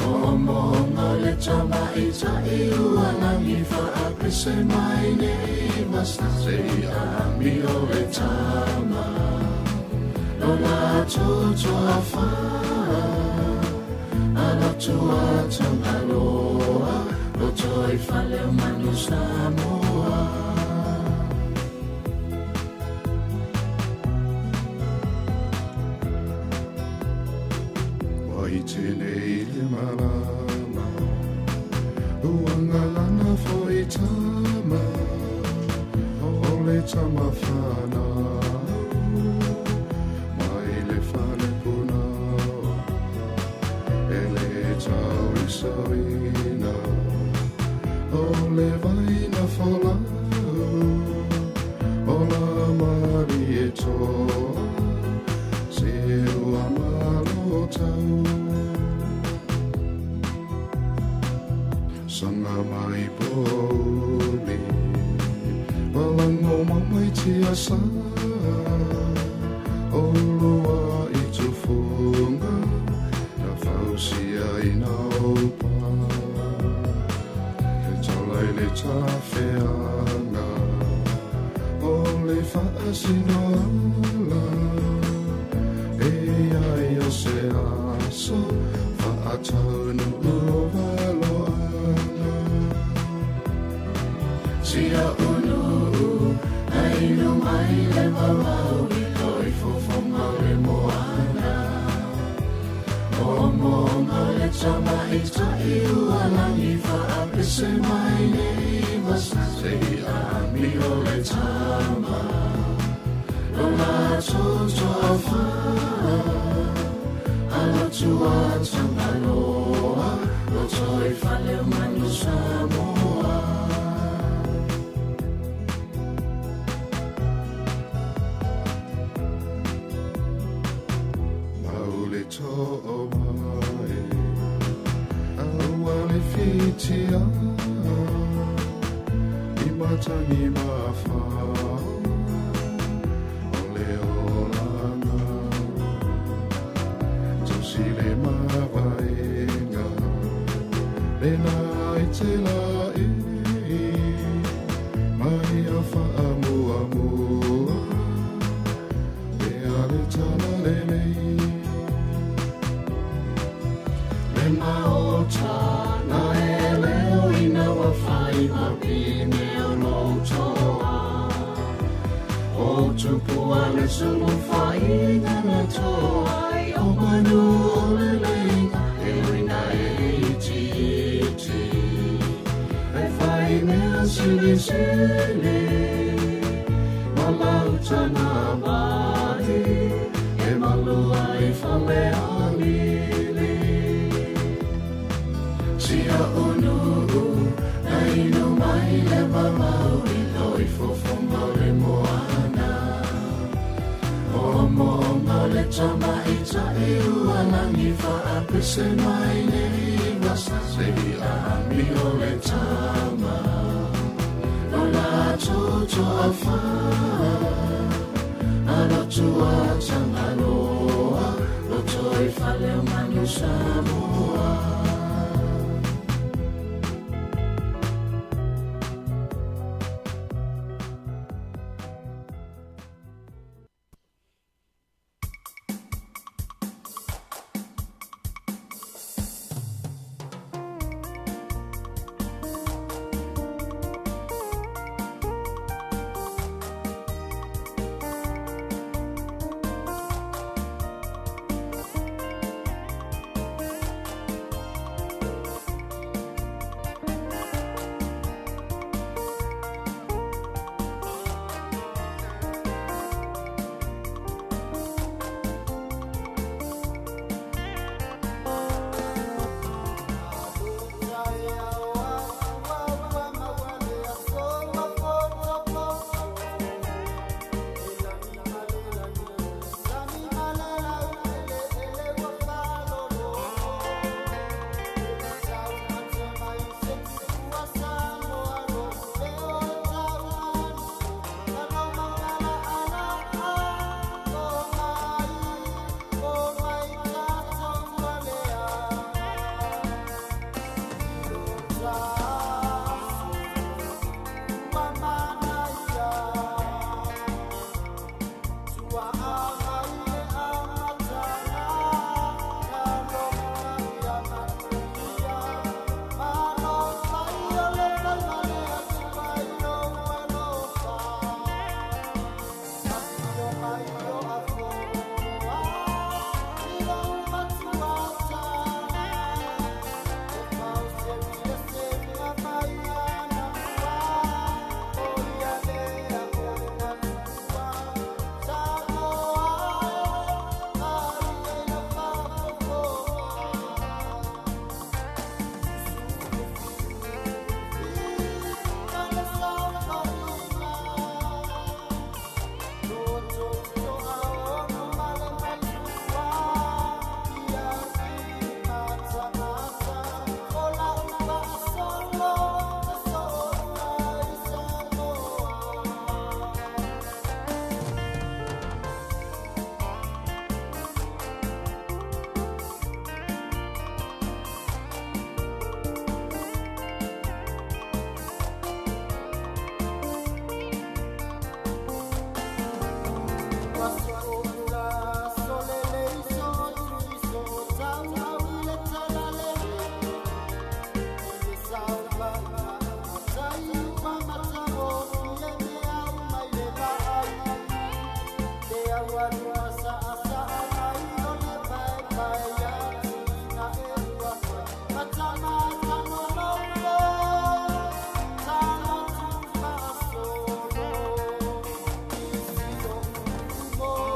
o monga le tama i ta i uanangi fa apese mai nei masta se a mi o le tama no la toto a fa ala tua tama loa o toi fale o manu Sāmoa Tenei le malama Uangalana foi tama Ole tama whana Mai le whane puna Ele tau i sawina Ole vaina whala Ola mari e toa Se ua malo tau Sanga mai poli Walango mamai tia sa Oloa i tufunga Na fausia i naupa Ke talai le tawheanga O le whaasino ala E ai o se aso Whaatau ua loa Sia unu ai no mai le mamau i loi fofonga le moana o monga le tama i ta i ualangi fa apese mai nei masa se a mi o le tama o la toto a fa ala tua tama loa o toi fale o manu Sāmoa to mai awale fitia I matangi mafa ole olanga tosi le mawaenga le nai te lai mai a wha amua mua le ale tala le nei Maota na e leo I na wawhai ma pine o lotoa O tupua le sulu whai ngana toa O manu o le lenga e wina e iti iti E whai mea sili sili Ma lauta na mai E malua I whale alili Sia unu ai no mai le mamau I loi fofonga le moana O monga le tama I ta I ualangi fa apese mai nei masa se a mi o le tama O la toto a fa Ala tua tanga loa O toi fale o manu Sāmoa More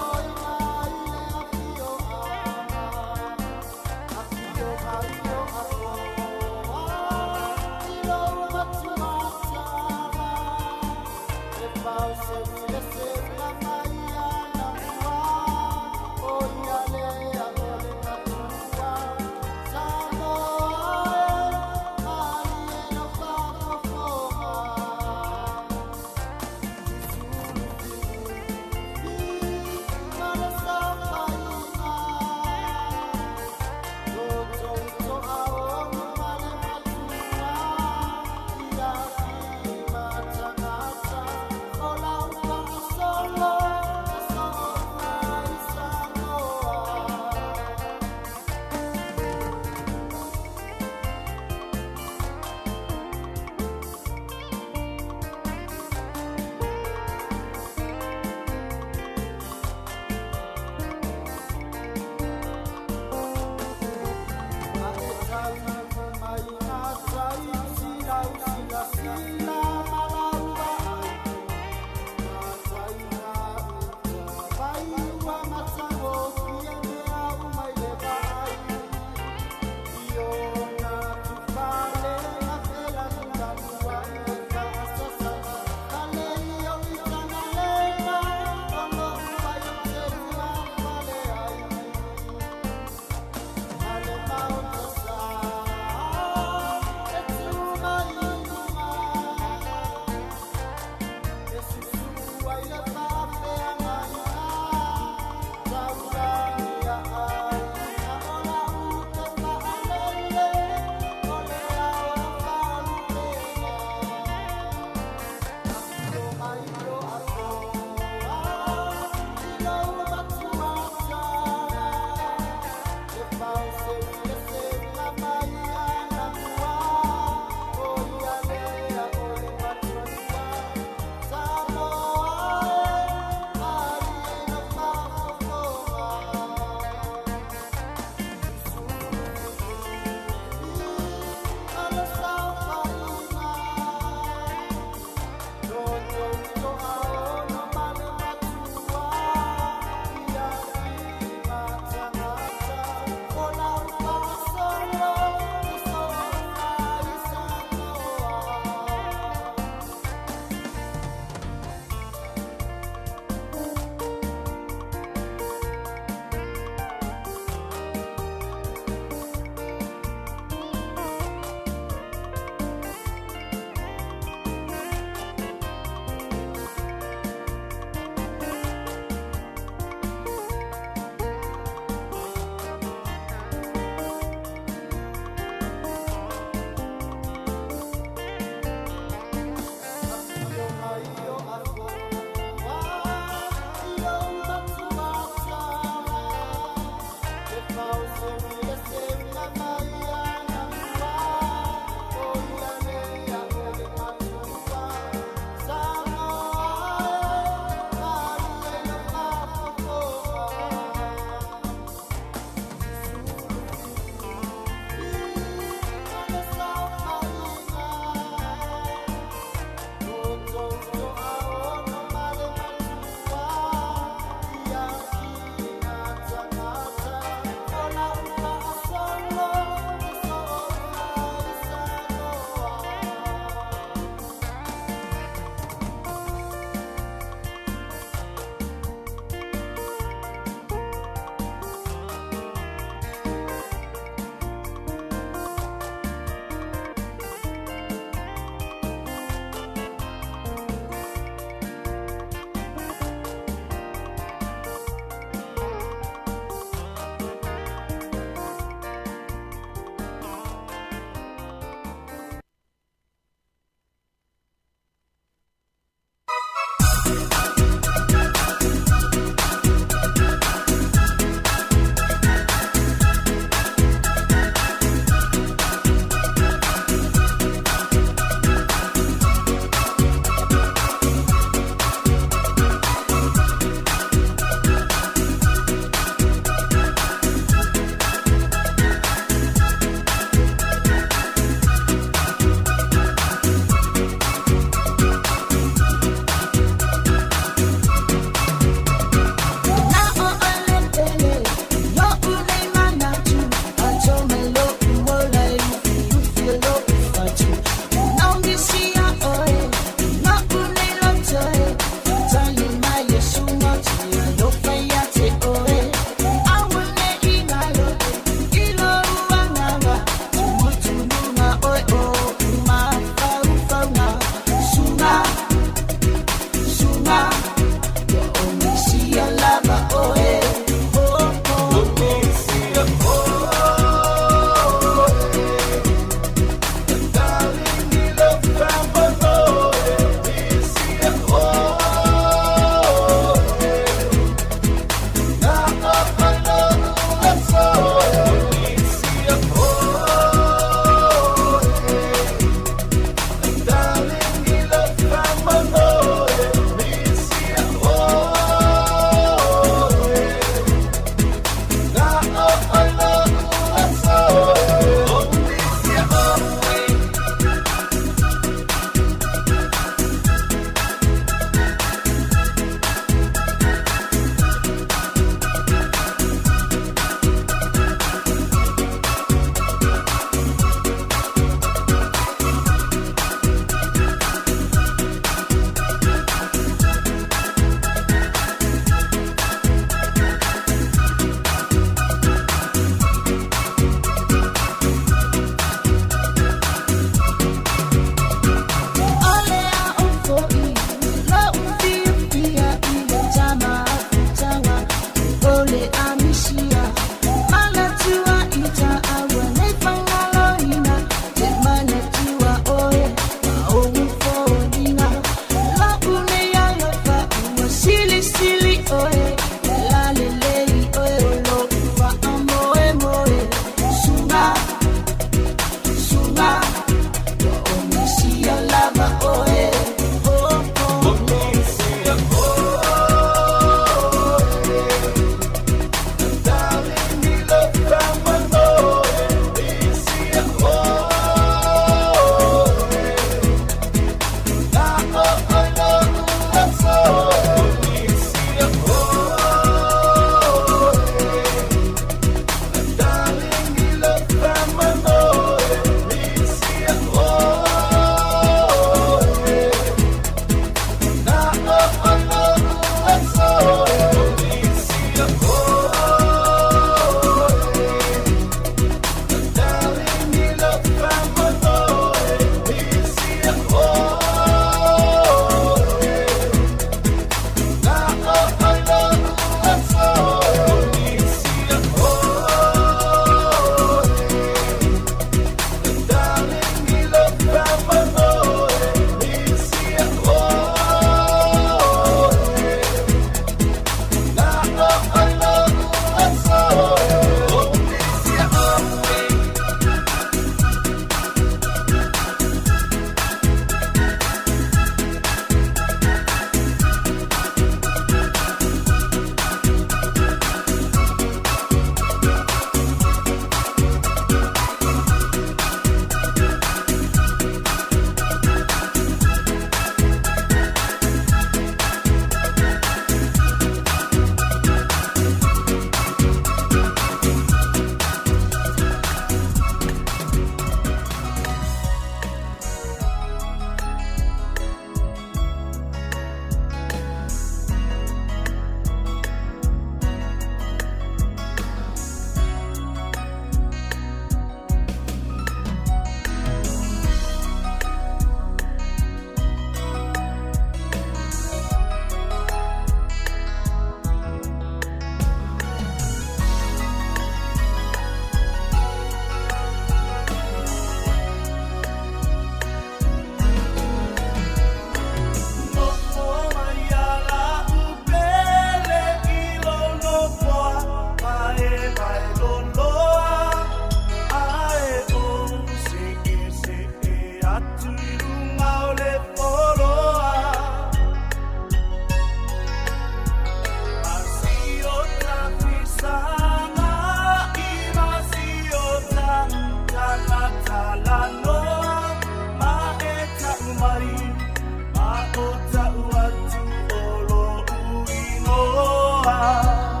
Alofa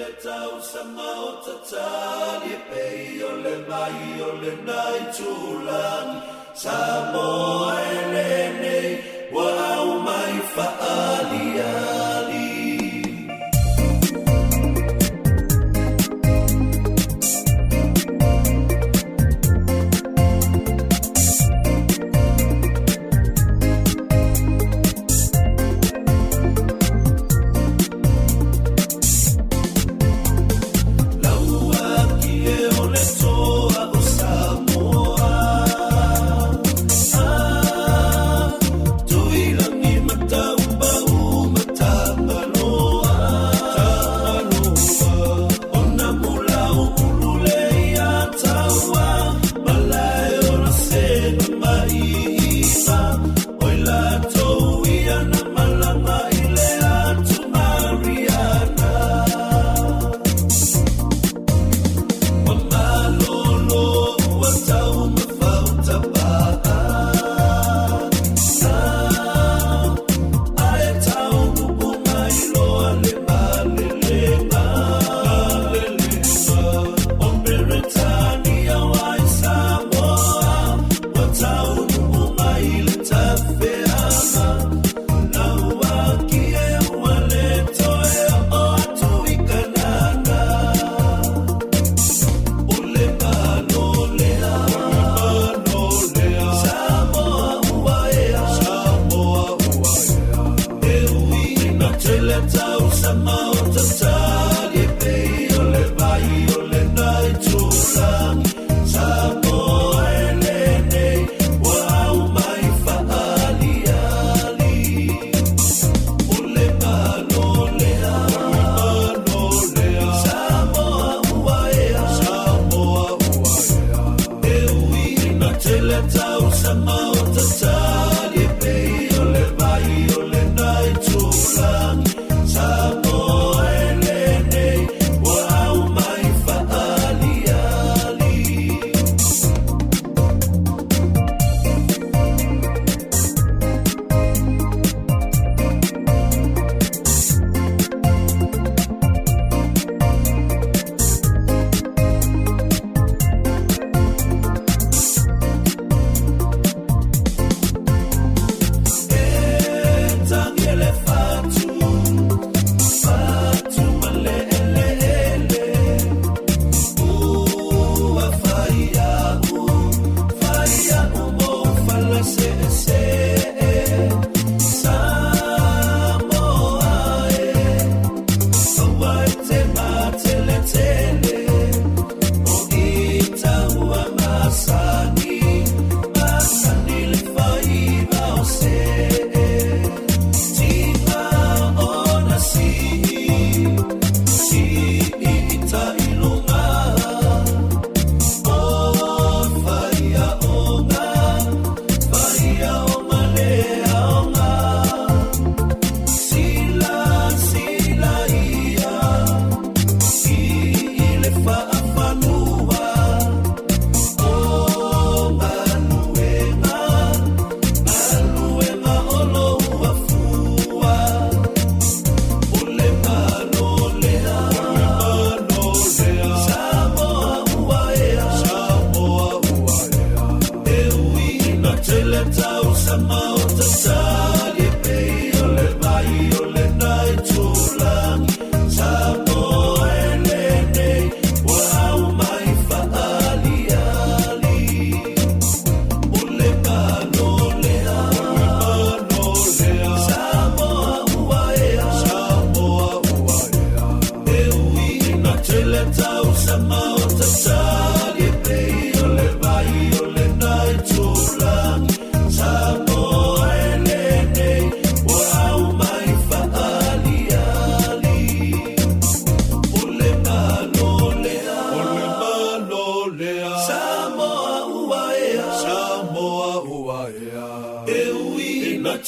tele tau sama o tatali pei o le mai o le nai tulang Sāmoa ele nei wa au mai faali ali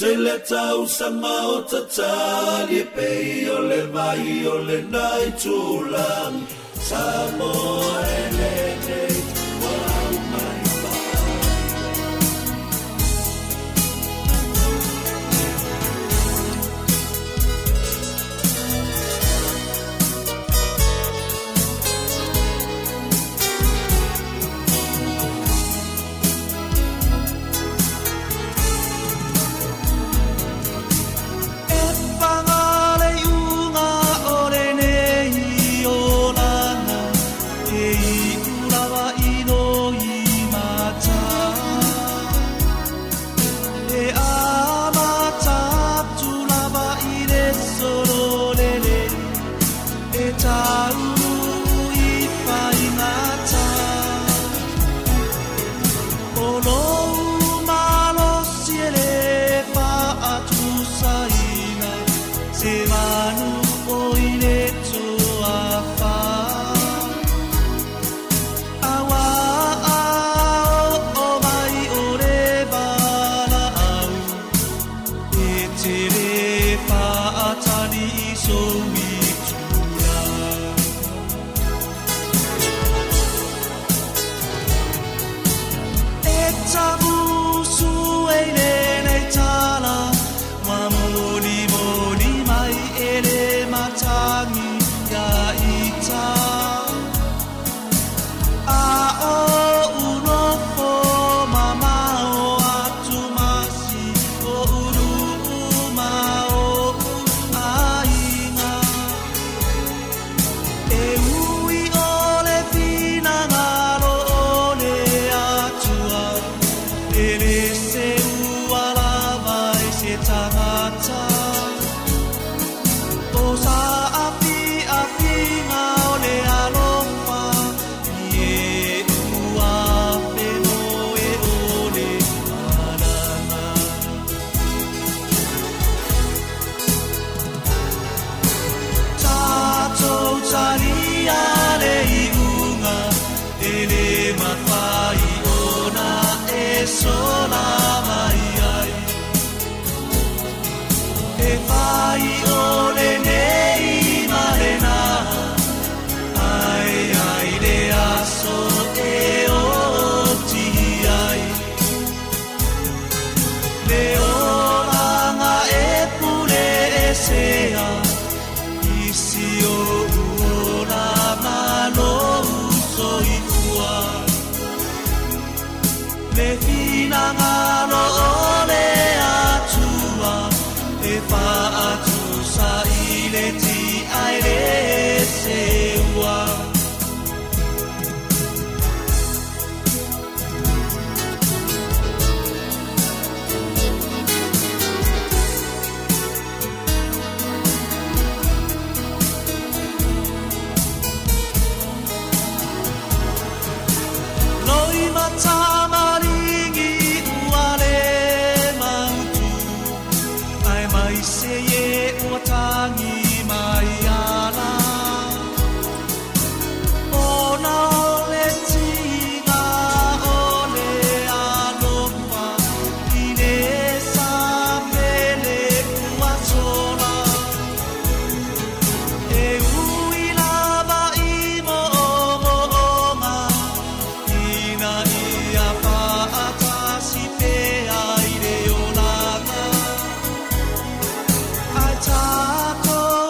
Tele tau sama o tatali pei o le vai o le nai tulang Sāmoa ele nei wau mai Tato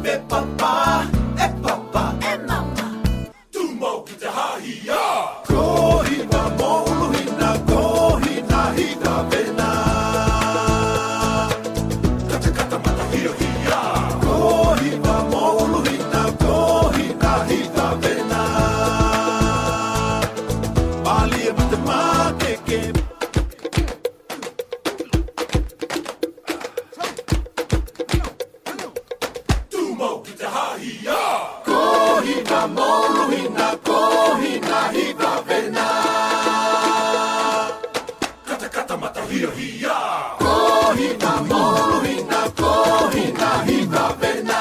me papa, e papa, e mama. Tu mo ki te hahi ya. Ko hina mo ulu hina, ko hina hina vena. Kata kata mata hia hia. Ko hina mo ulu hina, ko hina hina vena. Bali e mate ma keke. Tu mo ki te hahi ya. Ko hina mo ulu hina, ko hina hina vena. Kata kata mata hia hia. Ko hina mo ulu hina, ko hina hina vena.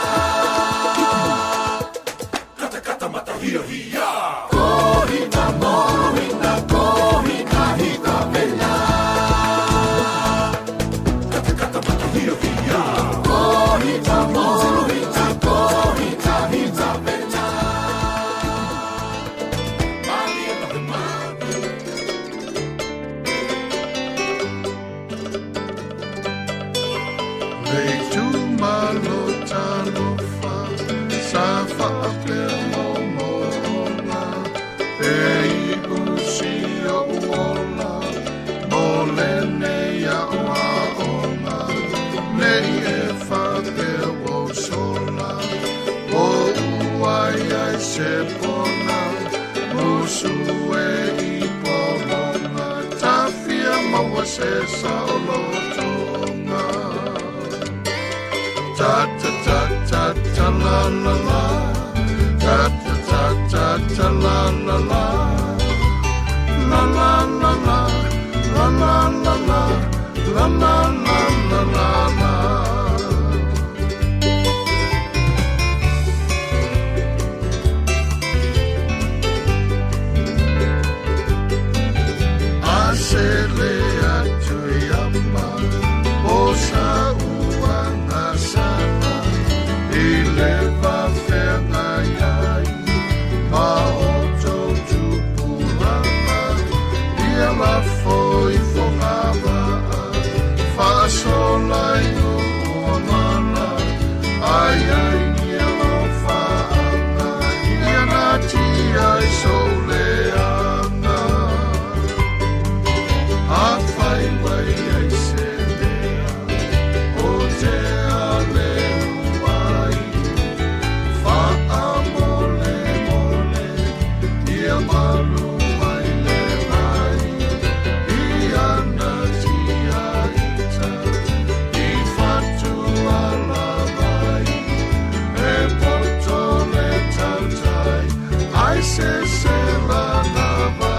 Kata kata mata hia hia. Ko hina mo ulu hina, ko hina hina vena. Kata kata mata hia hia. Ko hina mo ulu hina, ko hina hina vena. Mali e mate ma. Rei tu malo talo fa, sa fa pe mo mo na, e usi o ola, mo le ne ya wa ona, ne e fa pe o sola, o uai ai se pona, musu e I polona, tafia maua se sa o lotonga. Ta ta ta ta ta la la la, ta ta ta ta ta la la la, la la la la, la la la la, la la la la la la. Asele atu yama, osa uanga sana, ileva fenga yai, ma oto tupurana, ia la foi fongava, fasola ino omana, ai ai ia lo faanga, ia nati ai soleanga. A fai wai ai se mea, o te ale uai, fa a mole mole, ia malu mai le mai, I ana tia ita, I fatu ala mai, e poto le tautai, ai se la vai.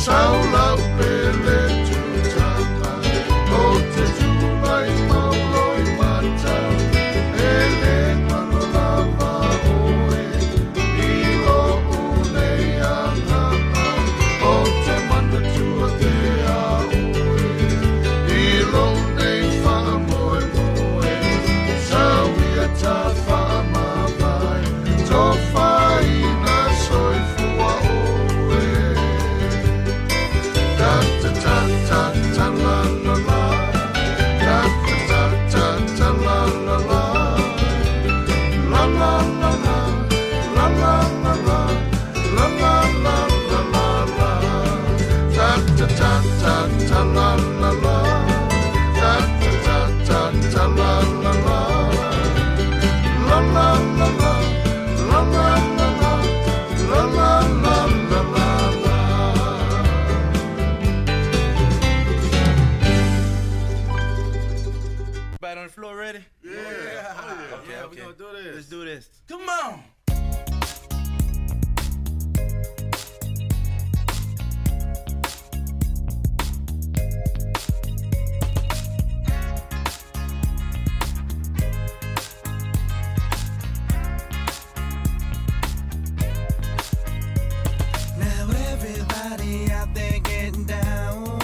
Saula upele tutaka, o te tulai mauloi mata, ele ngano lava oe, ilo unei angana, o te mana tua te a oe, ilo unei wha moe moe, sauia ta wha mawai, to whaina soifua oe. Ta ta ta ta ta la la la, ta ta ta ta ta la la la, la la la la, la la la la, la la la la la la, ta ta ta ta ta la la la, ta ta ta ta ta la la la, la la la la, la la la la, la la la la la. Everybody on the floor ready? Yeah. Okay, we're gonna do this. Let's do this. Come on. Now everybody out there getting down,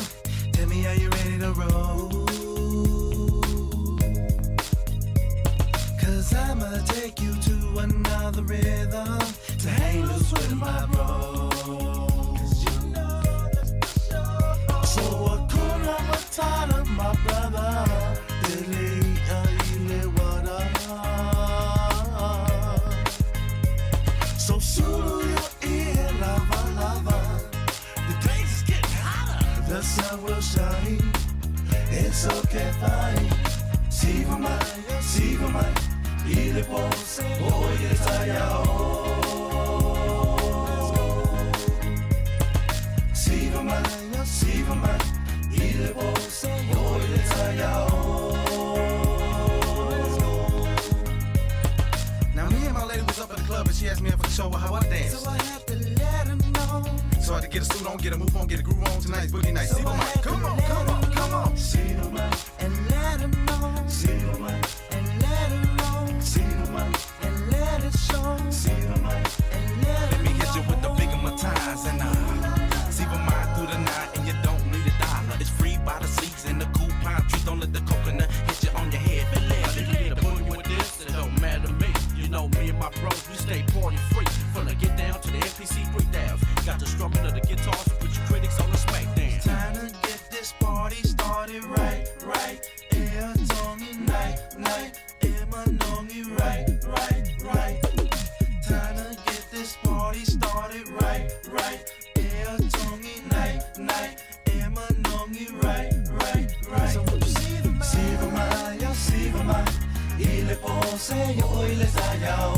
tell me, are you ready to roll? 'Cause I'ma take you to another rhythm, to hang loose with my bro. 'Cause you know that's for sure. So Hakuna Matata, my brother, Billy, I le pose o I le taia o Siva mai I le pose o I le taia o Now me and my lady was up at the club and she asked me if I could show her how I dance. So I had to let her know. So I had to get a suit on, get a move on, get a groove on. Tonight's boogie night. Siva mai, come on, come on, come on. Siva mai and let her know. Siva mai and let her know. Siva mai and let it show. Siva mai and let Let me hit you with the big of my ties and Siva mai through the night and you don't need a dollar. It's free by the seats and the cool pine trees. Don't let the coconut hit you on your head. Let the boogie with this, it don't matter to me. You know me and my bros, we stay party free. From the get down to the MPC 3000. Got the strumming of the guitars to put your critics on the smackdown. Time to get this party started right. Air tongue night. Emma nongi right. Time to get this party started right. Air tongue night. Emma nongi right. So Siva mai, I le pose io I le taia o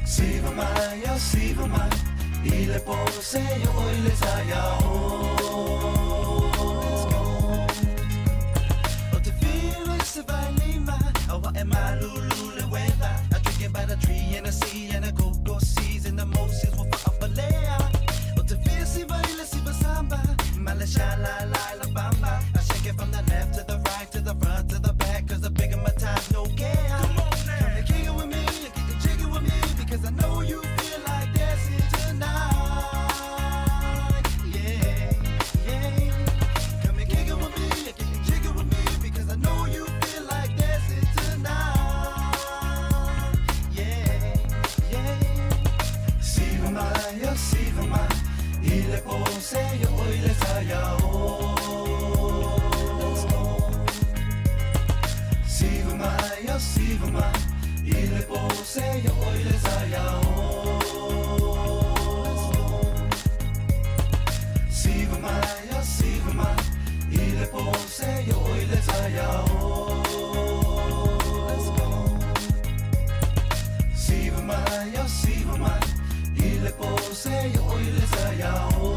Siva mai, I le pose io I le taia o O te feel se vai lima, o wa e malulu le weather. I drink it by the tree and the sea and the cocoa seeds and the Moses will fall up a layer. O te feel se vai le siva samba, Malaysia la bamba. I shake it from the left to the right, to the front, to the back, cause the bigger my time, no care. Come and kick it with me, and kick it jiggy with me, because I know you feel like dancing tonight. Yeah. Come and kick it with me, and kick it jiggy with me, because I know you feel like dancing tonight. Yeah. Siva mai, I le pose io I le taia o Siva mai, I le pose io I le taia o Siva mai, I le pose io I le taia o Siva mai, I le pose io I le taia o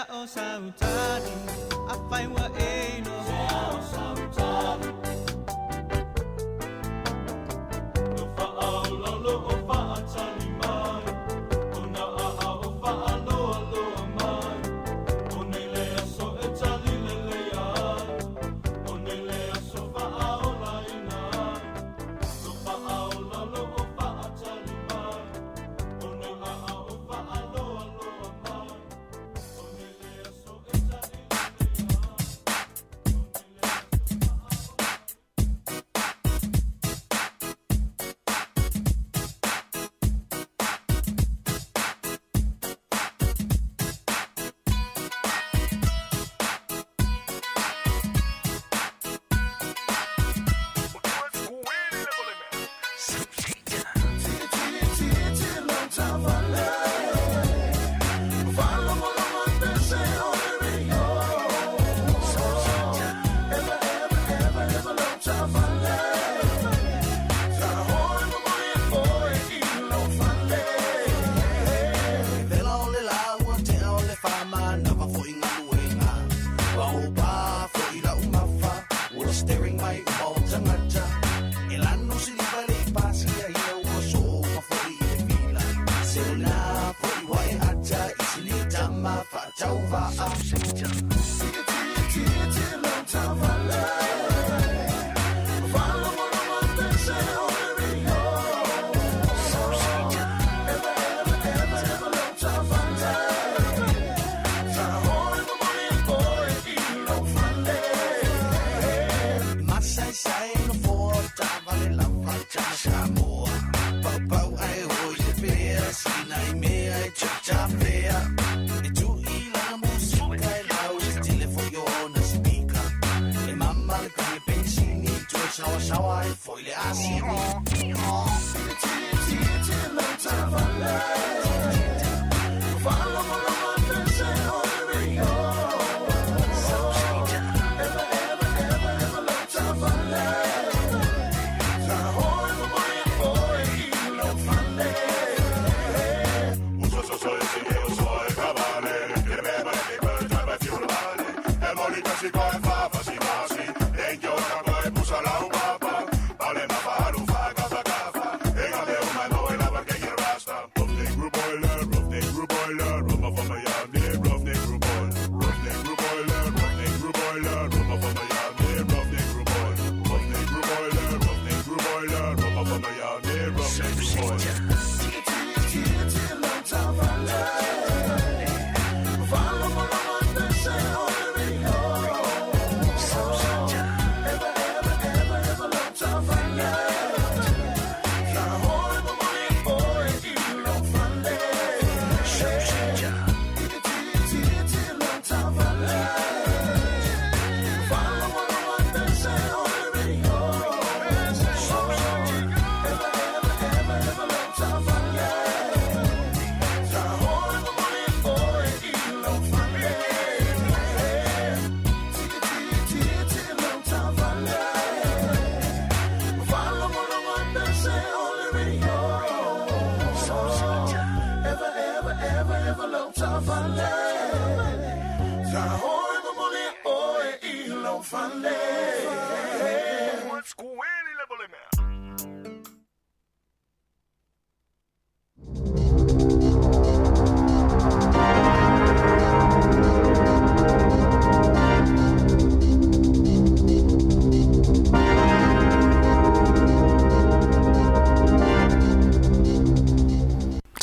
o sautani, a pai wa e no o sautani. No fa'aula lo o fa'atani mai, o na aha o fa'aloa loa mai, o nei lea so e tali le lea ai, o nei lea so fa'aola ina ai, no fa'aula lo o fa'atani mai, o na aha o fa'aloa loa mai, o nei lea so e tali le lea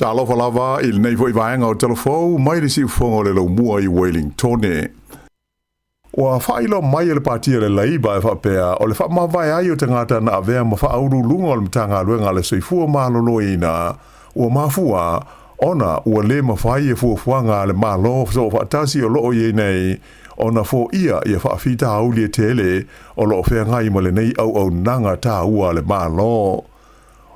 Alofa lava il nei foi vaenga o telefou mai risi fongo le lo mua I Wellington. Wa failo mai le partia le laiba fa pea o le fa ma vai ai o tangata na avea ma fa auru lunga o le tanga luenga le soifua malolo ina o mafua ona o le ma fai e fuanga le malo so fa tasi o lo ye nei ona fo ia fa fita au le tele o lo fe ngai mo le nei au nanga ta ua le malo.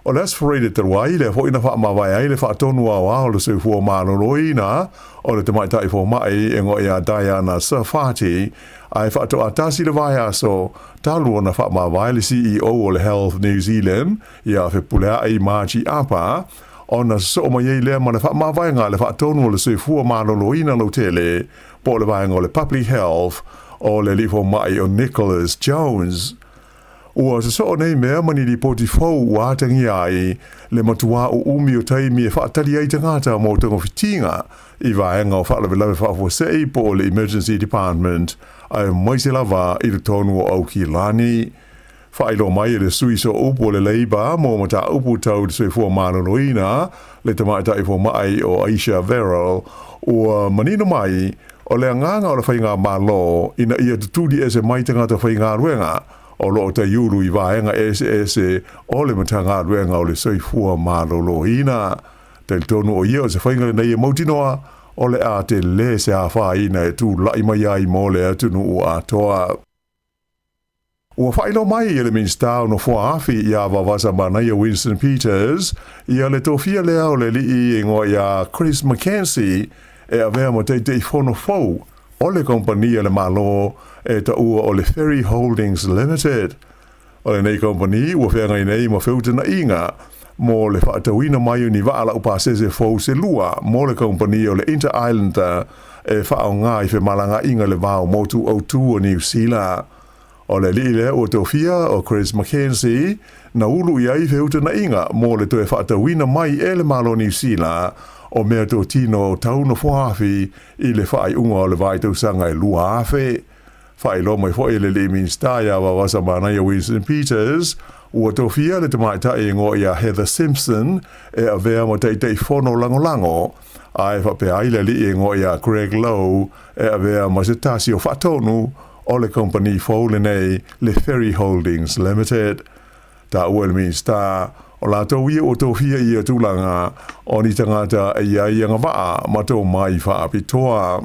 O le aspirated te wai le fo ina fa ma vai ai le fa tonu a le se fu ma no ina o le te mai tai fo mai e ngo ia Diana Safati ai fa to atasi le vai aso talu na fa ma vai le CEO o le Health New Zealand ia fe pula ai machi apa ona so ma ye le ma le fa ma vai nga le fa tonu le sui fu ma lo ina lo tele po le vai nga le public health o le lifo mai o Nicholas Jones. Ua se so nei mea mani li poti fau ua tangi ai le matua o umi o taimi e whaatari ai tangata mo tango fitinga i vaenga o whaalawe lawe whaafosei po le emergency department ai maise lava i le tonu o auki lani. Whailo mai le sui so upo le leiba mo mata upu tau le sui fua mananoina le tamaita i fo mai o Aisha Verrell ua manino mai o le anganga o le whainga malo ina ia tutudi ese mai tangata whainga ruenga o lo ta yuru i vaenga ese o le matanga ruenga o le soifua malolo ina tel tonu o ia o se whainga nei e mautinoa o le a te le se a whaina e tu lai mai ai mo le atunu o atoa. Ua whaino mai i le minstau no fua afi i a wawasa mana i Winston Peters i a le tofia lea o le li i ngoa i a Chris McKenzie e a vea mo te fono fau o le kompania le malo e ta ua o le Ferry Holdings Limited. O le nei kompani ua whenga i nei mo whiutana inga mo le whaatawina mai ni waala upa sese fau se lua mo le kompani o le Inter-Islander e whao ngā i whemalanga inga le vau motu au tu o New Zealand. O le lile o tofia o Chris McKenzie na ulu i ai whiutana inga mo le toe whaatawina mai e le malo New Zealand o mea tō tino tau no whaafi i le whaai unga o le vaitau sanga e lua afe. Whaai lo mai whae le le minstaya wa wasa mana i Winston Peters ua tofia le tamaita e ngo i a Heather Simpson e a vea mo teitei whono lango ai whape aile li e ngo i a Greg Lowe e a vea mo se tasi o whatonu o le company fōle nei le Ferry Holdings Limited. Ta ua le minstaya o la tau ia o tofia ia tūlanga o ni tangata e ia ia ngawaa ma tō mai whaapitoa.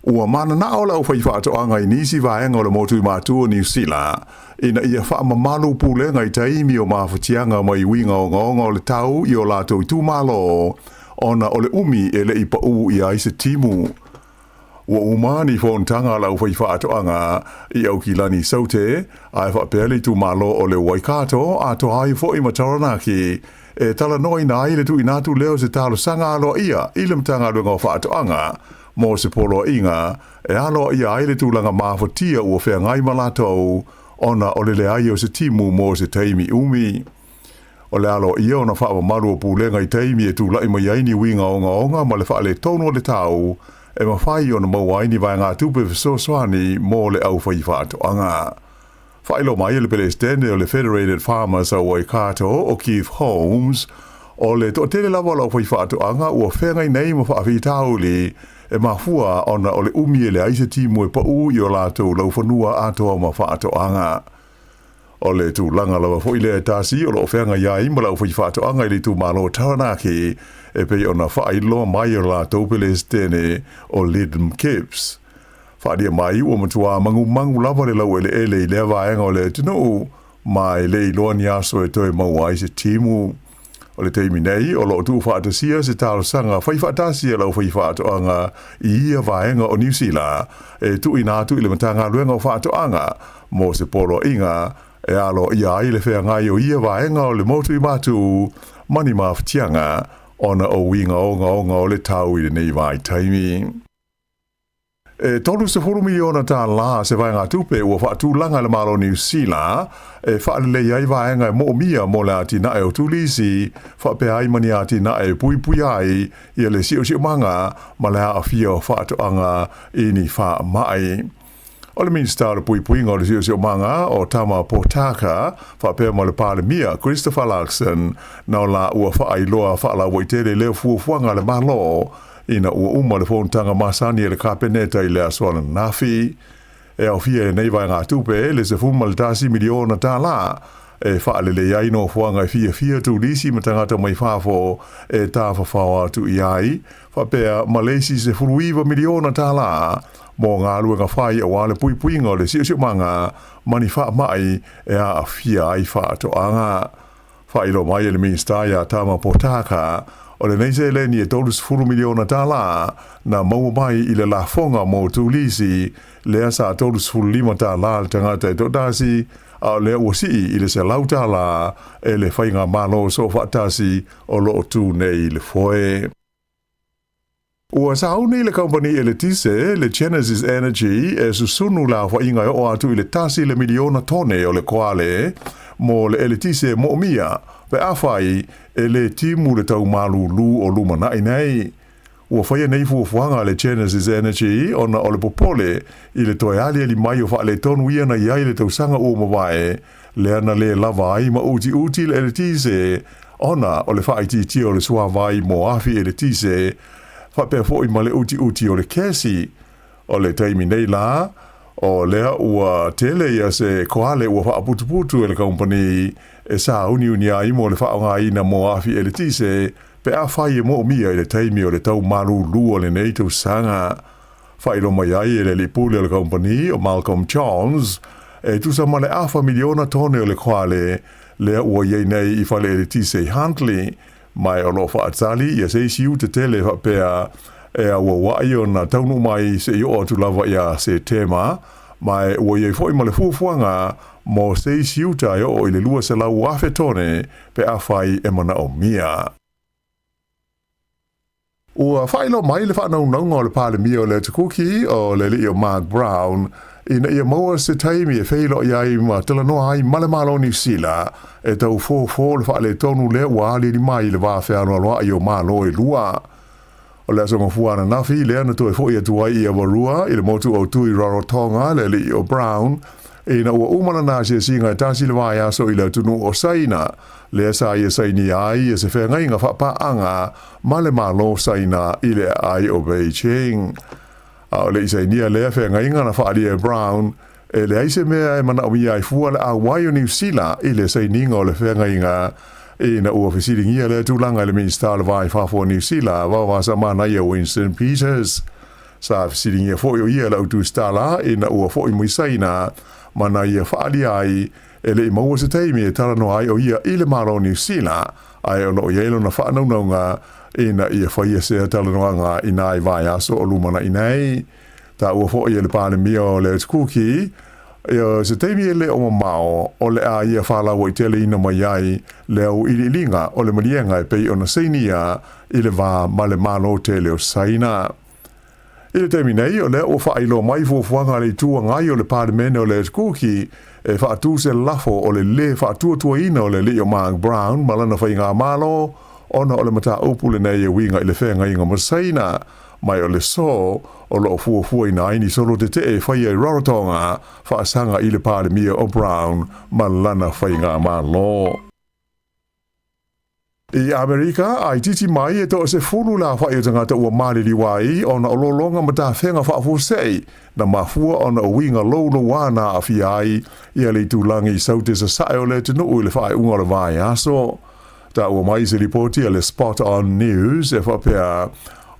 Ua mana na o lau whai whaatoanga i nisi vaenga o le motu i mātua New Zealand ina ia whaamamalu pūlenga i taimi o mawhatianga mai winga o ngaonga o le tau i o la tau i tūmalo ona o le umi e le ipa u i aise timu. Ua umani whontanga lau whai whaatoanga i au ki lani saute ai whapele tu malo o le Waikato a to hai fo i Mataranaki e tala noi na i le tu inatu leo se talo sanga alo ia i le mtanga luenga o whaatoanga mo se polo inga e alo ia ai le tu langa mawhatia ua whea ngai malatou ona o le ai o se timu mo se taimi umi. O le alo ia ona wha maru o pūlenga i taimi e tu lai mai aini winga onga ma le wha le tono le tau e mawhai o na mauaini vai ngā tupe whisoswani mō le au whai whaatoanga. Whailo mai le pele stende o le Federated Farmers o Waikato o Keith Holmes o le to tele lava lau whai whaatoanga ua whengai nei ma whaafitauli e mahua ona o le umi e le aise timu e pau i o lātou lau whanua atoa ma whaatoanga. O le tu langa lawa fo ile tasi o lo whenga iai ma lau whai whaatoanga i le tu malo Taranaki e pei ona whaailoa mai o lātou pele stene o Lidm Kips. Whaadia mai ua matua mangu lava le lau ele i le vaenga o le tino mai le iloa ni aso e toi mau aise timu. O le teimi nei, o lo tu whaatasia se talo sanga whai whaatasia lau whai whaatoanga i ia vaenga o New Zealand e tu inatu i le matanga luenga o whaatoanga mo se polo inga e alo ia i le whea ngai o ia vaenga o le motu i matu mani mawhatianga ona o winga o le tau i le nei vai taimi. E tolu se huru miliona tā la se vai ngā tupe ua whaatu langa le malo New Zealand e whaale iai vaenga e mo mia mo le ati na e o tulisi whape ai mani ati na e pui ai i le sio manga ma le a fia o whaatoanga i ni wha mai. O le minsta le pui ngā le sio manga o tama potaka whape mo le pāle mia Christopher Larkson na o la ua whaailoa whaala waitere leo fuafuanga le malo ina ua le whontanga masani e le kapeneta i le aswana nafi. E au fia e nei vai ngā tupe le se fumaltasi miliona tā la e whaale le iai no fuanga e fia tu lisi ma tangata mai whafo e tā whawhawa tu iai whapea Malaysi se furuiva miliona tā la mo ngā luenga whai a wale pui ngā le sio manga mani wha mai e a fia ai whaatoanga. Whailo mai e le minsta ia tama potaka o le neise le ni e tolus furu miliona tā la na mau mai i le lafonga mo tu lisi le asa tolus furu lima tā la le tangata e totasi a le o si i le se lauta la e le whainga malo so whaatasi o lo tu nei le foe. Ua sauni le company e le tise, le Genesis Energy, e susunu la whainga o atu i le tasi le miliona tone o le koale, mo le tise mo mia, pe awhai e le timu le tau malu lu o lumana nei. Ua whaia nei fuafuanga le Genesis Energy, ona o le popole, i le toe ali li mai o wha le tonu ia na iai le tau sanga o mawae, le ana le lava ai ma uti le tise, ona o le wha iti o le sua vai mo afi e le tise, whapea fo i male uti o le kesi, o le taimi nei la, o lea ua tele ia se koale ua wha putu e le company, e sa uni ai mo le wha o ngā ina mo afi e le tise, pe a whai e mo mia i le taimi o le tau malu lua le nei tau sanga. Whai lo mai ai e le lipule o le company o Malcolm Jones, e tu sa male awha miliona tone o le koale, lea ua iei nei i whale e le tise Huntley, mai o lo whaatali, ia se siu te tele whapea e a ua wai o na taunu mai se i o atu lava ia se tema, mai ua iei fwoi male fuafuanga mo se siu tai o i le lua se lau afe tone pe a whai e mana o mia. Ua whailo mai le whanau o le pāle mia o le tukuki o le li o Mark Brown, ina ia maua se taimi e whailo iai ma talanoa ai male malo New Zealand, e tau fō le whaale tonu le ua li mai le wāwhea loa i o malo e lua. O le asonga fuana nafi, le ana to e fo ia tuai i a warua, i le motu o tui Rarotonga le li o Brown, ina ua umana nā se singa e tasi le vai aso i le tunu o saina, le sa ia saini ai e se whenga inga whapaanga, ma le malo saina i le ai o Beijing. O le isainia le whenga inga na whaari e Brown, e le aise mea e mana o mia i fua le a wai o New Zealand i le saininga o le whenga inga, ina ua whisiringia le tūlanga le minister le vai whafua New Zealand, wawasa mana ia Winston Peters. Sa whisiringia fo i ia le utu stala, ina ua fo i muisaina, mana ia whaali ai, e le i maua se teimi e tarano ai o ia i le maro New Zealand, ai ono o ielo na whaanaunga, ina ia whaia se taranoanga ina i vai aso o lumana inai. Ta ua fo i le pāle mia o le tukuki, se teimi e le o mao o le a ia whalawa i tele ina mai ai le au ililinga o le malienga e pei o na seinia i le wā ma le malo tele o saina. I le teimi nei o le o whailo mai fuafuanga le tua ngai o le pālemene o le tukuki e whaatu se lafo o le whaatuatua ina o le li o Mark Brown malana whainga malo ona o le mata upule nei e winga i le whenga inga masaina mai o le so o lo fuafua ina aini solo te e whaia i Rarotonga whaasanga i le pāle mia o Brown malana whainga malo. I Amerika, ai titi mai e to se fulu la whaia tangata ua mariri wai ona o lolonga mata whenga whaafusei na mafua ona o winga lolo wana a fiai i a le tūlangi i saute sa sae o le tunu ui le whae unga le vai aso. Ta ua mai se ripoti a le Spot on News e whapea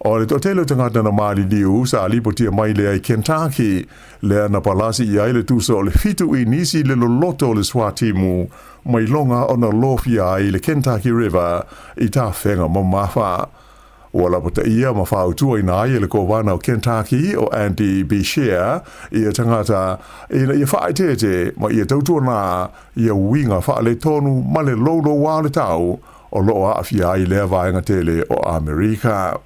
o le totelo tangata na Māli Liu sa alipotia mai le ai Kentucky le na palasi i ai le tusa o le fitu i nisi le loloto le Swatimu mai longa o na lofia ai le Kentucky River i tā whenga mamafa. Wala pata ia ma whautua i nā i le kowana o Kentucky o Andy Beshear i a tangata i na i a whaitete ma i a tautua nā i a winga whaale tonu ma le lolo wale tau o loa a fia i lea vaenga tele o Amerika.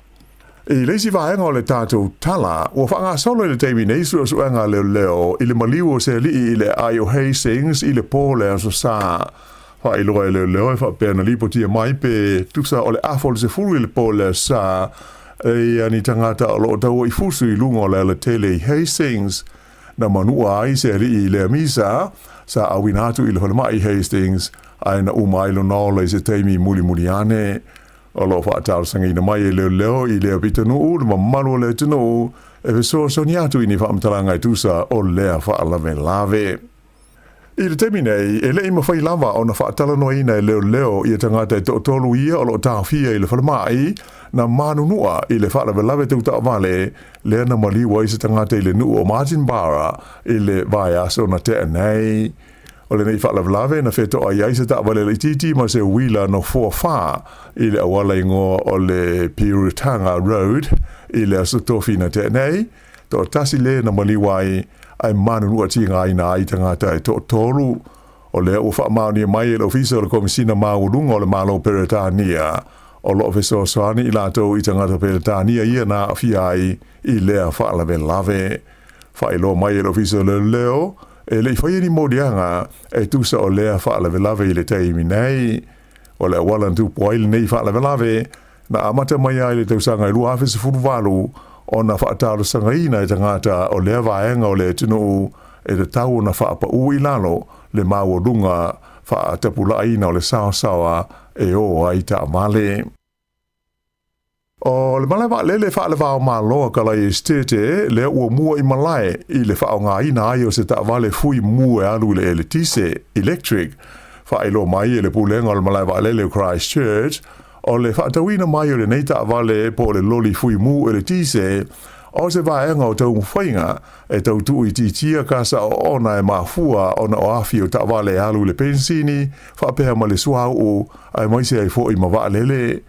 I leisi vaenga o le tātou tala, ua whanga solo i le teimi nei suanga leo i le maliu o se li i le Ayo Hastings i le pōle aso sā. Wha i loa i leo e whapea na lipotia mai pe tuksa o le afol se furu i le pōle sā e ani tangata o lo tau i fusu i lunga o le tele i Hastings na manua ai se li i le misa sa awinatu i le whalamai Hastings ai na umailo naola i se teimi muli ane. O lo whaatau sanga ina mai e leo i lea pitanu u le mamalu le tunu e viso soniatu i ni whaamtalanga i tusa o lea whaalave. I le temi nei, e le ima whai lava o na whaatalano ina e leo i a tangata e tolu ia o lo tāwhia i le whalamai na manunua i le whaalave tauta vale lea na maliwa i se tangata i le nuu o Martin Barra i le vai aso na te nei. O le nei whaalave na wheto ai aisa ta wale le titi ma se wila no wha i le awala ingo o le Pirutanga Road i le asotofi na te nei to tasi le na maliwai ai manu nua tinga ina ai tangata e to tolu O le ua whaamaoni mai le ofisa o le komisina maurunga o le malo Peretania. O lo ofisa soani i lato i tangata Peretania ia na awhia ai i lea whaalawe lave. Whailo mai le ofisa le leo, e le whaiani modianga e tusa o lea whaalawe lave i le teimi nei. O le walan tupu ai le nei whaalawe lave, na amata mai ai le tausanga i lua awhisa furuwalu, o na whaatalo sangaina i tangata o lea vaenga o le tunu e le tau na whaapa ui lalo, le maurunga whaatapula aina o le sawa e o ai ta amale. O le malawa le whaalewa o maloa kala i stete le ua mua i malai i le whaonga ina ai o se ta vale fui mua alu le eletise electric. Whaelo mai e le pulenga o le malawa le Christchurch o le whaatawina mai o le neita vale po le loli fui mu eletise o se vaenga o tau mwhainga e tau tu i titia kasa o ona e mafua ona o afi o ta vale alu le pensini whapeha ma le suau o ai maise ai fo i mawaalele.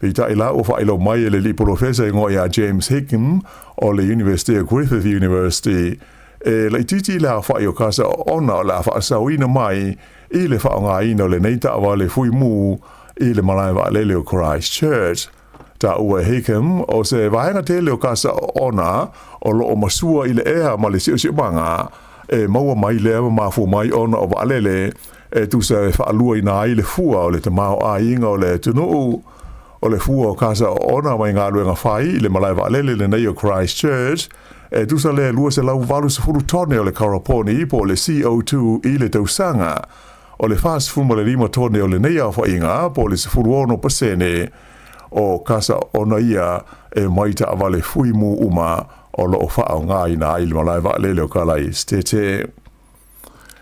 Pita ila o whaelo mai e le li professor ngoi a James Hickam o le University of Griffith University e le titi la whaio kasa ona o la whaasawina mai i le whaonga ina o le neita vale fui mu i le malaiwa lele o Christchurch. Ta ua Hickam o se vaenga tele o kasa ona o lo o masua i le ea ma le siʻosiʻomanga e maua mai lea mafu mai ona o waalele e tu se whaalua ina ai le fua o le tamao a inga o le tunuu o le fua o kasa ona mai ngā luenga whai i le malai waalele le nei o Christchurch e tu sa le lua se lau walu se furu tone o le karaponi po le CO2 i le tausanga o le fast fuma le 5 tone o le nei a whainga po le se furu ono pasene o kasa ona ia e maita avale fui mu uma o lo whao ngā ina i le malai waalele o kalai stete.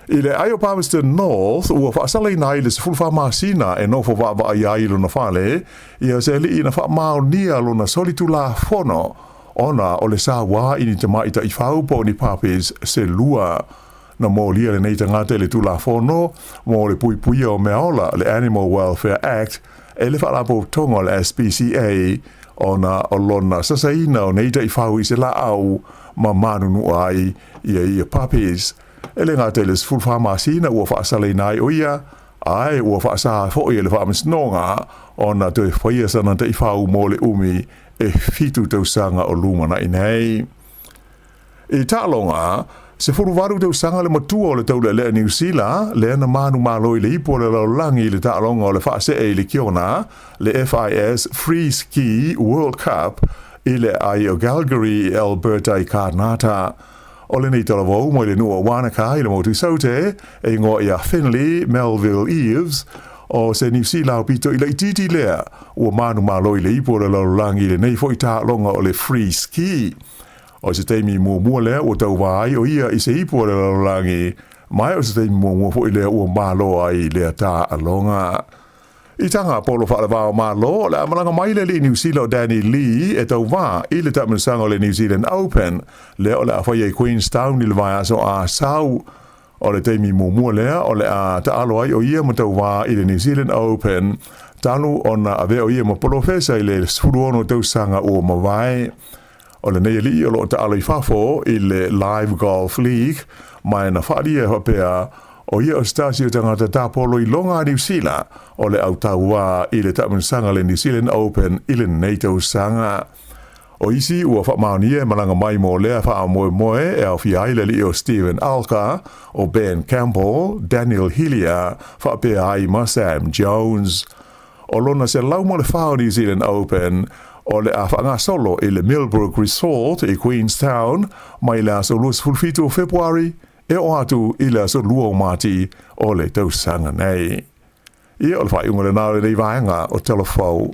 I le Aio Palmerston North, ua whaasala ina i le se fulwha masina e nofo wāwa ai ai lona whale, ia se li ina wha mao nia lona solitu la fono, ona o le Sāmoa ini te maita i whaupo ni papis se lua. Na mō lia le nei tangata le tu la fono, mō le pui pui o meaola le Animal Welfare Act, e le whaalapo tonga le SPCA, ona o lona sasaina o nei ta i whau i se la au, ma manunu ai ia papis. E le ngāte le fulwha masina ua whaasale nai o ia, ai ua whaasa fo ia le whaamisnonga, ona te whaia sana te i whau mō le umi e fitu tausanga o lumana i nei. I tālonga, se furuwaru tausanga le matua o le taule le New Zealand, le ana manu maloi le ipo le laulangi le tālonga o le whaase e le kiona, le FIS Free Ski World Cup, i le ai o Calgary, Alberta i Karnata. O le nei tala wau mo le nua Wanaka i le motu saute, e ngō i a Finley, Melville Eves, o se New Zealand pito i le ititi lea, ua manu maloi le ipo le laulangi le nei fo i tālonga o le Free Ski. O se teimi mua lea o tau vai o ia i se ipo le laulangi, mai o se teimi mua fo i lea ua malo ai lea tā alonga. I tanga polo whaalawao malo, le amalanga mai le New Zealand o Danny Lee e tau wā i le tamansanga o le New Zealand Open, le o le awhai e Queenstown i le vai aso a sau. O le teimi mua lea o le a taalo ai o ia ma tau wā i le New Zealand Open, talu ona ave o ia ma profesa i le sfuruono tau sanga o mawai. O le nei li o lo taalo i fafo i le Live Golf League, mai na whaadia hapea o ia o stasio tangata tāpolo i longa New Zealand o le au taua i le tamansanga le New Zealand Open i le NATO sanga. O isi ua whaamaunia malanga mai mō lea wha moe e au fiai le li o Stephen Alka o Ben Campbell, Daniel Hillier, whaapea ai ma Sam Jones. O lona se lau mo le whao New Zealand Open o le a whaanga solo i le Millbrook Resort i Queenstown mai le aso luas fulfitu o Februari e o atu i le aso lua o mati o le tausanga nei. Ia o le whai unga le nāre nei vaenga o telefou.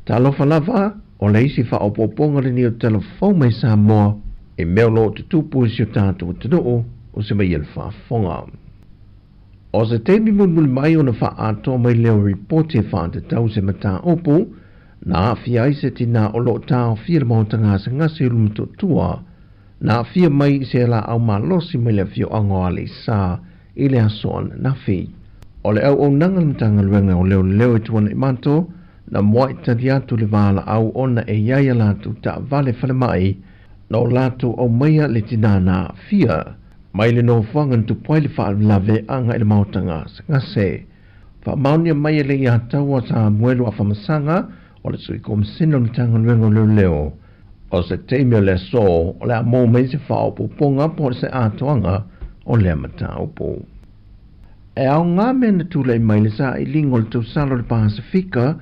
Talofa lava o le isi whaopoponga le ni o telefou mai Sāmoa e meo lo te tupu si o tātou tunuu o se mai el whaafonga. O se teimi mulmuli mai o na wha ato mai leo reporte wha te tau se mata opu Na fia ise tina o lo tau fia mo tanga se ngase lumtu tua. Na fia mai se la au malosi mai le fio ango ale sa ile ason na fi. O le au nanga mtanga luenga o leo e tuana imanto na moa italiatu le vala au ona e iaia latu ta vale fale mai na o latu o meia le tinana fia mai le no fangan tu poile fa lave anga ele mautanga ngase fa maunia mai le ia taua sa muelo a famasanga o le sui kom sino mtanga luenga o leo o se teimio le so o le amo mei se fao puponga po se atoanga o le matau po. E au ngā mena tūlei mai le sa i lingo le tau salo le Pasifika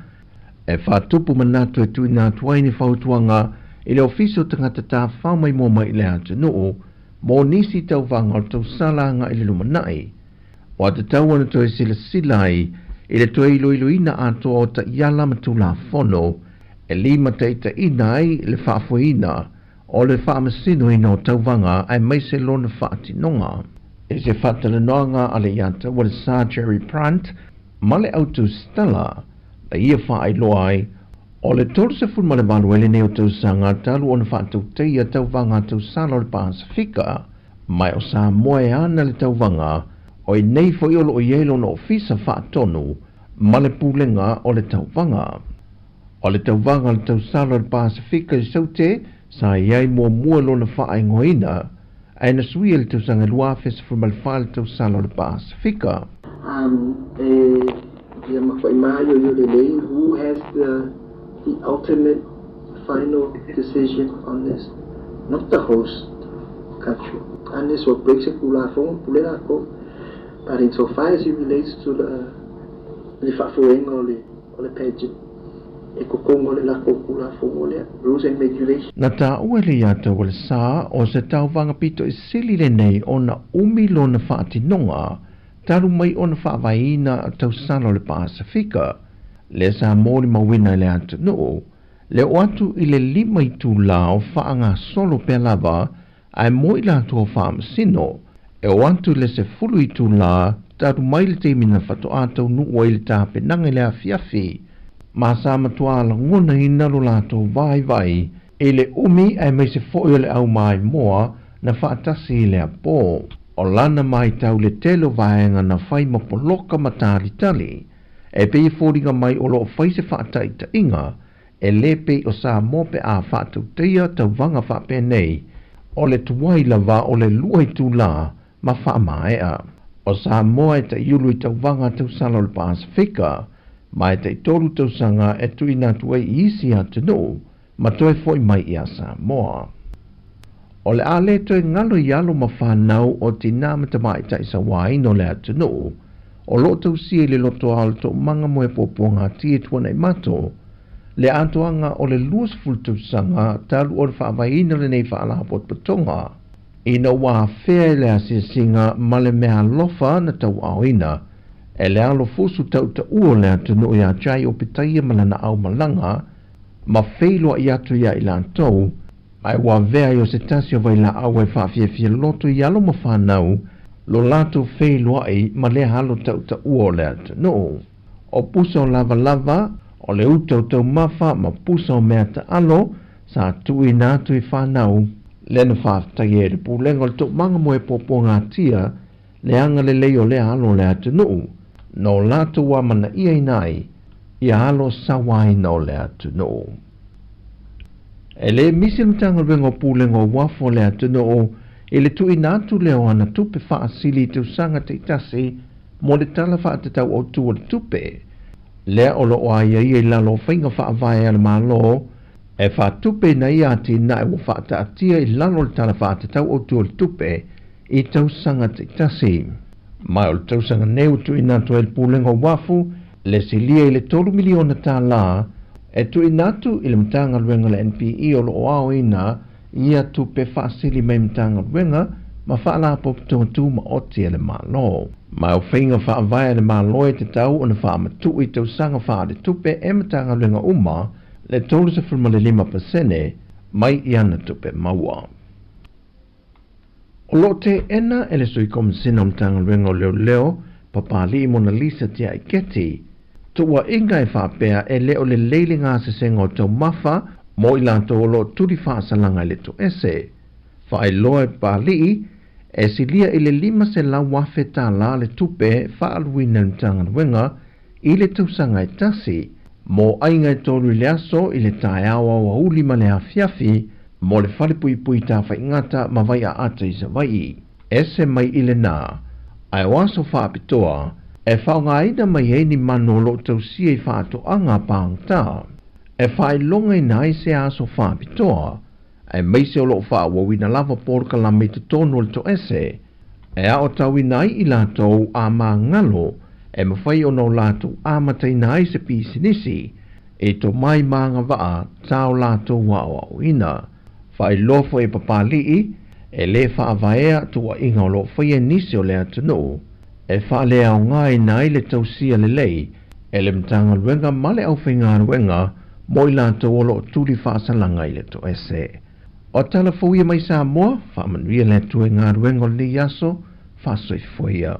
e whātupu manatu e tui nā tuaini whautuanga i le ofiso tangata tā whaumai mua mai le atu nuu mō nisi tau wanga o tau salanga i le lumanai. O ata tau ana toi sila silai i le toi ilo ina ato o ta iala matula fono e lima teita inai le whaafuina o le whaamasino ina o tau wanga ai mai se lona whaatinonga. E se whatalanoanga ale iata wa le Sā Jerry Prant ma le autu Stella la ia wha loai o le tolu se fun ma le manuele ne o tau sanga talu ona whaatau teia tau wanga tau salo le Pasifika mai o Sāmoa e ana le tau wanga o i nei fo iolo o ielo na ofisa whaatonu ma le pulenga o le tau wanga. O le tau wanga le tau salo le Pasifika i saute sa iai mua lo na wha ingoina ai na sui le tau sanga lua fesa fun ma le wha le tau salo le Pasifika. Who has the ultimate final decision on this? Not the host country. And this what breaks it but insofar as it relates to the Fafueng or the Pageant, rules and regulations. Na tā ua le iata wale sā o se tau wangapito i sili le nei o na umilo na whaatinonga taru mai o na whaavaina tau salo le Pasifika. Le sa mōri mawina le atu nuu, le o atu i le lima i tū la o whaanga solo pe lava ai mo i la atu o whaamasino, e o atu le se fulu i tū la taru mai le teimina whato atau nuu i le tāpe nange le afiafi. Ma sa matua la ngona i nalo lato vai e le umi ai mai se foio le au mai moa na whaatasi le apo. O lana mai tau le telo vaenga na whai mapoloka matari tali. E pei fōringa mai o lo whai se whaatai ta inga, e le pei o Sāmoa pe a whaatau teia tau wanga whape nei, o le tuwai lava o le luai tū la ma whaamaea. O Sāmoa e ta iulu i tau wanga tau salo le Pasifika, ma e te toru tau sanga e tui nā tuai i isi atu no, ma toi foi mai i a Sāmoa. O le ale toi ngalo i alo ma whanau o ti nāmata mai ta isa wai no le atu no, o lo tau si le loto alto manga moe poponga tie tuana i mato, le atoanga o le luas fultu sanga talu o le whaavaina le nei whaalapot patonga. Ina wā whea le asia singa ma le mea lofa na tau auina, e le alo fosu tau ta ua le atu no i a jai o pitaia malana au malanga, ma wheilua i atu ia i lantou, ai wā vea i o se tasio vai la au e whaafiafia loto i alo ma whanau, lo lato wheilua i ma le halo tau ta ua le atu no. O pusa o lava, o le utau tau mafa ma pusa o mea ta alo, sa tui nātu i whanau, le na whaafitai e le pūlenga le tuk manga moe popo ngā tia, le anga le leo le halo le atu no. No lato wa mana ia inai, i halo sawai no le atu no. E le misimtanga wengo pūlenga o wafo le atu no, e le tui nātu leo ana tupe whaasili te usanga te itasi, mo le tala whaatatau o tua le tupe. Lea o lo o aia i lalo whainga whaavai ala malo, e whaatupe na ia ati na e wo whaataatia i lalo le tala whaatatau o tua le tupe, i tausanga te itasi. Mai o le tausanga neu tui nātu e le pūlenga o wafu, le silia i le 3 miliona tā la, e tui nātu i le mtanga luenga le NPE o lo o ao ina, ia tupe whaasili mai mtanga luenga, ma whaalapo ptontu ma oti e le malo. Mai o whainga whaavai le malo e te tau o na whaamatu i tausanga whaade tupe e mtanga luenga uma, le 3.5%, mai i ana tupe maua. O lo te ena e le sui kom sina mtanga luenga o leo, papali i Mona Lisa tia i keti, tua inga e whapea e leo le leile ngā se senga o tau mawha mo i lanto o lo turi whaasalanga le to ese. Whae loe pālii e silia i le 5 se lau wafe tā la le tupe whaaluina mtanga wenga i le tausanga e tasi mo ainga e tolu le aso i le tae awa wa uli ma le hawhiafi mo le whalipui pui tā whaingata ma vai a ata i sa vai. Ese mai i le nā, ai waso whaapitoa e whaunga ina mai e ni mano lo tausia i whaatoanga pāng tā. E whae longa i nai se aso whaapitoa ai meise o lo whaawawina lava porkala me te tono le to ese. E a o tau i nai i lātou a mā ngalo e mawhai o no lātou a matai nai se pisinisi e to mai maanga waa tau lātou wa o ina. Whae lofo e papalii e le whaavaea tua inga o lo whaia nisi o le atunu. E whaalea o ngai nai le tausia le lei e le mtanga luenga male au whainga ruenga mo i lātou o lo turi whaasalanga i le to ese. O tala fwia mai Sāmoa, whamanuia le tue ngā ruenga o le yaso, whasoi fwia.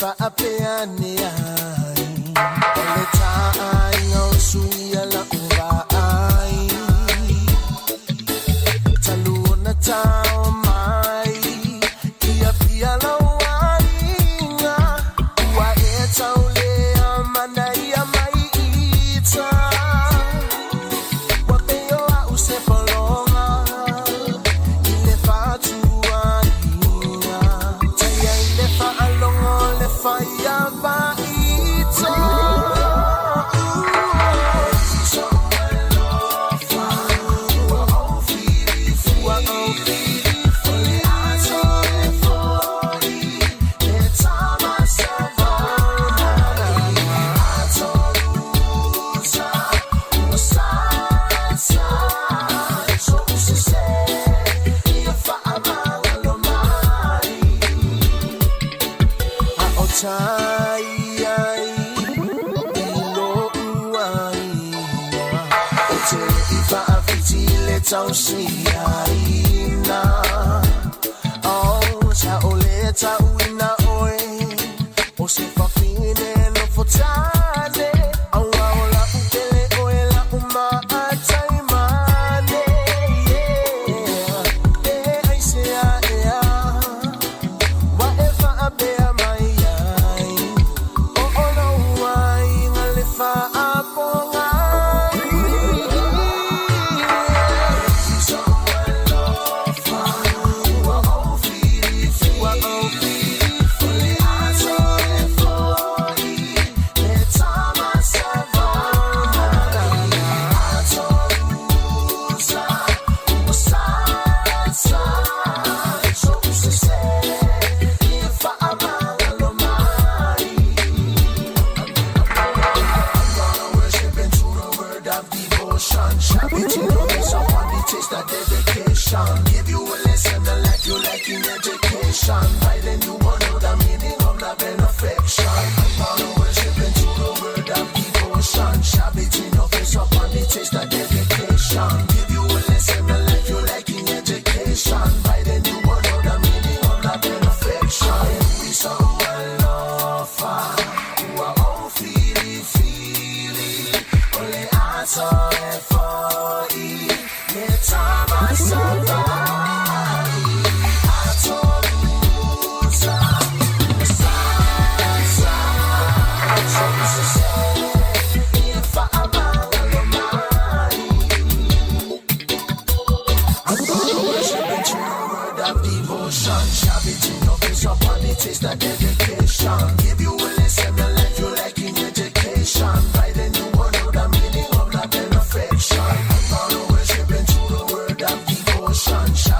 fa apeane ai ole tai ngau suia la urai taluna tau mai ia pia la wainga wa e tau le amana ia mai ita wa peo a use polonga ile fatua ia tia ile fa alongo le fa ia ba ita Tausiaina oh cha oleta uina oe o se fa fine no fotale au ola upele oela uma ataimane yeah I say yeah whatever abea mai ai oh no wai ngale fa aponga give you a lesson the life you like in education. By then you will know the meaning of love and affection. I'm gonna worship into the word of devotion. Shall between your face upon the taste of dedication. Give you a lesson the life you like in education. By then you will know the meaning of love and affection. We someone love who are all feely. Only I saw it for you. Time I survive, I told you, if I'm gonna worship into the word of devotion. Shall be to your face upon the taste of dedication. Give you a lesson the life you like in education. By then you will know the meaning of love and affection. I'm gonna worship into the word of devotion.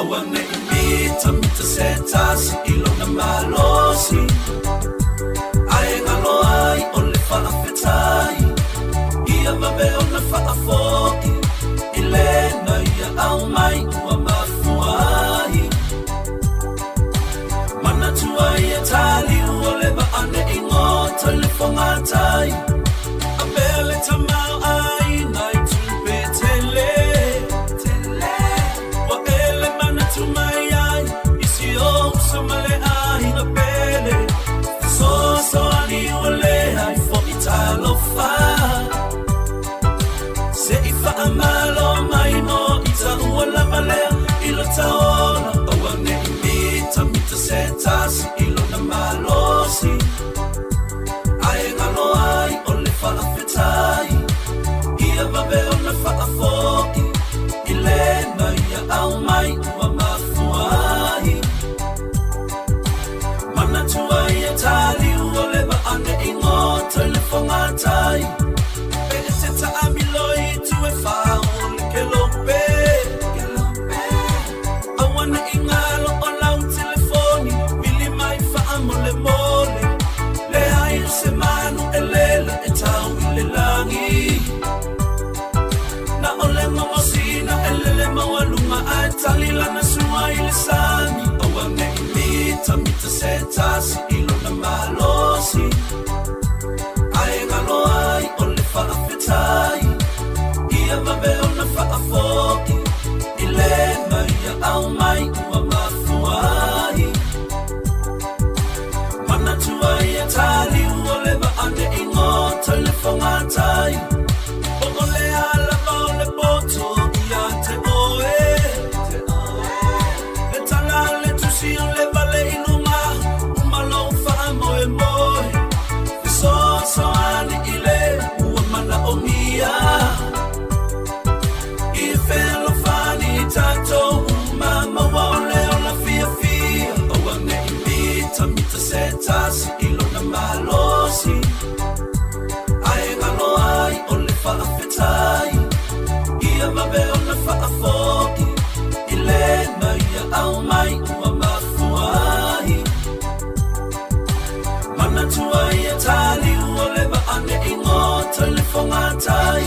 awane imita mita setasi ilona malosi Ae ngalo ai ole whaafetai Ia mabe ona whaafoki Ilena ia au mai ua mafuai Mana tua ia tali uole ba ane ingota le whangatai Abele tamau ai nai tupe tele Wa ele mana tumai ai Isi o samale ai na pele So ali uole ai fo italo fa Se ifa amalo mai no ita uola malea ilo taona Awane imita mita setasi ilo na malosi Ae ngalo ai ole whaafetai Ia mabe ona whaafoki Ilena ia au mai ua mafuai Mana tua ia tali uole ba ane ingota le whangatai Pene te taamiloi tue whao le ke lope Awana ingalo o lau telefoni Pili mai wha mole mole Le ai o se manu e lela e tau i le langi Na ole mamosina e lele mawaluma a talila na sua i le sani Awane imita mita setasi ilo na malosi Ae ngalo ai o le whaafetai Ia mabe ona whaafoki Ilena ia au mai ua mafuai Mana tua ia tali uole ba ane ingota le whangatai Oko le ala mau le poto ia te oe Le tala le tusi o le vale inuma Umalo wha moe moe So ani ile ua mana o mia I felo fani tato umama waole o la fia fia Awane imita mita setasi ilo na malosi Ae ngalo ai o le whaafetai Ia mabe o na whaafoki Ilena ia au mai ua mafuai Mana tua ia tali uole ba ane ingota le whangatai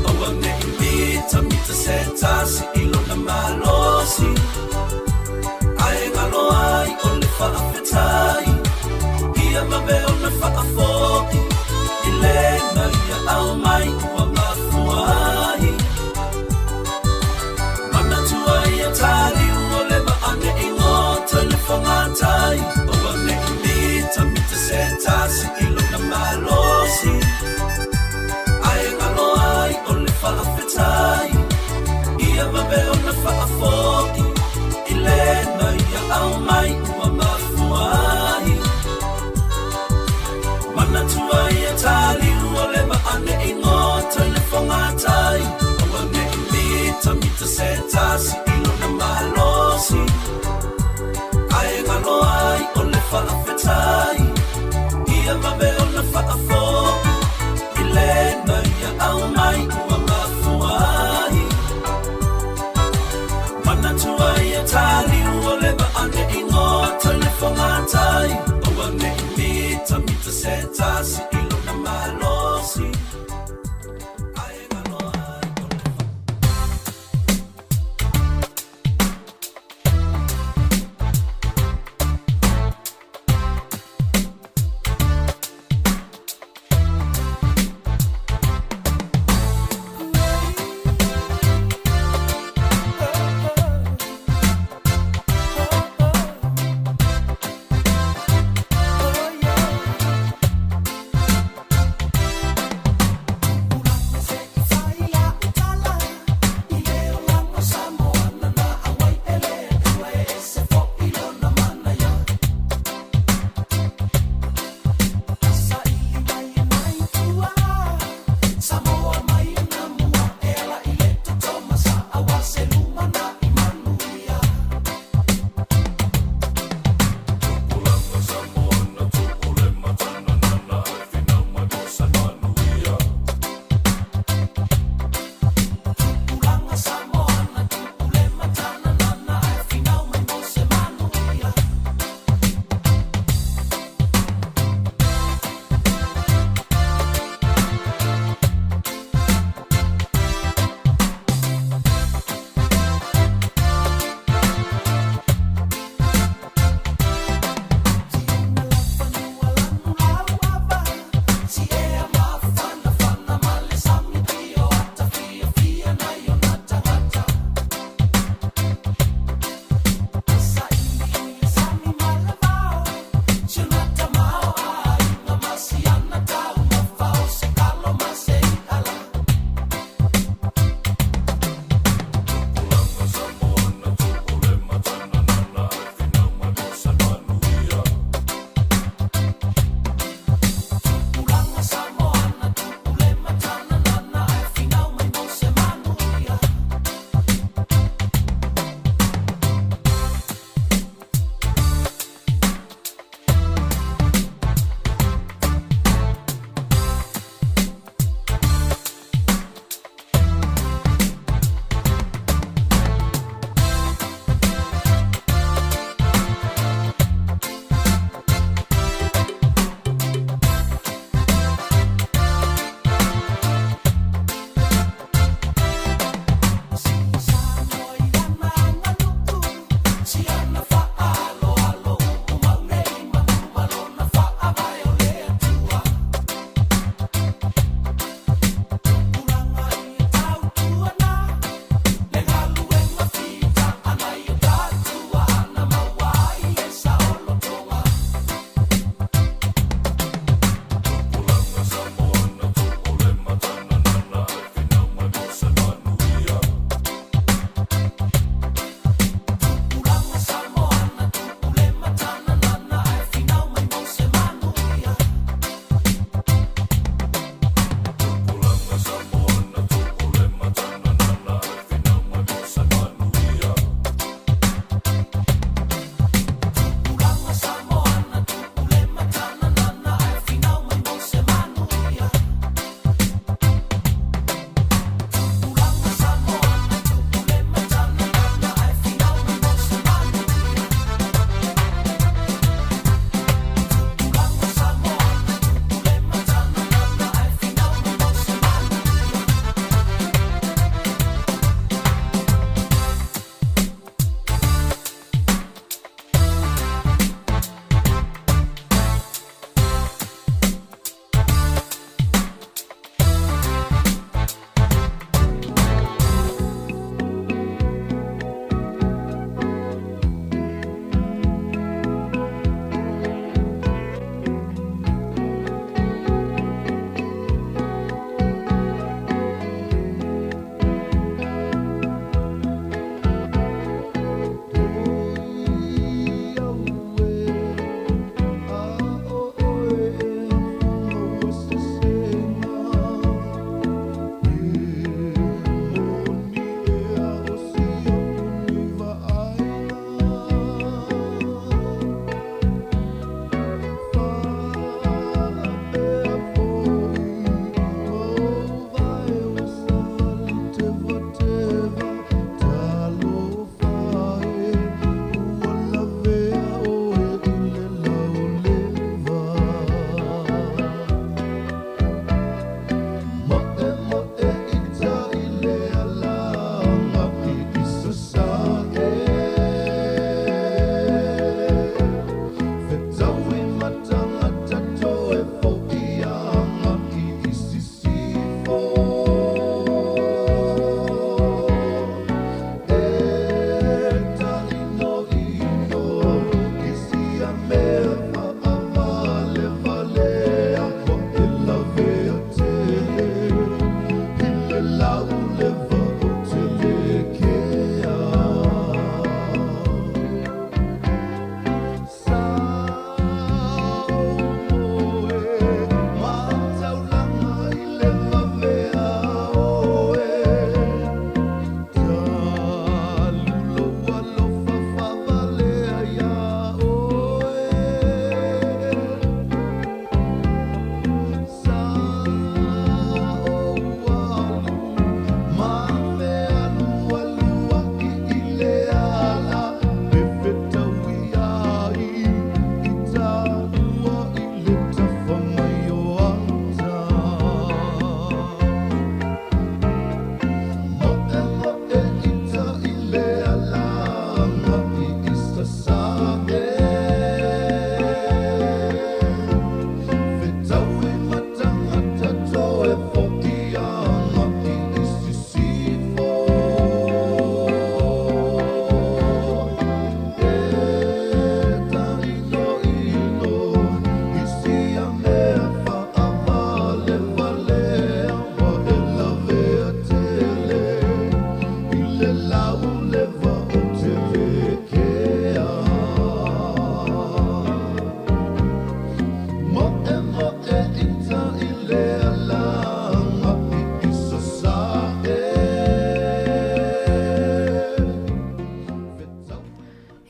Awane imita mita setasi ilo na malosi Ae ngalo ai o le whaafetai Ia mabe ona whaafoki Ilena ia au mai ua mafuai Mana tua ia tali uole ba ane ingota le whangatai Awane imita mita setasi ilo na malosi Ae ngalo ai o le whaafetai Ia mabe ona whaafoki Ilena ia au mai ua mafuai Mana tua ia tali uole ba ane ingota le whangatai Awane imita mita setasi ilo na malosi Ae ngalo ai o le whaafetai Ia mabe ona whaafoki Ilena ia au mai ua mafuai Mana tua ia tali uole ba ane ingota le whangatai Awane imita mita setasi ilo na malosi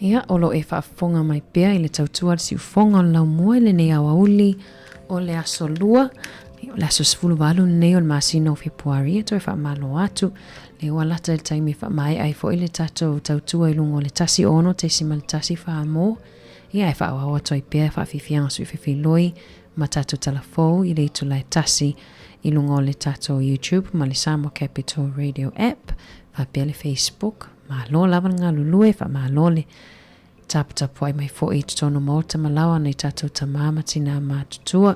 Ia, olo e whaafonga mai pea i le tautua le siufonga o lau mua le nei awauli o le aso lua. O le aso sifulu walu nei o le masino o Februari, to e whaamalo atu. Le walata le taimi whaamai ai fo i le tato tautua i lungo le tasi ono te sima le tasi whaamo. Ia e whaawawa toi pea whaafifianga sui whiwhiloi ma tato talafou i le itu lai tasi i lungo le tato YouTube ma le Sāmoa Capital Radio app, whapea le Facebook, ma lo lava ngā lulue, whaamalo le tapu ai mai fo i tutono mauta malawa nei tato tamama tina mātutua.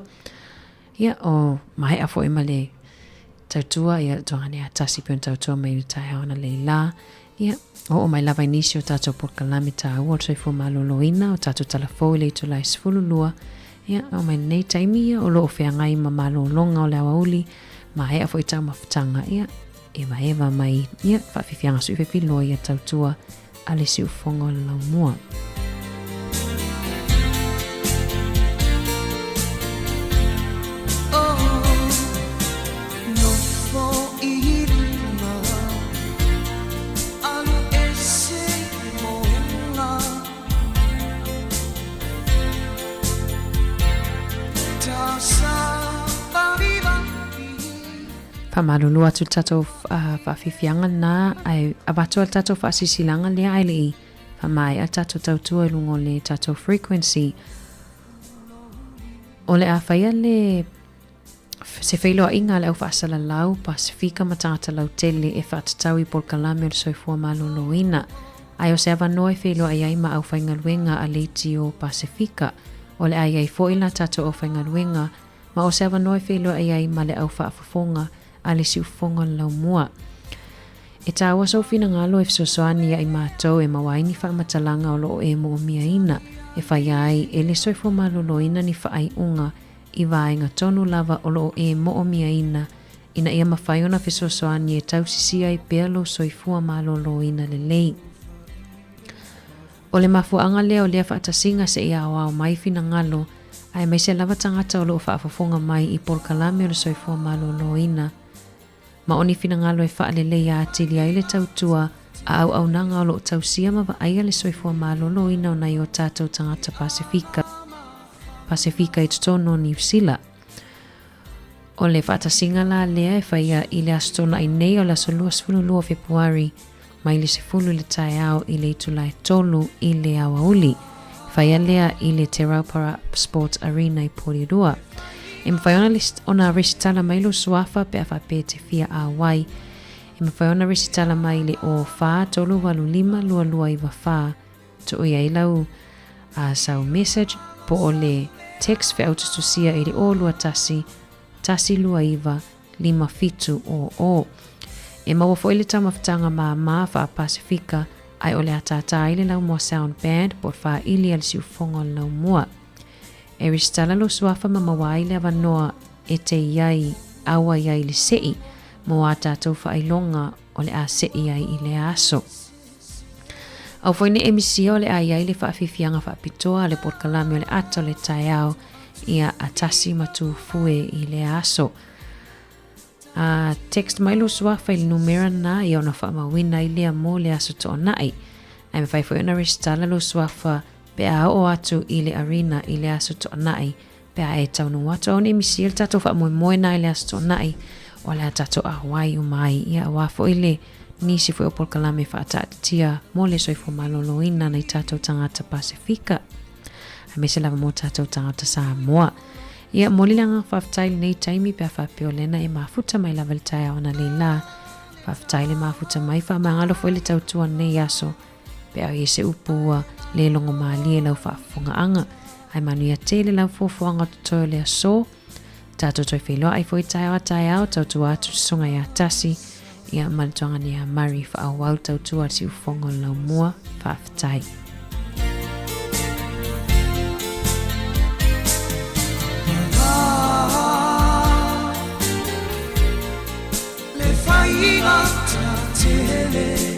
Ia o mai a fo i ma le tautua ia tohane a tasi pion tautua mai le tai haona le la. Ia o mai lava inisi o tato porkalami ta ua o fo maloloina o tato talafou i le itu lai sifululua. Ia o mai nei taimi ia o loo whiangai ma malolonga o le awauli ma hea fo i tau mawhatanga ia eva mai ia whawhiwhianga sui whiwhilo ia tautua a le siufonga o lau mua. Pamalulu atu tato whawhiwhianga na ai abatu al tato whaasisilanga lea ai lei whamai al tato tautua lungo le tato frequency o le awhaia le se whailoa inga le au whaasala lau Pasifika matangata lau tele e whaatatau i polkalame o le soifua maloloina ai o se awanoa e whailoa ai ma au whaingaluenga a leiti o Pasifika o le ai foila tato o whaingaluenga ma o se awanoa e whailoa ai ma le au whaafafonga a le siufonga lau mua. E tāua sau fina ngalo e fisosoani ai mātou e mawaini whamatalanga o loo e mo mia ina e whai ai e le soifo maloloina ni whaai unga i vaenga tonu lava o loo e mo mia ina ia mawhaiona fisosoani e tausisi ai pealo soifua maloloina le lei. O le mafuanga lea o lea whaatasinga se ia awao mai fina ngalo ai mai se lava tangata o loo whaafafonga mai i polkalame o le soifua maloloina. Ma oni fina ngalo e whaalelei a atili ai le tautua a au nanga o lo tausia ma wa aia le soifua malolo ina o nai o tātou tangata Pasifika i tutono New Zealand. O le whaatasinga la lea e whaia i le astona i nei o la solua sfululua Februari mai le sefulu le tai au i le itulai tolu i le awauli. Whaia lea i le Te Raupara Sports Arena i Porirua. E mwhaiona ona resitala mai lo suafa pe a whape te fia a wai. E mwhaiona resitala mai le o wha tolu walu lima lua lua iwa wha. To ia ilau a sau message po o le text fe autostusia i le o lua tasi lua iwa lima fitu o. E maua fo ile tau mawhatanga ma wha Pasifika ai o le atata ile lau mua sound band po wha ili al siufonga lau mua. E ristala lo suafa ma mawai le avanoa e te iai awa iai le sei mo a tātou whailonga o le a sei iai i le aso. Au foine emisia o le a iai le whaafifianga whaapitoa le porkalame o le ata o le taiao ia atasi matu fue i le aso. Text mai lo suafa i le numera na i ona whaamawina i lea mo le aso to nai. Ai mawhai foina ristala lo suafa pe a o atu i le arena i le aso to nai pe a e taunu watu au ne misil tato wha moe na i le aso to nai o le tato a wai umai ia wafo i le nisi fo o polkalame wha atatia mo le soifo maloloina nei tato tangata Pasifika a me se lava mo tato tangata Sāmoa ia molilanga whaftaili nei taimi pe a whapeo lena e mafuta mai lava le tai awana le la whaftaili mafuta mai wha mangalo fo i le tautua nei aso pe a i se upua le longo maali e lau whaafonga anga. Ai manuia te le lau fuafuanga tutoio le aso. Tātou toi wheloa ai fwoi tai au tautua atu songa ia tasi. Ia malituanga ni a mari whaawau tautua si ufonga lau mua whaaftai. Le whainga ta tele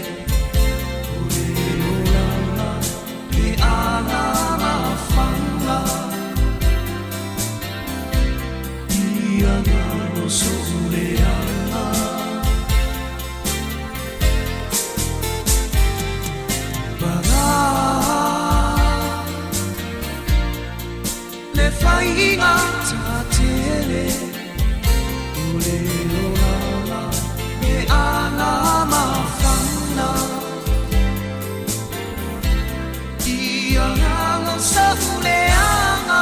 Soleana, Ole o la e ana mawhana Ia ngalo sa huleanga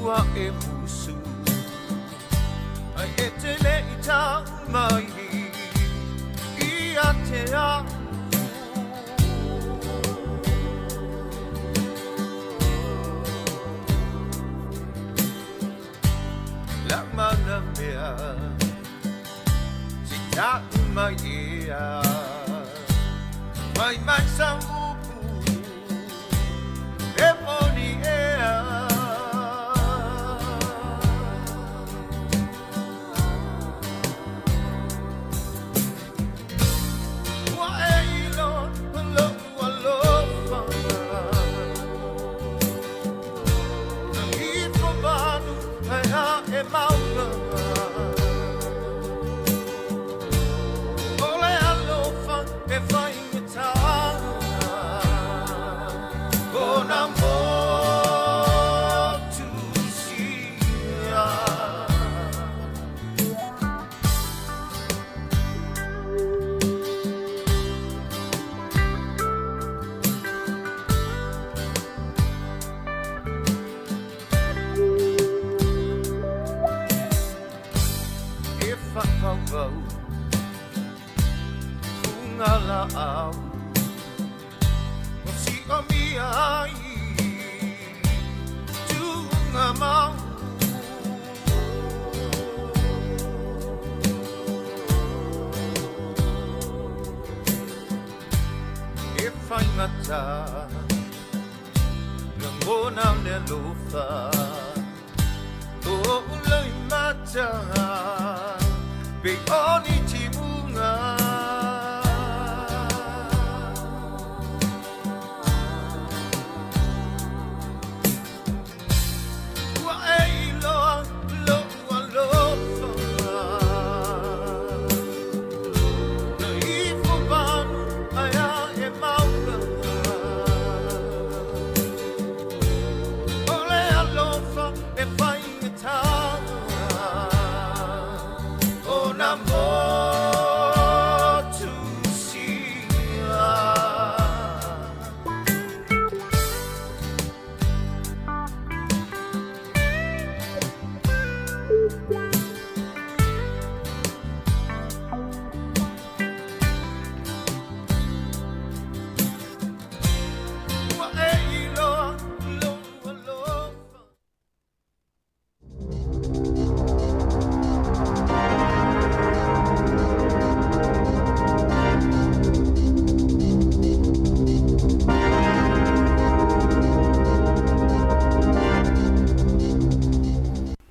Ua e musu Ai e te le I tau mai I a te au La mana mea Si tau mai ia Mai mai sa upu E moni ea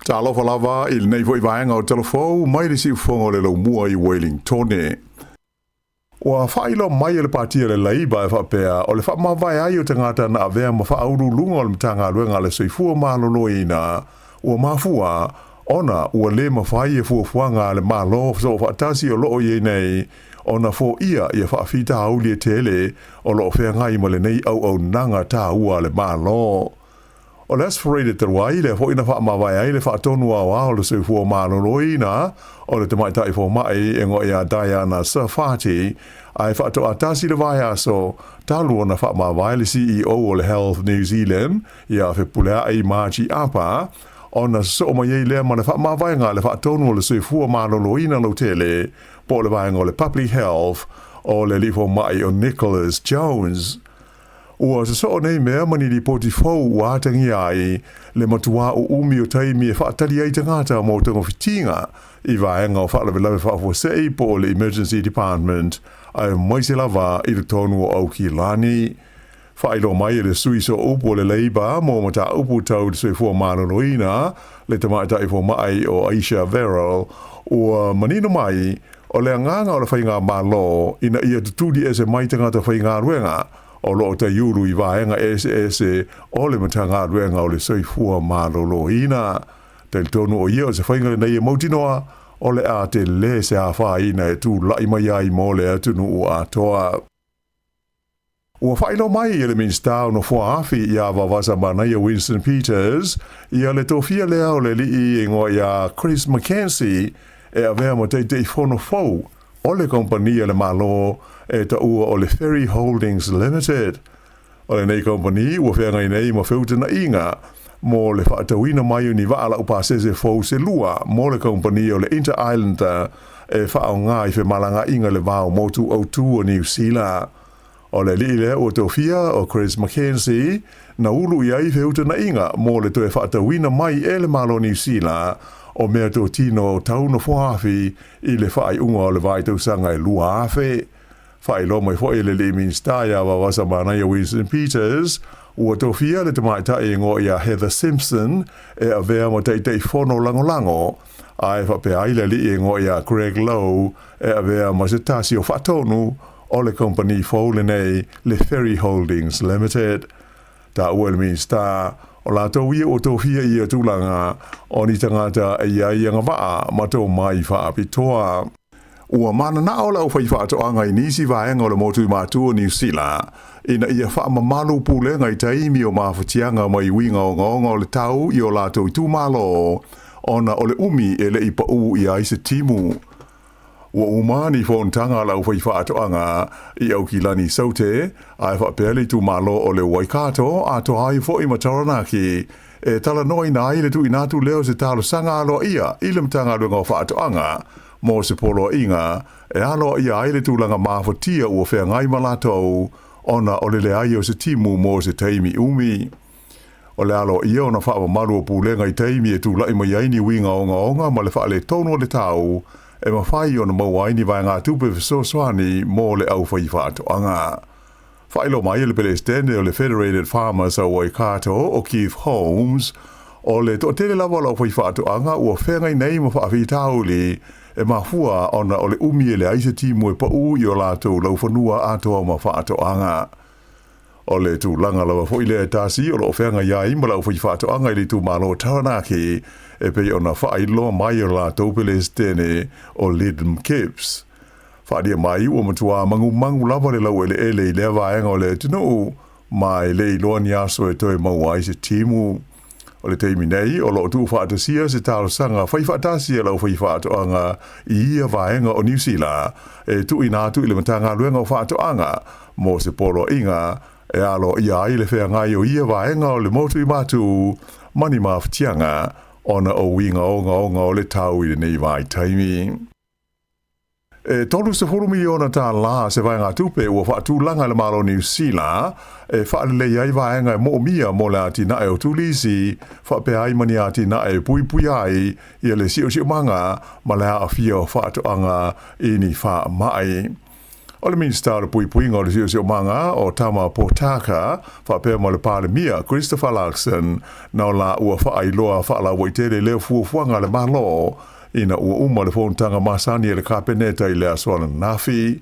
Ta alofa lava I nei foi vaenga o telefou mai le siu fongo le lau mua I Wellington e. Ua whailo mai le patia le Labour e whapea o le whamawai ai o te ngata na avea ma whauru lunga o le mtanga luenga le soifua malolo ina ua mafua ona ua le mawhai e fuafuanga le malo so whaatasi o loo ye nei ona fo ia whaafita hauli e tele o loo whea ngai ma le nei au nanga ta ua le malo. O le aspirated te wai le fo ina whaamawai ai le whaatonu a wao le soifua malolo ina o le te maitai fo mai e ngo ia Diana Safati ai whaato atasi le vai aso talu ona whaamawai le CEO o le Health New Zealand ia whepulea ai Margie Apa ona so mai ei le ma le whaamawai ngā le whaatonu o le soifua malolo ina lo tele po le vai ngo le Public Health o le lifo mai o Nicholas Jones. Ua se so nei mea mani li poti fau ua atangi ai le matua o umi o taimi e whaatari ai tangata mo tango fitinga I vaenga o whaalawe whaafosei po le Emergency Department ai mai se lava I le tonu o Aukilani. Whaelo mai le sui so upo le leiba mo mata upu tau te sui fua mano noina le tamata i fua mai o Aisha Verrell o manino mai o le nganga o le whainga malo ina ia tutudi e se mai tangata whainga ruenga o lo te yuru i vaenga ese o le matanga ruenga o le sui fua mano loina te tonu o ia o se whainga le nei e mautinoa o le a te le se a whaina e tu lai mai ai mo le atunu o atoa. Ua whaino mai i le minstau no fua afi i a wawasa mana i a Winston Peters i a le tofia lea o le li i ngoa i a Chris McKenzie e a vea mo te i whono fau o le kompania le malo e ta ua o le Ferry Holdings Limited. O le nei kompani ua whea ngai nei mo whiutana inga mo le whaatawina mai ni waala upa sese fau se lua mo le kompani o le Inter-Islander e whaao ngā i whe malanga inga le vau motu au tu o New Zealand. O le lile o tofia o Chris McKenzie na ulu i ai whiutana inga mo le toe whaatawina mai e le malo New Zealand o mea tō tino tau no whaafi i le whaai unga o le vaitau sanga e lua afe. Whaai lo mai whae le Minster ia wawasa mana i a Winston Peters ua tofia le tamaita e ngo i a Heather Simpson e a vea mo teitei whono lango ai whape aile li e ngo i a Greg Lowe e a vea mo se tasi o whatonu o le company fōle nei le Ferry Holdings Limited. Ta ua le Minster o la tau ia o tofia i a tūlanga o ni tangata e ia i anga waa ma tō mai whaapitoa. Ua mana na o lau whai whaatoanga i nisi vaenga o le motu i mātua New Zealand ina ia whaamamalu pūlenga i taimi o mawhatianga mai winga o ngonga o le tau i o la tau i tūmalo ona o le umi e le i pau i aise timu. Ua umani whontanga lau whai whaatoanga i au ki lani saute ai whapele tu malo o le Waikato a to hai fo i Mataranaki e tala noi na i le tu inatu leo se talo sanga alo ia i le mtanga luenga o whaatoanga mo se polo inga e alo ia ai le tu langa mawhatia ua whea ngai malatou ona o le ai o se timu mo se taimi umi. O le alo ia ona wha maru o pūlenga i taimi e tu lai mai aini winga onga ma le wha le tono le tau e mawhai ona mauaini vai ngā tupe fisoswani mo le au whai whaatoanga. Whailo mai le pele stende o le Federated Farmers o Waikato o Keith Holmes o le to tele lava lau whai whaatoanga ua whengai nei ma whaafi tauli e mahua ona o le umi e le aise timu e pau i o lātou lau whanua atoa ma whaatoanga. O le tu langa lawa fo ile tasi o lo whenga iai ma lau whai whaatoanga i le tu malo Taranaki e pei ona whaailoa mai o lātou pele stene o Lidm Kips. Whaadia mai ua matua mangu lava le lau ele i le vaenga o le tunu mai le iloa ni aso e toi mau aise timu. O le teimi nei, o lo tu whaatasia se talo sanga whai whaatasia lau whai whaatoanga i ia vaenga o New Zealand e tu inatu i le matanga luenga o whaatoanga mo se polo inga e alo ia i le whea ngai o ia vaenga o le motu i matu mani mawhatianga ona o winga o le tau i le nei vai taimi. E tolu se 4 miliona tā la se vai ngā tupe ua whaatu langa le malo New Zealand e whaale iai vaenga e mo mia mo le ati na e o tulisi whape ai mani ati na e pui ai i le sio manga ma le a fia o whaatoanga i ni wha mai. O le Minster pui ngā le sio manga o Tama Potaka whape mo le pāle mia Christopher Larkson na o la ua whaailoa whaala waitere leo fuafuanga le malo ina ua uma le whontanga masani e le kapeneta i le aswana nafi.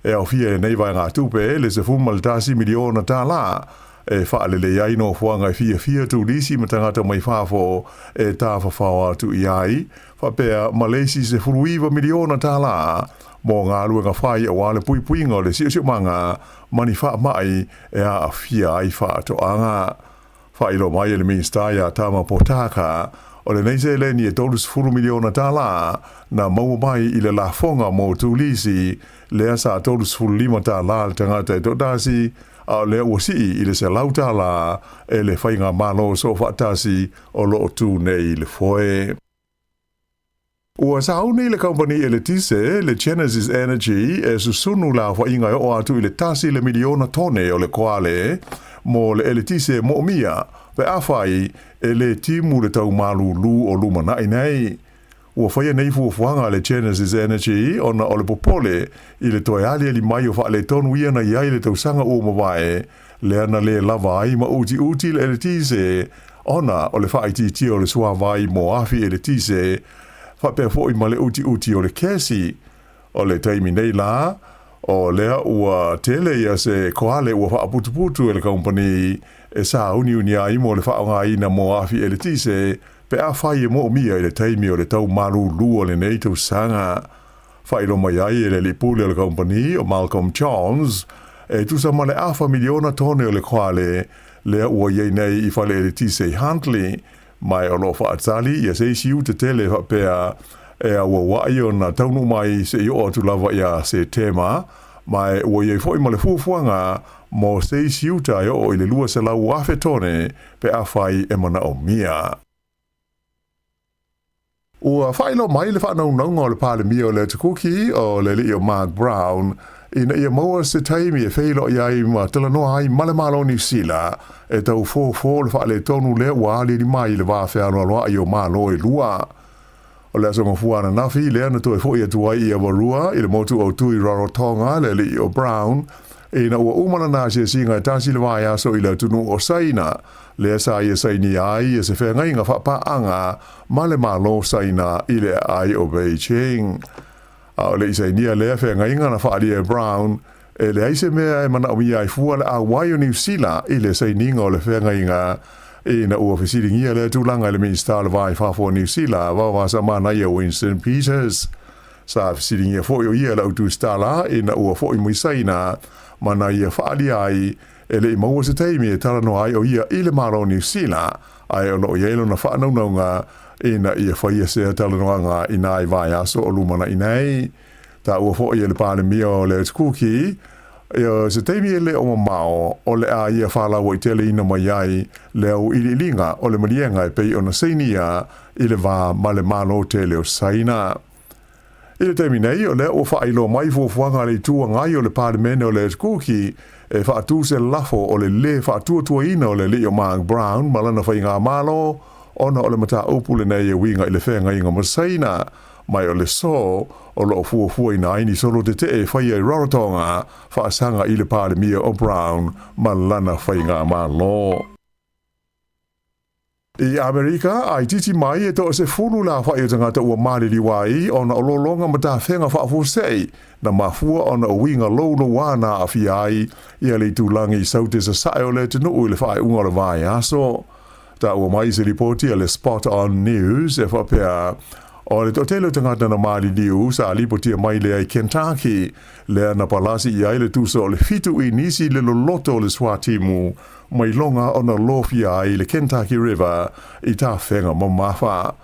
E au fia e nei vai ngā tupe le se fuma le tasi miliona tā la e whaale le iai no fuanga e fia tu lisi ma tangata mai whafo e tā whawhawa tu iai whapea Malaysi se furuiva miliona tā la mo ngā luenga whai a wale pui ngā le sio manga mani wha mai e a fia ai wha toanga. Whairo mai e le Minster ia Tama Potaka o le neise le ni e tolus 4 miliona tā la na mau mai i le la fonga mo tulisi le asa tolus 5 tā la le tangata e totasi a le uasi i le se lau tā la e le whainga malo so whaatasi o lo tu nei le foe. Ua sau nei le company e le tise le Genesis Energy e susunu la whainga o atu i le tasi le miliona tone o le koale mo le tise mo mia pe awhai e le timu le tau malu lu o lumana nei. Ua whaia nei fuafuanga le Genesis Energy ona o le popole i le toi ali mai o wha le tonu ia na iai le tau sanga o mawae le ana le lava ai ma uti le tise ona o le whaiti o le sua vai mo afi e le tise whapea fo i ma le uti o le kesi o le taimi nei la o lea ua tele ia se koale ua whaaputuputu e le company e sa uni ai mo le whaonga ina mo afi e le tise pe a whai e mo mia i le taimi o le tau maru lua le nei tau sanga whairo mai ai e le lipule o le company o Malcolm Jones e tusa ma le awha miliona tone o le koale lea ua iei nei i whale e le tise Huntley mai o lo whaatali ia se isiu te tele whapea e a ua wai o na taunu mai se i o atu lava ia se tema mai ua iei fwoi ma le fuafuanga mo se isiu tai o i le lua se lau afe tone pe a whai e mana o mia. Ua whailo mai le whanaunanga o le pale mia o le tukuki o le li o Mark Brown ina ia maua se taimi e whailo iai ma talanoa ai male malo New Zealand e tau fō le whaale tonu le ua li mai le wāwhea loa i o malo e lua. O le asonga fuana nafi le ana to e fo ia tuai i awarua i le motu o tui Rarotonga le li o Brown ina ua umana na se singa tasi le vai aso i le tunu o saina le sa ia saini ai e se whenga inga whapaanga ma le malo saina i le ai o Beijing. O le isainia le whenga inga na whaali e Brown e le aise mea e mana o mia i fua le a wai o New Zealand i le saininga o le whenga inga ina ua fisiringia le tūlanga le Minister le vai whafo New Zealand wawa sa mana ia Winston Peters. Sa fisiringia fo i ia la utu stala ina ua fo i muisaina mana ia whaali ai e le i maua se teimi e talano ai o ia i le maro New Zealand ai o no ielo na whaanaunga ina ia whaia se talanoanga ina i vai aso o lumana inai. Ta ua fo i le pāle mia o le tukuki ia se teimi e le o mao o le a ia whalawa i tele ina mai ai le au ililinga o le marienga e pei o na seinia i le wā ma le malo tele o saina. I le teimi nei o le o whailo mai fuafuanga le tua ngai o le pālemene o le tukuki e whaatu se lafo o le whaatuatua ina o le li o Mark Brown malana whainga malo ona o le mata upule nei e winga i le whenga inga masaina mai o le so o lo fuafua ina aini solo te e whaia i Rarotonga whaasanga i le pāle mia o Brown malana whainga malo. I Amerika, ai titi mai e to se fulu la whaia tangata ua mariri wai ona o lolonga mata whenga whaafusei na mafua ona o winga lolo wana a fiai ia le tūlangi saute sa sae o le tenu ui le whae unga le vai aso. Ta ua mai se ripoti a le Spot on News e whapea o le totelo tangata na mali liu sa lipotia mai le ai Kentucky le na palasi i ai le tusa o le fitu i nisi le loloto le swatimu mai longa o na lofia ai le Kentucky River i ta whenga mamafa.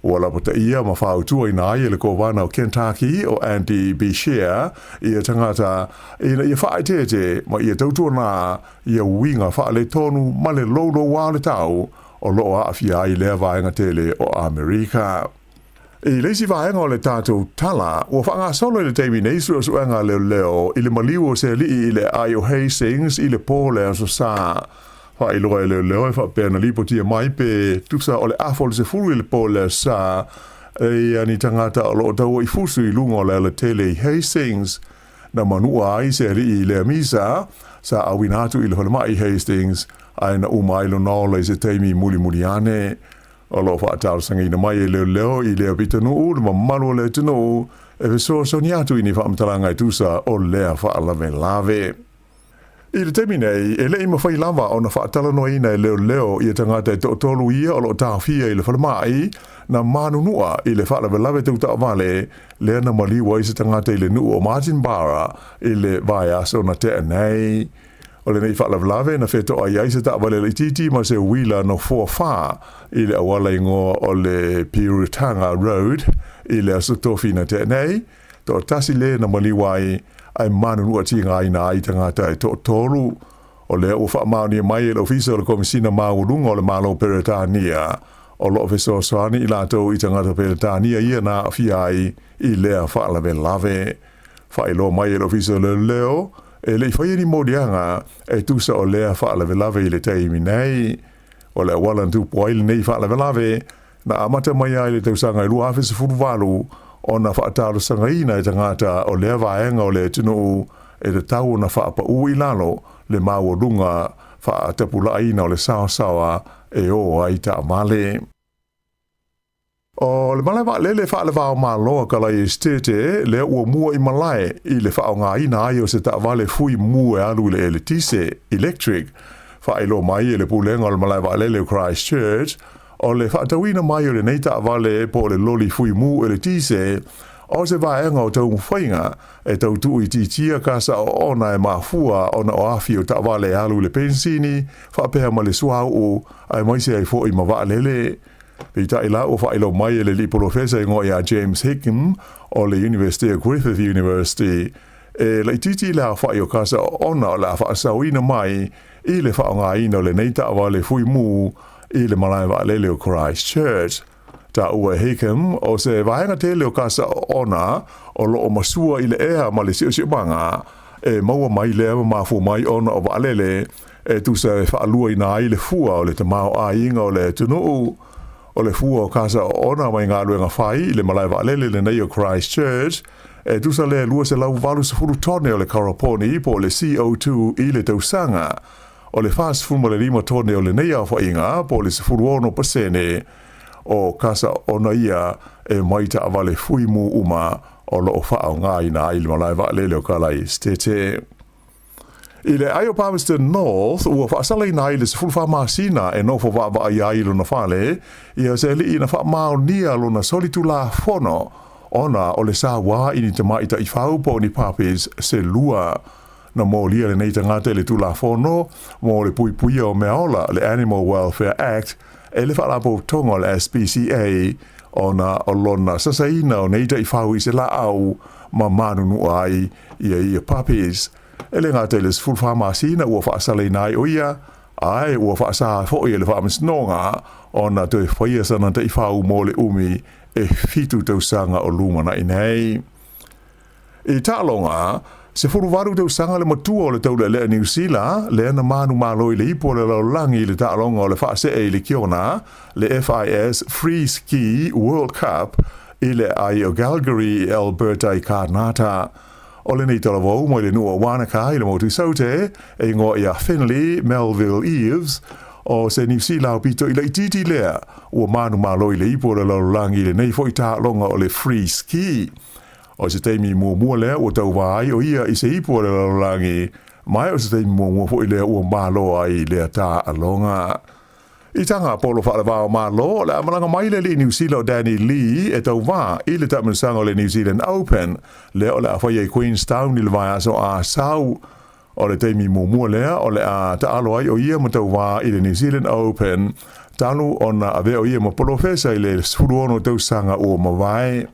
Wala pata ia ma whautua ina ai le kowana o Kentucky o Andy Beshear i a tangata ina i a whaitete ma i a tautua na i a winga whaale tonu ma le lolo wale tau o loa a fia ai lea vaenga tele o Amerika. I leisi vaenga o le tātou tala, ua whanga solo i le teimi nei suanga leo i le maliu o se li i le Ayo Hastings i le pōle a so sā. Wha i loa i leo e whapea na lipotia mai pe tusa o le afol se furu i le pōle a sā e ani tangata o loo tau i fusu i lunga o le tele i Hastings na manua ai se li i le amisa sa awinatu i le whalemai Hastings ai na umailo naola i se teimi muli ane. O lo whaatau sanga ina mai e leo i lea pitanu u ma malu le tunu e fe so ni atu ini whaamtalanga i tusa o lea whaalave. I le temi nei, e le ima whai lava o na whaatalano ina e leo i a tangata e tolu ia o lo tāwhia i le whalemai na manunua i le whaalave tau ta vale lea na maliwa i se tangata i le nuu o Martin Barra i le vai aso na te nei. O le nei whaalave na wheto ai aise ta wale le titi ma se wila no wha i le awala ingoa o le Pirutanga Road i le asotofi na te nei to tasi le na maliwai ai manunua tinga ina ai tangata e to tolu o le o wha mauni mai e le ofisa o le komisina maurunga o le malo Peretania o lo ofisa o soani i lato i tangata Peretania ia na fiai i lea whaalave whailo mai e le ofisa o le leo e le whaia ni modianga e tusa o lea whaalave i le teimi nei o le walan tupu ai le nei whaalave na amata mai ai le tausanga i lua awhisa furuwalu o na whaataro sangaina i tangata o lea vaenga o le tunu e te tau na whaapa ui lalo le maua fa te pula ina o le sawa e o ai ta male. O le malawa le fa le va malo ka la estete le o mua I malai I le fa nga ina ai o se ta vale fui mua alu le eletise electric fa ilo mai le pulenga le malawa le Christchurch o le fa tawina mai o le neita vale po le loli fui mu eletise o se va enga o tau mwhainga e tau tu I titia kasa o ona e mafua ona o afi o ta vale alu le pensini fa peha ma le suau o ai mai se ai fo I mawa lele Pita ila o fa ilo mai le li professor ngo ya James Hickam o le University of Griffith University e le titi la fa yo kasa ona la fa sawina mai I le fa nga ino le neita wa le fui mu I le malai wa le Christchurch ta ua Hickam o se vaenga te leo kasa ona o lo o masua I le ea ma le sio manga e maua mai le ma fu mai ona o va lele e tu se fa lua ina I le fua o le te mao a inga o le tunu o le fua o kasa ona mai ngā luenga whai le malai wa lele le nei o Christchurch e tusa le lua se lau walu se furu tone o le karaponi po le CO2 I le tausanga o le fast fuma le 5 tone o le nei a whainga po le se furu ono pasene o kasa ona ia e maita avale fui mu uma o lo o whao ngā ina I le malai wa lele o kalai stete. I le Aio Palmerston North, ua whaasala ina I le se fulwha masina e nofo wa I ai lona whale, ia se li ina wha mao nia lona solitu la fono, ona o le Sāmoa ini te maita I whaupo ni papes se lua. Na mō lia le neita ngate le tu la fono, mō le pui o meaola le Animal Welfare Act, e le whalapo tonga le SPCA, ona o lona sasaina o neita I whau I se la au, ma manunu ai ia papes. E le ngā teles fulwha masina ua whaasale nai o ia, ai ua whaasa fo ia le whaamisnonga o na te whaia sana te whau mō le umi e fitu tausanga o lumana I nei. I tālonga, se furuwaru tausanga le matua o le taule le New Zealand, le ana manu maloi le ipo le laulangi le tālonga o le whaase e le kiona, le FIS Free Ski World Cup, I le ai o Calgary, Alberta I Karnata. O le nei tala wau mo le nua Wanaka I le motu saute e ngo ia Finley, Melville Eves o se New Zealand pito I le titi lea ua manu maloi le ipo le laulangi le nei fo I tā longa o le free ski. O se teimi mua lea ua tau vai o ia I se ipo le laulangi mai o se teimi mua fo I lea ua malo ai lea tā alonga. I tanga polo whaalawao malo, le amalanga mai le New Zealand Danny Lee e tau wā I le tamansanga o le New Zealand Open, le o le awhai e Queenstown I le vai aso a sau, o le teimi mua lea, o le a ta alo ai o ia ma tau wā I le New Zealand Open, talu ona ave o ia ma polofesa I le sfuruono tausanga o mawai,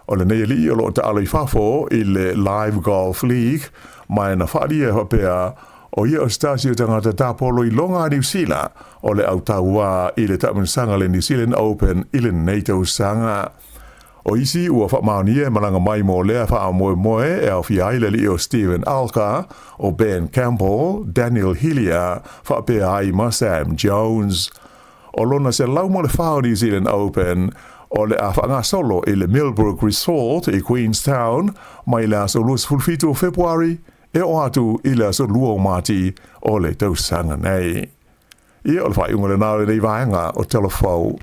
o le nei li o lo ta alo I fafo I le Live Golf League, mai na whaaria hapea, o ia o stasio tangata tāpolo I longa New Zealand o le au taua I le tamansanga le New Zealand Open I le NATO sanga. O isi ua whamaunia malanga mai mo lea wha moe e au fiai le li o Stephen Alka o Ben Campbell, Daniel Hillier, wha pea ai ma Sam Jones. O lona se lau mo le whao New Zealand Open o le a whanga solo I le Millbrook Resort I Queenstown mai le aso luas fulfitu o February e o atu I le aso lua o mati o le tausanga nei. Ia o le whai unga le nāre nei vaenga o telefou.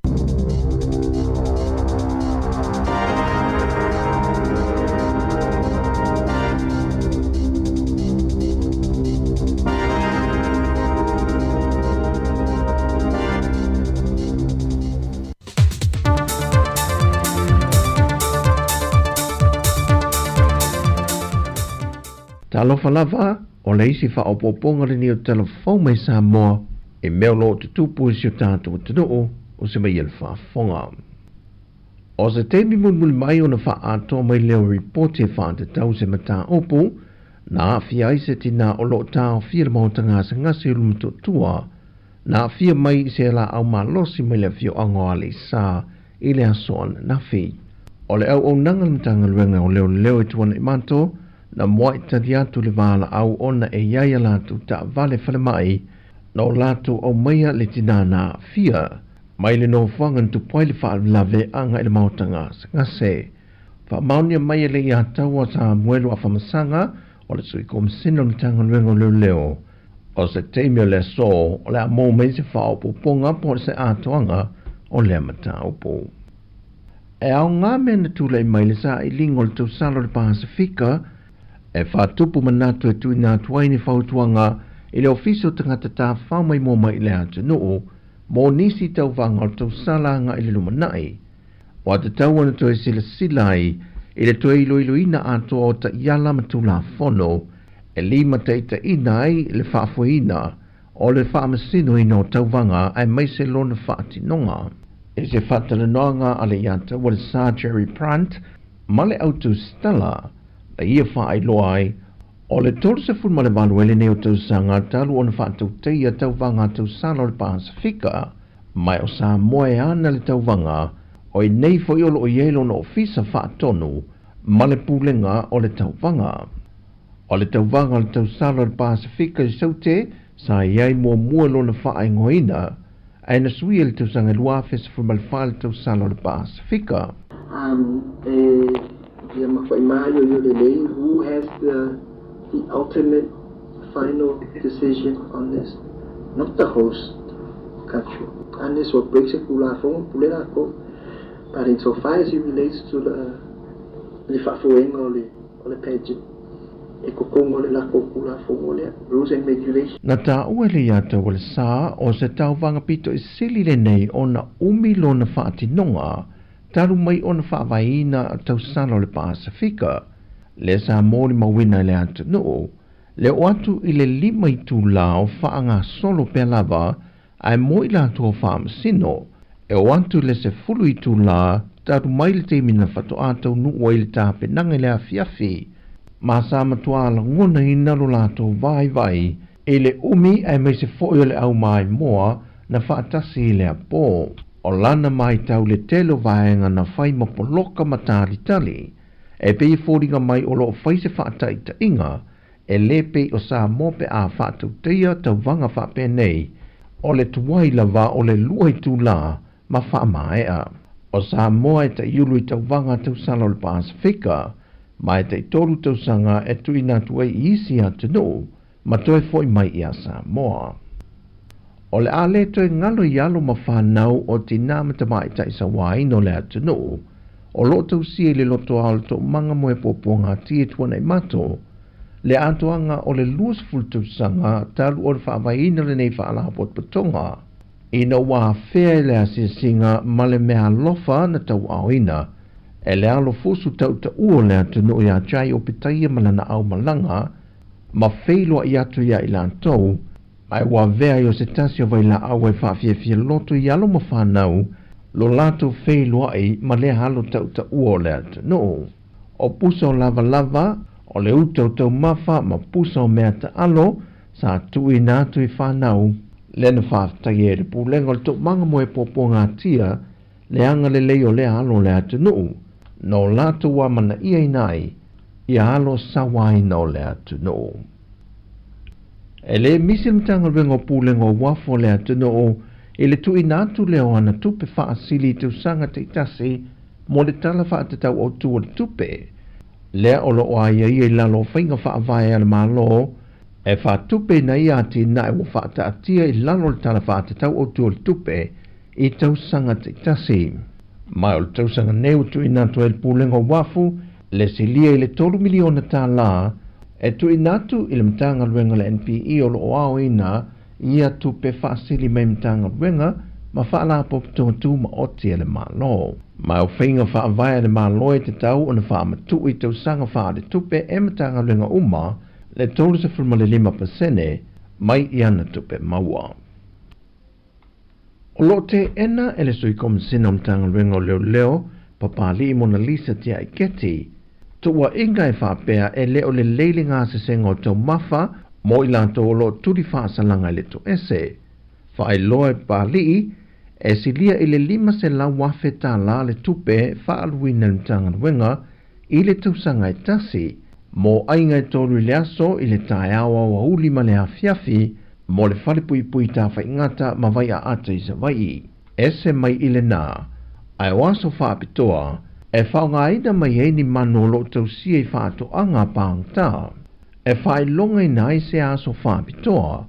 Talofa lava o le isi whaopoponga le ni o telefou mai Sāmoa e meo lo te tupu si o tātou tanu o se mai ele whaafonga. O se teimi mulmuli mai o na whaato mai leo reporte whaante tau se mata opu na awhia se tina o lo tāo whia le mautanga sa ngase ulumato tua na awhia mai se la au malosi mai le whio ango ale sā I le asoan na whi. O le au nanga mtanga luenga o leo e tuana I manto na moa tali atu le wala au ona e iaia latu ta vale whale mai na o latu au meia le tinana fia mai le no whangan tu poai le wha lave anga I le mautanga sa ngase. Wha maunia mai le ia taua sa muelo a whamasanga o le sui kom sino le tanga luengo leo O se teimio le so, o le a mō mei se whao ponga po se atoanga o le matau po. E au ngā mena tūlei mai le sa I lingo le tau salo le Pasifika, e whātupu manatu e tui nā tuaini whautuanga I le ofiso tangata tā whaumai mō mai le atu nuu, mō nisi tau wanga o tau salanga I le lumanai. O te tau ana toi sila silai, I le toi ilo ina ato o ta iala matula fono, e lima te ita inai le whaafuina, o le whaamasino ina o tau wanga ai mai se lona whaatinonga. E se whatalanoanga ale iata wale Sir Jerry Prant, male autu Stella, la ia wha loai, o le tolu se fun male waluele ne o tau sanga talu ona whaatau teia tau wanga tau salo le Pasifika, mai o Sāmoa e ana le tau wanga, o I nei fo iolo o ielo na ofisa whaatonu, male pulenga o le tau wanga. O le tau wanga le tau salo le Pasifika I saute, sa iai mua mua lo na wha ingoina, ai na sui le tau sanga luafes fun male wha le tau salo le Pasifika. Who has the ultimate final decision on this? Not the host country. And this what breaks it but insofar as it relates to the Fafueng or the Pejit, rules and regulations. Na tā ua le iata wale sā o se tau wangapito I sili le nei o na umilo na whaatinonga, taru mai o na whaavaina tau salo le Pasifika, le sa mōri mawina le atu nuu, le o atu I le lima I tū lao whaanga solo pe lava, ai mo I la atu o whaamasino, e o atu le se fulu I tū la, taru mai le te mina whato atau nuu o I le tāpe nanga le a fiafi, ma sa matua la ngona I nalo lato vai, e le umi ai mai se foio le au mai moa, na whaatasi I le a pō, o lana mai tau le telo vaenga na whai mapoloka matari tali, e pei fōringa mai o loo whai se whaatai ta inga, e le pei o Sāmoa pe a whaatau teia tau wanga whape nei, o le tuwai lava o le luai tū la, ma whaamaea. O Sāmoa e ta iulu I tau wanga tau salo le Pasifika, ma e te toru tau sanga e tui nā tuai isi atu nuu, ma toi foi mai I a Sāmoa. O le ale toi ngalo I alo ma whanau o ti nāmata mai ta isa waino le atu nuu, o loto si le loto alto manga moe poponga tie tuana I mato, le atoanga o le luas fultu sanga talu o le whaavaina le nei whaalapot patonga, ina wā whea le asiasinga ma le mea lofa na tau auina, e le alo fosu tau ta ua le atu no I a chai o pitaia malana au malanga, ma wheilua I atu ia I lantou, ai wā vea I o se tasio vai la au e whaafiafia loto I alo ma whanau, lo lato wheilua I ma le halo tau ta ua le atu no. O pusa o lava lava, o le utau tau mafa ma pusa o mea ta alo, sa tui nātu I whanau, le na whaafitai e le pūlenga le tau manga moe popo ngā tia, le anga le leo le alo le atu no. No lato wa mana ia inai, I alo sawai no le atu no. E le misimtanga wengo pūlenga wafo le atu no, I le tui nātu leo ana tupe whaasili te usanga te itasi, mo le tala whaatatau o tua le tupe. Lea olo o aia I lalo whainga whaavai ala malo, e whaatupe na ia ati na e wo whaataatia I lalo le tala whaatatau o tua le tupe, I tausanga te itasi. Mai o le tausanga neu tui nātu e le pūlenga wafu, le silia I le 3 miliona tā la, e tui nātu I le mtanga luenga le NPE o lo o ao ina, ia tupe whaasili mai mtanga luenga, ma whaalapo ptongatū ma oti e le malo. Mai o whainga whaavai le malo e te tau o na whaamatu I tausanga whaade tupe e mtanga luenga uma, le 3.5%, mai I ana tupe maua. O lo te ena e le sui komisina o mtanga luenga o leo leo, papali I Mona Lisa tia I keti, tua inga e whaapea e leo le leili ngā sesenga o tau mafa, mo I lanto o lo turi whaasalanga I le to ese. Whae loe pali, e silia I le 5 se la wafe tā la le tupe whaaluina le mtanga luenga, I le tausanga I tasi, mo ainga I toru I le aso I le tae awa wa uli ma le hafiafi, mo le whalipui pui tā whaingata ma vai a ata I sa vai. Ese mai I le nā, ai waso whaapitoa, e whaunga aina mai eini mano lo tau si e whaato anga pāng tā. E whae longa I nai se aso whaapitoa,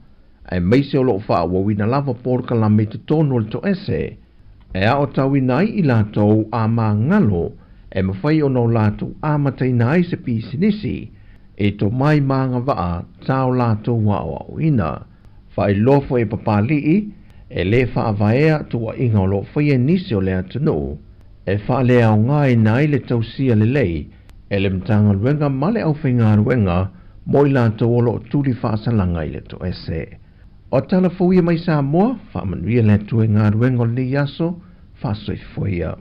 ai meise o loo whaawawina lava Polokalame te tonu le to ese, e a o tawina ai I lātou a mā ngalo, e mawhai o nau lātou a mataina ai se pisinisi, e to mai maanga waa tau lātou wa ina. Whai lofo e papalii, e le whaavaea tua inga o lo whaia nisi o lea tunu, e whaalea o ngai nai le tausia le lei, e le mtanga ruenga male au whainga ruenga, moi lātou o lo tuli whaasalanga I le to ese. O tala fwia mai Sāmoa, whaamanuia le tue ngā ruenga o le yaso, whaasoi fwia.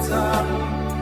Time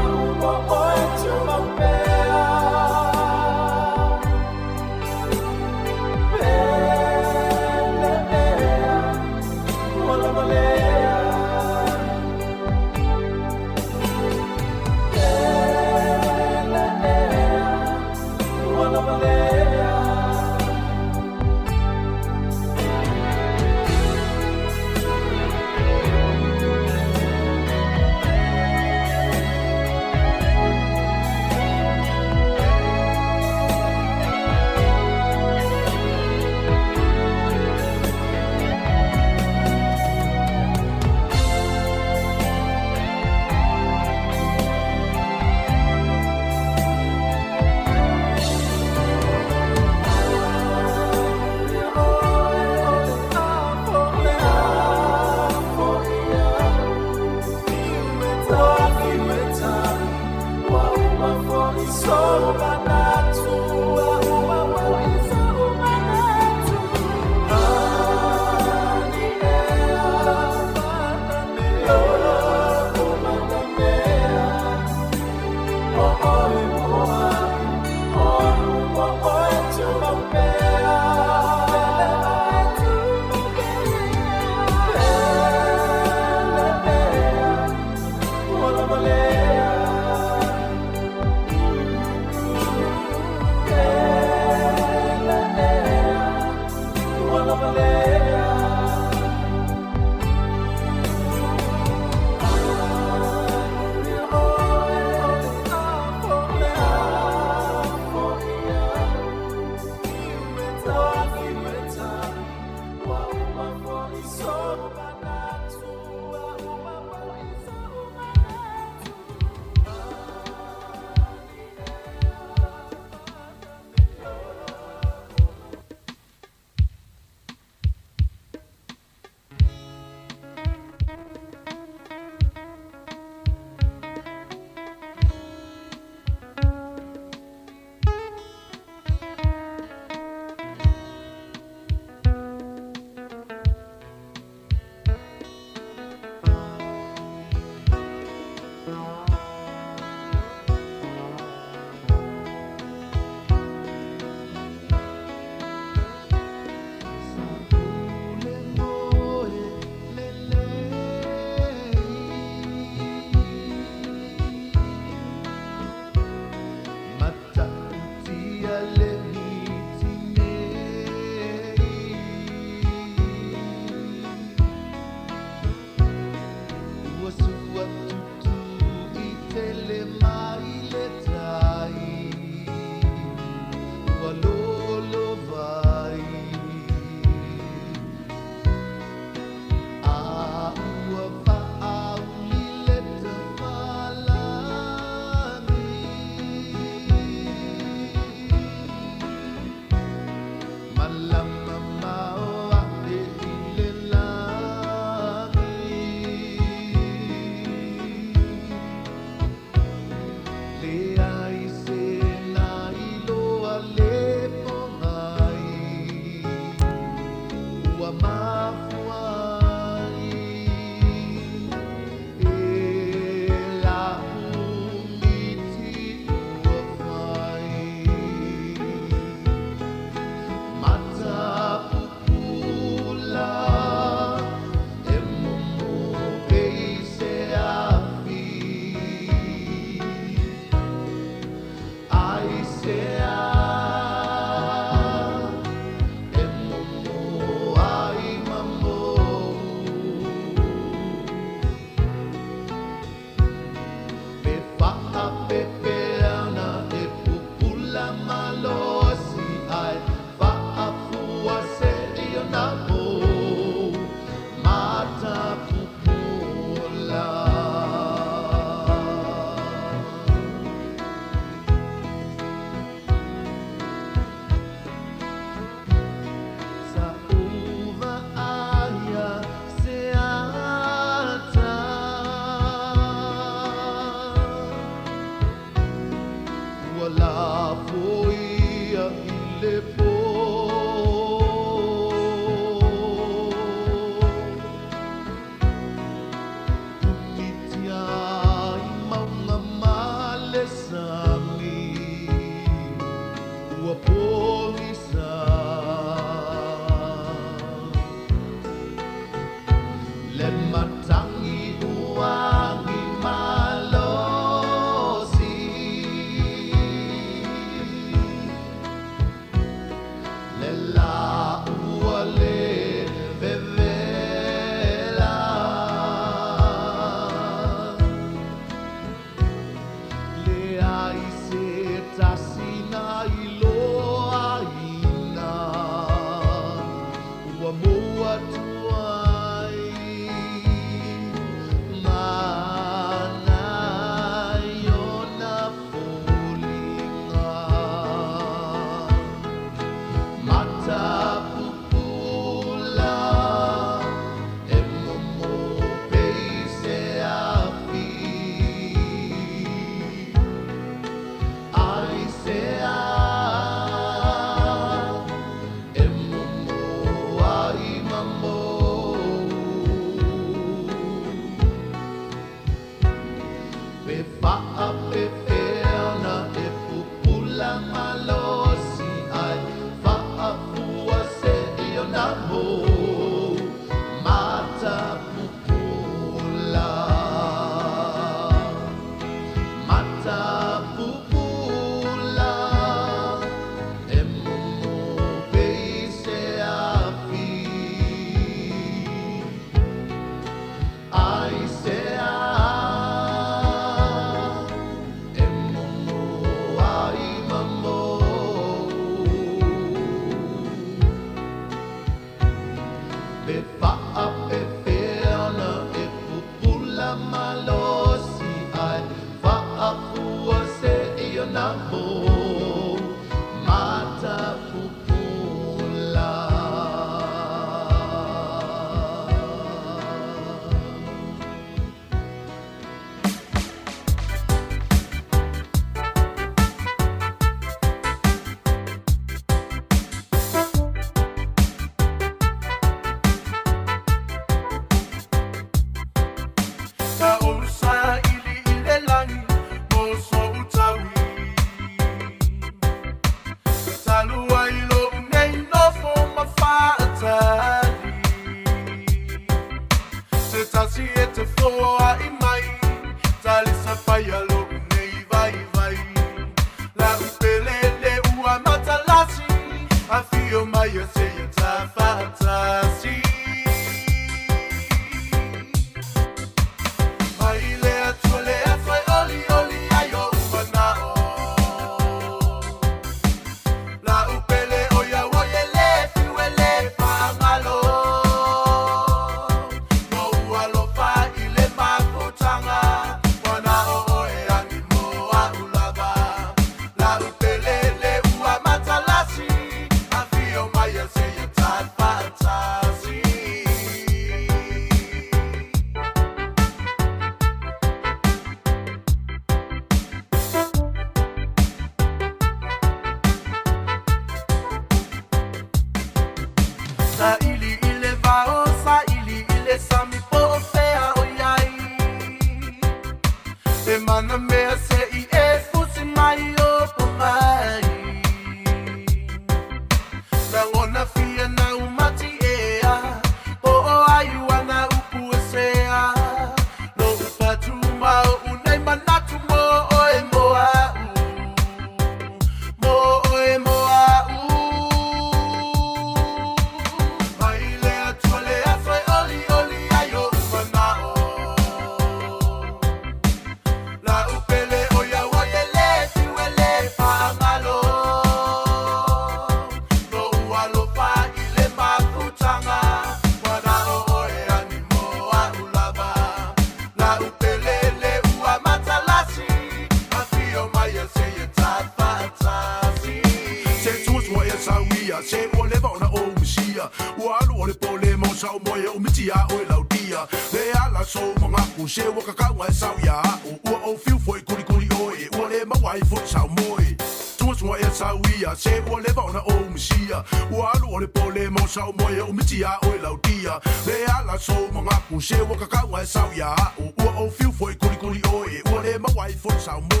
swa e sauia se o le vaona o msia o alu o le pole mo sau mo e o mitia o la utia le ala so manga ku se o ka wa sauia o fiu foi kuli o e o le mawai fo sau mo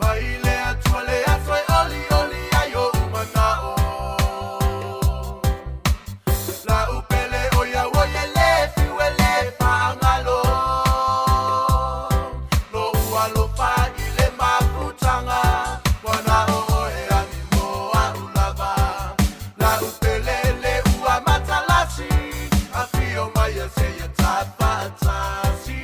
mai le atua le afai oli oli ayo manao la upele o ya o ye le fiu le pangalo lo ualo pa ile maputanga wana o e animo a ulava la upele le ua matalasi afio mai se ye tapatasi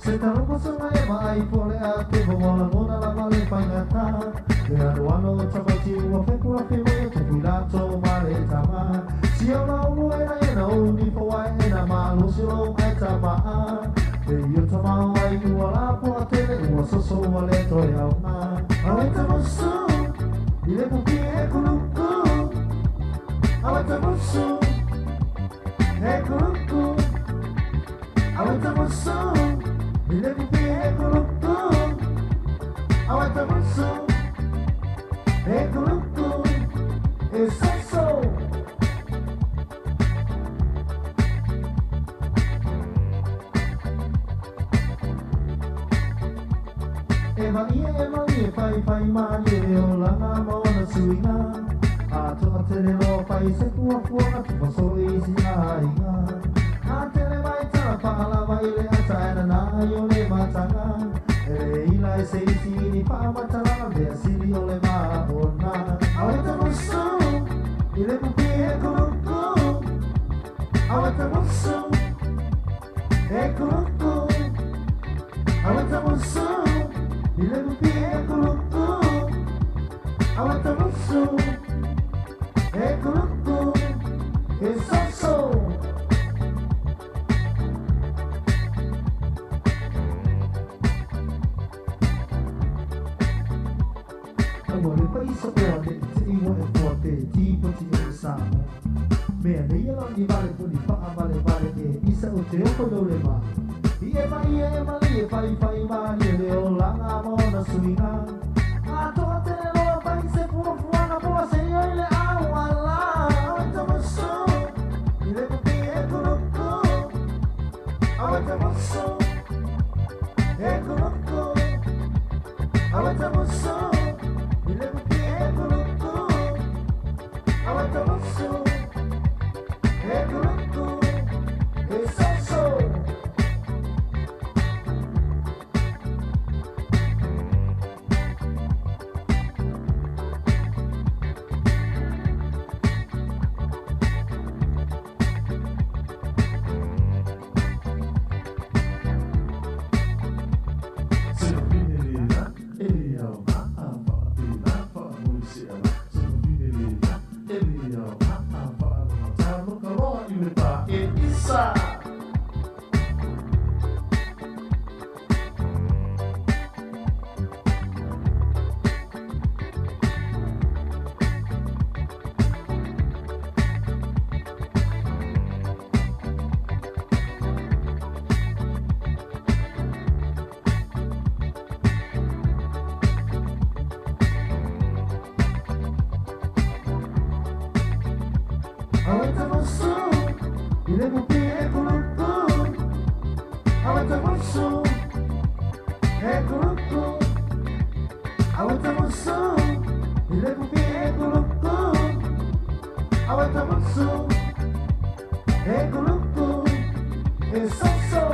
Se talopo sunga e mai pole a te Mola mona la vale pangata Le anuano tapati ua fekura femoia Te puilato mare tama Si ona ulu ena uni fawai ena malo silo ai tama E io tama wai ua lapo a tele Ua soso wale toi au na Awe tamosu Ile pupi e kuluku Awe tamosu E kuluku Awe tamosu Ile pupi e kuluku Awe tamosu E kuluku E soso E mani e fai mani e o langa maona suinga A toa tele lo fai se kua fuanga tupa so isi na inga A tele mai tana pahala vai le ata ena na yo le matanga E ila e se isi ni pa matala Vea sili o le maona Awe tamosu Ile pupi e kuluku Awe tamosu E kuluku Awe tamosu Ile pupi e kuluku Awe tamosu E kuluku E soso Amore paisa ore Te iwa e forte Tipo ti e Sāmoa Mea nei ala ni vale puni Paa vale e Isa o te oko do le ma I e mai e mali e fai mani E le o langa mona suinga A toa tele loa fai se pua fuana Poa se ioi le au ala Awe tamosu Ile pupi e kuluku Awe tamosu E kuluku Awe tamosu Ile pupi e kuluku Awe tamosu E kuluku E soso Awe tamosu Ile pupi e kuluku Awe tamosu E kuluku Awe tamosu Ile pupi e kuluku Awe tamosu E kuluku E soso